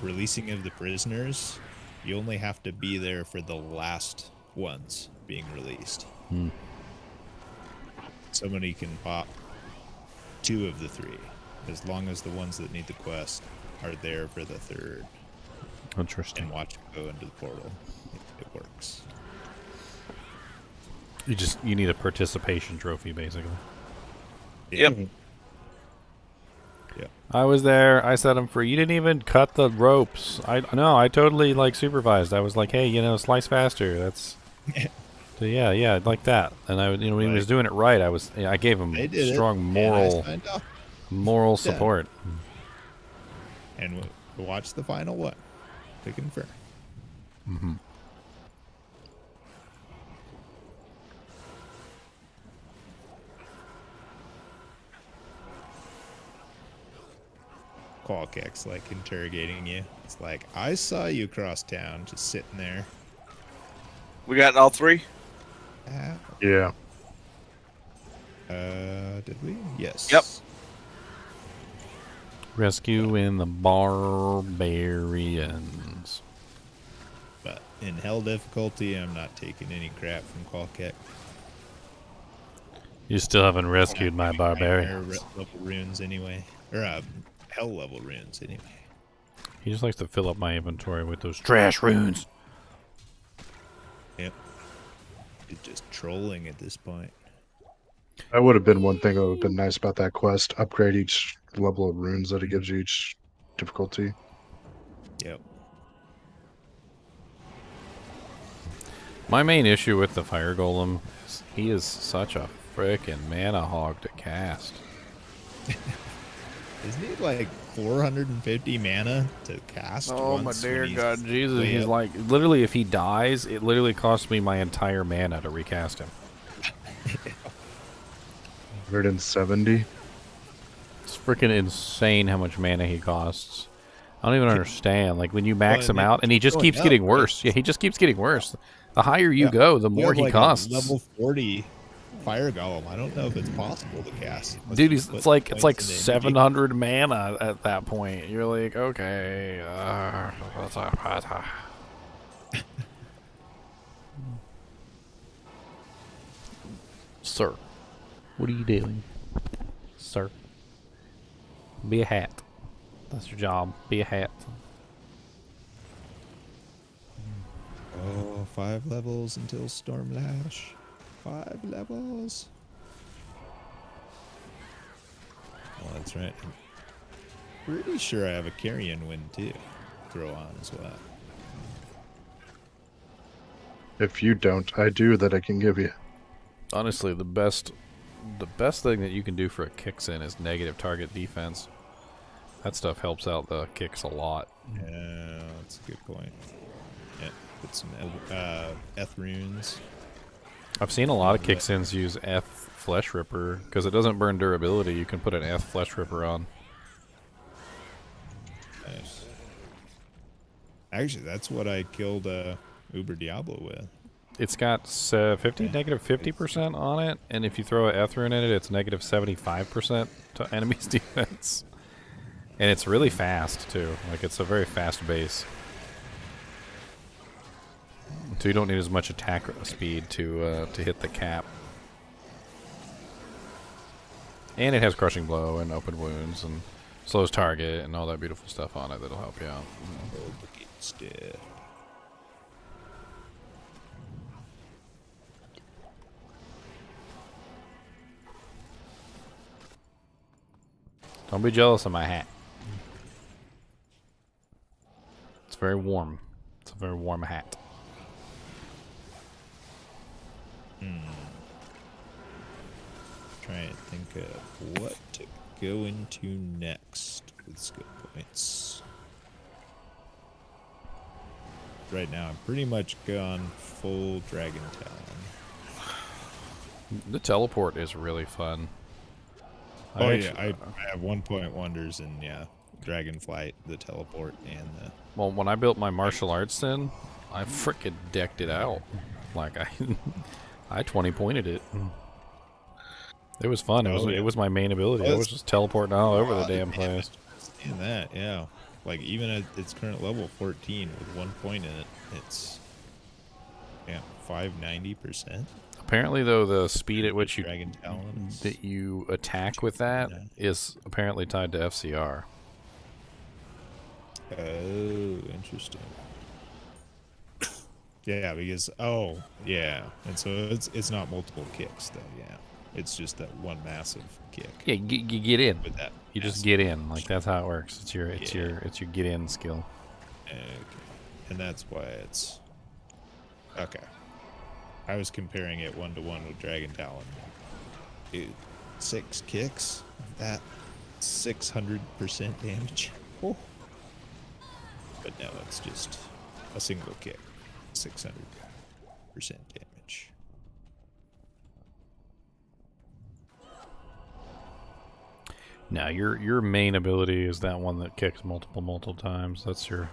releasing of the prisoners, you only have to be there for the last ones being released. Somebody can pop 2 of the 3, as long as the ones that need the quest are there for the 3rd. Interesting. And watch it go into the portal. It works. You need a participation trophy, basically. Yep. Yep. I was there. I set them free. You didn't even cut the ropes. I totally like supervised. I was like, hey, you know, slice faster. That's so yeah, like that. And I, you know, when he was doing it right, I gave him strong moral support. And we'll watch the final one to confirm. Mm-hmm. qual kicks, like interrogating you. It's like, I saw you cross town, just sitting there. We got all three? Yeah. Did we? Yes. Yep. Rescuing the barbarians. But in hell difficulty, I'm not taking any crap from qual kick. You still haven't rescued my Higher barbarians. level runes anyway. Or hell level runes anyway. He just likes to fill up my inventory with those trash runes. Yep. It's just trolling at this point. That would have been one thing that would have been nice about that quest. Upgrade each level of runes that it gives you each difficulty. Yep. My main issue with the fire golem is he is such a frickin' mana hog to cast. Isn't he like 450 mana to cast? Oh my once dear when God, Jesus! way He's up? like literally, if he dies, it literally costs me my entire mana to recast him. 170. It's freaking insane how much mana he costs. I don't even understand. Like when you max him out, and he just going keeps up, getting right? worse. Yeah, he just keeps getting worse. The higher you Yeah. go, the You more have he like a costs. level 40 fire golem. I don't know if it's possible to cast. Unless Dude, you it's put like points into energy. 700 mana at that point. You're like, okay. Sir, what are you doing? Sir, be a hat. That's your job. Be a hat. Oh, 5 levels until Stormlash. 5 levels. Oh, that's right. I'm pretty sure I have a carrion wind too. Throw on as well. If you don't, I do that I can give you. Honestly, the best thing that you can do for a kicks in is negative target defense. That stuff helps out the kicks a lot. Yeah, that's a good point. Yeah, put some Eth runes. I've seen a lot of kick-ins use Eth Flesh Ripper because it doesn't burn durability. You can put an Eth Flesh Ripper on. Nice. Actually, that's what I killed Uber Diablo with. It's got negative 50% on it, and if you throw an Eth rune in it, it's negative 75% to enemy's defense. And it's really fast too. Like it's a very fast base. So you don't need as much attack speed to hit the cap. And it has crushing blow and open wounds and slows target and all that beautiful stuff on it that'll help you out. Don't be jealous of my hat. It's very warm. It's a very warm hat. Try and think of what to go into next with skill points. Right now, I'm pretty much gone full Dragon Talon. The teleport is really fun. Oh yeah, I have 1 point wonders and yeah, Dragonflight, the teleport, and the. Well, when I built my martial arts then, I frickin' decked it out. Like I 20 pointed it. It was fun. It was my main ability. I was just teleporting all over the damn place. And that, yeah. Like even at its current level 14 with 1 point in it, it's 590%. Apparently, though, the speed at which Dragon Talon that you attack with that is apparently tied to FCR. Oh, interesting. Yeah, because and so it's not multiple kicks though. Yeah, it's just that one massive kick. Yeah, you get in. With that, you just get in. Like that's how it works. It's your get in skill. Okay. And that's why it's okay. I was comparing it 1-to-1 with Dragon Talon. Dude, 6 kicks, that 600% damage. Oh. But no, it's just a single kick, 600% damage. No, your main ability is that one that kicks multiple times. That's your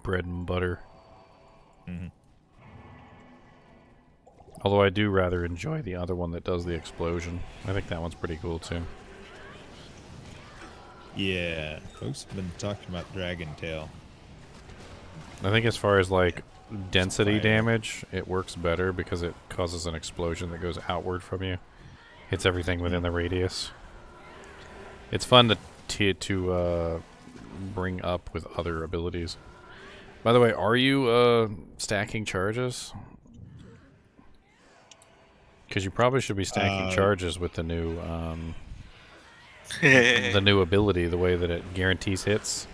bread and butter. Mm-hmm. Although I do rather enjoy the other one that does the explosion. I think that one's pretty cool too. Yeah, folks have been talking about Dragon Tail. I think as far as like density fire. damage, it works better because it causes an explosion that goes outward from you. Hits everything within the radius. It's fun to bring up with other abilities. By the way, are you stacking charges? Because you probably should be stacking charges with the new the new ability, the way that it guarantees hits.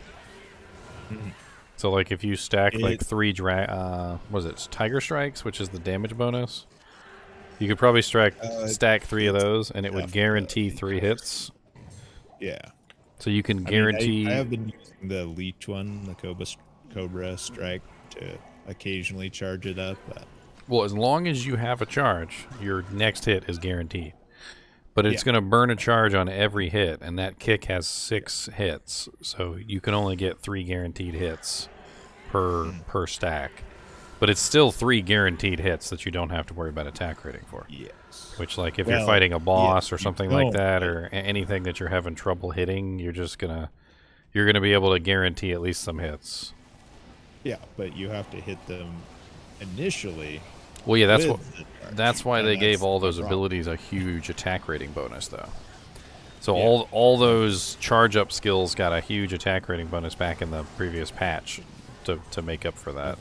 So, like, if you stack like 3 Tiger Strikes, which is the damage bonus, you could probably stack 3 of those, and it would guarantee 3 hits. Yeah. So you can guarantee. I have been using the leech one, the Cobra Strike, to occasionally charge it up. But well, as long as you have a charge, your next hit is guaranteed. But it's going to burn a charge on every hit, and that kick has 6 hits, so you can only get 3 guaranteed hits per stack. But it's still 3 guaranteed hits that you don't have to worry about attack rating for. Yes. Which, like, if you're fighting a boss or something like that, or anything that you're having trouble hitting, you're gonna be able to guarantee at least some hits. Yeah, but you have to hit them initially. Well, yeah, that's why they gave all those abilities a huge attack rating bonus, though. So all those charge up skills got a huge attack rating bonus back in the previous patch to make up for that.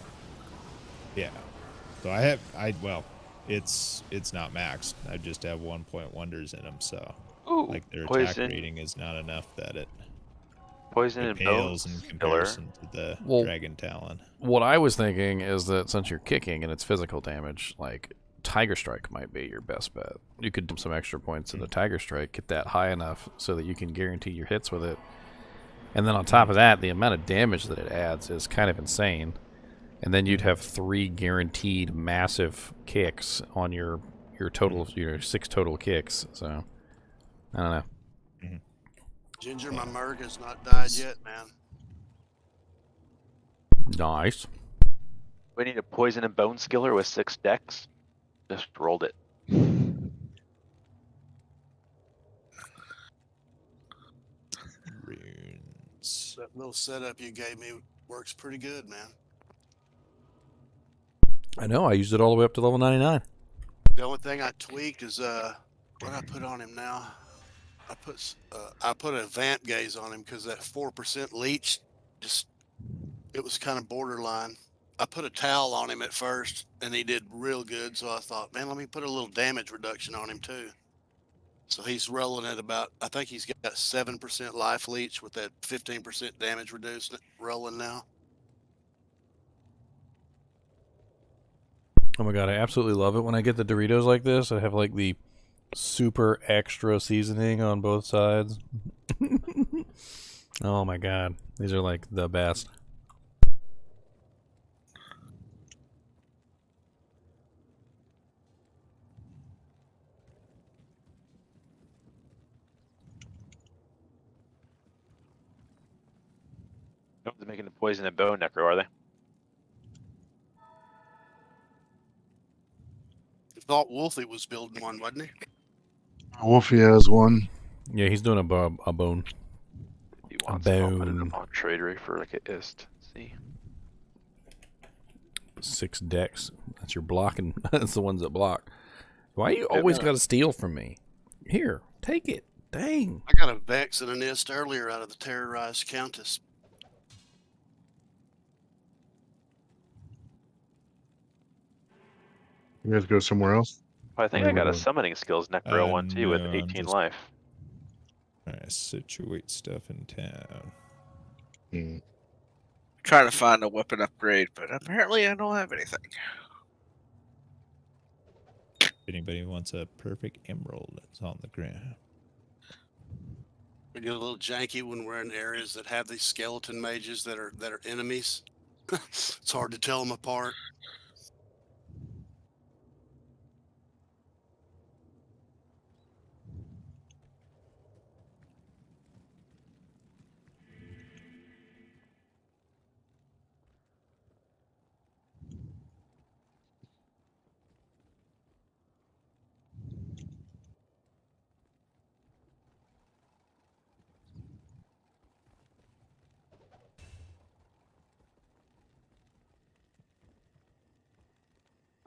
Yeah. So it's not maxed. I just have 1-point wonders in them, so like their attack rating is not enough that it pales in comparison to the Dragon Talon. What I was thinking is that since you're kicking and it's physical damage, like Tiger Strike might be your best bet. You could dump some extra points in the Tiger Strike, get that high enough so that you can guarantee your hits with it. And then on top of that, the amount of damage that it adds is kind of insane. And then you'd have 3 guaranteed massive kicks on your total, your 6 total kicks. So I don't know. Ginger, my Merg has not died yet, man. Nice. We need a poison and bone skiller with 6 decks. Just rolled it. Runes. That little setup you gave me works pretty good, man. I know. I used it all the way up to level 99. The only thing I tweaked is what I put on him now. I put a Vant Gaze on him because that 4% leech it was kind of borderline. I put a towel on him at first and he did real good, so I thought, man, let me put a little damage reduction on him too. So he's rolling at I think he's got 7% life leech with that 15% damage reduced rolling now. Oh my god, I absolutely love it when I get the Doritos like this. I have like the super extra seasoning on both sides. Oh my god, these are like the best. Nobody's making the poison and bone necro, are they? I thought Wolfie was building one, wasn't he? Wolfie has one. Yeah, he's doing a bone. He wants to put it up on tradery for like a ist. See? 6 decks. That's your blocking. That's the ones that block. Why you always got to steal from me? Here, take it. Dang. I got a Vex and an ist earlier out of the terrorized Countess. You guys go somewhere else? I think I got a summoning skills necro one too with 18 life. I situate stuff in town. Trying to find a weapon upgrade, but apparently I don't have anything. If anybody wants a perfect emerald, it's on the ground. We get a little janky when we're in areas that have these skeleton mages that are enemies. It's hard to tell them apart.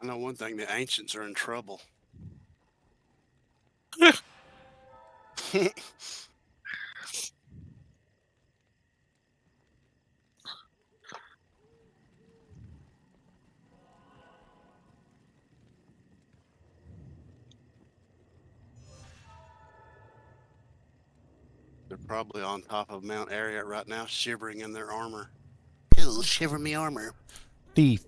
I know one thing: the ancients are in trouble. They're probably on top of Mount Ararat right now, shivering in their armor. Ew, shiver me armor. Thief.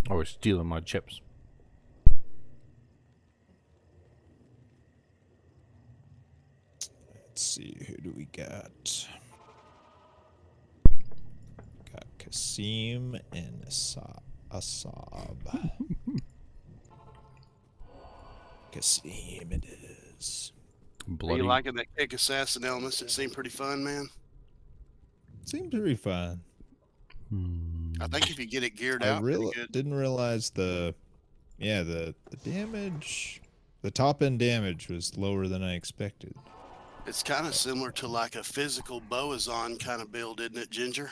Always stealing my chips. Let's see, who do we got? Got Kasim and Asab. Kasim it is. Are you liking that kick assassin elements? It seemed pretty fun, man. Seems pretty fun. I think if you get it geared I out, pretty good. didn't realize the damage, the top end damage was lower than I expected. It's kind of similar to like a physical Boazon kind of build, isn't it, Ginger?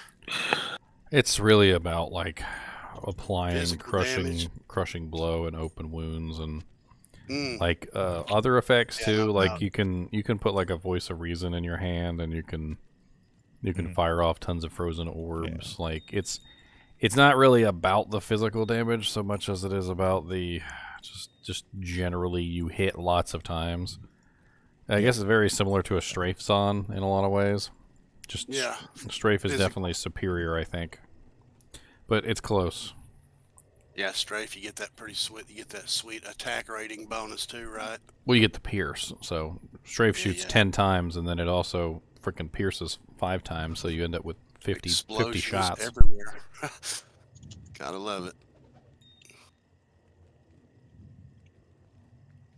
It's really about like applying Physical damage. crushing blow and open wounds and like other effects too. Like you can put like a voice of reason in your hand and you can fire off tons of frozen orbs. Yeah. Like it's not really about the physical damage so much as it is about the just generally you hit lots of times. I guess it's very similar to a strafe zon in a lot of ways. Just strafe is definitely superior, I think, but it's close. Yeah, strafe, you get that pretty sweet. You get that sweet attack rating bonus too, right? Well, you get the pierce. So strafe shoots 10 times, and then it also freaking pierces 5 times. So you end up with 50 shots everywhere. Gotta love it.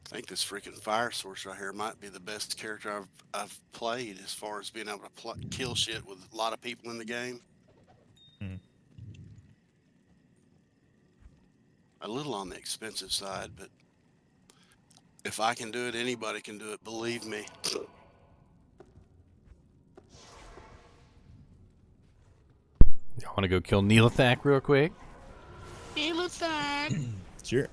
I think this freaking fire source right here might be the best character I've played as far as being able to kill shit with a lot of people in the game. A little on the expensive side, but if I can do it, anybody can do it. Believe me. Y'all want to go kill Neelathak real quick? Neelathak. Sure.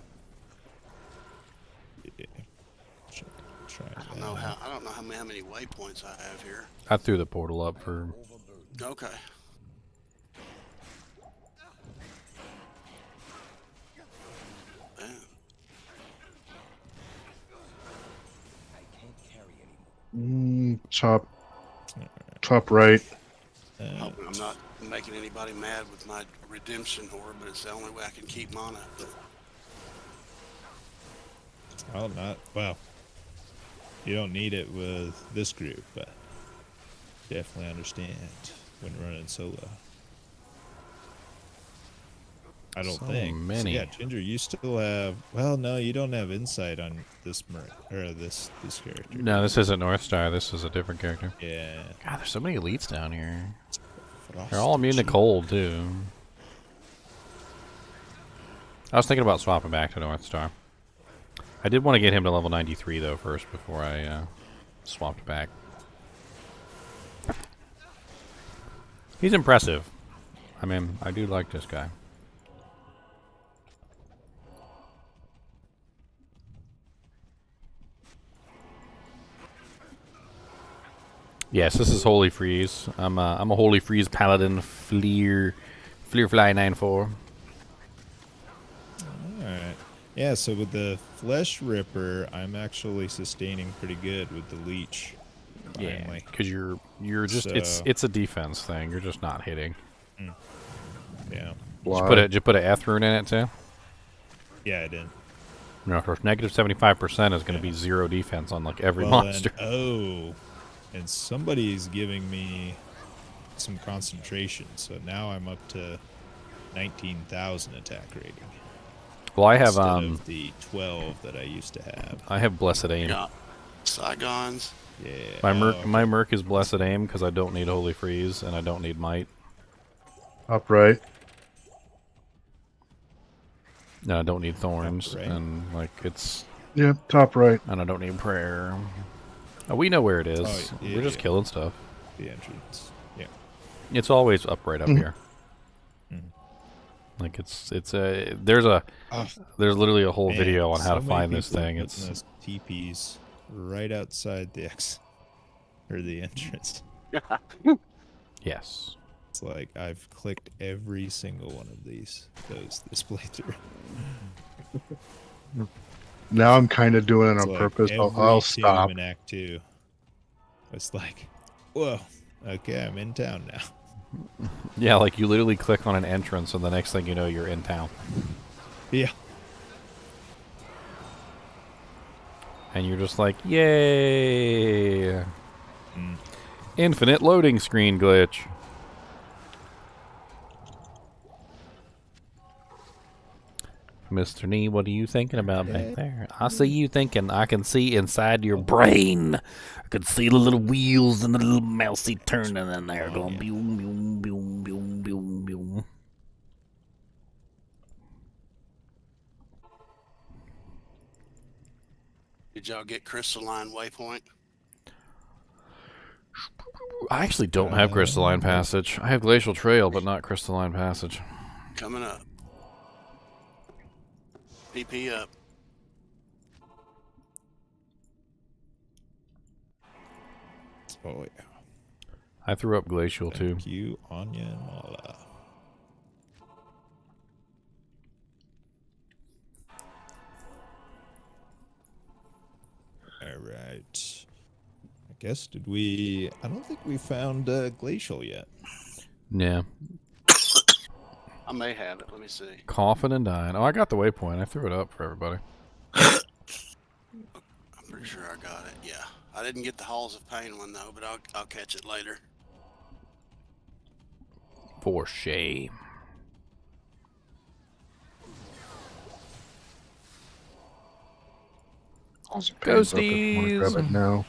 I don't know how many waypoints I have here. I threw the portal up for. Okay. Top right. Hoping I'm not making anybody mad with my redemption orb, but it's the only way I can keep mana. Well, well. You don't need it with this group, but definitely understand when running solo. I don't think. Many. So yeah, Ginger, you still have. Well, no, you don't have insight on this this character. No, this isn't Northstar. This is a different character. Yeah. God, there's so many elites down here. They're all immune to cold too. I was thinking about swapping back to Northstar. I did want to get him to level 93 though first before I swapped back. He's impressive. I mean, I do like this guy. Yes, this is Holy Freeze. I'm a Holy Freeze Paladin Fleer Fly 94. Alright. Yeah, so with the Flesh Ripper, I'm actually sustaining pretty good with the Leech. Yeah, because you're just it's a defense thing. You're just not hitting. Yeah. Did you put an F rune in it too? Yeah, I did. No, of course, negative 75% is going to be 0 defense on like every monster. And somebody's giving me some concentration, so now I'm up to 19,000 attack rating. Well, I have instead of the 12 that I used to have. I have Blessed Aim. Yeah. Saigons. Yeah. My Merc is Blessed Aim because I don't need Holy Freeze and I don't need Might. Upright. No, I don't need Thorns and like it's. Yep, top right. And I don't need Prayer. Oh, we know where it is. Oh, yeah, We're just killing stuff. The entrance. Yeah. It's always up right up here. Like there's literally a whole video on how to find this thing. It's those TPs right outside the or the entrance. Yes. It's like I've clicked every single one of those this playthrough. Now I'm kind of doing it on It's purpose. like I'll every stop. tomb in Act 2. It's like, whoa, okay, I'm in town now. Yeah, like you literally click on an entrance and the next thing you know you're in town. Yeah. And you're just like, yay! Infinite loading screen glitch. Mr. Nee, what are you thinking about back there? I see you thinking. I can see inside your brain. I can see the little wheels and the little mousey turning in there going boom, boom, boom, boom, boom, boom. Did y'all get Crystalline Waypoint? I actually don't have Crystalline Passage. I have Glacial Trail, but not Crystalline Passage. Coming up. PP up. Oh yeah. I threw up Glacial too. Thank you, Anya and Mala. Alright. I guess, I don't think we found Glacial yet. Yeah. I may have it. Let me see. Coughing and dying. Oh, I got the waypoint. I threw it up for everybody. I'm pretty sure I got it. Yeah. I didn't get the Halls of Pain one though, but I'll catch it later. For shame. Ghosties! Grab it now.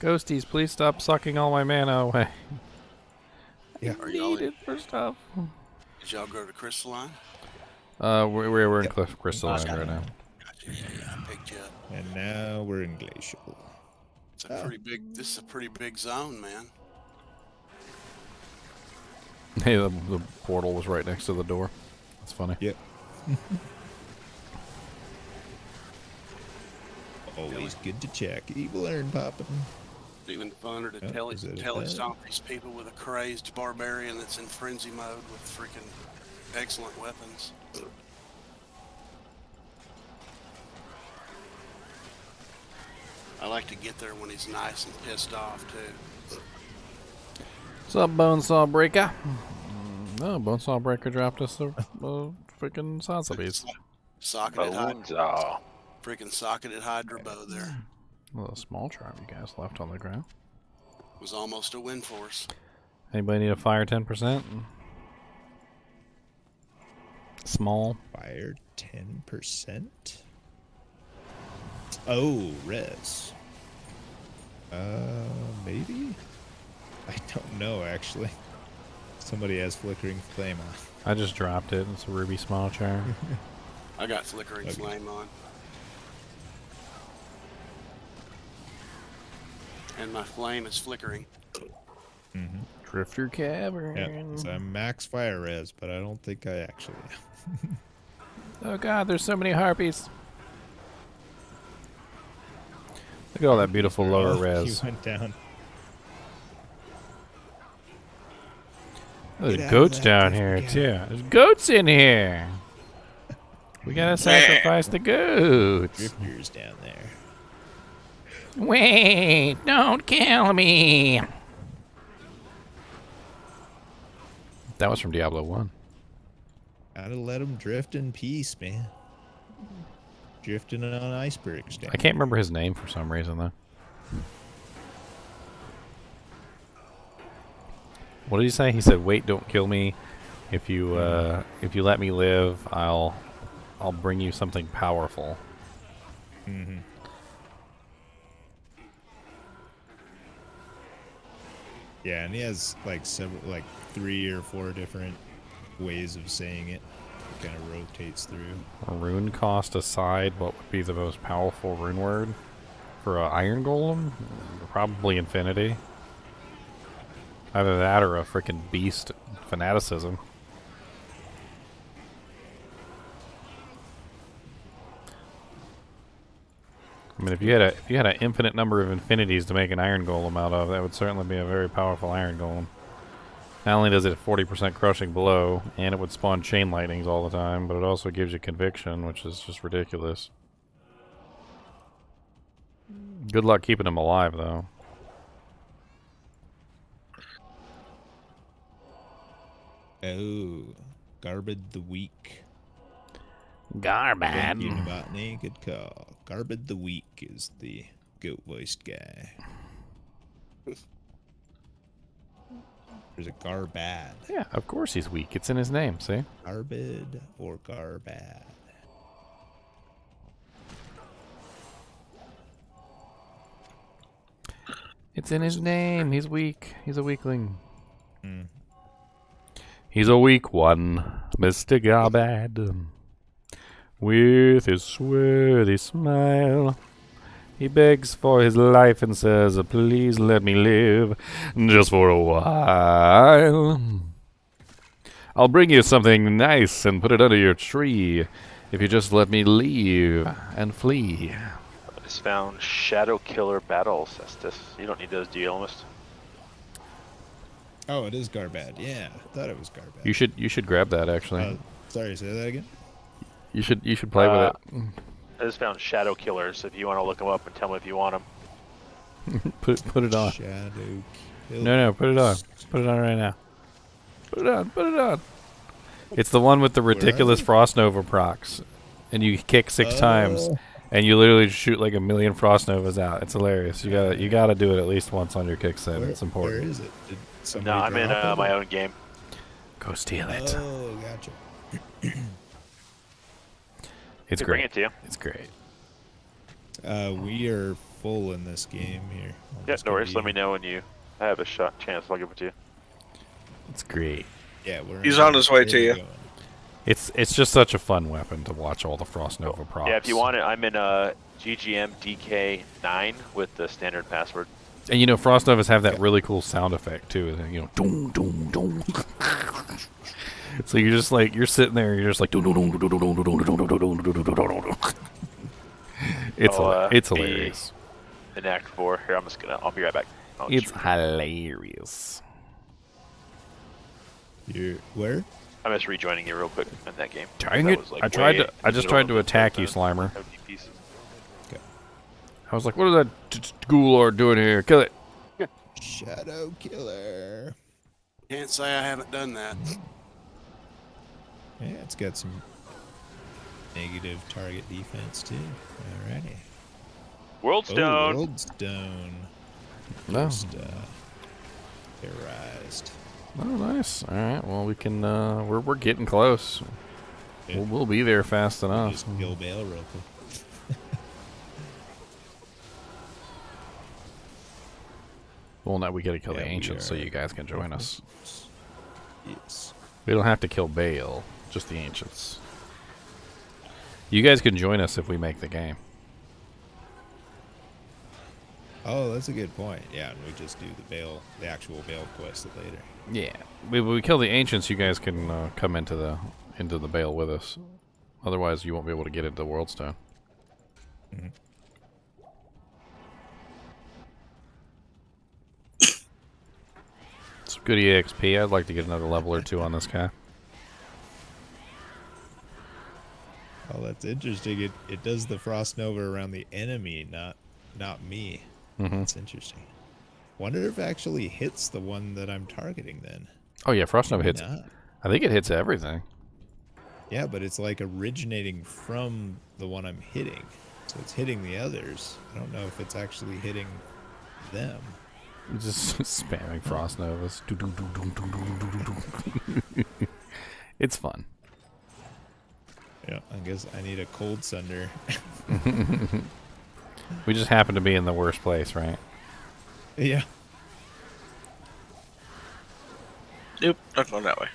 Ghosties, please stop sucking all my mana away. Yeah. Are y'all Need it for stuff. Did y'all go to Crystalline? We're in Crystalline right now. Gotcha. Yeah, I picked you up. And now we're in Glacial. It's a pretty big. This is a pretty big zone, man. Hey, the portal was right next to the door. That's funny. Yep. Always good to check. Evil Iron popping. Even funner to tell it stomp these people with a crazed barbarian that's in frenzy mode with freaking excellent weapons. I like to get there when he's nice and pissed off too. What's up, Bonesaw Breaker? No, Bonesaw Breaker dropped us a freaking salsa piece. Socketed freaking socketed Hydra bow there. A little small charm you guys left on the ground. Was almost a win force. Anybody need a fire 10%? Small. Fire 10%? Oh, res. Maybe? I don't know, actually. Somebody has Flickering Flame on. I just dropped it. It's a ruby small charm. I got Flickering Flame on. And my flame is flickering. Mm-hmm. Drifter Cavern. Yeah, so I'm max fire res, but I don't think I actually am. Oh god, there's so many harpies. Look at all that beautiful lower res. You went down. Oh, there's goats down here too. There's goats in here. We gotta sacrifice the goats. Drifters down there. Wait, don't kill me. That was from Diablo 1. Gotta let them drift in peace, man. Drifting on icebergs down. I can't remember his name for some reason though. What did he say? He said, "Wait, don't kill me. If you let me live, I'll bring you something powerful." Mm-hmm. Yeah, and he has like 3 or 4 different ways of saying it. It kind of rotates through. Rune cost aside, what would be the most powerful rune word for an Iron Golem? Probably Infinity. Either that or a freaking beast fanaticism. I mean, if you had an infinite number of infinities to make an Iron Golem out of, that would certainly be a very powerful Iron Golem. Not only does it 40% crushing blow, and it would spawn chain lightnings all the time, but it also gives you conviction, which is just ridiculous. Good luck keeping him alive, though. Oh, Garbed the Weak. Garbad. You Novotny, good call. Garbed the Weak is the goat-voiced guy. There's a Garbad. Yeah, of course he's weak. It's in his name, see? Garbed or Garbad. It's in his name. He's weak. He's a weakling. He's a weak one, Mr. Garbad. With his swarthy smile, he begs for his life and says, please let me live just for a while. I'll bring you something nice and put it under your tree if you just let me leave and flee. I just found Shadow Killer Battle Cestus. You don't need those, do you, almost? Oh, it is Garbad. Yeah, I thought it was Garbad. You should grab that, actually. Sorry, say that again? You should play with it. I just found Shadow Killers. If you want to look them up and tell me if you want them. put it on. Shadow Killers. No, put it on. Put it on right now. Put it on. It's the one with the ridiculous Frost Nova procs. And you kick 6 times and you literally shoot like 1,000,000 Frost Novas out. It's hilarious. You gotta do it at least once on your kick set. It's important. Where is it? No, I'm in my own game. Go steal it. Oh, gotcha. It's Bring great. it to you. It's great. We are full in this game here. Yeah, no worries. Let me know when you have a chance. I'll give it to you. It's great. Yeah, he's on his way to you. It's just such a fun weapon to watch all the Frost Nova procs. Yeah, if you want it, I'm in GGM DK9 with the standard password. And you know, Frost Novas have that really cool sound effect too. You know, dong dong dong. So you're just like you're sitting there, you're just like dong dong dong dong dong dong dong dong dong dong. It's hilarious. In Act 4, here I'll be right back. It's hilarious. You're where? I'm just rejoining you real quick in that game. Dang it! I just tried to attack you, Slimer. Okay. I was like, what is that ghoul lord doing here? Kill it. Shadow Killer. Can't say I haven't done that. Yeah, it's got some negative target defense too. Alrighty. World Stone. World Stone. No. Just, terrorized. Oh, nice. All right. Well, we can. We're getting close. Yeah. We'll be there fast enough. Just kill Bale real quick. Well, now we gotta kill the ancients so you guys can join us. Yes. We don't have to kill Bale, just the ancients. You guys can join us if we make the game. Oh, that's a good point. Yeah, and we just do the actual Bale quest later. Yeah, we kill the ancients. You guys can come into the Bale with us. Otherwise, you won't be able to get into World Stone. Mm-hmm. It's good EXP. I'd like to get another level or 2 on this guy. Oh, that's interesting. It does the Frost Nova around the enemy, not me. Mm-hmm. That's interesting. Wonder if it actually hits the one that I'm targeting then. Oh yeah, Frost Nova hits. Not. I think it hits everything. Yeah, but it's like originating from the one I'm hitting. So it's hitting the others. I don't know if it's actually hitting them. Just spamming Frost Novas. It's fun. Yeah, I guess I need a Cold Sunder. We just happen to be in the worst place, right? Yeah. Nope, not going that way.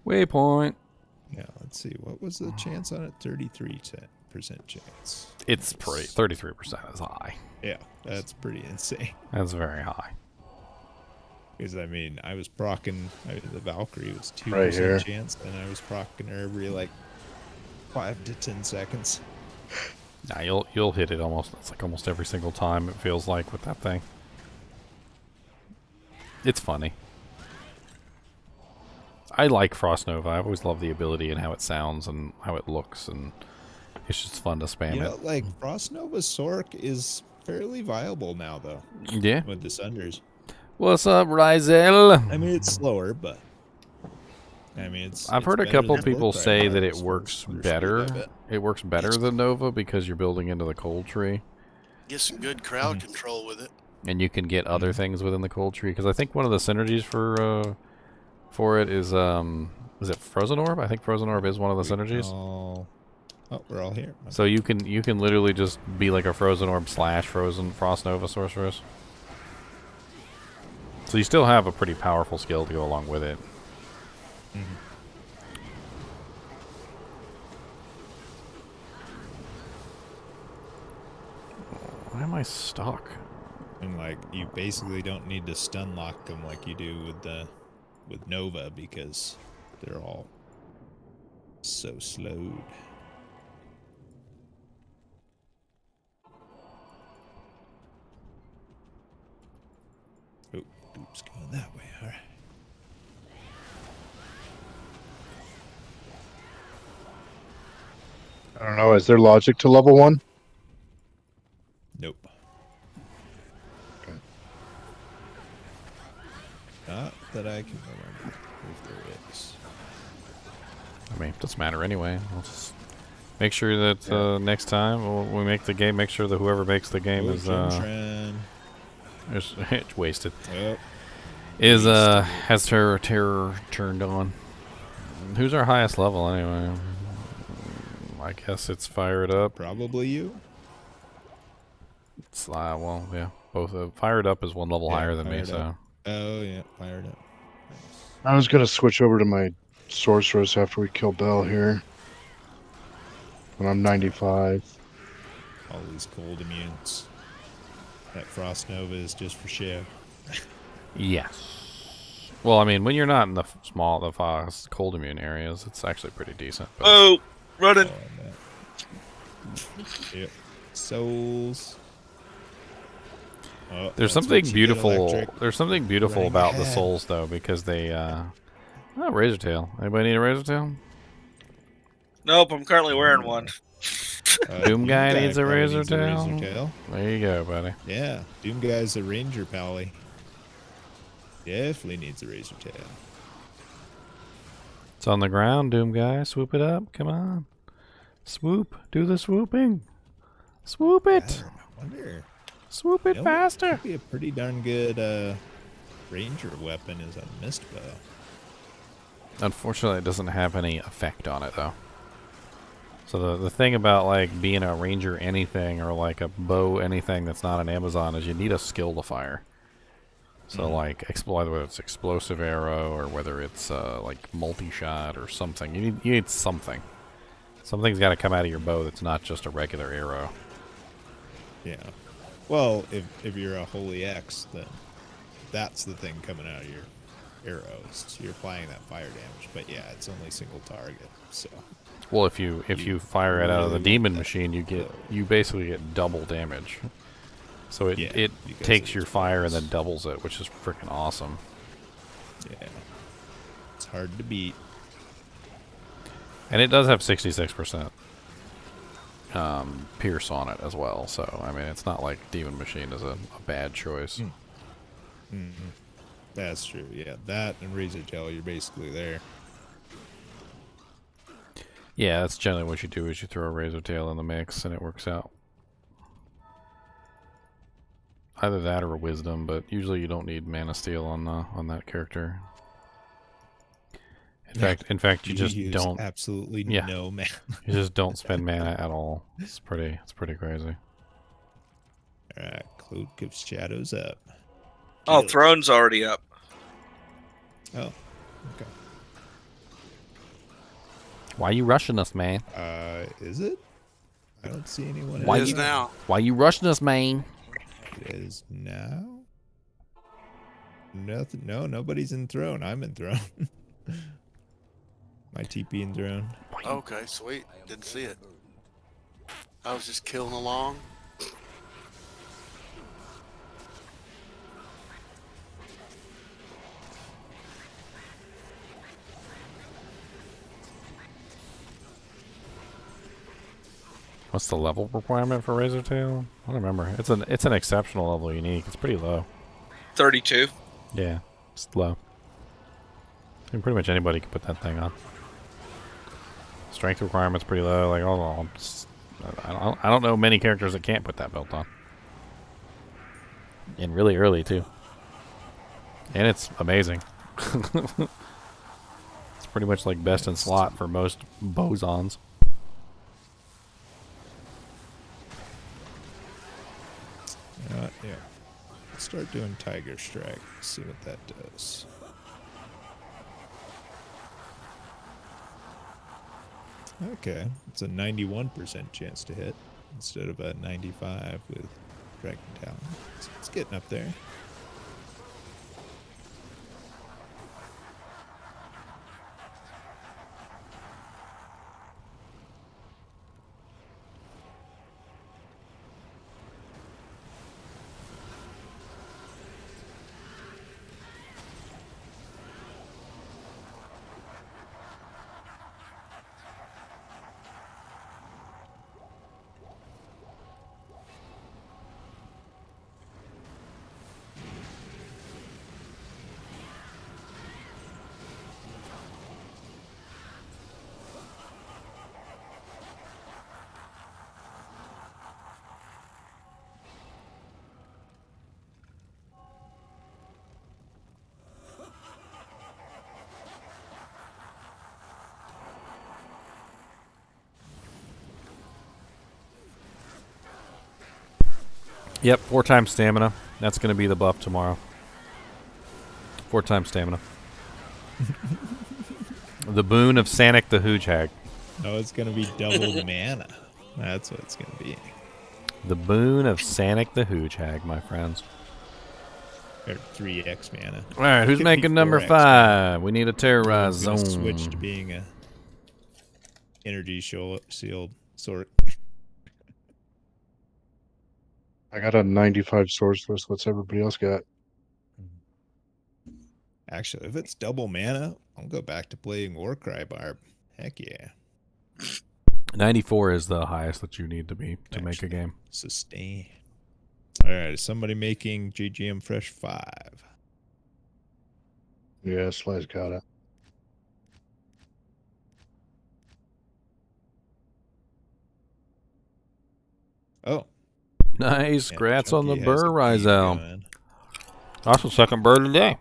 Waypoint. Yeah, let's see. What was the chance on it? 33% chance. It's pretty. 33% is high. Yeah, that's pretty insane. That's very high. Because I mean, I was proccing the Valkyrie was 2% Right here. chance, and I was proccing her every like 5 to 10 seconds. Nah, you'll hit it almost. It's like almost every single time. It feels like with that thing. It's funny. I like Frost Nova. I've always loved the ability and how it sounds and how it looks, and it's just fun to spam You it. know, like Frost Nova Sork is fairly viable now, though. Yeah. With the Sunders. What's up, Rizel? I mean, it's slower, but I mean, I've heard a better couple than people Warcry say that it Mars works for speed, better. I bet. It works better than Nova because you're building into the cold tree, Get some good crowd control with it. and you can get other things within the cold tree. Because I think one of the synergies for it is it Frozen Orb? I think Frozen Orb is one of the synergies. Oh, we're all here. So you can literally just be like a Frozen Orb / Frozen Frost Nova sorceress. So you still have a pretty powerful skill to go along with it. Why am I stuck? And like, you basically don't need to stun lock them like you do with Nova because they're all so slowed. Oh, oops, going that way. All right. I don't know. Is there logic to level 1? Nope. Not that I can remember if there is. I mean, it doesn't matter anyway. We'll just make sure that next time when we make the game, make sure that whoever makes the game is it's wasted. Yep. Has terror turned on. Who's our highest level anyway? I guess it's Fire It Up. Probably you. It's, well, yeah, both. Fire It Up is one level higher than me, Fired so. Up. Oh yeah, Fired Up. I was gonna switch over to my sorceress after we kill Bell here. When I'm 95. All these cold immunes. That Frost Nova is just for show. Yes. Well, I mean, when you're not in the cold immune areas, it's actually pretty decent. But... Oh, running. Yep. Souls. Oh, There's that's something what you get, beautiful. Electric. There's something beautiful Running about the ahead. souls, though, because they. Oh, Razor Tail. Anybody need a Razor Tail? Nope, I'm currently wearing one. Doom Guy needs a probably Razor needs a Tail. Razor Tail. There you go, buddy. Yeah, Doom Guy's a Ranger pally. Definitely needs a Razor Tail. It's on the ground, Doom Guy. Swoop it up. Come on. Swoop. Do the swooping. Swoop it. I wonder. Swoop it faster. Could be a pretty darn good Ranger weapon is a mist bow. Unfortunately, it doesn't have any effect on it, though. So the thing about like being a ranger anything or like a bow anything that's not an Amazon is you need a skill to fire. So like whether it's explosive arrow or whether it's like multi-shot or something, you need something. Something's got to come out of your bow that's not just a regular arrow. Yeah. Well, if you're a Holy X, then that's the thing coming out of your arrows. You're applying that fire damage, but yeah, it's only single target. So. Well, if you fire it out of the demon machine, you basically get double damage. So it takes your fire and then doubles it, which is freaking awesome. Yeah. It's hard to beat. And it does have 66% pierce on it as well. So I mean, it's not like demon machine is a bad choice. That's true. Yeah, that and Razor Tail, you're basically there. Yeah, that's generally what you do is you throw a Razor Tail in the mix and it works out. Either that or a Wisdom, but usually you don't need Mana Steel on that character. In fact, you just use don't absolutely no mana. You just don't spend mana at all. It's pretty crazy. All right, Cloak of Shadows up. Oh, Throne's already up. Oh, okay. Why you rushing us, man? Is it? I don't see anyone. Why It is you now. Why you rushing us, man? It is now. Nothing. No, nobody's in throne. I'm in throne. My TP in throne. Okay, sweet. Didn't see it. I was just killing along. What's the level requirement for Razortail? I don't remember. It's an exceptional level unique. It's pretty low. 32. Yeah, it's low. I think pretty much anybody can put that thing on. Strength requirement's pretty low. Like I don't know many characters that can't put that belt on. And really early too. And it's amazing. It's pretty much like best in slot for most bosons. Yeah. Let's start doing Tiger Strike. See what that does. Okay, it's a 91% chance to hit instead of a 95 with Dragon Talon. So it's getting up there. Yep, 4 times stamina. That's going to be the buff tomorrow. 4 times stamina. The boon of Sanic the Hooge-Hag. No, it's going to be double mana. That's what it's going to be. The boon of Sanic the Hooge-Hag, my friends. Or 3x mana. Alright, who's making number 5? We need a terrorize zone. Switch to being a energy sealed sort. I got a 95 sorceress. What's everybody else got? Actually, if it's double mana, I'll go back to playing Warcry Barb. Heck yeah. 94 is the highest that you need to be to make a game. Sustain. Alright, is somebody making GGM Fresh 5? Yeah, Sly's got it. Oh. Nice. Yeah, Congrats on the Chunky has burr the rise team out. going. That's the second bird today.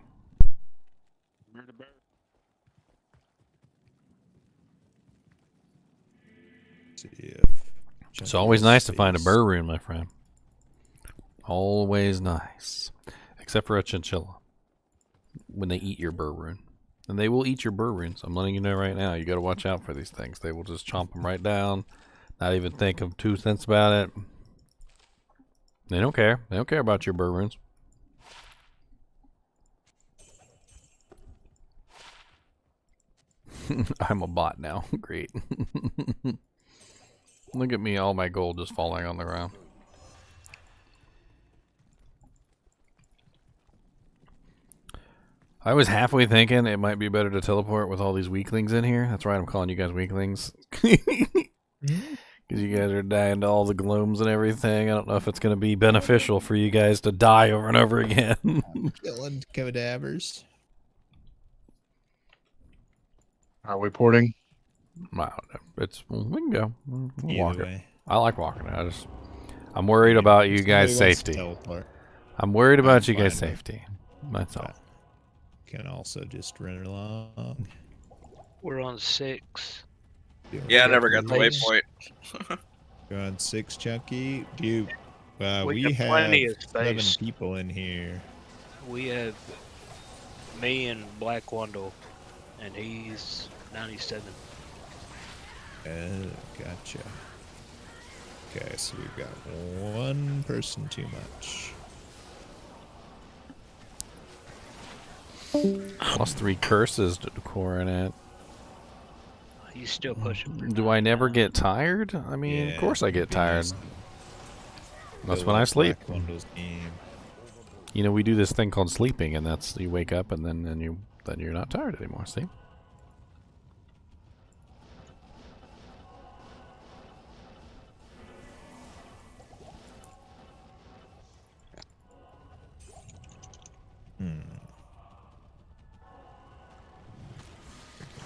See if It's always nice to find a burr rune, my friend. Always nice. Except for a chinchilla. When they eat your burr rune. And they will eat your burr runes. I'm letting you know right now. You got to watch out for these things. They will just chomp them right down. Not even think of 2 cents about it. They don't care. They don't care about your burr runes. I'm a bot now. Great. Look at me, all my gold just falling on the ground. I was halfway thinking it might be better to teleport with all these weaklings in here. That's right, I'm calling you guys weaklings. Because you guys are dying to all the glooms and everything. I don't know if it's going to be beneficial for you guys to die over and over again. Killing cadavers. Are we porting? I don't know. We can go. We'll walk way. it. I like walking it. I'm worried about you guys' safety. I'm worried about you guys' safety. That's all. Can also just run along. We're on 6. Yeah, I never got the waypoint. You're on 6, Chunky. Do you? We We got have plenty of 7 space. people in here. We have me and Black Wandle, and he's 97. Gotcha. Okay, so we've got one person too much. Plus 3 curses to coronet. He's still pushing. Do I never get tired? I mean, of course I get tired. That's when I sleep. You know, we do this thing called sleeping, and that's you wake up and then you're not tired anymore. See?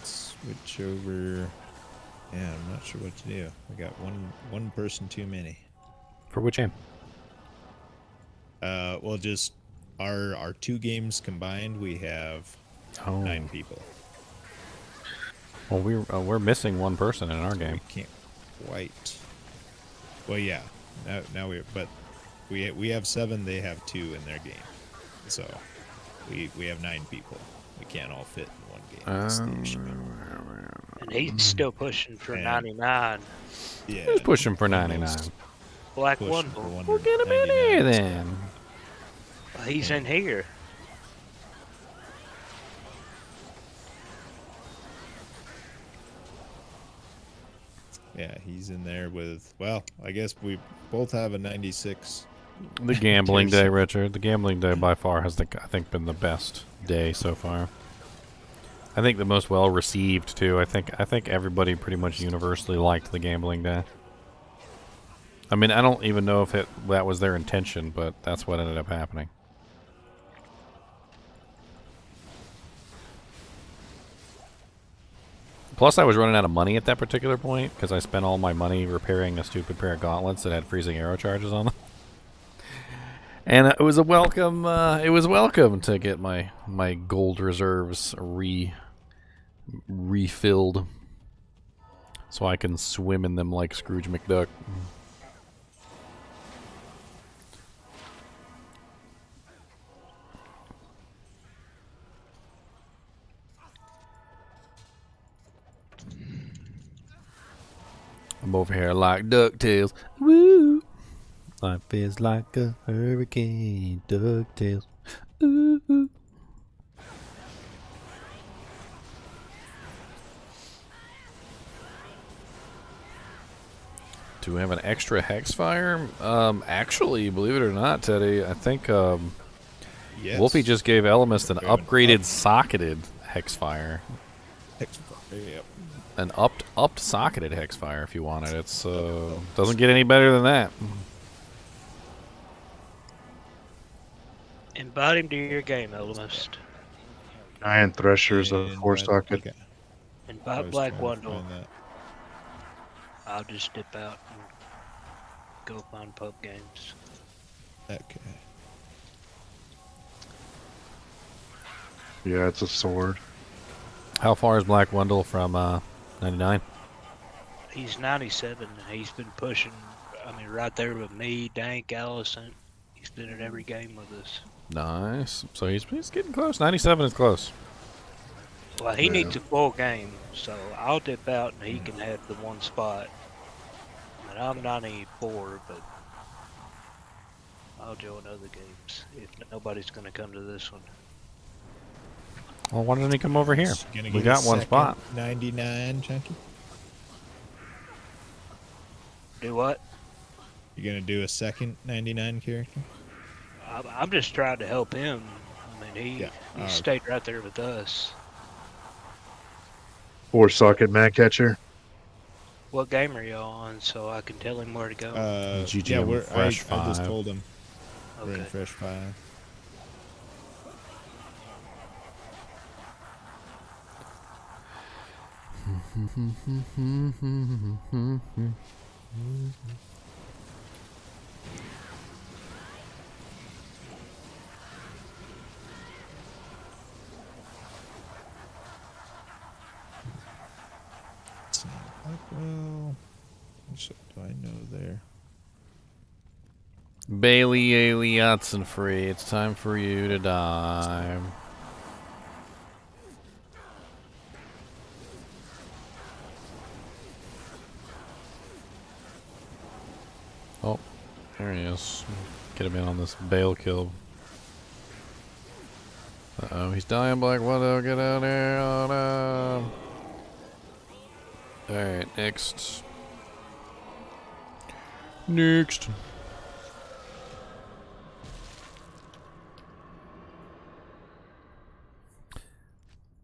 Switch over. Yeah, I'm not sure what to do. We got one person too many. For which game? Well, just our 2 games combined, we have 9 people. Well, we're missing one person in our game. We can't quite. Well, yeah. Now we have 7. They have 2 in their game. So we have 9 people. We can't all fit in one game. And he's still pushing for 99. Yeah. Who's pushing for 99? Black Pushing one. for We'll get him in here then. Well, he's in here. Yeah, he's in there with. Well, I guess we both have a 96. The gambling day, Richard. The gambling day by far has, I think, been the best day so far. I think the most well received too. I think everybody pretty much universally liked the gambling day. I mean, I don't even know if that was their intention, but that's what ended up happening. Plus, I was running out of money at that particular point because I spent all my money repairing a stupid pair of gauntlets that had freezing arrow charges on them. And it was a welcome. It was welcome to get my gold reserves refilled, so I can swim in them like Scrooge McDuck. I'm over here like DuckTales. Woo! Life is like a hurricane, DuckTales. Ooh. Do we have an extra Hexfire? Actually, believe it or not, Teddy, I think Yes. Wolfie just gave Elemist an upgraded socketed Hexfire. Yep. An upped socketed Hexfire if you want it. It's doesn't get any better than that. Invite him to your game, Elemist. Giant Threshers of 4-socket. Okay. Invite Black Wundle. I'll just dip out and go find pub games. Okay. Yeah, it's a sword. How far is Black Wundle from 99? He's 97 and he's been pushing, I mean, right there with me, Dank, Allison. He's been in every game with us. Nice. So he's getting close. 97 is close. Well, he needs a full game, so I'll dip out and he can have the one spot. And I'm 94, but I'll join other games if nobody's going to come to this one. Well, why doesn't he come over here? We got one spot. 99, Chunky. Do what? You're gonna do a second 99 character? I'm just trying to help him. I mean, he stayed right there with us. 4-socket Mag Catcher. What game are y'all on so I can tell him where to go? GGM Yeah, I Fresh 5. just told him. We're in Okay. Fresh 5. Well, what do I know there? Bailey Aliotson free. It's time for you to die. Oh, there he is. Get him in on this bale kill. Uh-oh, he's dying, Black Widow. Get out there. Oh, no. Alright, next. Next.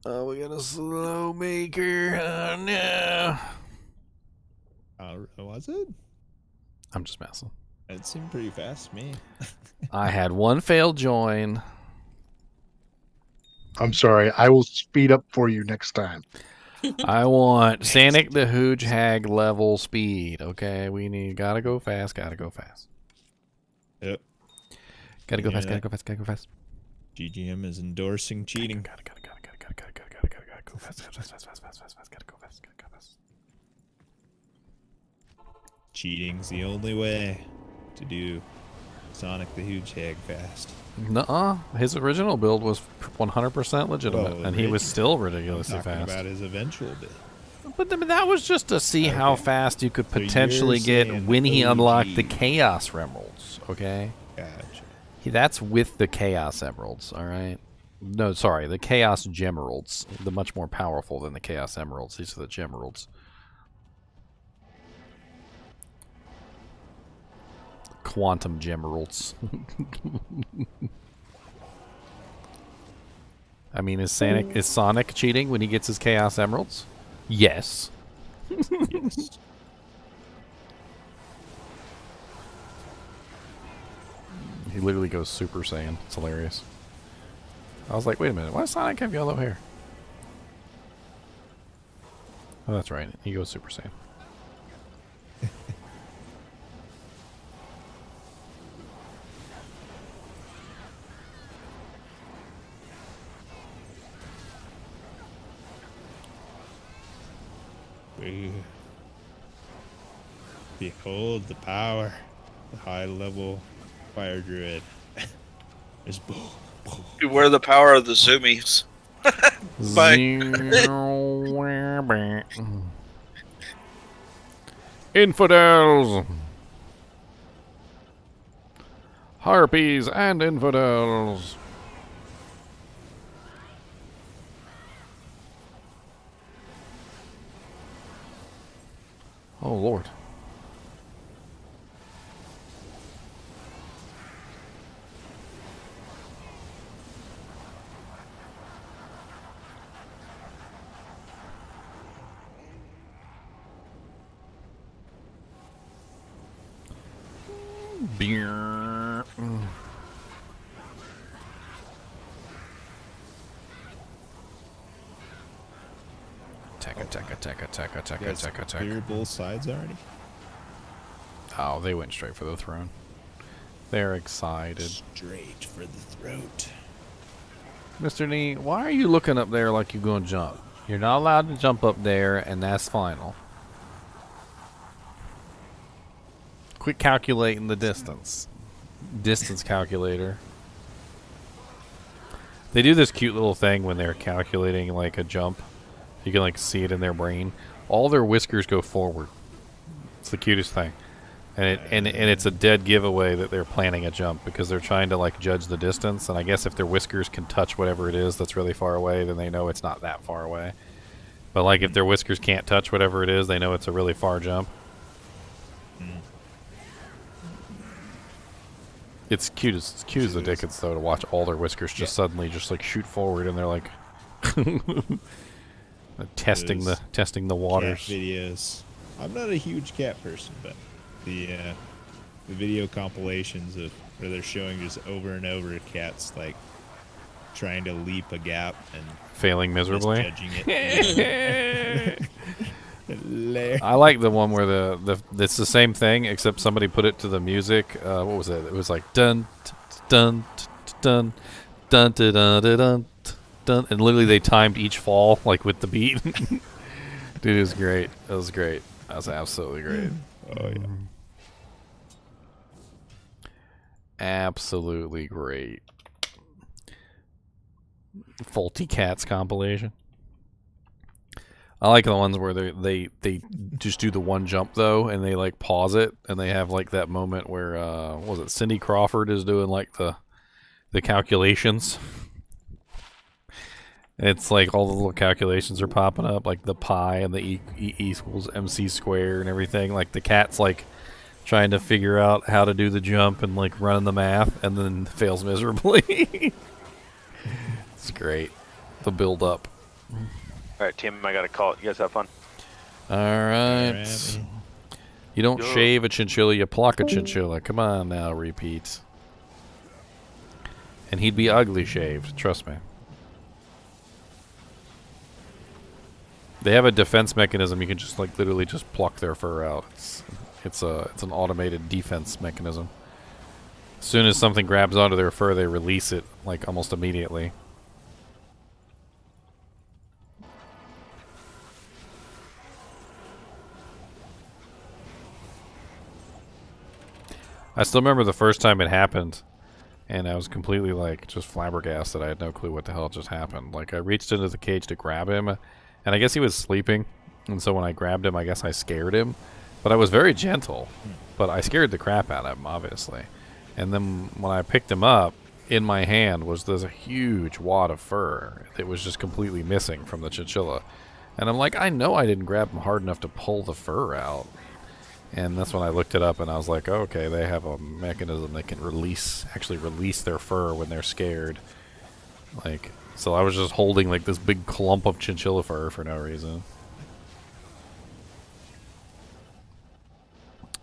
Oh, we got a slow maker. Oh, no. Was it? I'm just messing. It seemed pretty fast to me. I had one failed join. I'm sorry. I will speed up for you next time. I want Sanic the Hooge Hag level speed. Okay, gotta go fast, gotta go fast. Yep. Gotta go fast, gotta go fast, gotta go fast. GGM is endorsing cheating. Gotta go fast, gotta go fast. Cheating's the only way to do Sonic the Huge Hag fast. Nuh-uh. His original build was 100% legitimate, and he was still ridiculously fast. About his eventual build. But that was just to see how fast you could potentially get when he unlocked the Chaos Emeralds, okay? Gotcha. That's with the Chaos Emeralds, alright? No, sorry, the Chaos Gemeralds. They're much more powerful than the Chaos Emeralds. These are the Gemeralds. Quantum Gemeralds. I mean, is Sonic cheating when he gets his Chaos Emeralds? Yes. Yes. He literally goes Super Saiyan. It's hilarious. I was like, wait a minute, why does Sonic have yellow hair? Oh, that's right. He goes Super Saiyan. Behold the power, the high level fire druid. There's Beware the power of the zoomies. Infidels! Harpies and infidels! Oh, Lord. Beer. Attack. Clear both sides already? Oh, they went straight for the throne. They're excited. Straight for the throat. Mr. Nee, why are you looking up there like you're going to jump? You're not allowed to jump up there, and that's final. Quit calculating the distance. Distance calculator. They do this cute little thing when they're calculating like a jump. You can like see it in their brain. All their whiskers go forward. It's the cutest thing. And it's a dead giveaway that they're planning a jump because they're trying to like judge the distance, and I guess if their whiskers can touch whatever it is that's really far away, then they know it's not that far away. But like if their whiskers can't touch whatever it is, they know it's a really far jump. It's cute as the dickens though to watch all their whiskers just suddenly just like shoot forward, and they're like testing the waters. Cat videos. I'm not a huge cat person, but the video compilations of where they're showing just over and over cats like trying to leap a gap and failing miserably. Judging it. I like the one where it's the same thing except somebody put it to the music. What was it? It was like dun dun dun dun dun dun dun dun, and literally they timed each fall like with the beat. Dude, it was great. That was great. That was absolutely great. Oh yeah. Absolutely great. Faulty Cats compilation. I like the ones where they just do the one jump though, and they like pause it, and they have like that moment where what was it, Cindy Crawford is doing like the calculations. It's like all the little calculations are popping up, like the pi and the E equals MC squared and everything. Like the cat's like trying to figure out how to do the jump and like running the math, and then fails miserably. It's great. The build up. All right, team, I got to call it. You guys have fun. All right. You don't shave a chinchilla, you pluck a chinchilla. Come on now, repeat. And he'd be ugly shaved, trust me. They have a defense mechanism. You can just like literally just pluck their fur out. It's an automated defense mechanism. As soon as something grabs onto their fur, they release it like almost immediately. I still remember the first time it happened, and I was completely like just flabbergasted. I had no clue what the hell just happened. Like I reached into the cage to grab him, and I guess he was sleeping, and so when I grabbed him, I guess I scared him. But I was very gentle, but I scared the crap out of him, obviously. And then when I picked him up, in my hand was this huge wad of fur. It was just completely missing from the chinchilla. And I'm like, I know I didn't grab him hard enough to pull the fur out. And that's when I looked it up, and I was like, oh, okay, they have a mechanism that can actually release their fur when they're scared. Like, so I was just holding like this big clump of chinchilla fur for no reason.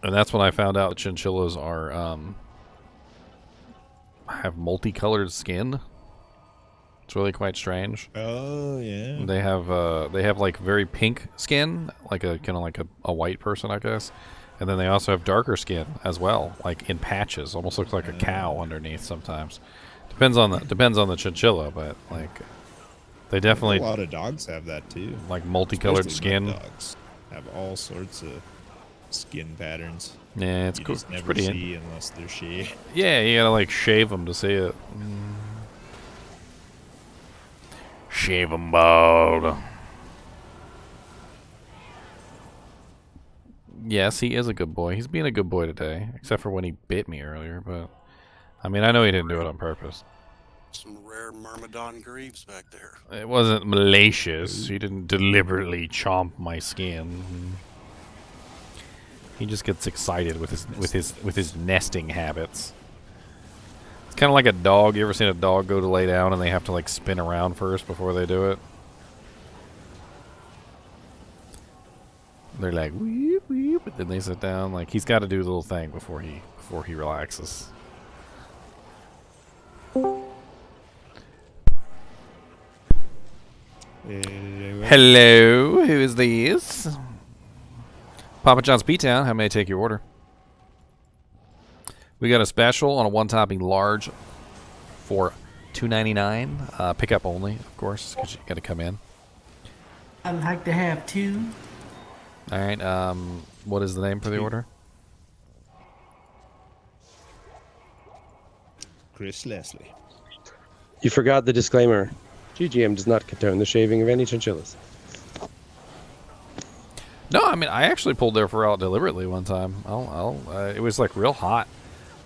And that's when I found out chinchillas are have multicolored skin. It's really quite strange. Oh yeah. They have like very pink skin, like a kind of like a white person, I guess. And then they also have darker skin as well, like in patches. Almost looks like a cow underneath sometimes. Depends on the chinchilla, but like they definitely. A lot of dogs have that too. Like multicolored skin. Dogs have all sorts of skin patterns. Yeah, it's cool. Just never it's pretty see unless they're shaved. Yeah, you gotta like shave them to see it. Shave them bald. Yes, he is a good boy. He's being a good boy today, except for when he bit me earlier. But I mean, I know he didn't do it on purpose. Some rare Myrmidon greaves back there. It wasn't malicious. He didn't deliberately chomp my skin. He just gets excited with his nesting habits. It's kind of like a dog. You ever seen a dog go to lay down and they have to like spin around first before they do it? They're like whoop whoop, but then they sit down. Like he's got to do the little thing before he relaxes. Hello, who is this? Papa John's P-Town, how may I take your order? We got a special on a one-topping large for $2.99. Pickup only, of course, because you got to come in. I'd like to have two. All right. What is the name for the order? Chris Leslie. You forgot the disclaimer. GGM does not condone the shaving of any chinchillas. No, I mean, I actually pulled their fur out deliberately one time. It was like real hot,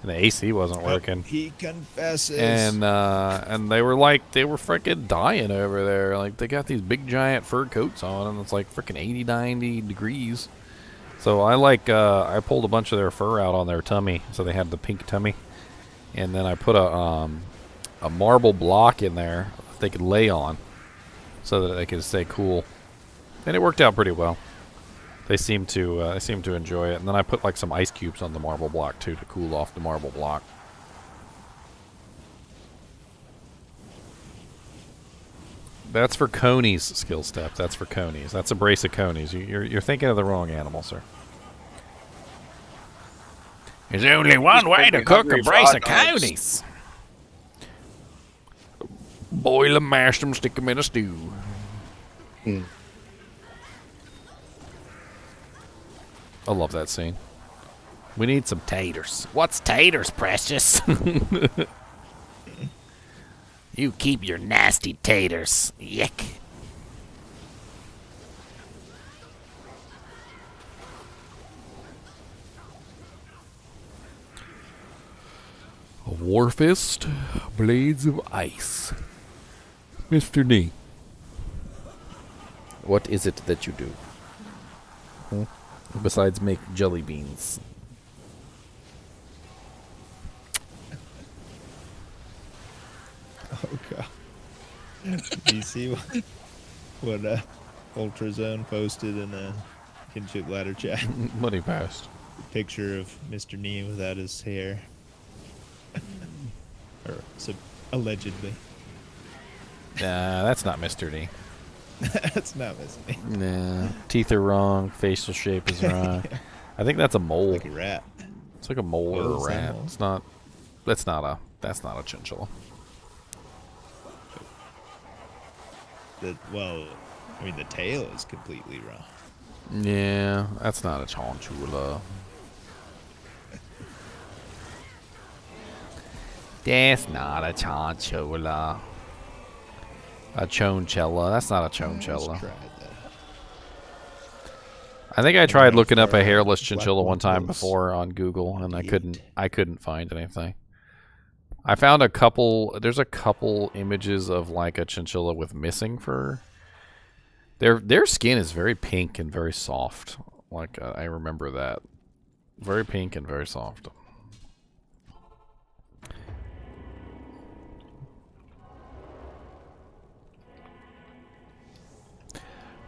and the AC wasn't working. He confesses. And they were freaking dying over there. Like they got these big giant fur coats on, and it's like freaking 80, 90 degrees. So I pulled a bunch of their fur out on their tummy, so they had the pink tummy, and then I put a marble block in there that they could lay on, so that they could stay cool, and it worked out pretty well. They seem to enjoy it, and then I put like some ice cubes on the marble block too to cool off the marble block. That's for Coney's skill step. That's for Coney's. That's a brace of Coney's. You're thinking of the wrong animal, sir. There's only one way to cook a brace of Coney's. Boil them, mash them, stick them in a stew. I love that scene. We need some taters. What's taters, precious? You keep your nasty taters. Yuck. Warfist, Blades of Ice. Mr. D. What is it that you do? Besides make jelly beans. Oh god. Do you see what Ultrazone posted in a kinship ladder chat? What he post? Picture of Mr. Nee without his hair. Or allegedly. Nah, that's not Mr. D. That's not Mr. D. Nah, teeth are wrong. Facial shape is wrong. I think that's a mole. Like a rat. It's like a mole Oh, or a is that a rat. mole? It's not. That's not a chinchilla. Well, I mean the tail is completely wrong. Yeah, that's not a chinchilla. That's not a chinchilla. A chonchilla. That's not a chonchilla. I think I tried looking up a hairless chinchilla one time before on Google, and I couldn't find anything. I found a couple. There's a couple images of like a chinchilla with missing fur. Their skin is very pink and very soft. Like I remember that. Very pink and very soft.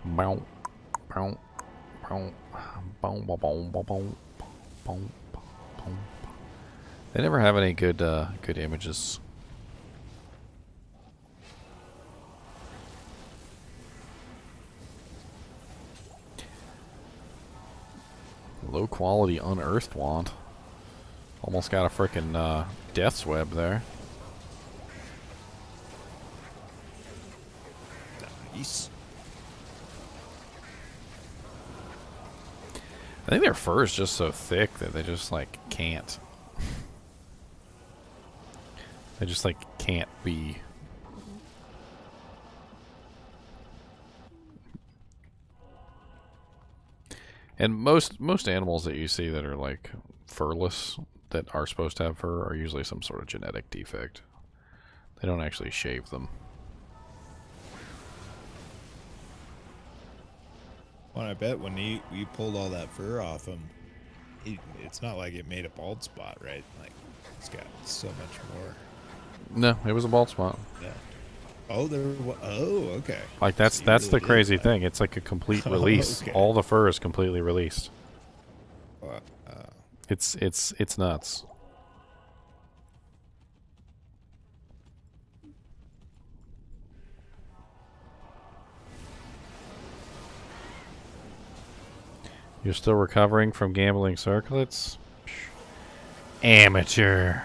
Bow, bow, bow, bow, bow, bow, bow, bow, bow, bow. They never have any good images. Low quality unearthed wand. Almost got a frickin' death's web there. Nice. I think their fur is just so thick that they just like can't. They just like can't be. And most animals that you see that are like furless, that are supposed to have fur, are usually some sort of genetic defect. They don't actually shave them. Well, I bet when you pulled all that fur off him, it's not like it made a bald spot, right? Like, it's got so much more. No, it was a bald spot. Yeah. Oh, okay. Like that's the crazy thing. It's like a complete release. Okay. All the fur is completely released. It's nuts. You're still recovering from gambling circlets? Amateur.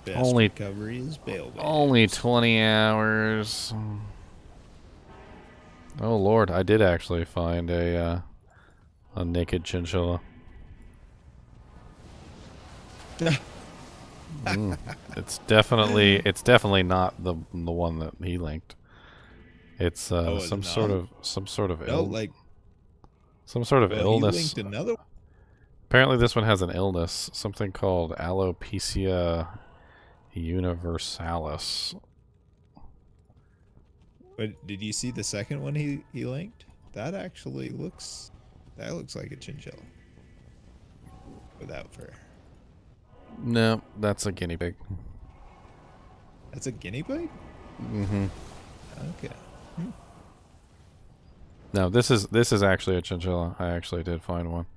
Best recovery is bail bonds. Only 20 hours. Oh lord, I did actually find a naked chinchilla. It's definitely not the one that he linked. It's some sort of illness. He linked another. Apparently this one has an illness, something called alopecia universalis. But did you see the second one he linked? That actually looks like a chinchilla without fur. No, that's a guinea pig. That's a guinea pig? Mm-hmm. Okay. No, this is actually a chinchilla. I actually did find one.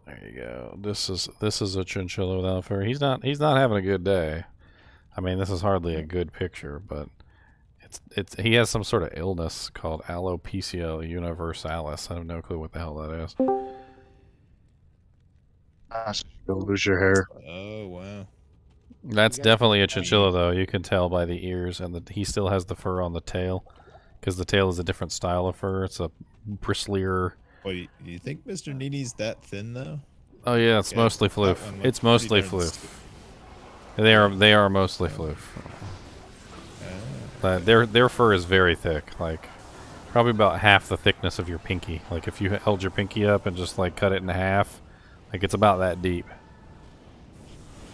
There you go. This is a chinchilla without fur. He's not having a good day. I mean, this is hardly a good picture, but he has some sort of illness called alopecia universalis. I have no clue what the hell that is. You'll lose your hair. Oh wow. That's definitely a chinchilla, though. You can tell by the ears, and he still has the fur on the tail, because the tail is a different style of fur. It's a bristlier. Well, you think Mr. NiNi's that thin though? Oh yeah, it's mostly floof. It's mostly floof. They are mostly floof. Their fur is very thick. Like Probably about half the thickness of your pinky. Like if you held your pinky up and just like cut it in half, like it's about that deep.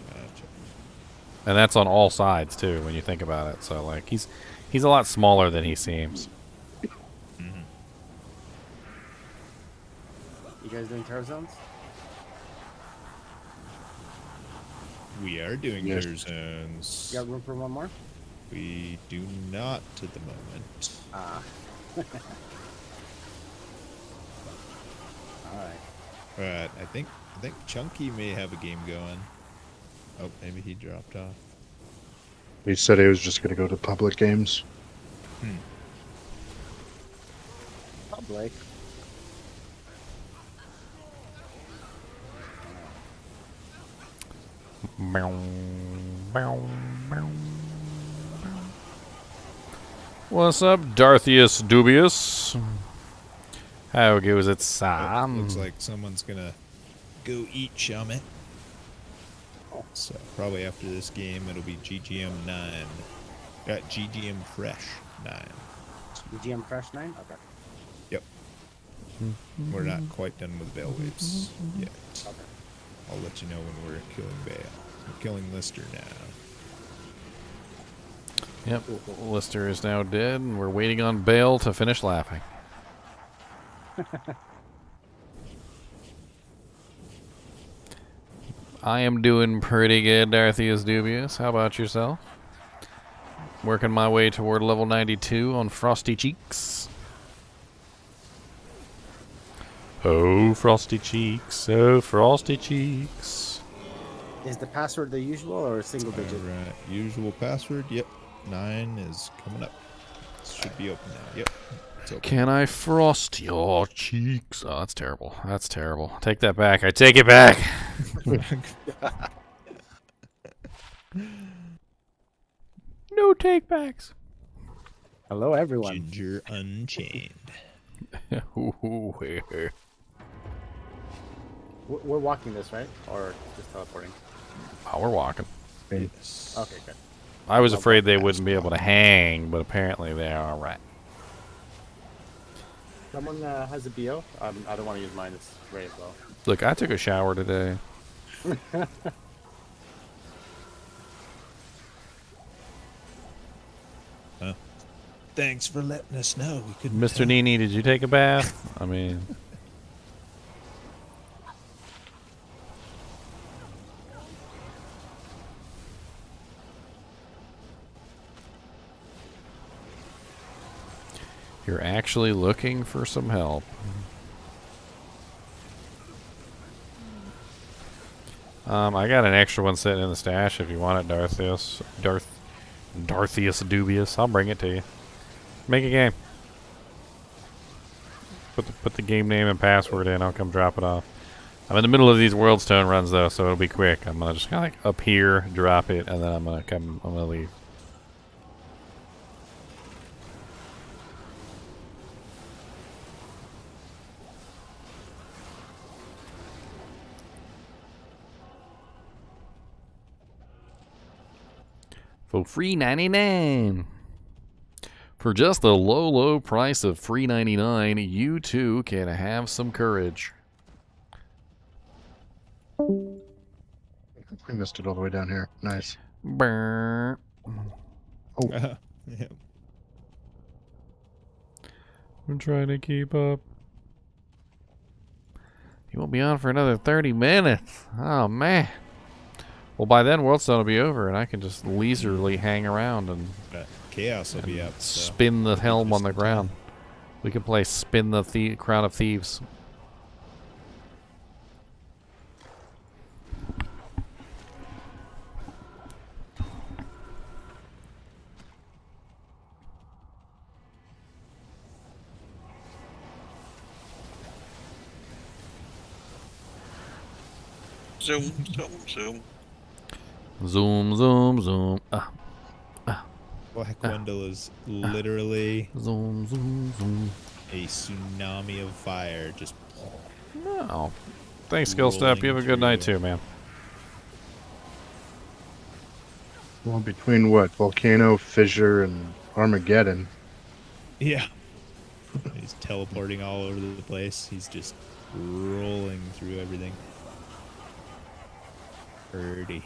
Gotcha. And that's on all sides too when you think about it. So like he's a lot smaller than he seems. Mhm. You guys doing terror zones? We are doing terror zones. You got room for one more? We do not at the moment. Ah. Alright. But I think Chunky may have a game going. Oh, maybe he dropped off. He said he was just going to go to public games. Public. What's up, Darthius Dubious? How goes it, Sam? Looks like someone's gonna go eat Shamit. So probably after this game, it'll be GGM 9. Got GGM Fresh 9. GGM Fresh 9? Okay. Yep. We're not quite done with Bale Waves yet. Okay. I'll let you know when we're killing Bale. We're killing Lister now. Yep, Lister is now dead, and we're waiting on Bale to finish laughing. I am doing pretty good, Dorothy is dubious. How about yourself? Working my way toward level 92 on Frosty Cheeks. Oh, Frosty Cheeks, oh, Frosty Cheeks. Is the password the usual or a single digit? Alright, usual password. Yep. 9 is coming up. Should be open now. Yep. It's open. Can I frost your cheeks? Oh, that's terrible. That's terrible. Take that back. I take it back. No take backs. Hello, everyone. Ginger Unchained. We're walking this, right? Or just teleporting? Oh, we're walking. Yes. Okay, good. I was afraid they wouldn't be able to hang, but apparently they are alright. Someone has a BO? I don't want to use mine. It's great as well. Look, I took a shower today. Huh? Thanks for letting us know. We couldn't Mr. tell. NiNi, did you take a bath? I mean... You're actually looking for some help. I got an extra one sitting in the stash if you want it, Darthius. Darthius Dubious. I'll bring it to you. Make a game. Put the game name and password in. I'll come drop it off. I'm in the middle of these Worldstone runs though, so it'll be quick. I'm gonna just kind of like up here, drop it, and then I'm gonna leave. For free $99. For just the low, low price of free $99, you too can have some courage. We missed it all the way down here. Nice. Brr. Oh. Yeah. I'm trying to keep up. You won't be on for another 30 minutes. Oh, man. Well, by then, Worldstone will be over, and I can just leisurely hang around and Chaos will be up. So. spin the helm on the ground. We can play Spin the Crown of Thieves. Zoom, zoom, zoom. Zoom, zoom, zoom. Black Wendell is literally zoom, zoom, zoom. A tsunami of fire. Just no. Thanks, Skill Step. You have a good night too, man. Well, between what? Volcano, Fissure, and Armageddon. yeah. He's teleporting all over the place. He's just rolling through everything. Pretty.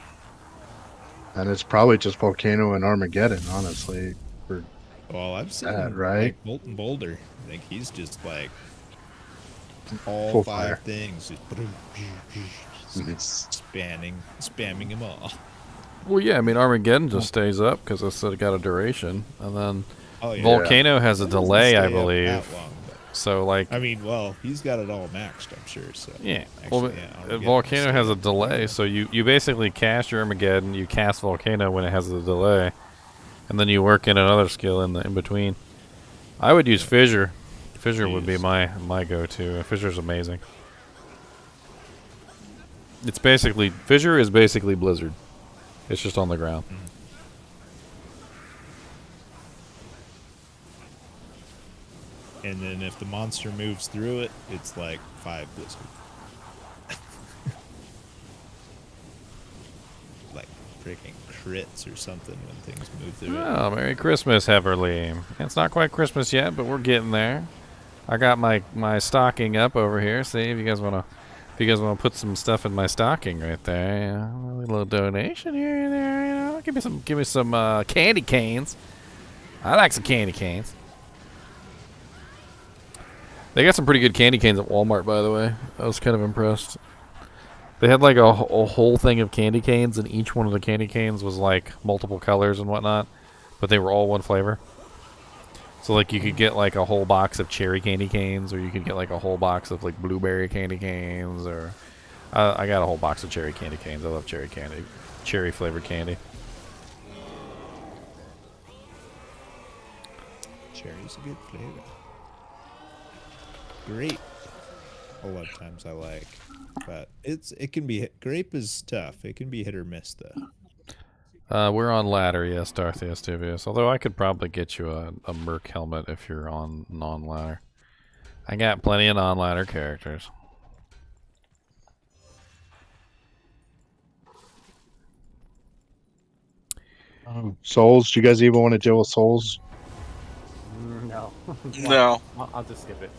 And it's probably just Volcano and Armageddon, honestly. For Well, I've seen that, right? like Molten Boulder. I think he's just like all Full 5 fire. things, just spamming them all. Well, yeah, I mean, Armageddon just stays up because it's got a duration. And then Oh, yeah. Volcano has a It doesn't delay, stay I up believe. that long, but- So, like... I mean, well, he's got it all maxed, I'm sure. So Yeah. Actually, Well, Armageddon Volcano will has stay a up. delay, so you basically cast your Armageddon, you cast Volcano when it has a delay, and then you work in another skill in between. I would use Fissure. Fissure would be my go-to. Fissure's amazing. It's basically... Fissure is basically Blizzard. It's just on the ground. And then if the monster moves through it, it's like 5 blizzard. Like freaking crits or something when things move through it. Oh, Merry Christmas, Heverly. It's not quite Christmas yet, but we're getting there. I got my stocking up over here. See if you guys wanna put some stuff in my stocking right there. You know, a little donation here and there. You know, give me some candy canes. I like some candy canes. They got some pretty good candy canes at Walmart, by the way. I was kind of impressed. They had like a whole thing of candy canes, and each one of the candy canes was like multiple colors and whatnot, but they were all one flavor. So like you could get like a whole box of cherry candy canes, or you could get like a whole box of like blueberry candy canes, or I got a whole box of cherry candy canes. I love cherry candy, cherry flavored candy. Cherry's a good flavor. Grape. A lot of times I like, but it can be grape is tough. It can be hit or miss though. We're on ladder, yes, Darthy Estivius. Although I could probably get you a Merc helmet if you're on non-ladder. I got plenty of non-ladder characters. Souls? Do you guys even want to deal with souls? No. No. I'll just skip it.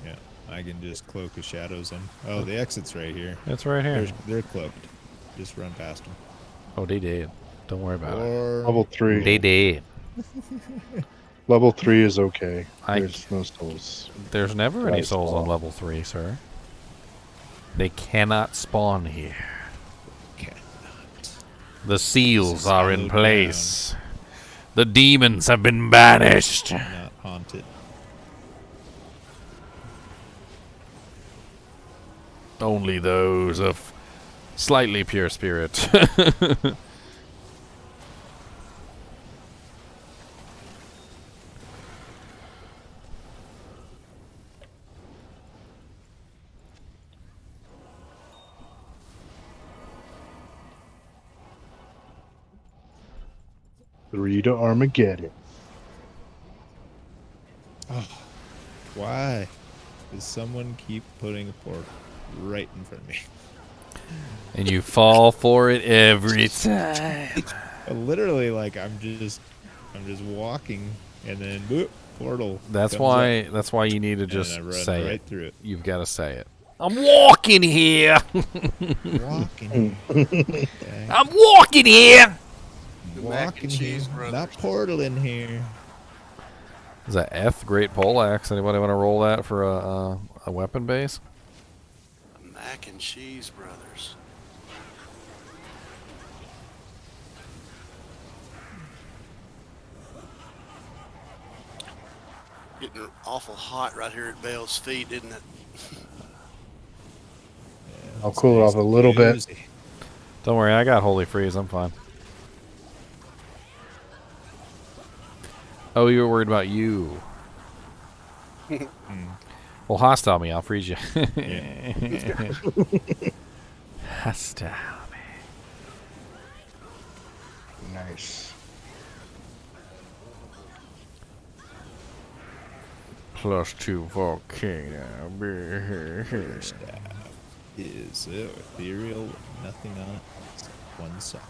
Yeah, I can just cloak of shadows them. Oh, the exit's right here. It's right here. They're cloaked. Just run past them. Oh, they did. Don't worry about it. Level 3. They did. Level 3 is okay. I- There's no souls. There's never any Right, souls on spawn. level 3, sir. They cannot spawn here. The seals are in Slowed place. The demons have been banished. Not haunted. Only those of slightly pure spirit. Three to Armageddon. Oh, why does someone keep putting a portal right in front of me? And you fall for it every time. Literally, like I'm just walking, and then boop, portal. That's comes up, why you need to and just I run say right it. through it. You've got to say it. I'm walking here. Walking. I'm walking here. Walking here, not portal in here. Is that F Great Poleaxe? Anybody want to roll that for a weapon base? Mac and Cheese Brothers. Getting awful hot right here at Bale's feet, isn't it? I'll cool it off a little bit. Don't worry, I got Holy Freeze. I'm fine. Oh, you were worried about you. Well, hostile me. I'll freeze you. Hostile me. Nice. +2 volcano. Staff is ethereal, nothing on it. It's one sock.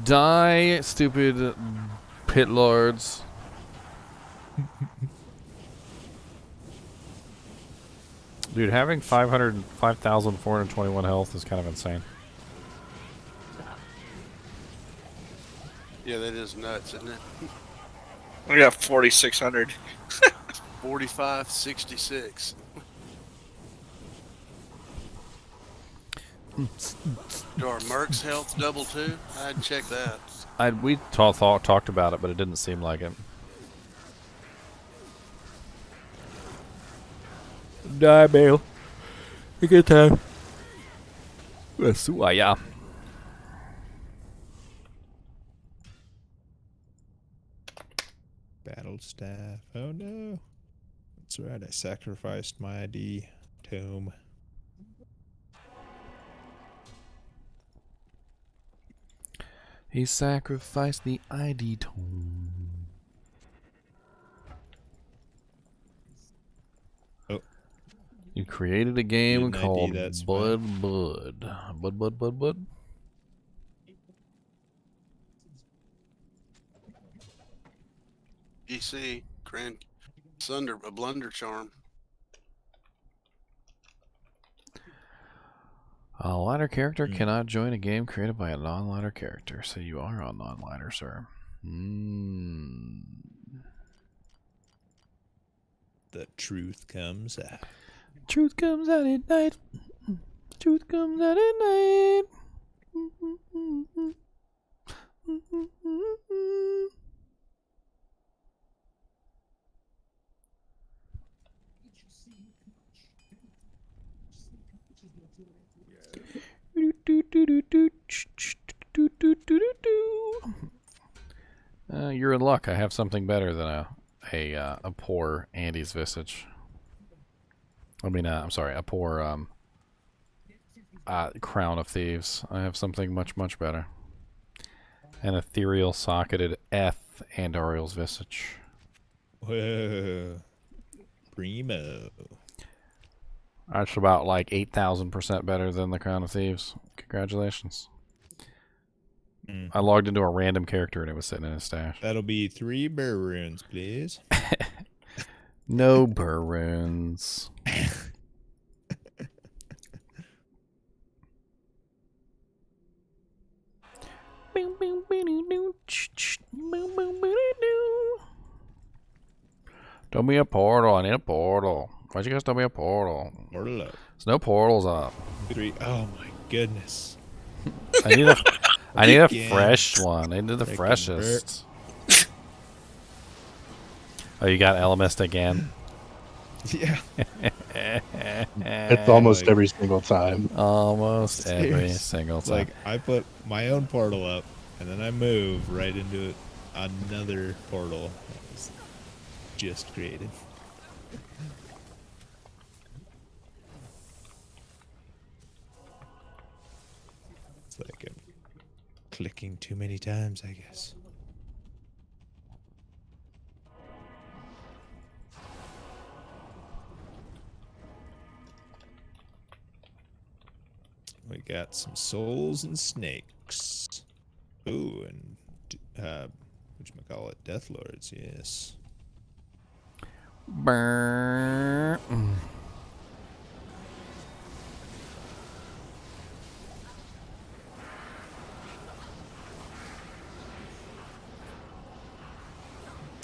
Die, stupid pit lords. Dude, having 5,421 health is kind of insane. Yeah, that is nuts, isn't it? We got 4,600. 4566. Do our Merc's health double too? I'd check that. We talked about it, but it didn't seem like it. Die, Bale. A good time. That's why, yeah. Battle staff. Oh no. That's right. I sacrificed my ID tome. He sacrificed the ID tome. Oh. You created a game Didn't called ID that Bud. Bud. EC, Grand Sunder, a blunder charm. A ladder character cannot join a game created by a non-ladder character. So you are on non-ladder, sir. The truth comes out. Truth comes out at night. Truth comes out at night. You're in luck. I have something better than a poor Andy's Visage. I mean, I'm sorry, a poor Crown of Thieves. I have something much better. An ethereal socketed F and Ariel's Visage. Whoa. Primo. That's about like 8,000% better than the Crown of Thieves. Congratulations. I logged into a random character and it was sitting in his stash. That'll be 3 bear runes, please. No burr runes. Don't be a portal. I need a portal. Why'd you guys don't be a portal? Portal up. There's no portals up. 3. Oh my goodness. I need a Again. fresh one. I need the Frickin' freshest. Oh, you got Elemist again? Yeah. It's almost every single time. Almost every Serious. single It's time. like I put my own portal up, and then I move right into another portal that was just created. It's like I'm clicking too many times, I guess. We got some souls and snakes. Ooh, and whatchamacallit, Death Lords, yes. Brrr.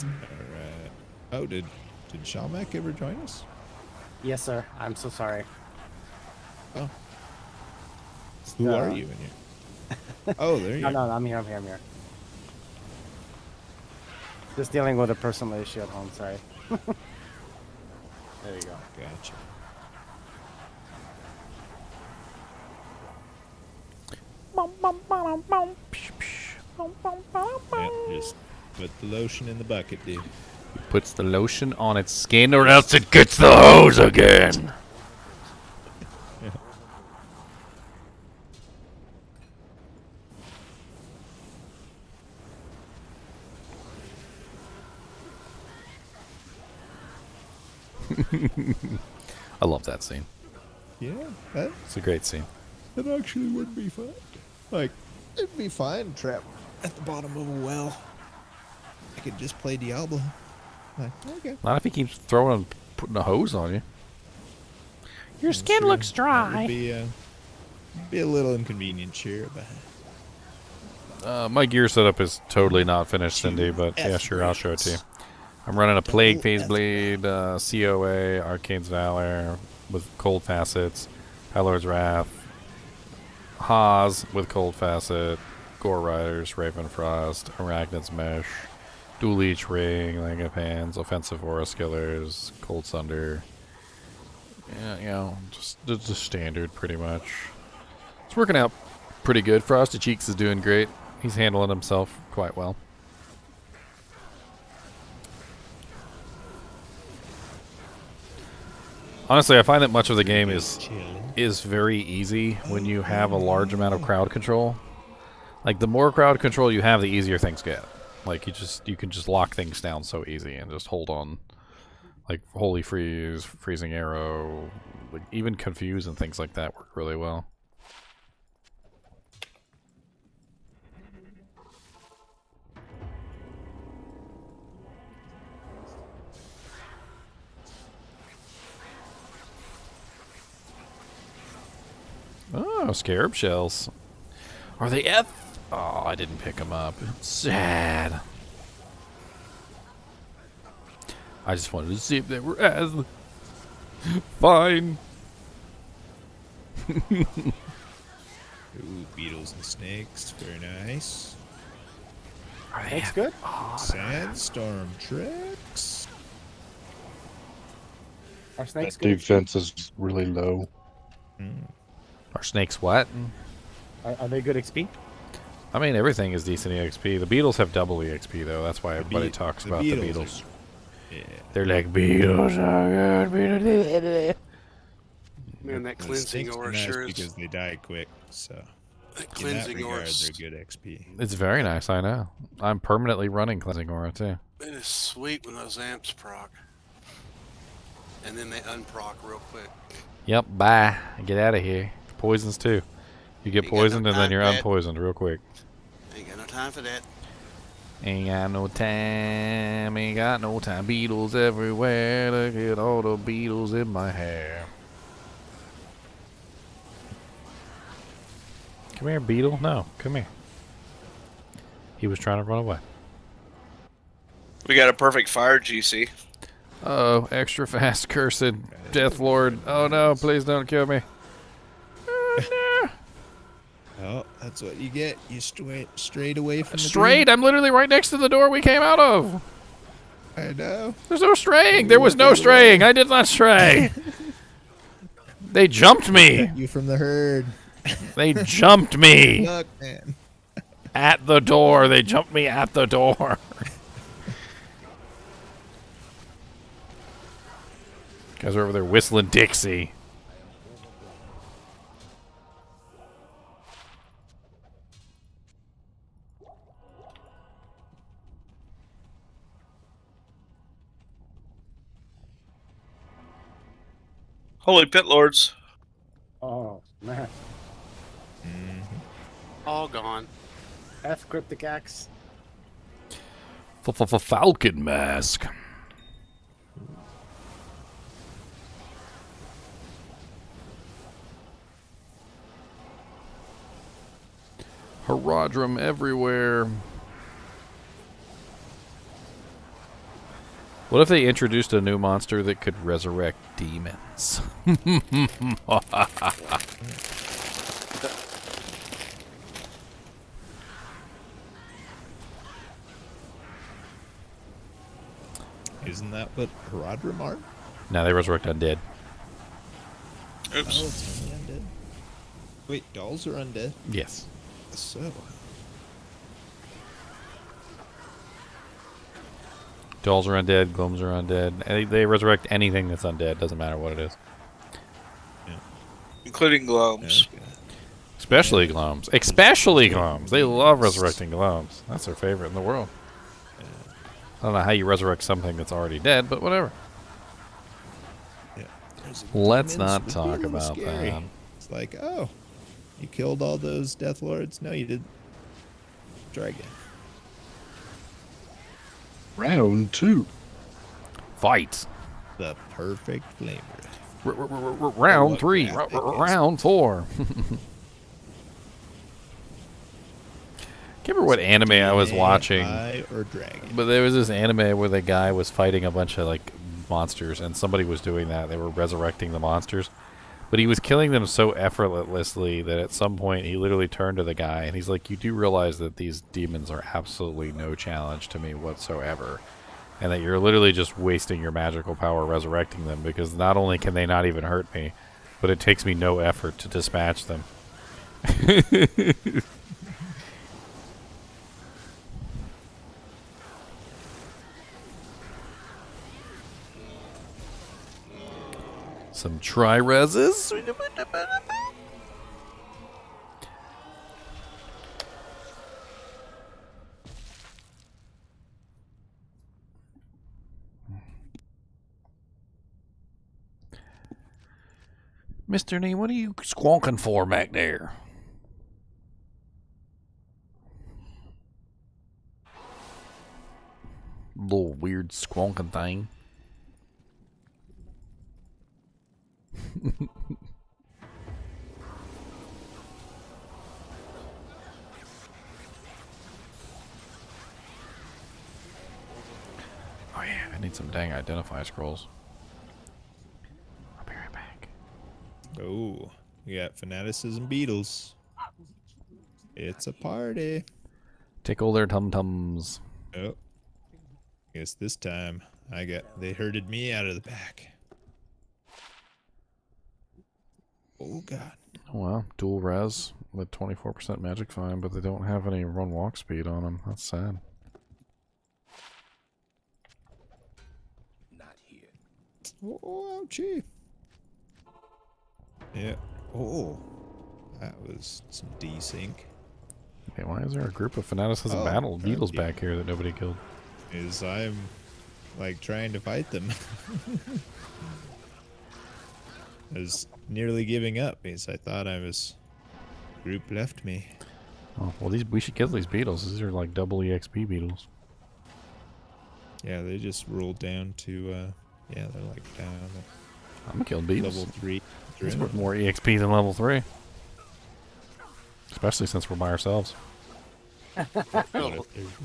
Alright. Oh, did Shalmac ever join us? Yes, sir. I'm so sorry. Oh. Who are you in here? Oh, there you No, are. no, I'm here. Just dealing with a personal issue at home, sorry. There you go. Gotcha. Yep, just put the lotion in the bucket, dude. He puts the lotion on its skin or else it gets the hose again. I love that scene. Yeah, It's a great scene. that actually would be fun. Like, It'd be fine, trap at the bottom of a well. I could just play Diablo. Like, okay. Not if he keeps throwing, putting a hose on you. Your skin looks dry. That would be a little inconvenient, sure, but My gear setup is totally not finished, Cindy, but yeah, sure, I'll show it to you. I'm running a Plague Phase Blade, COA, Arcane's Valor with Cold Facets, High Lord's Wrath, Haas with Cold Facet, Gore Riders, Ravenfrost, Arachnid's Mesh, Dual Leech Ring, Lang of Hands, Offensive Aura Skillers, Cold Sunder. Yeah, you know, just the standard pretty much. It's working out pretty good. Frosty Cheeks is doing great. He's handling himself quite well. Honestly, I find that much of the game is very easy when you have a large amount of crowd control. Like, the more crowd control you have, the easier things get. Like, you can just lock things down so easy and just hold on. Like Holy Freeze, Freezing Arrow, like even Confuse and things like that work really well. Oh, Scarab Shells. Are they F? Oh, I didn't pick them up. Sad. I just wanted to see if they were as fine. Ooh, beetles and snakes. Very nice. That's good. Sandstorm tricks. Are snakes That good? defense is really low. Are snakes what? Are they good XP? I mean, everything is decent EXP. The beetles have double EXP, though. That's why everybody talks about the beetles. Yeah. They're like, beetles are good. Man, that The cleansing snakes are aura nice sure is. because they die quick. So That in that cleansing aura regard, is, they're good XP. It's very nice, I know. I'm permanently running Cleansing Aura, too. it is sweet when those amps proc. And then they unproc real quick. Yep, bye. Get out of here. Poisons, too. You get Ain't got no poisoned, and then time you're for that. unpoisoned real quick. Ain't got no time for that. Ain't got no time, ain't got no time. Beetles everywhere. Look at all the beetles in my hair. Come here, beetle. No, come here. He was trying to run away. We got a perfect fire, GC. Uh-oh, extra fast cursed Death Lord. Oh no, please don't kill me. Oh, that's what you get. You strayed away from the Strayed? I'm literally right next to the door we came out of. I know. There's no straying. There was no straying. I did not stray. They jumped me. You from the herd. They jumped me. Look, man. At the door. They jumped me at the door. Guys are over there whistling Dixie. Holy pit lords. Oh, man. All gone. F Cryptic Axe. Falcon Mask. Herodrum everywhere. What if they introduced a new monster that could resurrect demons? Isn't that what Herodrum are? No, they resurrect undead. Oh, it's only undead. Wait, dolls are undead? Yes. So. Dolls are undead, gloams are undead. They resurrect anything that's undead, doesn't matter what it is. Including gloams. Okay. Especially gloams. Especially gloams. They love resurrecting gloams. That's their favorite in the world. I don't know how you resurrect something that's already dead, but whatever. Yeah. Let's Demons not would be a talk little about scary. that. It's like, oh, you killed all those Death Lords? No, you did. Dragon. Round 2. Fight. The perfect flavor. Round 3. Round 4. Can't remember what anime I was watching, or dragon. but there was this anime where the guy was fighting a bunch of like monsters, and somebody was doing that. They were resurrecting the monsters, but he was killing them so effortlessly that at some point he literally turned to the guy and he's like, "You do realize that these demons are absolutely no challenge to me whatsoever, and that you're literally just wasting your magical power resurrecting them, because not only can they not even hurt me, but it takes me no effort to dispatch them." Some tri-reses. Mr. Nee, what are you squonking for back there? Little weird squonking thing. Oh yeah, I need some dang identify scrolls. I'll be right back. Oh, we got fanaticism beetles. It's a party. Tickle their tum-tums. Oh, guess this time they herded me out of the pack. Oh god. Oh well, dual res with 24% magic fine, but they don't have any run walk speed on them. That's sad. Not here. Oh, ouchie. Yeah. Oh, that was some desync. Okay, why is there a group of fanaticism battle beetles back here that nobody killed? Is I'm like trying to fight them. I was nearly giving up because I thought group left me. Oh well, we should kill these beetles. These are like double EXP beetles. Yeah, they just rolled down to yeah, they're like down. I'm gonna kill beetles. Level 3. It's worth more EXP than level 3. Especially since we're by ourselves.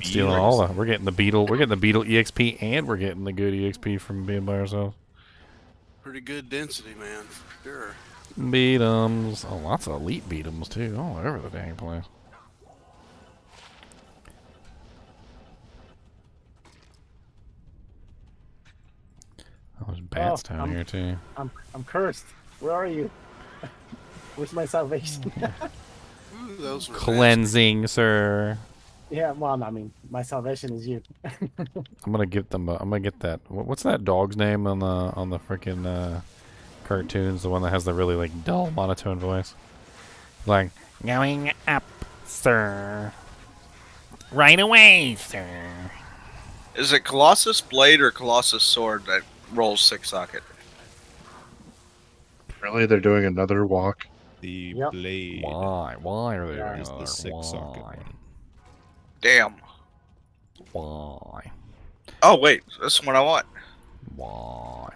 Stealing all the, we're getting the beetle EXP, and we're getting the good EXP from being by ourselves. Pretty good density, man, for sure. Beat'ems. Oh, lots of elite beat'ems too, all over the dang place. Oh, there's bats down here too. I'm cursed. Where are you? Where's my salvation? Ooh, those were Cleansing, sir. Yeah, well, I mean, my salvation is you. I'm gonna get them. I'm gonna get that. What's that dog's name on the freaking cartoons? The one that has the really like dull monotone voice. Like, going up, sir. Right away, sir. Is it Colossus Blade or Colossus Sword that rolls 6 socket? Really, they're doing another walk. The blade. Why? Why are they doing There's another? the 6 socket Why? one. Damn. Why? Oh wait, that's the one I want. Why?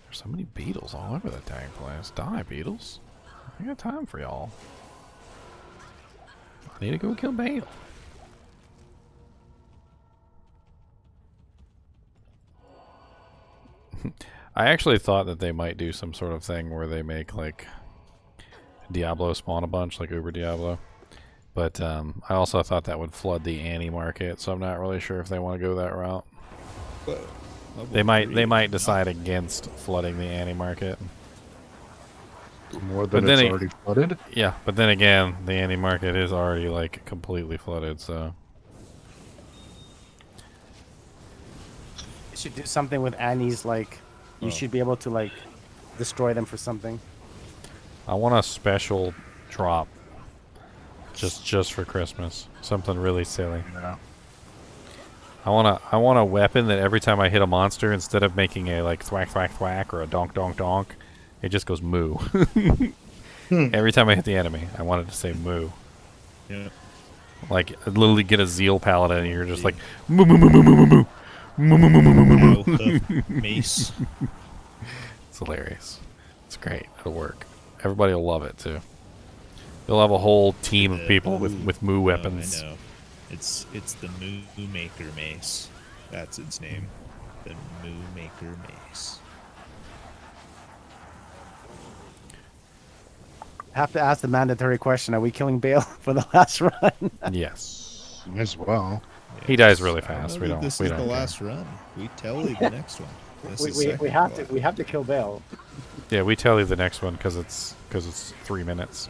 There's so many beetles all over the dang place. Die, beetles. I got time for y'all. I need to go kill Bale. I actually thought that they might do some sort of thing where they make like Diablo spawn a bunch, like Uber Diablo. But I also thought that would flood the Annie market, so I'm not really sure if they want to go that route. They might decide against flooding the Annie market. More than it's already flooded? Yeah, but then again, the Annie market is already like completely flooded, so You should do something with Annie's, like, you should be able to, like, destroy them for something. I want a special drop just for Christmas. Something really silly. Yeah. I want a weapon that every time I hit a monster, instead of making a like thwack thwack thwack or a donk donk donk, it just goes moo. Every time I hit the enemy, I wanted to say moo. Yeah. Like, I'd literally get a zeal paladin and you're just like, moo moo moo moo moo moo moo moo moo moo moo moo moo. Mace. It's hilarious. It's great. It'll work. Everybody will love it too. You'll have a whole team of people with moo weapons. I know. It's the Moo Maker Mace. That's its name. The Moo Maker Mace. Have to ask the mandatory question: are we killing Bale for the last run? Yes. As well. He dies really fast. We don't. This we is don't the care. last run. We tell you the next one. We have to kill Bale. Yeah, we tell you the next one because it's 3 minutes,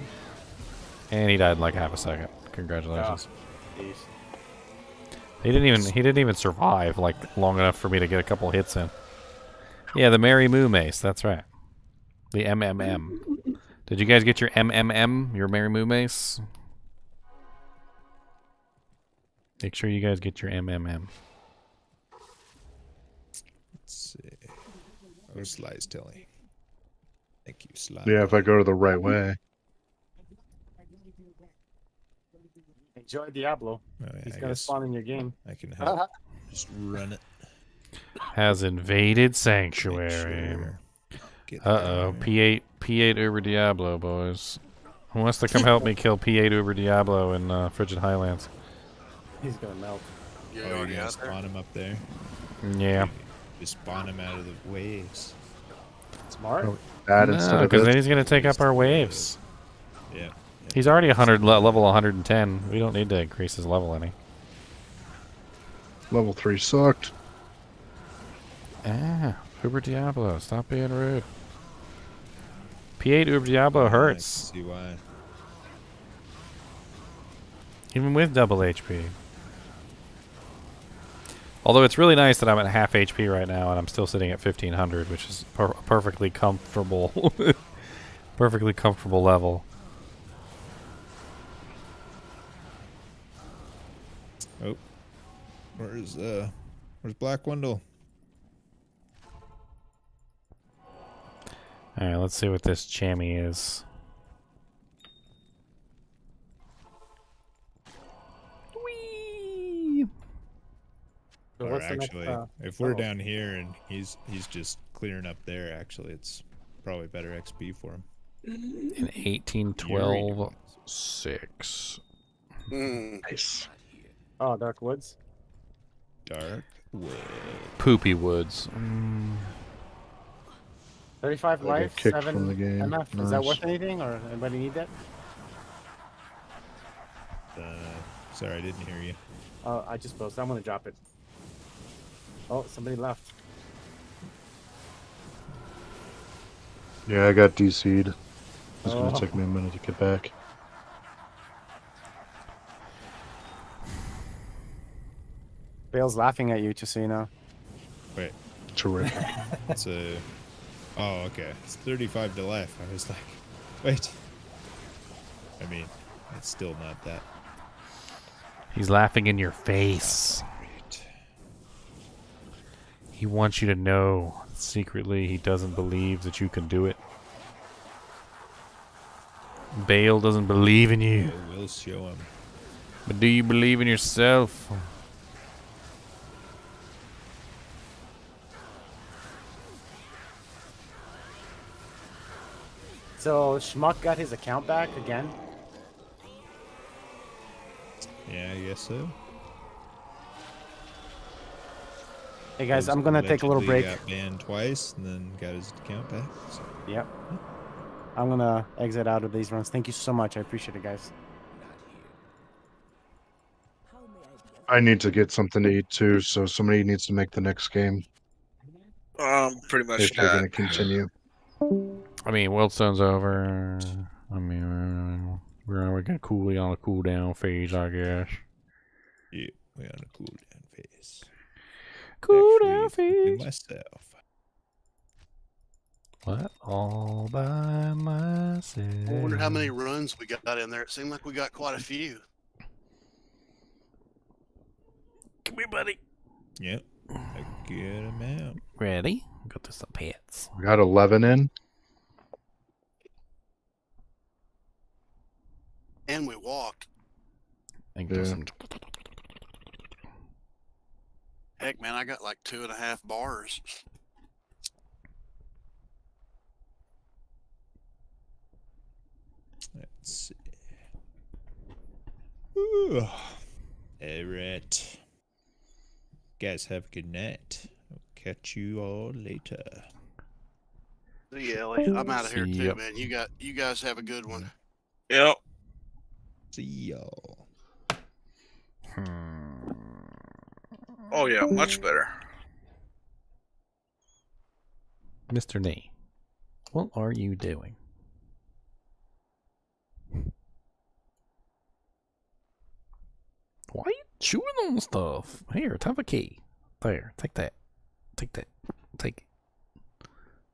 and he died in like half a second. Congratulations. Oh, jeez. He didn't even survive like long enough for me to get a couple hits in. Yeah, the Merry Moo Mace. That's right. The MMM. Did you guys get your MMM? Your Merry Moo Mace? Make sure you guys get your MMM. Let's see. Oh, Sly's telling. Thank you, Sly. Yeah, if I go to the right way. Enjoy Diablo. Oh, yeah, He's I gonna guess spawn in your game. I can help. Just run it. Has invaded Sanctuary. Uh-oh. P8 Uber Diablo, boys. Who wants to come help me kill P8 Uber Diablo in Frigid Highlands? He's gonna melt. You're gonna spawn him up there. Yeah. Just spawn him out of the waves. Smart. No, because then he's going to take up our waves. Yeah. He's already level 110. We don't need to increase his level any. Level 3 sucked. Ah, Uber Diablo, stop being rude. P8 Uber Diablo hurts. I see why. Even with double HP. Although it's really nice that I'm at half HP right now and I'm still sitting at 1500, which is perfectly comfortable. Perfectly comfortable level. Oh. Where's Black Wendell? Alright, let's see what this chamois is. So Or what's the actually, next, if we're down here and he's just clearing up there, actually, it's probably better XP for him. In 1812 6. Nice. Oh, Dark Woods. Dark Woods. Poopy Woods. 35 I life, got kicked 7 from the game. MF. Is that Nice. worth anything, or anybody need that? Sorry, I didn't hear you. I just posted. I'm gonna drop it. Oh, somebody left. Yeah, I got DC'd. It's Oh. gonna take me a minute to get back. Bale's laughing at you, just so you know. Wait. Terrific. It's a. Oh, okay. It's 35 to life. I was like, wait. I mean, it's still not that. He's laughing in your face. He wants you to know secretly he doesn't believe that you can do it. Bale doesn't believe in you. We'll show him. But do you believe in yourself? So Schmuck got his account back again. Yeah, I guess so. Hey guys, I'm gonna take a little break. Got banned twice and then got his account back. So. Yep. I'm gonna exit out of these runs. Thank you so much. I appreciate it, guys. I need to get something to eat too, so somebody needs to make the next game. Pretty much If we're not. gonna continue. I mean, Wildstone's over. I mean, we're gonna cool on a cooldown phase, I guess. Yeah, we're on a cooldown phase. Cooldown Actually, phase. myself. What? All by myself. I wonder how many runs we got in there. It seemed like we got quite a few. Come here, buddy. Yep. I get him out. Ready? Go to some pets. We got 11 in. And we walked. And do some. Heck, man, I got like 2.5 bars. Let's see. Ooh. All right. Guys, have a good night. I'll catch you all later. See you, Ellie. I'm out of here See too, ya. man. You guys have a good one. Yep. See y'all. Oh yeah, much better. Mr. Nee, what are you doing? Why are you chewing on stuff? Here, have a key. There, take that. Take that. Take it.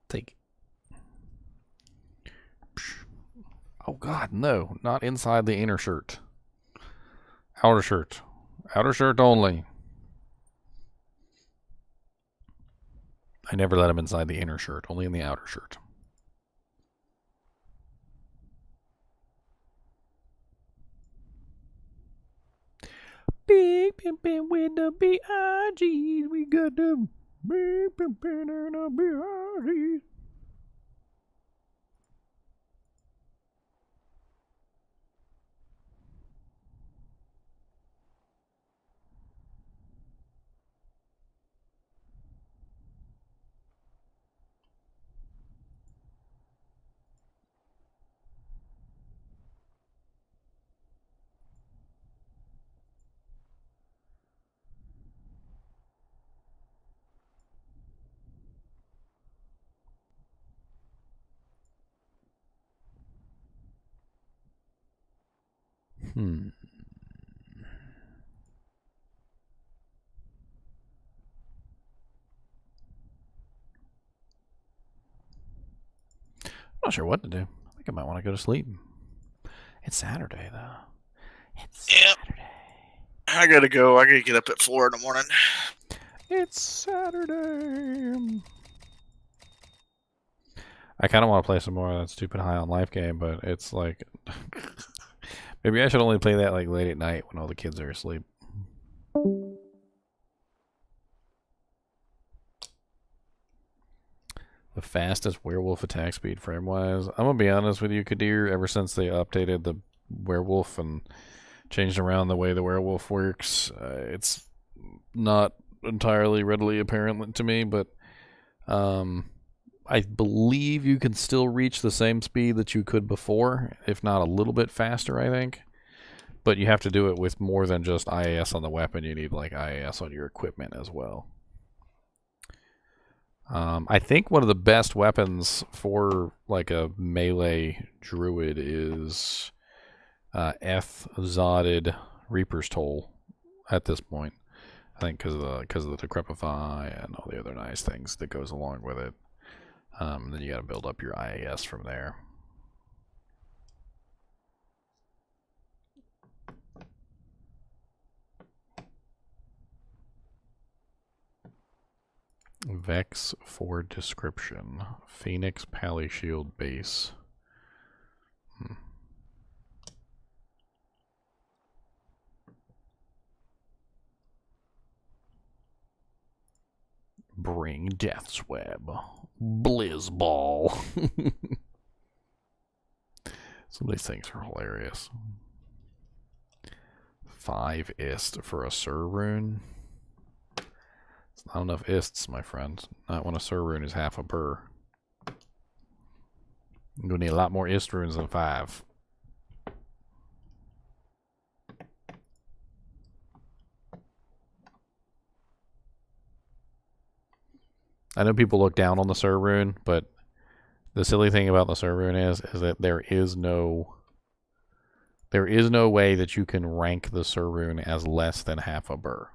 Take it. Oh God, no! Not inside the inner shirt. Outer shirt. Outer shirt only. I never let him inside the inner shirt, only in the outer shirt. Big pimpin' with the B.I.G's. We got the big pimpin' and the B.I.G's. I'm not sure what to do. I think I might want to go to sleep. It's Saturday, though. It's Saturday. I gotta go. I gotta get up at 4 in the morning. It's Saturday. I kind of want to play some more of that stupid High on Life game, but it's like... maybe I should only play that like late at night when all the kids are asleep. The fastest werewolf attack speed frame-wise. I'm going to be honest with you, Kadir, ever since they updated the werewolf and changed around the way the werewolf works, it's not entirely readily apparent to me, but I believe you can still reach the same speed that you could before, if not a little bit faster, I think. But you have to do it with more than just IAS on the weapon. You need like IAS on your equipment as well. I think one of the best weapons for like a melee druid is F-Zodded Reaper's Toll at this point. I think because of the Decrepify and all the other nice things that goes along with it. Then you got to build up your IAS from there. Vex for description. Phoenix Pally Shield base. Bring Death's Web. Blizzball. Some of these things are hilarious. 5 ist for a Sur rune. It's not enough ists, my friends. Not when a Sur rune is half a burr. I'm going to need a lot more ist runes than 5. I know people look down on the Sur rune, but the silly thing about the Sur rune is that there is no way that you can rank the Sur rune as less than half a burr.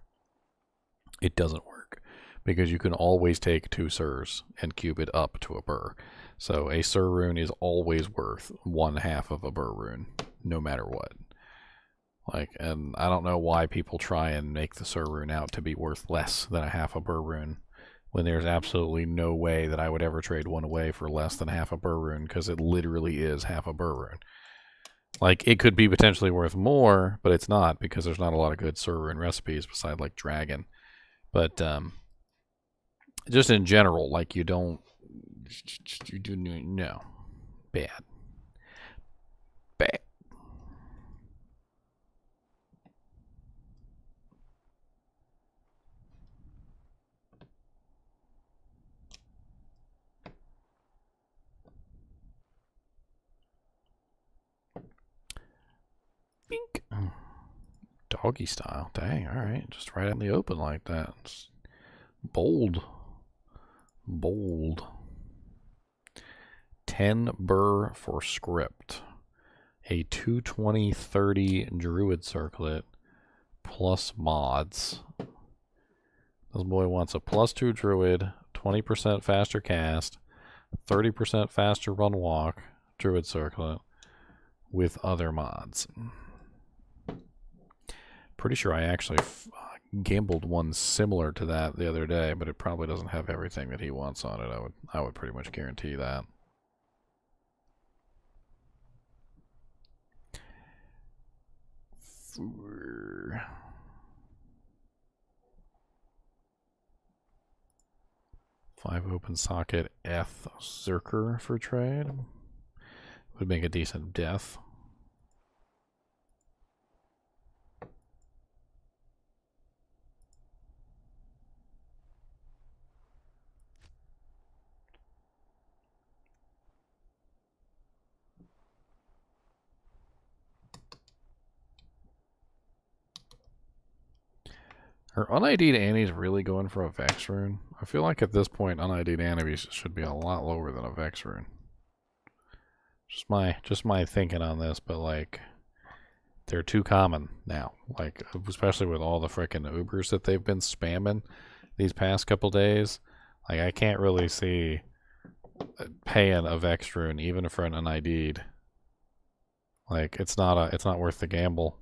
It doesn't work because you can always take 2 Surs and cube it up to a burr. So a Sur rune is always worth 1/2 of a burr rune, no matter what. Like, and I don't know why people try and make the Sur rune out to be worth less than a half a burr rune, when there's absolutely no way that I would ever trade one away for less than half a burr rune, because it literally is half a burr rune. Like, it could be potentially worth more, but it's not because there's not a lot of good Surrune recipes besides, like, Dragon. But, just in general, like, you do no. Bad. Bad. Bink. Doggy style. Dang, alright. Just right out in the open like that. It's bold. Bold. 10 burr for script. A 220/30 druid circlet plus mods. This boy wants a +2 druid, 20% faster cast, 30% faster run walk, druid circlet, with other mods. Pretty sure I actually gambled one similar to that the other day, but it probably doesn't have everything that he wants on it. I would pretty much guarantee that. Five open socket F Zerker for trade. Would make a decent death. Are UnID'd Annies really going for a Vex rune? I feel like at this point UnID'd Annies should be a lot lower than a Vex rune. Just my thinking on this, but like they're too common now. Like especially with all the frickin' Ubers that they've been spamming these past couple days. Like I can't really see paying a Vex rune even for an UnID'd. Like it's not worth the gamble.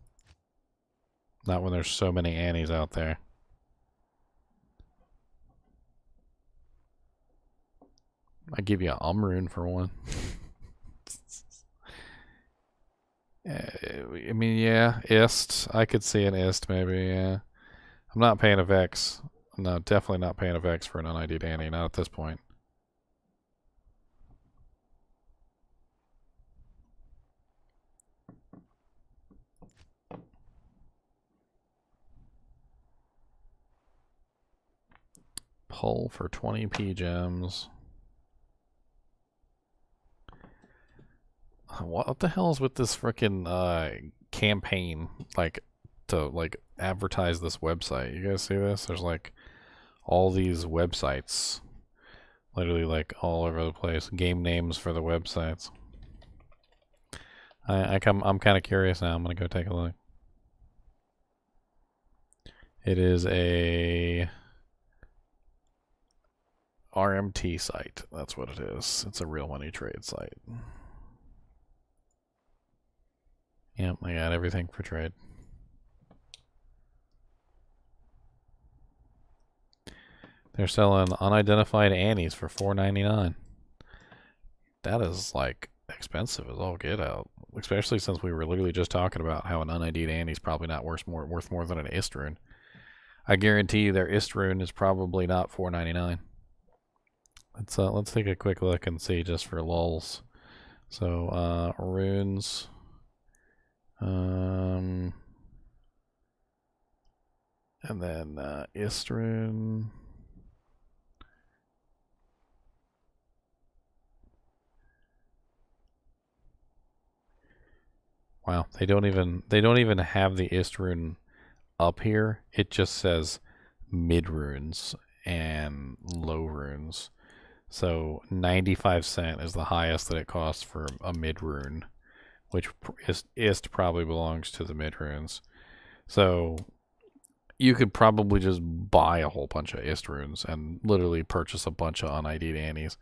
Not when there's so many Annies out there. I give you an rune for one. I mean, yeah, Ist. I could see an Ist maybe, yeah. I'm not paying a Vex. No, definitely not paying a Vex for an UnID'd Annie, not at this point. Pull for 20p gems. What the hell is with this frickin' campaign, like, to, like, advertise this website? You guys see this? There's, like, all these websites. Literally, like, all over the place. Game names for the websites. I'm kind of curious now. I'm gonna go take a look. It is a RMT site. That's what it is. It's a real money trade site. Yep, I got everything for trade. They're selling unidentified Annies for $4.99. That is like expensive as all get out. Especially since we were literally just talking about how an UnID'd Annie is probably not worth more than an Ist rune. I guarantee you their Ist rune is probably not $4.99. Let's take a quick look and see just for lulz. So runes. And then Ist rune. Wow, they don't even have the Ist rune up here. It just says mid runes and low runes. So 95 cent is the highest that it costs for a mid rune, which Ist probably belongs to the mid runes. So you could probably just buy a whole bunch of Ist runes and literally purchase a bunch of UnID'd Annies.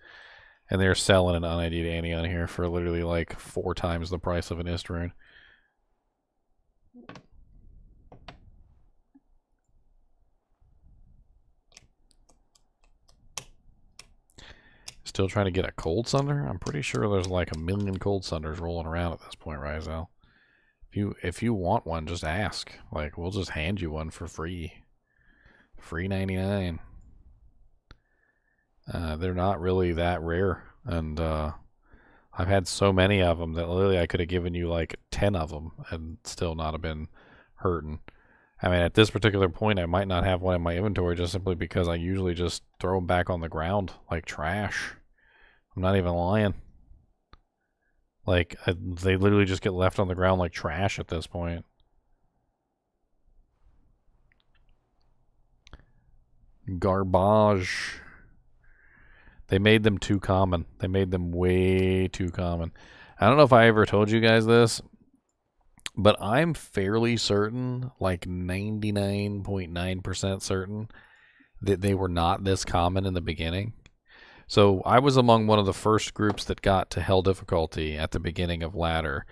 And they're selling an UnID'd Annie on here for literally like 4 times the price of an Ist rune. Still trying to get a Cold Sunder? I'm pretty sure there's like 1 million Cold Sunders rolling around at this point, Rizal. If you want one, just ask. Like, we'll just hand you one for free. Free 99. They're not really that rare, and I've had so many of them that literally I could have given you like 10 of them and still not have been hurting. I mean, at this particular point, I might not have one in my inventory just simply because I usually just throw them back on the ground like trash. I'm not even lying. Like, they literally just get left on the ground like trash at this point. Garbage. They made them too common. They made them way too common. I don't know if I ever told you guys this, but I'm fairly certain, like 99.9% certain, that they were not this common in the beginning. So I was among one of the first groups that got to hell difficulty at the beginning of ladder,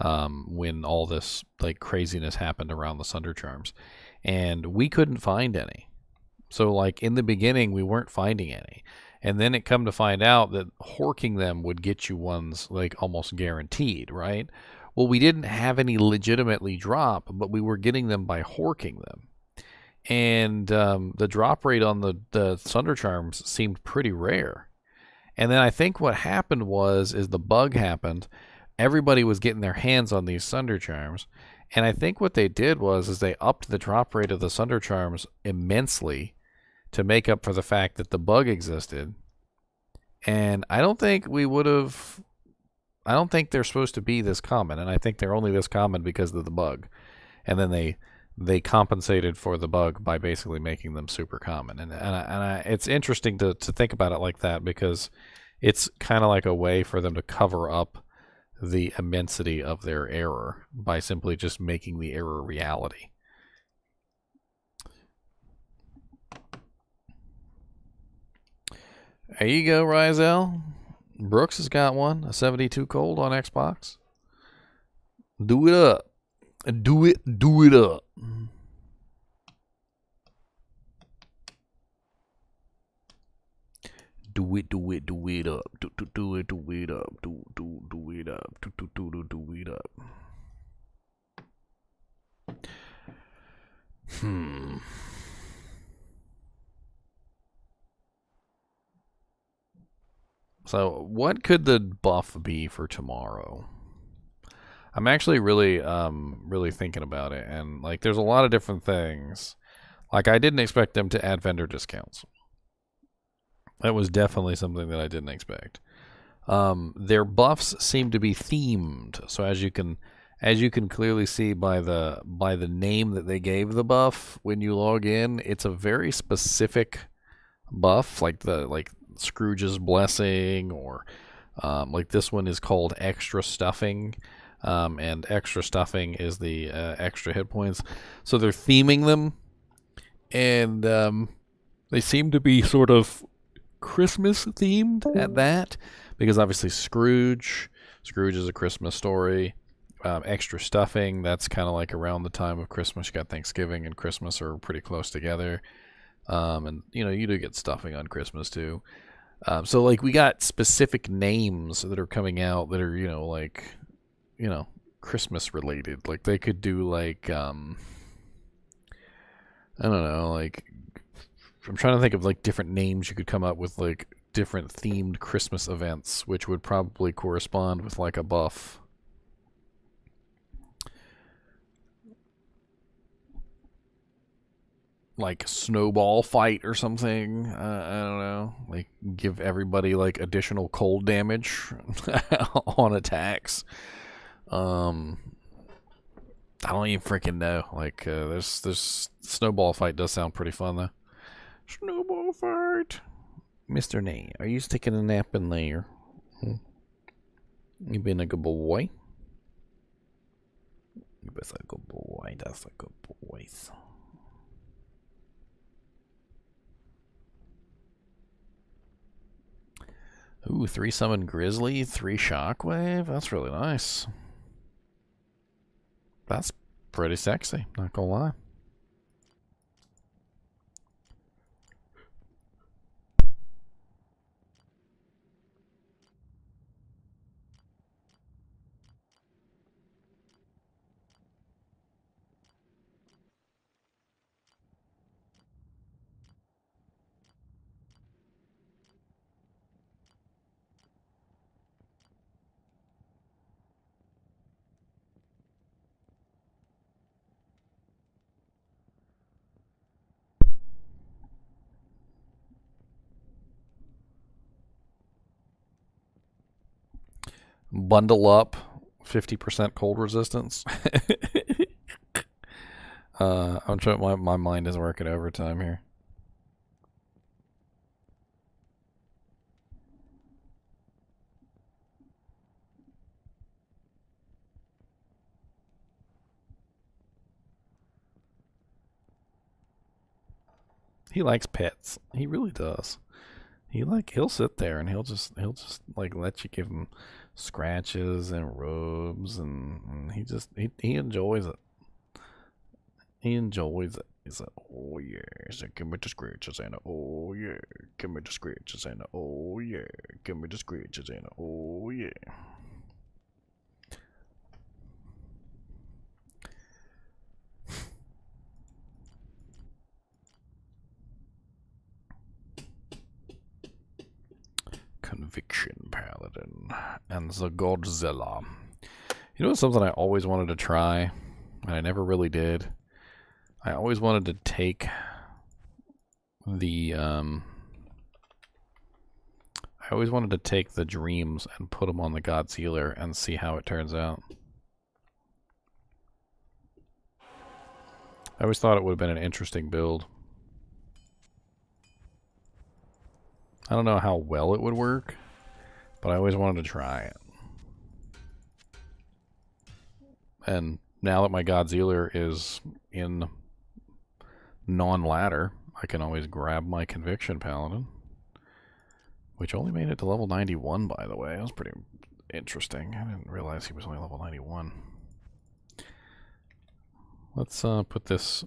when all this like craziness happened around the Sunder Charms, and we couldn't find any. So like in the beginning, we weren't finding any. And then it come to find out that horking them would get you ones like almost guaranteed, right? Well, we didn't have any legitimately drop, but we were getting them by horking them. And the drop rate on the Sunder Charms seemed pretty rare. And then I think what happened is the bug happened. Everybody was getting their hands on these Sunder Charms. And I think what they did is they upped the drop rate of the Sunder Charms immensely to make up for the fact that the bug existed. And I don't think I don't think they're supposed to be this common, and I think they're only this common because of the bug. And then they compensated for the bug by basically making them super common. And it's interesting to think about it like that, because it's kind of like a way for them to cover up the immensity of their error by simply just making the error reality. There you go, Rizel. Brooks has got one, a 72 cold on Xbox. Do it up. Do it up. Do it up. Do it up. Do it up. Do it up. So, what could the buff be for tomorrow? I'm actually really thinking about it, and like, there's a lot of different things. Like, I didn't expect them to add vendor discounts. That was definitely something that I didn't expect. Their buffs seem to be themed, so as you can clearly see by the name that they gave the buff when you log in, it's a very specific buff, like Scrooge's Blessing, or like this one is called Extra Stuffing, and Extra Stuffing is the extra hit points. So they're theming them, and they seem to be sort of Christmas themed at that, because obviously Scrooge is a Christmas story. Extra Stuffing, that's kind of like around the time of Christmas. You got Thanksgiving and Christmas are pretty close together. And you do get stuffing on Christmas too. So like, we got specific names that are coming out that are Christmas related. Like, they could do like I don't know, like, I'm trying to think of like different names you could come up with, like different themed Christmas events, which would probably correspond with like a buff. Like snowball fight or something. I don't know. Like, give everybody like additional cold damage on attacks. I don't even freaking know. Like, this snowball fight does sound pretty fun though. Snowball fight. Mr. Nate, are you taking a nap in there? You been a good boy? You been a good boy. That's a good boy. Ooh, 3 summon Grizzly, 3 Shockwave. That's really nice. That's pretty sexy, not gonna lie. Bundle up 50% cold resistance. I'm trying. My mind is working overtime here. He likes pets. He really does. He'll sit there and he'll just like let you give him scratches and rubs and he enjoys it. He enjoys it. He's like, oh yeah, he's like, give me the scratches and oh yeah, give me the scratches and oh yeah, give me the scratches and oh yeah. Conviction Paladin and the Godzilla. You know something I always wanted to try, and I never really did? I always wanted to take the dreams and put them on the Godzilla and see how it turns out. I always thought it would have been an interesting build. I don't know how well it would work, but I always wanted to try it. And now that my Godzilla is in non-ladder, I can always grab my Conviction Paladin, which only made it to level 91, by the way. That was pretty interesting. I didn't realize he was only level 91. Let's put this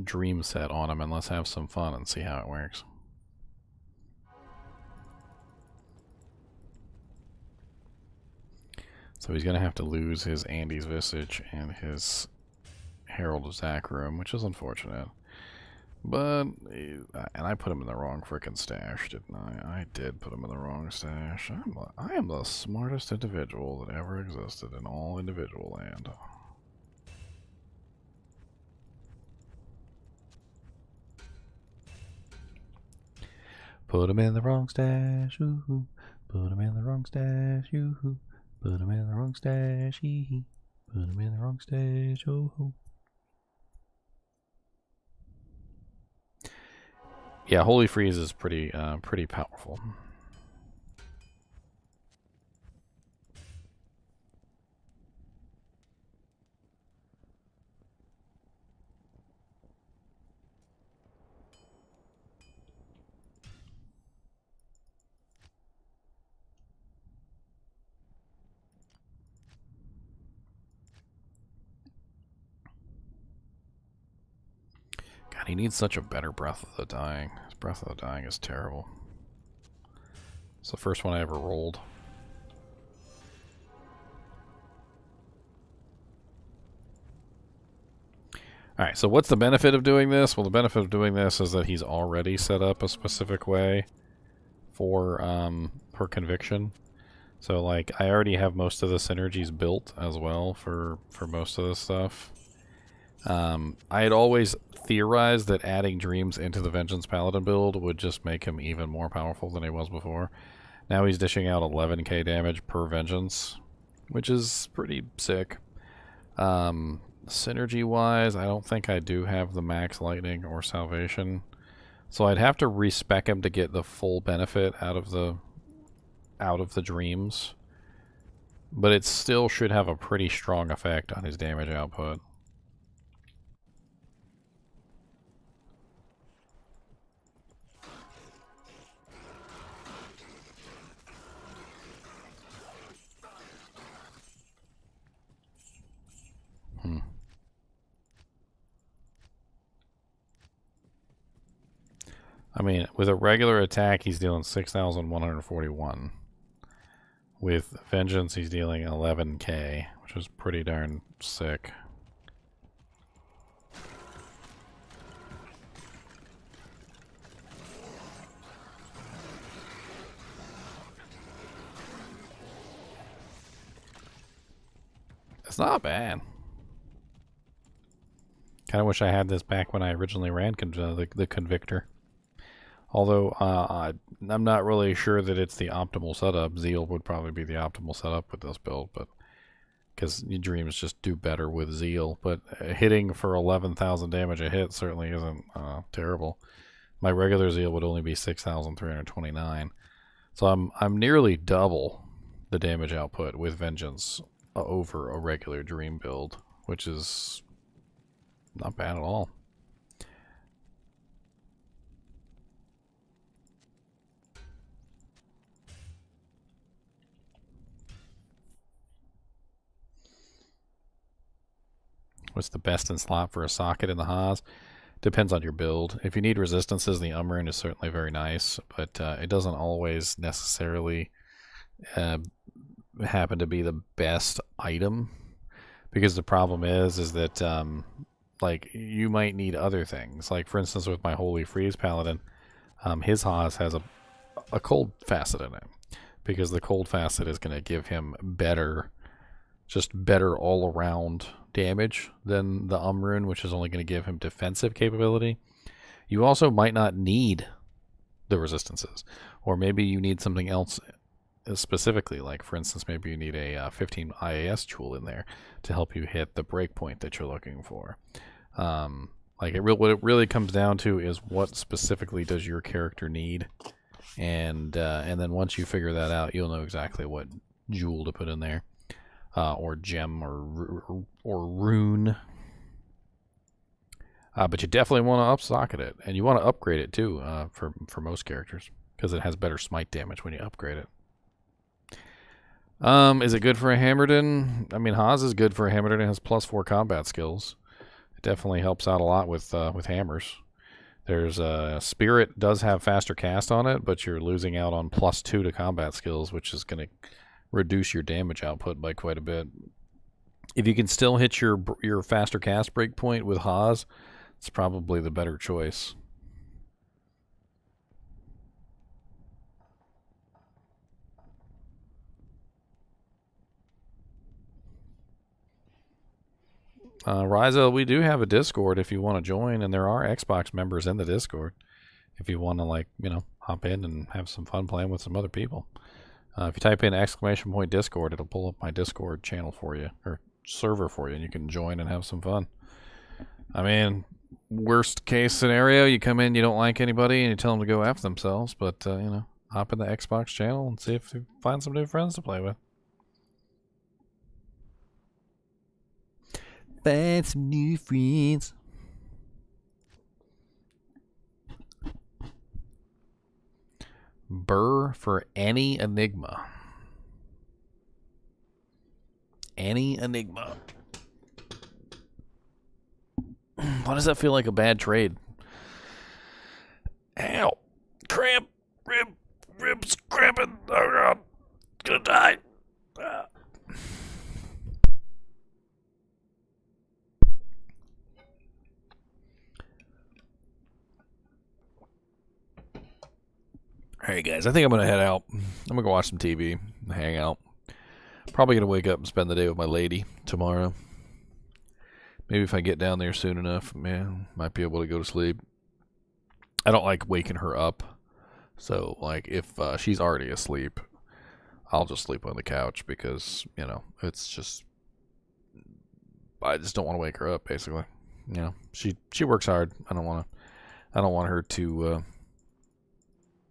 dream set on him and let's have some fun and see how it works. So he's going to have to lose his Andy's Visage and his Herald of Zakrum, which is unfortunate. But, and I put him in the wrong frickin' stash, didn't I? I did put him in the wrong stash. I am the smartest individual that ever existed in all individual land. Put him in the wrong stash, ooh. Put him in the wrong stash, ooh. Put him in the wrong stash, hee. Put him in the wrong stash, oh. Yeah, Holy Freeze is pretty powerful. God, he needs such a better Breath of the Dying. His Breath of the Dying is terrible. It's the first one I ever rolled. Alright, so what's the benefit of doing this? Well, the benefit of doing this is that he's already set up a specific way for Conviction. So, like, I already have most of the synergies built as well for most of this stuff. I had always theorized that adding dreams into the Vengeance Paladin build would just make him even more powerful than he was before. Now he's dishing out 11k damage per Vengeance, which is pretty sick. Synergy-wise, I don't think I do have the max Lightning or Salvation, so I'd have to respec him to get the full benefit out of the dreams. But it still should have a pretty strong effect on his damage output. I mean, with a regular attack, he's dealing 6,141. With Vengeance, he's dealing 11k, which is pretty darn sick. It's not bad. Kind of wish I had this back when I originally ran the Convictor. Although I'm not really sure that it's the optimal setup. Zeal would probably be the optimal setup with this build, but because dreams just do better with Zeal. But hitting for 11,000 damage a hit certainly isn't terrible. My regular Zeal would only be 6,329, so I'm nearly double the damage output with Vengeance over a regular Dream build, which is not bad at all. What's the best in slot for a socket in the Haas? Depends on your build. If you need resistances, the Umrune is certainly very nice, but it doesn't always necessarily happen to be the best item, because the problem is that like you might need other things. Like for instance, with my Holy Freeze Paladin, his Haas has a cold facet in it, because the cold facet is going to give him better all around damage than the Umrune, which is only going to give him defensive capability. You also might not need the resistances, or maybe you need something else specifically. Like for instance, maybe you need a 15 IAS tool in there to help you hit the breakpoint that you're looking for. Like what it really comes down to is what specifically does your character need, and then once you figure that out, you'll know exactly what jewel to put in there. Or gem or rune. But you definitely want to up-socket it, and you want to upgrade it too for most characters, because it has better smite damage when you upgrade it. Is it good for a Hammerden? I mean, Haas is good for a Hammerden. It has +4 combat skills. It definitely helps out a lot with hammers. There's Spirit does have faster cast on it, but you're losing out on +2 to combat skills, which is going to reduce your damage output by quite a bit. If you can still hit your faster cast breakpoint with Haas, it's probably the better choice. Ryza, we do have a Discord if you want to join, and there are Xbox members in the Discord if you want to, like, hop in and have some fun playing with some other people. If you type in !Discord, it'll pull up my Discord channel for you, or server for you, and you can join and have some fun. I mean, worst case scenario, you come in, you don't like anybody, and you tell them to go F themselves, but, hop in the Xbox channel and see if you find some new friends to play with. Find some new friends. Burr for any Enigma. Any Enigma. Why does that feel like a bad trade? Ow. Cramp. Ribs cramping. Oh god. Gonna die. Alright guys, I think I'm going to head out. I'm going to go watch some TV and hang out. Probably going to wake up and spend the day with my lady tomorrow. Maybe if I get down there soon enough, man, might be able to go to sleep. I don't like waking her up. So, like, if she's already asleep, I'll just sleep on the couch because, it's just... I just don't want to wake her up, basically. She works hard. I don't want her to...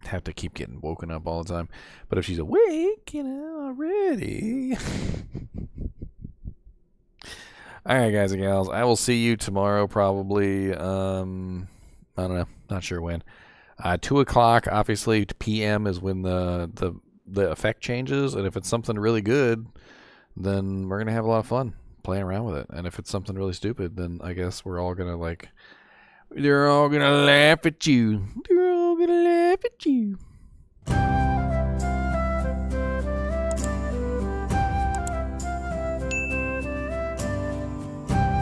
have to keep getting woken up all the time. But if she's awake, already. Alright, guys and gals, I will see you tomorrow probably. I don't know, not sure when. 2 o'clock, obviously, PM is when the effect changes, and if it's something really good, then we're gonna have a lot of fun playing around with it. And if it's something really stupid, then I guess we're all gonna they're all gonna laugh at you. They're all gonna laugh at you.